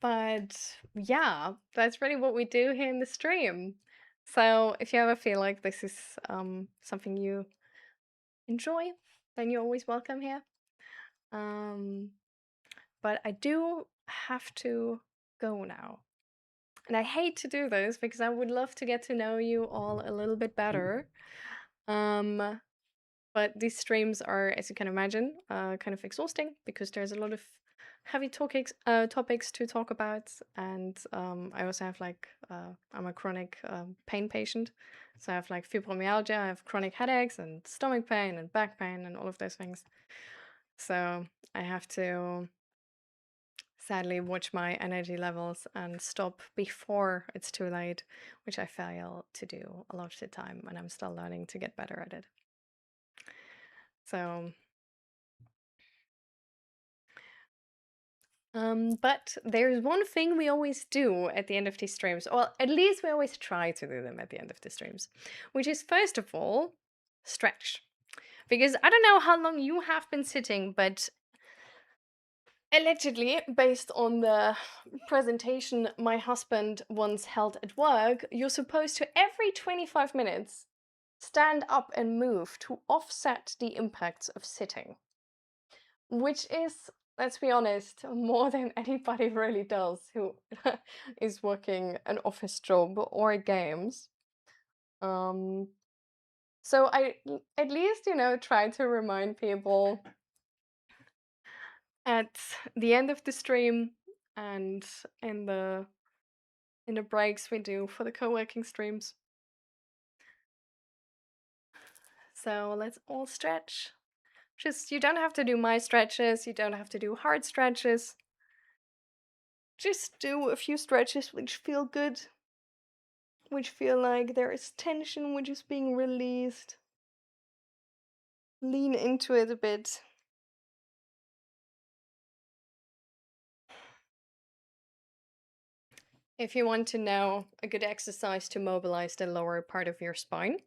But yeah, that's really what we do here in the stream. So if you ever feel like this is something you enjoy, then you're always welcome here. Um, but I do have to go now. And I hate to do this because I would love to get to know you all a little bit better. Um, but these streams are, as you can imagine, kind of exhausting because there's a lot of heavy topics to talk about. And I also have I'm a chronic pain patient. So I have like fibromyalgia, I have chronic headaches and stomach pain and back pain and all of those things. So I have to sadly watch my energy levels and stop before it's too late, which I fail to do a lot of the time, and I'm still learning to get better at it. So, but there's one thing we always do at the end of these streams, or at least we always try to do them at the end of the streams, which is first of all, stretch. Because I don't know how long you have been sitting, but allegedly, based on the presentation my husband once held at work, you're supposed to every 25 minutes stand up and move to offset the impacts of sitting, which is, let's be honest, more than anybody really does who is working an office job or games. Um, so I at least, try to remind people at the end of the stream and in the breaks we do for the co-working streams. So let's all stretch. Just you don't have to do my stretches, you don't have to do hard stretches. Just do a few stretches which feel good, which feel like there is tension which is being released. Lean into it a bit. If you want to know a good exercise to mobilize the lower part of your spine,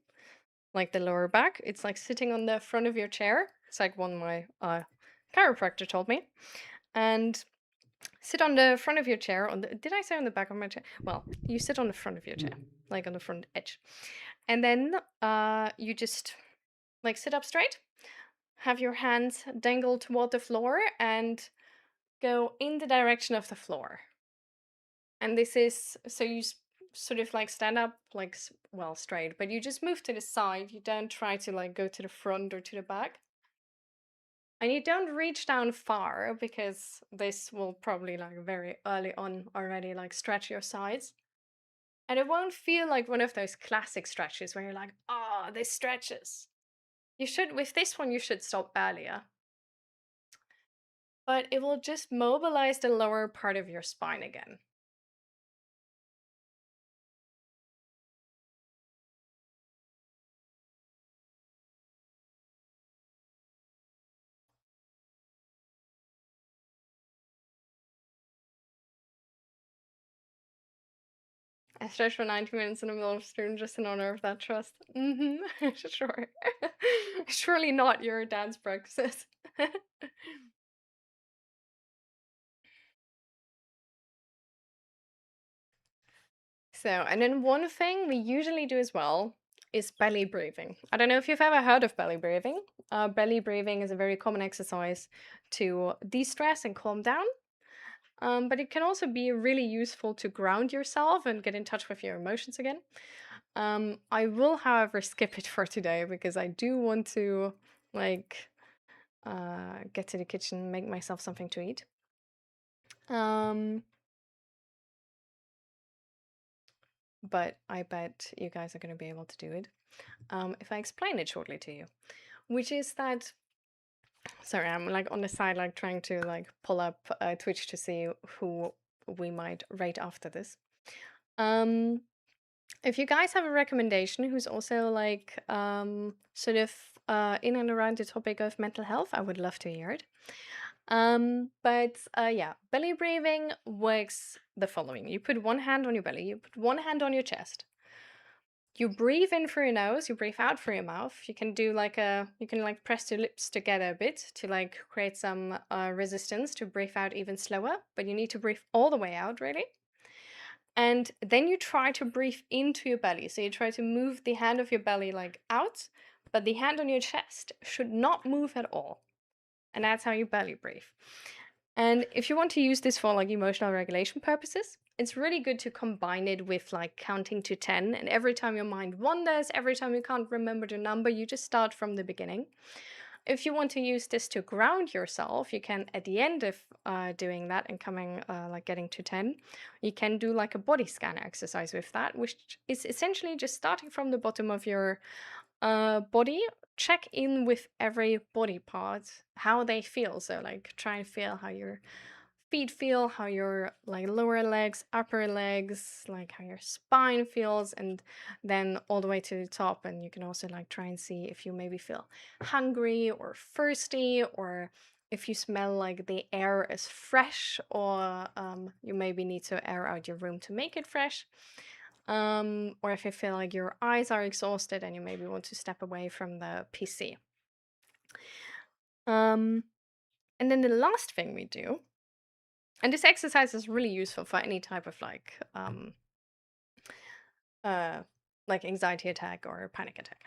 like the lower back, it's like sitting on the front of your chair. It's like one my chiropractor told me. And sit on the front of your chair. Did I say on the back of my chair? Well, you sit on the front of your chair, like on the front edge. And then you just like sit up straight, have your hands dangle toward the floor, and go in the direction of the floor. And this is so you sort of like stand up like well straight, but you just move to the side. You don't try to like go to the front or to the back. And you don't reach down far because this will probably like very early on already like stretch your sides. And it won't feel like one of those classic stretches where you're like, oh, this stretches. You should, with this one, you should stop earlier. But it will just mobilize the lower part of your spine again. I stretched for 90 minutes in the middle of stream just in honor of that trust. Sure. Surely not your dance practices. So, and then one thing we usually do as well is belly breathing. I don't know if you've ever heard of belly breathing. Belly breathing is a very common exercise to de-stress and calm down. But it can also be really useful to ground yourself and get in touch with your emotions again. I will, however, skip it for today because I do want to like get to the kitchen, make myself something to eat. Um, but I bet you guys are going to be able to do it if I explain it shortly to you. Which is that, sorry, I'm like on the side, like trying to like pull up Twitch to see who we might rate after this. If you guys have a recommendation who's also like sort of in and around the topic of mental health, I would love to hear it. But yeah, belly breathing works the following. You put one hand on your belly, you put one hand on your chest. You breathe in through your nose, you breathe out through your mouth. You can do like you can like press your lips together a bit to like create some resistance to breathe out even slower, but you need to breathe all the way out, really. And then you try to breathe into your belly. So you try to move the hand of your belly like out, but the hand on your chest should not move at all. And that's how you belly breathe. And if you want to use this for like emotional regulation purposes, it's really good to combine it with like counting to 10. And every time your mind wanders, every time you can't remember the number, you just start from the beginning. If you want to use this to ground yourself, you can, at the end of doing that and coming, like getting to 10, you can do like a body scanner exercise with that, which is essentially just starting from the bottom of your body, check in with every body part, how they feel. So like try and feel how your feet feel, how your like lower legs, upper legs, like how your spine feels, and then all the way to the top. And you can also like try and see if you maybe feel hungry or thirsty, or if you smell like the air is fresh, or you maybe need to air out your room to make it fresh. Or if you feel like your eyes are exhausted and you maybe want to step away from the PC. And then the last thing we do, and this exercise is really useful for any type of like anxiety attack or panic attack.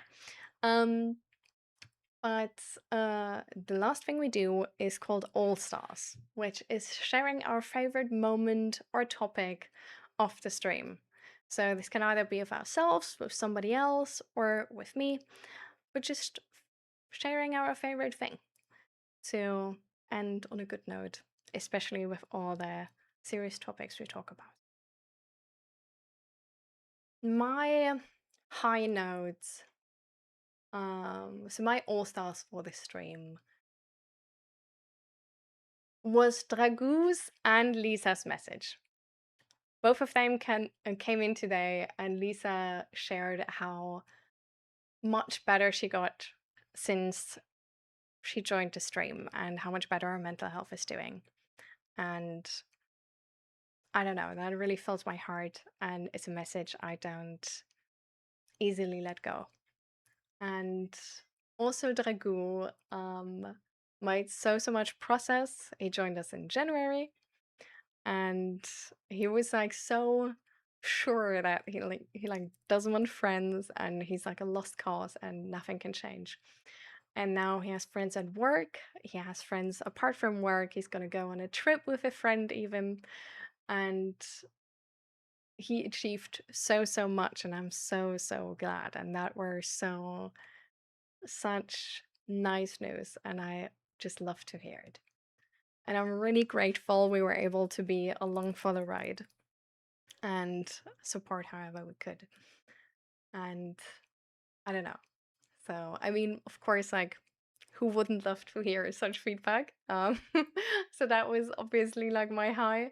But the last thing we do is called All Stars, which is sharing our favorite moment or topic of the stream. So this can either be of ourselves, with somebody else, or with me, but just sharing our favorite thing to end on a good note, especially with all the serious topics we talk about. My high notes, so my all stars for this stream was Dragoo's and Lisa's message. Both of them came in today, and Lisa shared how much better she got since she joined the stream and how much better her mental health is doing. And I don't know, that really fills my heart, and it's a message I don't easily let go. And also Dragoo made so much process. He joined us in January, and he was like so sure that he doesn't want friends, and he's like a lost cause and nothing can change. And now he has friends at work, he has friends apart from work, he's gonna go on a trip with a friend even, and he achieved so much, and I'm so glad. And that were such nice news, and I just love to hear it. And I'm really grateful we were able to be along for the ride and support however we could. And I don't know. So, I mean, of course, like, who wouldn't love to hear such feedback? So that was obviously like my high.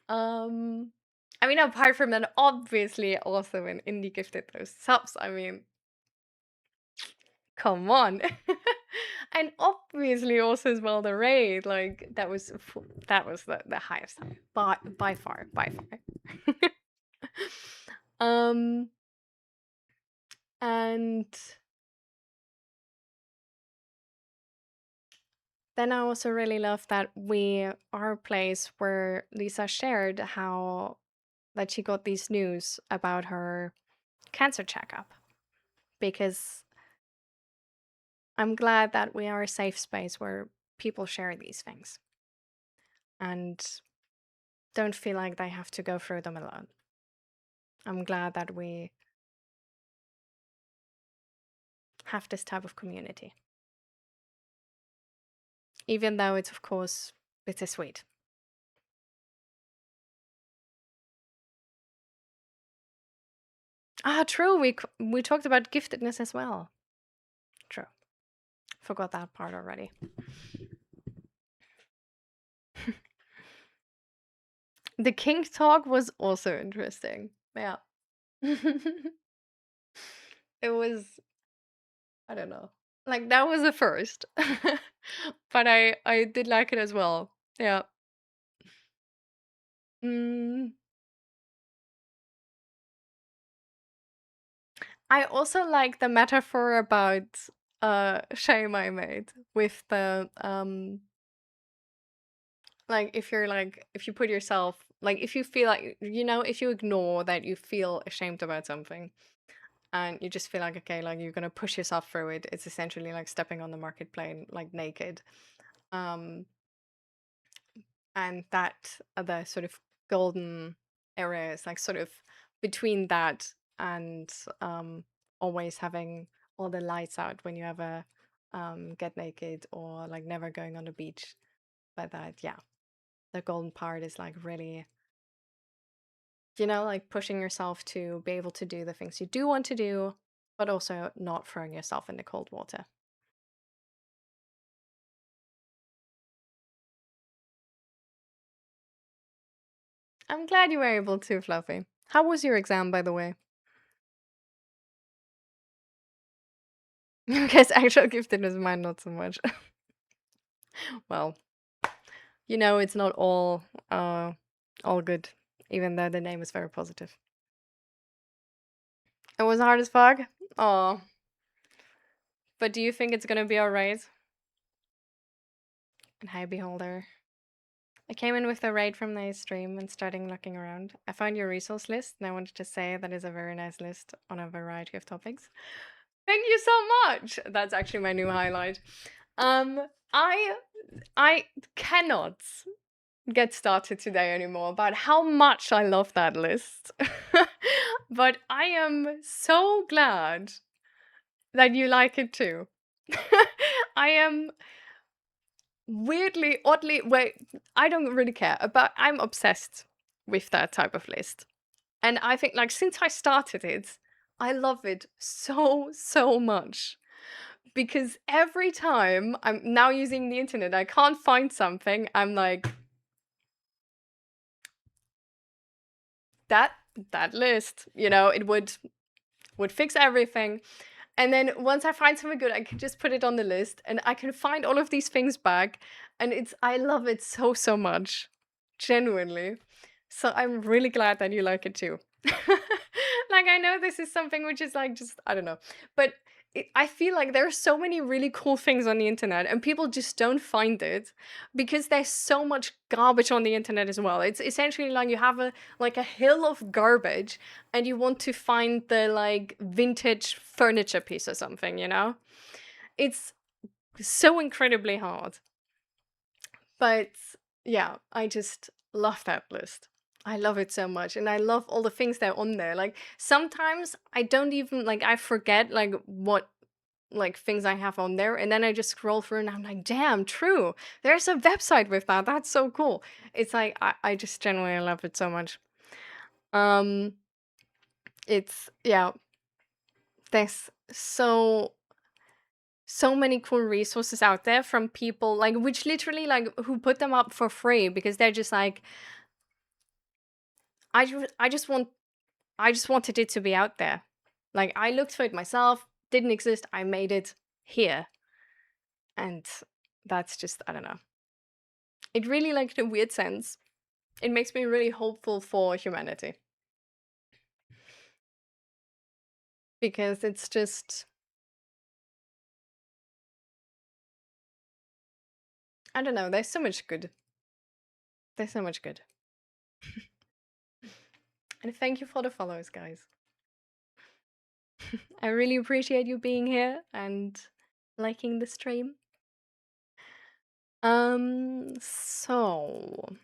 I mean, apart from that, obviously also in indie gifted those subs. I mean, come on. And obviously also as well the raid, like that was the highest by far. um and then I also really love that we are a place where Lisa shared how that she got these news about her cancer checkup, because I'm glad that we are a safe space where people share these things and don't feel like they have to go through them alone. I'm glad that we have this type of community, even though it's, of course, bittersweet. Ah, true. We talked about giftedness as well. True. Forgot that part already. The king talk was also interesting. Yeah. It was, I don't know. Like that was the first. But I did like it as well. Yeah. Mm, I also like the metaphor about shame I made with the like if you're like if you put yourself like if you feel like if you ignore that you feel ashamed about something and you just feel like okay like you're gonna push yourself through it, it's essentially like stepping on the market plane like naked. um and that the sort of golden area is like sort of between that and always having all the lights out when you ever get naked or like never going on the beach. But that, yeah, the golden part is like really, like pushing yourself to be able to do the things you do want to do, but also not throwing yourself in the cold water. I'm glad you were able to, Fluffy. How was your exam, by the way? Because actual giftedness mine not so much. Well, it's not all good, even though the name is very positive. It was hard as fuck. Oh, but do you think it's gonna be alright? And hi, beholder. I came in with the raid from the stream and starting looking around. I found your resource list, and I wanted to say that is a very nice list on a variety of topics. Thank you so much. That's actually my new highlight. Um, I I cannot get started today anymore about how much I love that list. But I am so glad that you like it too. I am weirdly, oddly, wait, I don't really care, but I'm obsessed with that type of list. And I think, like, since I started it, I love it so, so much. Because every time I'm now using the internet, I can't find something, I'm like, that that list, it would fix everything. And then once I find something good, I can just put it on the list and I can find all of these things back. And I love it so, so much. Genuinely. So I'm really glad that you like it too. Like, I know this is something which is like just, I don't know. But I feel like there are so many really cool things on the internet and people just don't find it because there's so much garbage on the internet as well. It's essentially like you have a hill of garbage and you want to find the like vintage furniture piece or something, It's so incredibly hard. But yeah, I just love that list. I love it so much. And I love all the things that are on there. Like sometimes I don't even like I forget like what like things I have on there and then I just scroll through and I'm like, damn, true. There's a website with that. That's so cool. It's like I just genuinely love it so much. Um it's yeah, there's so many cool resources out there from people like which literally like who put them up for free because they're just like I just want I just wanted it to be out there. Like I looked for it myself, didn't exist, I made it here. And that's just I don't know. It really like in a weird sense. It makes me really hopeful for humanity. Because it's just I don't know, there's so much good. There's so much good. And thank you for the follows, guys. I really appreciate you being here and liking the stream. So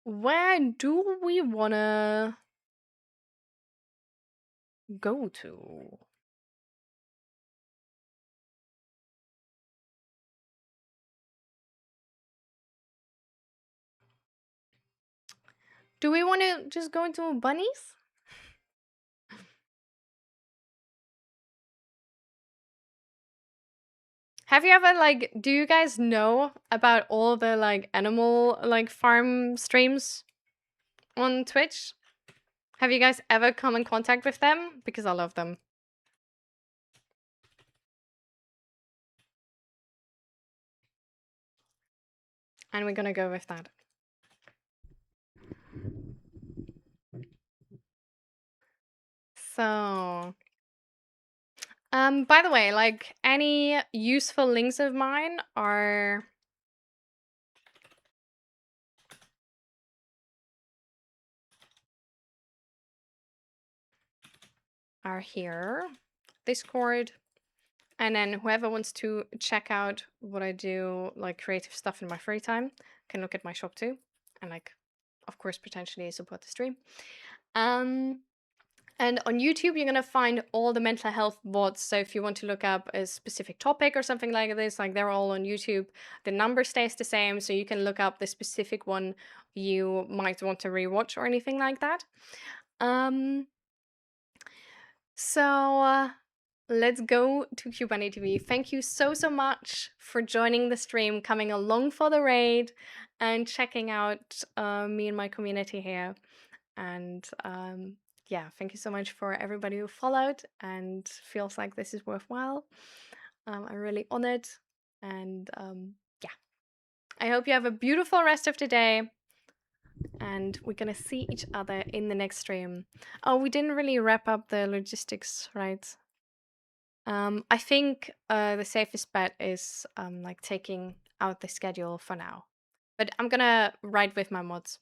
where do we wanna go to? Do we want to just go into bunnies? Have you ever like do you guys know about all the like animal like farm streams on Twitch? Have you guys ever come in contact with them? Because I love them. And we're gonna go with that. So, by the way, like any useful links of mine are here. Discord. And then whoever wants to check out what I do, like creative stuff in my free time, can look at my shop too. And like, of course, potentially support the stream. And on YouTube, you're gonna find all the mental health bots. So if you want to look up a specific topic or something like this, like they're all on YouTube. The number stays the same, so you can look up the specific one you might want to rewatch or anything like that. So let's go to Cubani TV. Thank you so much for joining the stream, coming along for the raid, and checking out me and my community here. And yeah, thank you so much for everybody who followed and feels like this is worthwhile. I'm really honored. And yeah, I hope you have a beautiful rest of the day. And we're gonna see each other in the next stream. Oh, we didn't really wrap up the logistics, right? I think the safest bet is like taking out the schedule for now. But I'm gonna ride with my mods.